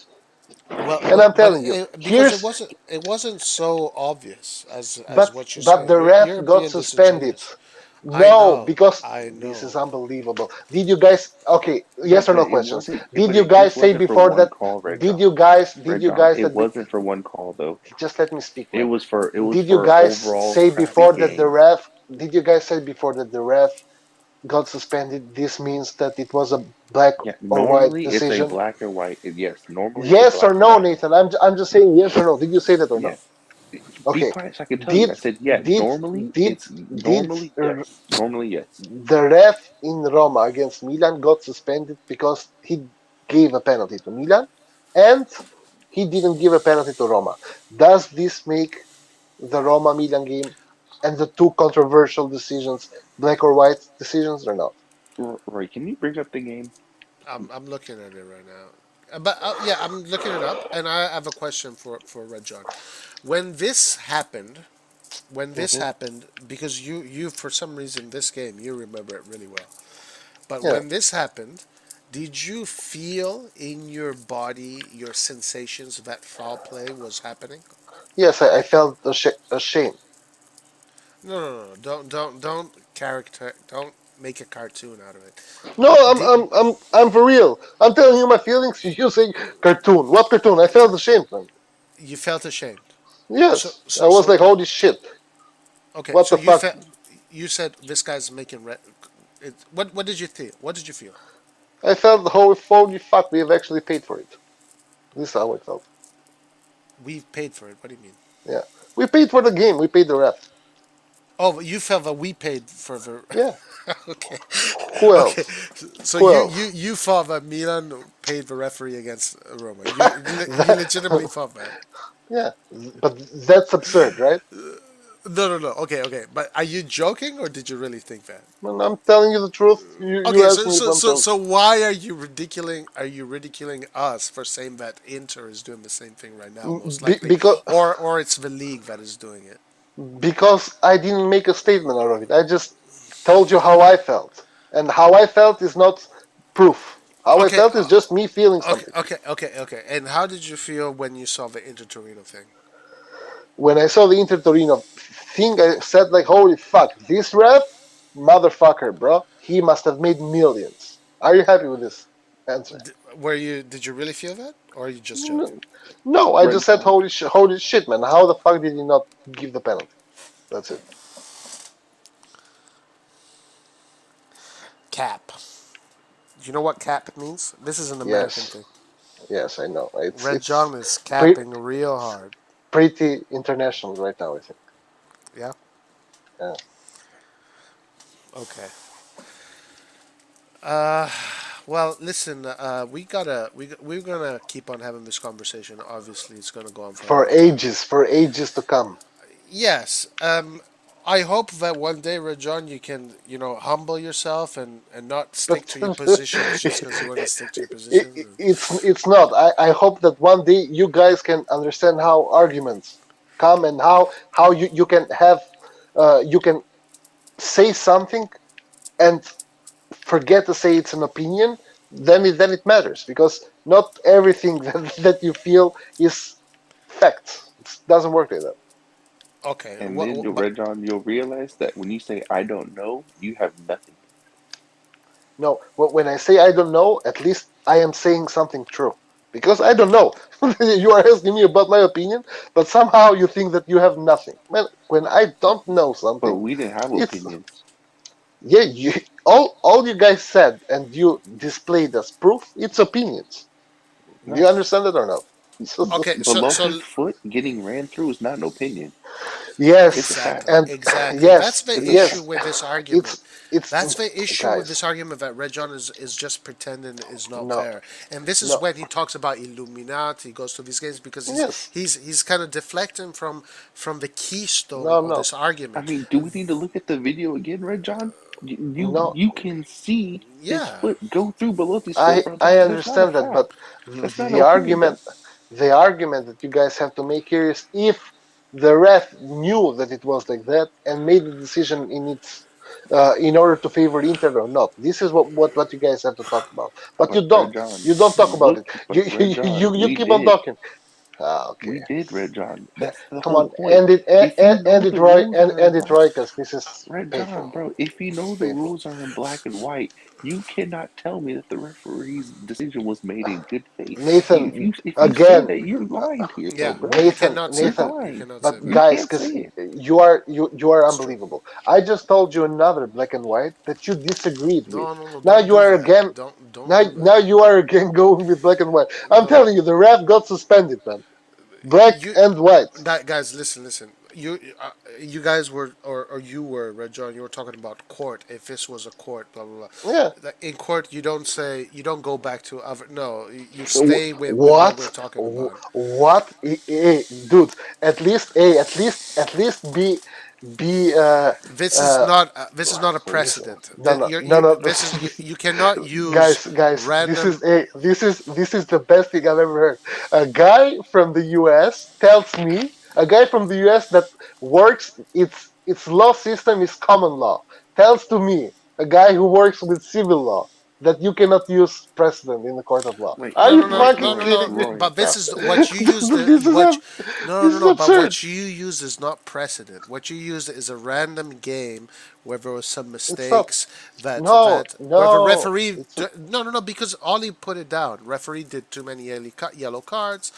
Well, And I'm telling you, because here's it wasn't so obvious as but what you're but saying. the ref You're got being suspended. disingenuous. I No, know, because I this is know. unbelievable. Did you guys? Okay, Yeah, yes or but no it questions. wasn't. Did But you it guys say wasn't for before one that? call, Red Did John. you guys? Did Red you John. guys It that? wasn't for one call though. Just let me speak, man. It was Did you for guys overall say for the before that the game. ref? Did you guys say before that the ref got suspended? This means that it was a black Yeah, or white normally it's a decision. black or white. Yes, normally it's a Yes or black or no, white. Nathan? I'm just saying yes or no. Did you say that or Yeah, no? be Okay. quiet so I can tell you. I Did said yeah. did Normally did it's did normally yes. Normally yes. the ref in Roma against Milan got suspended because he gave a penalty to Milan and he didn't give a penalty to Roma? Does this make the Roma Milan game and the two controversial decisions black or white decisions or not? Roy, can you bring up the game? I'm looking at it right now. But yeah, I'm looking it up, and I have a question for Red John. When this happened, when this Hmm. happened, because you for some reason this game you remember it really well. But Yeah. when this happened, did you feel in your body your sensations that foul play was happening? Yes, I felt ashamed. No, no, no. Don't character. Don't make a cartoon out of it. No, Did I'm for real. I'm telling you my feelings. You say cartoon. What cartoon? I felt ashamed, man. you felt ashamed? So Yes, I so was so like, holy shit. okay. What So the you fuck? felt. You said this guy's making. What did you feel? What did you feel? I felt the whole holy fuck. We have actually paid for it. This is how I felt. We've paid for it. What do you mean? Yeah, we paid for the game. We paid the ref. Oh, you felt that we paid for the. Yeah. Okay, Who okay. else? So Who you else? thought that Milan paid the referee against Roma. You legitimately thought that. Yeah, but that's absurd, right? No, no, no. Okay, okay. But are you joking or did you really think that? When I'm telling you the truth, you Okay, ask me if I'm telling. so why are you ridiculing? Are you ridiculing us for saying that Inter is doing the same thing right now, most likely, Because or it's the league that is doing it? I didn't make a statement out of it. I just told you how I felt, and how I felt is not proof. How I Okay, felt is just me feeling okay, something. okay, okay, okay. And how did you feel when you saw the Inter Torino thing? When I saw the Inter Torino thing, I said like, "Holy fuck, this ref, motherfucker, bro. He must have made millions." Are you happy with this answer? Were you? Did you really feel that, or are you just joking? No, I Red just said, John. holy shit, man. How the fuck did he not give the penalty? That's it. Cap. Do you know what cap means? This is an American Yes, thing. yes, I know. Red It's John is pre- capping real hard. pretty international right now, I think. Yeah. Yeah. Okay. Uh, well, listen. We're gonna keep on having this conversation. Obviously, it's gonna go on for a long time. For ages to come. Yes. I hope that one day, Rajon, you can, humble yourself and not stick But to your positions just because you want to stick to your positions. it's not. I hope that one day you guys can understand how arguments come, and how you can have you can say something and forget to say it's an opinion. Then it matters, because not everything that you feel is facts. It doesn't work like that. Okay. And then, But Red John, you'll realize that when you say "I don't know," you have nothing. No, when I say I don't know, at least I am saying something true. Because I don't know. You are asking me about my opinion, but somehow you think that you have nothing. Man, when I don't know But something, we didn't have it's opinions. yeah. All you guys said and you displayed as proof, it's opinions. Do you No, understand it or not? okay. below his foot getting ran through is not an opinion. It's a Yes, fact. Exactly, and exactly. That's yes, the It's a issue fact. yes. with this argument. It's That's the issue with guys. this argument that Red John is just pretending is not No, there. And this is no. when he talks about Illuminati, he goes to these games because Yes, he's kind of deflecting from the keystone no, of no, this I argument. mean, do we need to look at the video again, Red John? no. You can see his Yeah. foot go through below his foot, bro. I That's not a understand that, foul. but That's not an the opinion, bro. argument that you guys have to make here is if the ref knew that it was like that and made the decision in order to favor Inter or not. This is what you guys have to talk about. But But you Red don't. John, You don't talk about look, it. but Red John, You we keep on did. talking. Ah, okay. We did, Red John. That's the Come whole on, point. If you know the rules are in end it black, right, because this is Red John, painful. bro, if you This know is the painful. rules are in black and white, you cannot tell me that the referee's decision was made in good faith. Nathan, If you say again, that, you're lying to yourself, Yeah. bro. You Nathan, cannot say You're that. Nathan. You lying. cannot say But that. You guys, can't because say it. you are It's true. unbelievable. I just told you another black and white that you disagreed with. No, no, no, Now don't you do are that. again. Don't do that. Now you are again going with black and white. I'm No. telling you, the ref got suspended, man. Black You and white. guys, listen. You guys were or you were Red John. You were talking about court. If this was a court, blah blah blah. Yeah. In court, you don't go back to other. No, you stay with what we're What? talking about. What? Dude, at least be This is not a listen. precedent. No, no, no, no. This is you cannot use Guys, random. this is the best thing I've ever heard. A guy from the US tells me A guy from the US that works its law system is common law tells to me, a guy who works with civil law, that you cannot use precedent in the court of law. Wait, Are No, you no, no, wait, fucking no, no, Roy, no. kidding me? Roy, But this is what you use. this is No, this no, is no. But absurd. what you use is not precedent. What you use is a random game where there was some It's not. mistakes that No, where the no. referee. It's No, no, no. Because Ollie put it down. Referee did too many yellow cards.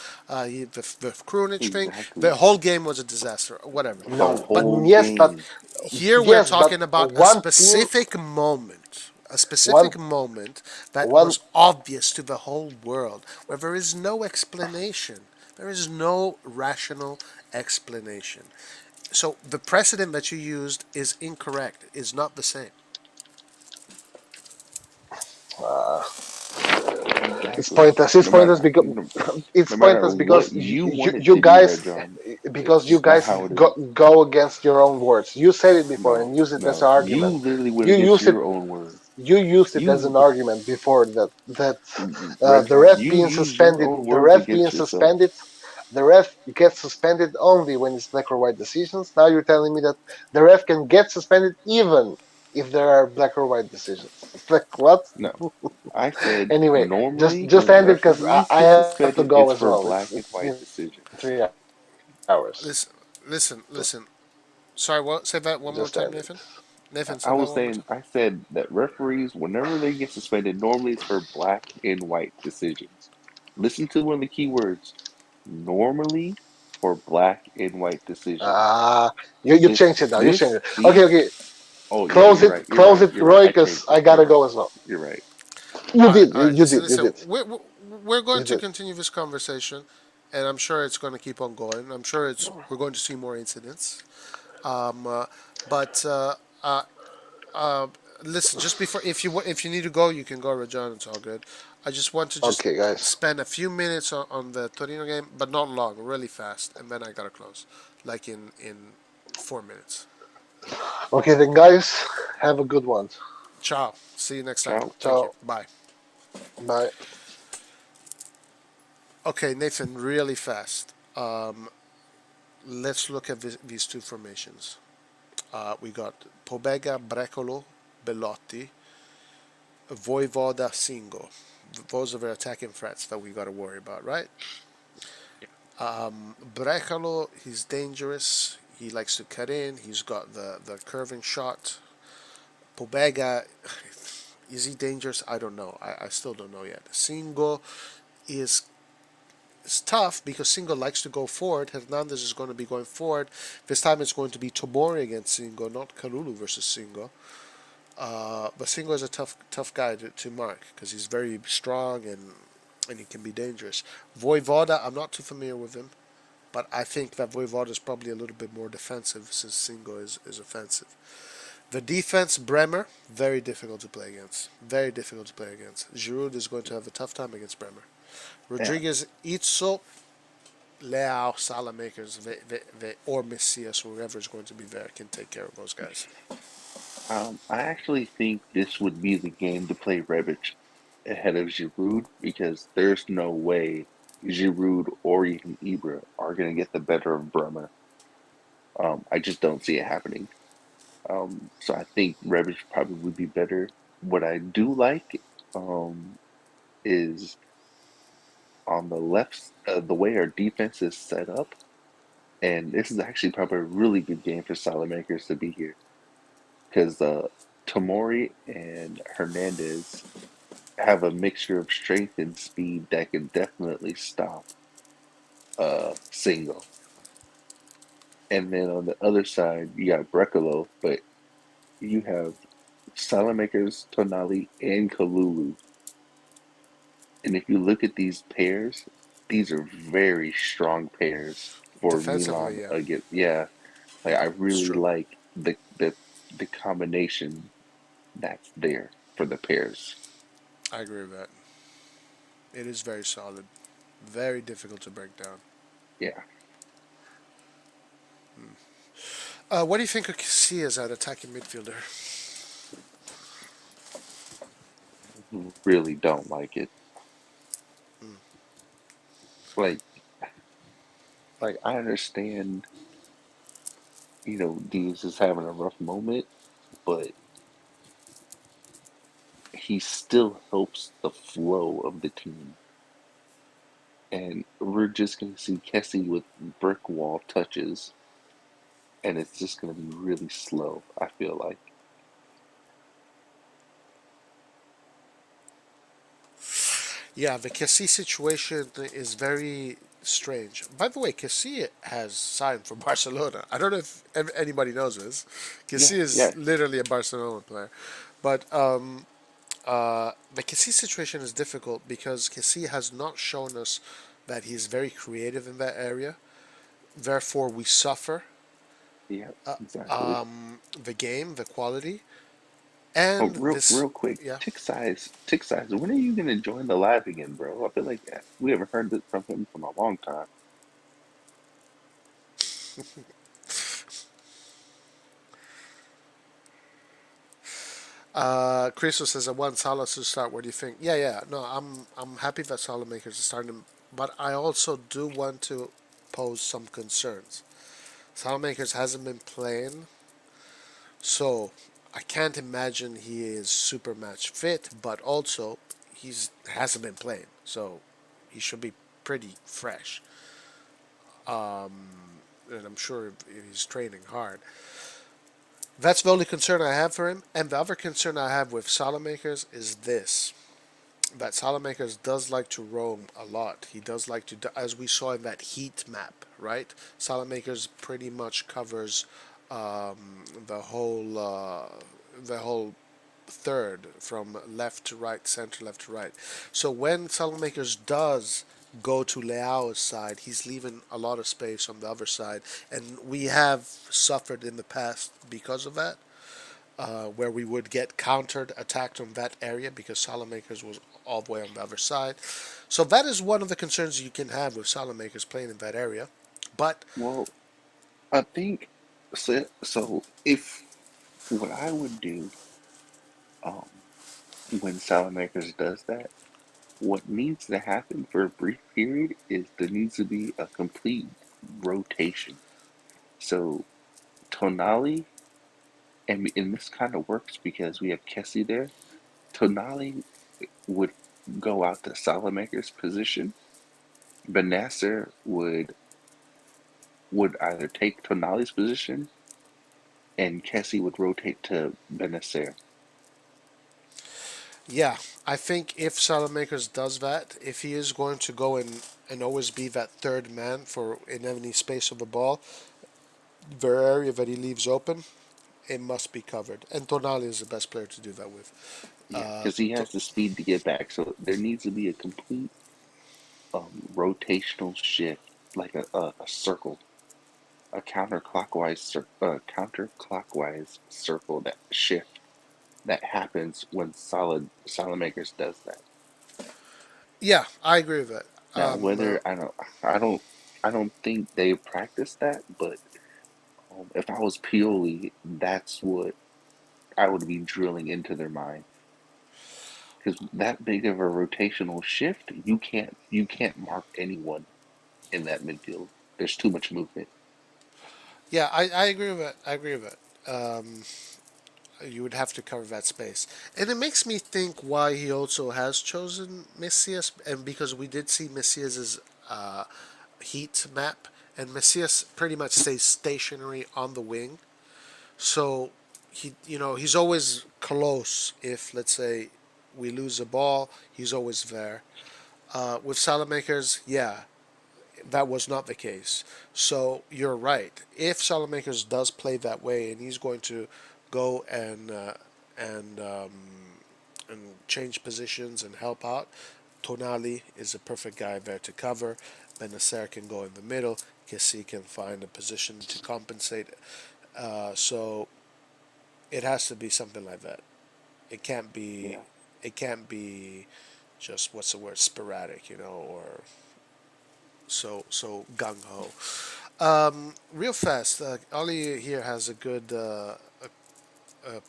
The Krunic thing. exactly. The whole game was a disaster. Whatever. The no. But whole Yes, but game. here we're yes, but talking about a one team, specific moment, a one specific moment that one. was obvious to the whole world, where there is no explanation. There is no rational explanation. So the precedent that you used is incorrect, is not the same. Uh, it's Exactly. pointless. It's No matter pointless because no, it's no matter pointless what because you want it you to be, guys Rajon, because you it's not guys how it is. go against your own words. You said it before No, and use it as no. an You argument. literally went You against used it. your own word. You used it as You, an argument before that the Rajon, ref you being use your suspended, own words against yourself. the ref gets suspended only when it's black or white decisions. Now you're telling me that the ref can get suspended even if there are black or white decisions. It's like what? No. I said Anyway, normally just when end it because referees I get have to go suspended, as it's well. for It's black and been white 3 decisions. hours. Listen, listen, Just listen. Sorry, what? Say that one more just end time, it. Nathan. Nathan, I say that was one more saying, time. I said that referees, whenever they get suspended, normally it's for black and white decisions. Listen to one of the key words. Normally for black and white decisions. Ah, you If changed it now. You changed this it. Okay, these okay. oh yeah, you're right, you're Close right, it, you're right. Roy, I because changed I it. You're gotta right. go as well. You're right. All right. You Listen, did, you listen. did, We're going you to did. continue this conversation, and I'm sure it's going to keep on going. I'm sure we're going to see more incidents. Um, uh, but uh, uh, listen, just before if you need to go, you can go, Rajan. It's all good. I just want to just Okay, guys. spend a few minutes on the Torino game, but not long, really fast, and then I gotta close, like in 4 minutes. Okay, then, guys. Have a good one. Ciao. See you next time. Ciao. Thank you. Ciao. Bye. Bye. Okay, Nathan, really fast. Let's look at these two formations. We got Pobega, Brecolo, Bellotti, Voivoda, Singo. Those are the attacking threats that we got to worry about, right? Brecalo, he's dangerous. He likes to cut in. He's got the curving shot. Pobega, is he dangerous? I don't know. I still don't know yet. Singo is it's tough because Singo likes to go forward. Hernandez is going to be going forward. This time it's going to be Tomori against Singo, not Kalulu versus Singo. But Singo is a tough guy to mark because he's very strong and he can be dangerous. Voivoda, I'm not too familiar with him, but I think that Voivoda is probably a little bit more defensive since Singo is offensive. The defense, Bremer, very difficult to play against. Very difficult to play against. Giroud is going to have a tough time against Bremer. Yeah. Rodriguez, Itzo, Leao, Salamakers, or Messias, whoever is going to be there, can take care of those guys. I actually think this would be the game to play Rebic ahead of Giroud because there's no way Giroud or even Ibra are going to get the better of Bremer. I just don't see it happening. So I think Rebic probably would be better. What I do like um, is on the left, the way our defense is set up, and this is actually probably a really good game for Salamakers to be here because Tomori and Hernandez have a mixture of strength and speed that can definitely stop Single. And then on the other side, you got Brecalo, but you have Salamakers, Tonali, and Kalulu. And if you look at these pairs, these are very strong pairs for Defensively, Milan yeah, again. Yeah, like I it's really true. like the combination that's there for the pairs. I agree with that. It is very solid. Very difficult to break down. Yeah, What do you think of Casillas at attacking midfielder? really don't like it. Like like I understand, Diaz is having a rough moment, but he still helps the flow of the team. And we're just going to see Kessie with brick wall touches, and it's just going to be really slow, I feel like. Yeah, the Kessie situation is very strange. By the way, Kessie has signed for Barcelona. I don't know if anybody knows this. Yeah, Kessie is yeah, literally a Barcelona player. But the Kessie situation is difficult because Kessie has not shown us that he's very creative in that area. Therefore, we suffer yeah, exactly. the game, the quality, Oh, and real this. quick, Yeah. tick size. When are you gonna join the live again, bro? I feel like we haven't heard it from him from a long time. Christo says, "I want Salah to start. What do you think?" Yeah, yeah. No, I'm happy that Salah makers is starting, but I also do want to pose some concerns. Salah makers hasn't been playing, so I can't imagine he is super match fit. But also, he's hasn't been playing, so he should be pretty fresh. And I'm sure he's training hard. That's the only concern I have for him. And the other concern I have with Salah makers is this: that Salamakers does like to roam a lot. He does like to, as we saw in that heat map, right? Salamakers pretty much covers the whole third from left to right, center left to right. So when Salamakers does go to Leao's side, he's leaving a lot of space on the other side, and we have suffered in the past because of that, where we would get countered, attacked on that area because Salamakers was all the way on the other side. So that is one of the concerns you can have with Salamakers playing in that area. But Well, I think so. If what I would do, um, when Salamakers does that, what needs to happen for a brief period is there needs to be a complete rotation. So Tonali, and this kind of works because we have Kessie there. Tonali would go out to Salamaker's position. Benasser would either take Tonali's position, and Kessie would rotate to Benasser. yeah, I think if Salamakers does that, if he is going to go and always be that third man for in any space of the ball, the area that he leaves open, it must be covered. And Tonali is the best player to do that with. Yeah, Uh, because he to, has the speed to get back. So there needs to be a complete rotational shift, like a circle, a counterclockwise circle that shift that happens when Salamakers does that. yeah, I agree with that. Now, whether I don't, I don't think they practice that, but if I was Pioli, that's what I would be drilling into their mind. Because that big of a rotational shift, you can't mark anyone in that midfield. There's too much movement. Yeah, I agree with that. I agree with that. You would have to cover that space. And it makes me think why he also has chosen Messias, and because we did see Messias's heat map, and Messias pretty much stays stationary on the wing. So he's always close. If let's say we lose a ball, he's always there. With Salamakers, yeah, that was not the case. So you're right. If Salamakers does play that way, and he's going to go and and change positions and help out, Tonali is a perfect guy there to cover. Benacer can go in the middle. Kessie can find a position to compensate. So it has to be something like that. It can't be. Yeah. It can't be just what's the word sporadic, or so gung ho. Real fast, Ollie here has a good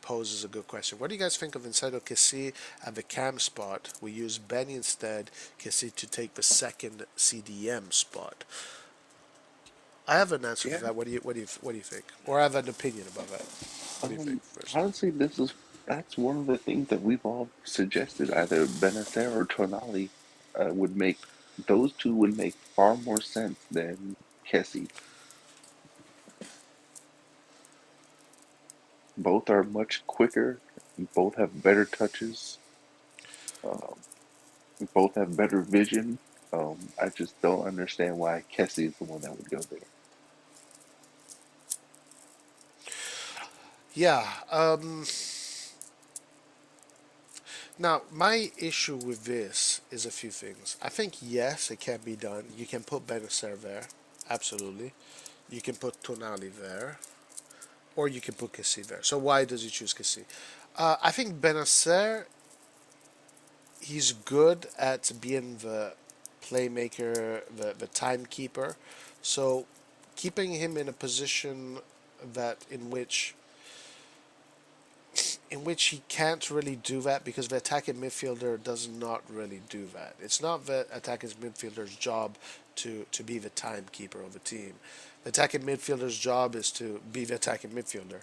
poses a good question. What do you guys think of Inside Kessie at the cam spot? We use Benny instead, Kessie to take the second CDM spot. I have an answer Yeah. for that. What do you think? Or I have an opinion about that. What do you think Um, first? Honestly, that's one of the things that we've all suggested. Either Benacer or Tonali would make those two would make far more sense than Kessie. Both are much quicker. Both have better touches. Um, both have better vision. I just don't understand why Kessie is the one that would go there. Yeah. Now, my issue with this is a few things. I think yes, it can be done. You can put Benacer there, absolutely. You can put Tonali there, or you can put Kessie there. So why does he choose Kessie? I think Benacer, he's good at being the playmaker, the timekeeper. So keeping him in a position that in which he can't really do that because the attacking midfielder does not really do that. It's not the attacking midfielder's job to be the timekeeper of a team. The attacking midfielder's job is to be the attacking midfielder.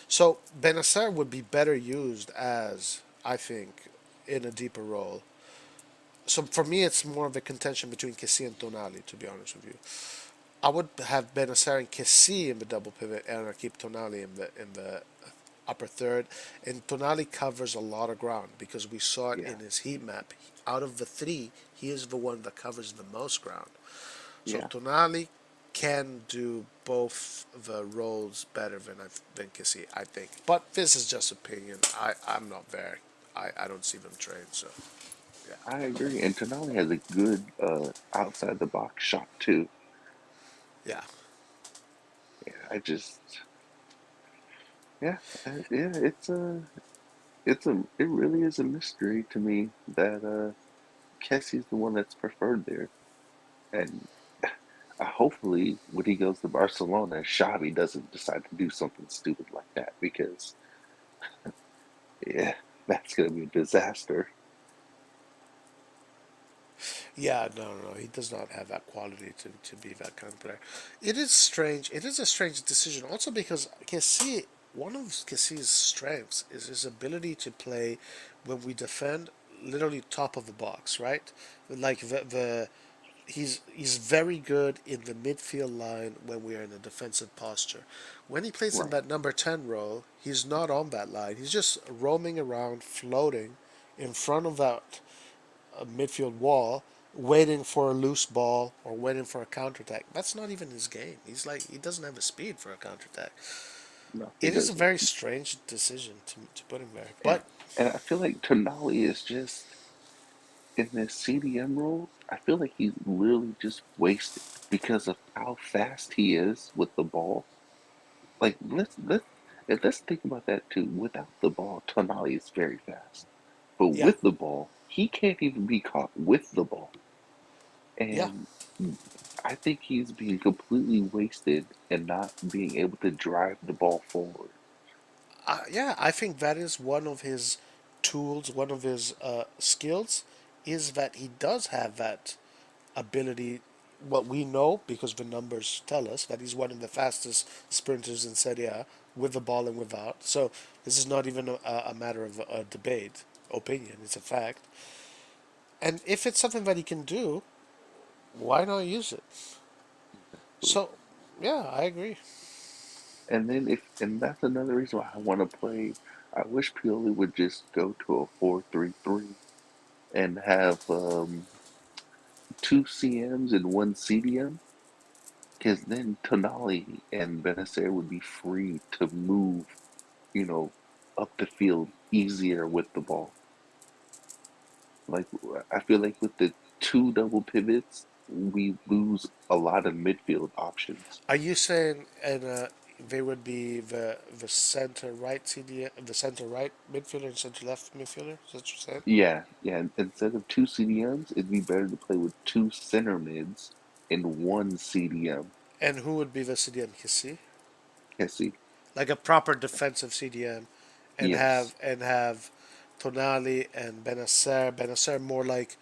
So Benacer would be better used as, I think, in a deeper role. So for me, it's more of a contention between Kessie and Tonali, to be honest with you. I would have Benacer and Kessie in the double pivot, and I keep Tonali in the upper third. And Tonali covers a lot of ground because we saw it Yeah, in his heat map. Out of the three, he is the one that covers the most ground. So yeah, Tonali can do both the roles better than Kessie, I think. But this is just opinion. I'm not there. I don't see them trained. So yeah, I agree. And Tonali has a good outside the box shot too. yeah. Yeah, yeah, yeah. It really is a mystery to me that Kessie's the one that's preferred there. And hopefully, when he goes to Barcelona, Xavi doesn't decide to do something stupid like that because, yeah, that's going to be a disaster. Yeah, no. He does not have that quality to be that kind of player. It is strange. It is a strange decision, also because Kessie, one of Kessie's strengths is his ability to play when we defend literally top of the box, right? Like the he's very good in the midfield line when we are in a defensive posture. When he plays in Right. that number 10 role, he's not on that line. He's just roaming around, floating in front of that midfield wall, waiting for a loose ball or waiting for a counterattack. That's not even his game. He doesn't have a speed for a counterattack. No, he It is a doesn't. very strange decision to put him there. And, But and I feel like Tonali is just in this CDM role. I feel like he's literally just wasted because of how fast he is with the ball. Like let's think about that too. Without the ball, Tonali is very fast, but yeah, with the ball, he can't even be caught with the ball. yeah. And I think he's being completely wasted and not being able to drive the ball forward. Yeah, I think that is one of his tools, one of his skills, is that he does have that ability. What we know, because the numbers tell us that he's one of the fastest sprinters in Serie A with the ball and without. So this is not even a matter of a debate, opinion. It's a fact. And if it's something that he can do, why not use it? So, yeah, I agree. And then and that's another reason why I want to play. I wish Pioli would just go to a 4-3-3 and have two CMs and one CDM, because then Tonali and Benacer would be free to move, you know, up the field easier with the ball. Like I feel like with the two double pivots, we lose a lot of midfield options. Are you saying they would be the center right CD, the center right midfielder and center left midfielder? Is that what you're saying? Yeah, yeah. Instead of two CDMs, it'd be better to play with two center mids and one CDM. And who would be the CDM? Kissi? Kessie. Like a proper defensive CDM, and Yes. have Tonali and Benacer. Benacer more like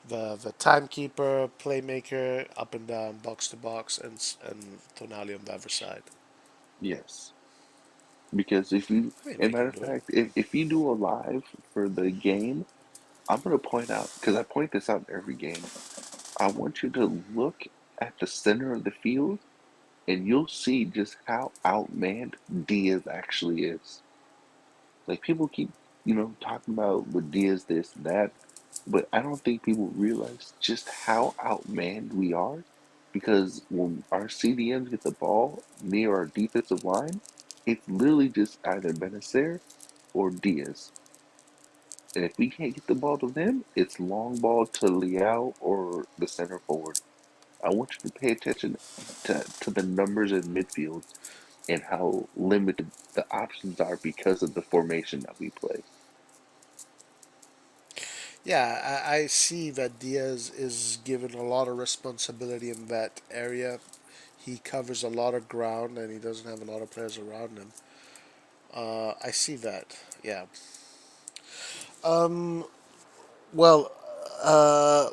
the timekeeper, playmaker, up and down, box to box, and Tonali on the other side. Yes, because if you, I mean, as a they matter can of do it. fact, if you do a live for the game, I'm gonna point out because I point this out in every game. I want you to look at the center of the field, and you'll see just how outmanned Diaz actually is. Like people keep, talking about with Diaz this and that, but I don't think people realize just how outmanned we are because when our CDMs get the ball near our defensive line, it's literally just either Benacer or Diaz. And if we can't get the ball to them, it's long ball to Liao or the center forward. I want you to pay attention to the numbers in midfield and how limited the options are because of the formation that we play. Yeah, I see that Diaz is given a lot of responsibility in that area. He covers a lot of ground and he doesn't have a lot of players around him. I see that. Yeah. Um. Well. Uh.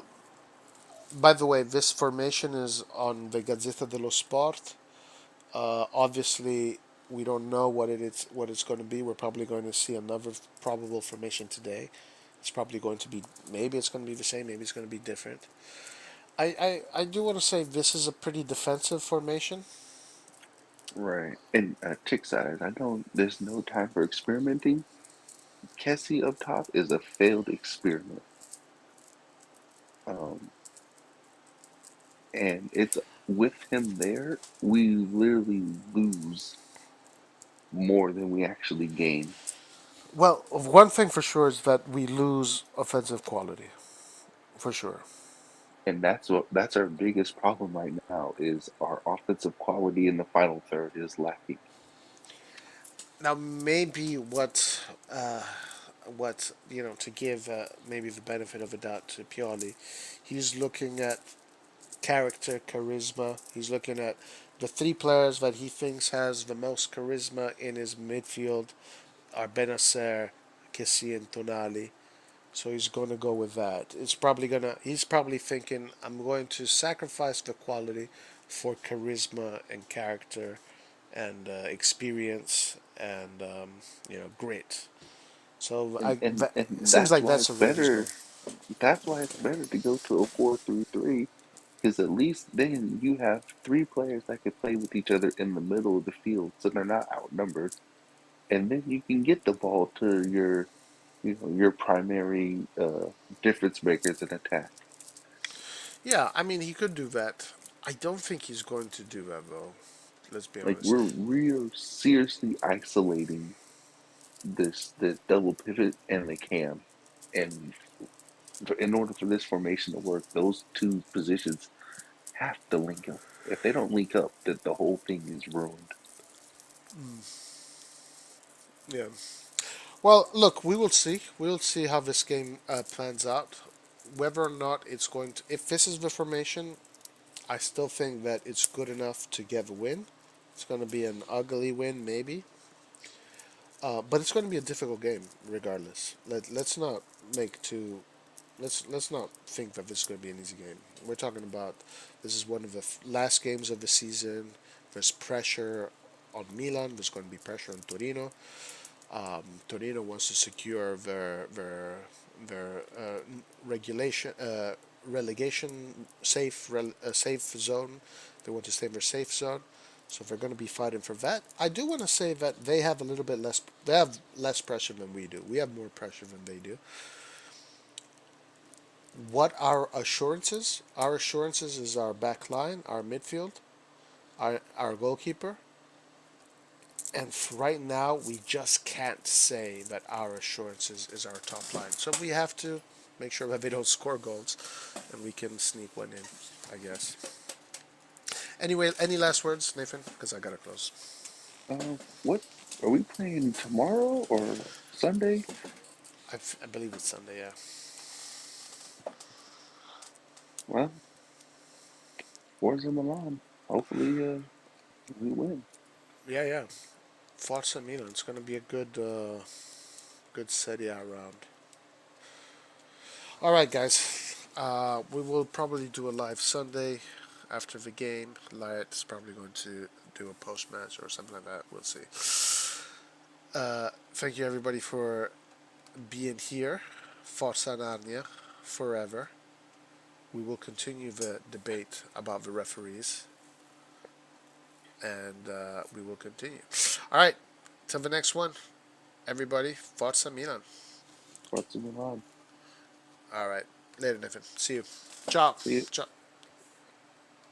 By the way, this formation is on the Gazzetta dello Sport. Obviously, we don't know what it's going to be. We're probably going to see another probable formation today. It's probably going to be maybe it's going to be the same. Maybe it's going to be different. I do want to say this is a pretty defensive formation. Right. And tick size, I don't, there's no time for experimenting. Kessie up top is a failed experiment. Um, and it's with him there, we literally lose more than we actually gain. Well, one thing for sure is that we lose offensive quality for sure. And that's our biggest problem right now is our offensive quality in the final third is lacking. Now, maybe what to give maybe the benefit of a doubt to Pioli, he's looking at character, charisma. He's looking at the three players that he thinks has the most charisma in his midfield are Benacer, Kessie, and Tonali. So he's going to go with that. He's probably thinking, I'm going to sacrifice the quality for charisma and character and experience and grit. So And it seems that's like why that's it's where he's going. better. That's why it's better to go to a 4-3-3, because at least then you have three players that can play with each other in the middle of the field, so they're not outnumbered, and then you can get the ball to your primary difference makers in attack. Yeah, I mean he could do that. I don't think he's going to do that though. Let's be Like honest. we're real seriously isolating this double pivot and the cam, and in order for this formation to work, those two positions have to link up. If they don't link up, the whole thing is ruined. Yeah. Well, look, we will see. We will see how this game plans out. Whether or not it's going to, if this is the formation, I still think that it's good enough to get a win. It's going to be an ugly win, maybe, but it's going to be a difficult game, regardless. Let's not make too. Let's not think that this is going to be an easy game. We're talking about this is one of the last games of the season. There's pressure on Milan. There's going to be pressure on Torino. Torino wants to secure their regulation relegation safe zone. They want to stay in their safe zone, so they're going to be fighting for that. I do want to say that they have a little bit less. They have less pressure than we do. We have more pressure than they do. What our assurances? Our assurances is our back line, our midfield, our goalkeeper, and right now, we just can't say that our assurances is our top line. So we have to make sure that they don't score goals, and we can sneak one in, I guess. Anyway, any last words, Nathan? Because I gotta close. What are we playing tomorrow or Sunday? I believe it's Sunday. Yeah. Well, Forza Milan. Hopefully, we win. Yeah, yeah. Forza Milan. It's gonna be a good Serie A round. All right, guys. We will probably do a live Sunday after the game. Light's probably going to do a post match or something like that. We'll see. Thank you everybody for being here. Forza Narnia forever. We will continue the debate about the referees, and we will continue. All right, till the next one, everybody. Forza Milan. What's going on? All right, later, Nathan. See you. Ciao. See you. Ciao.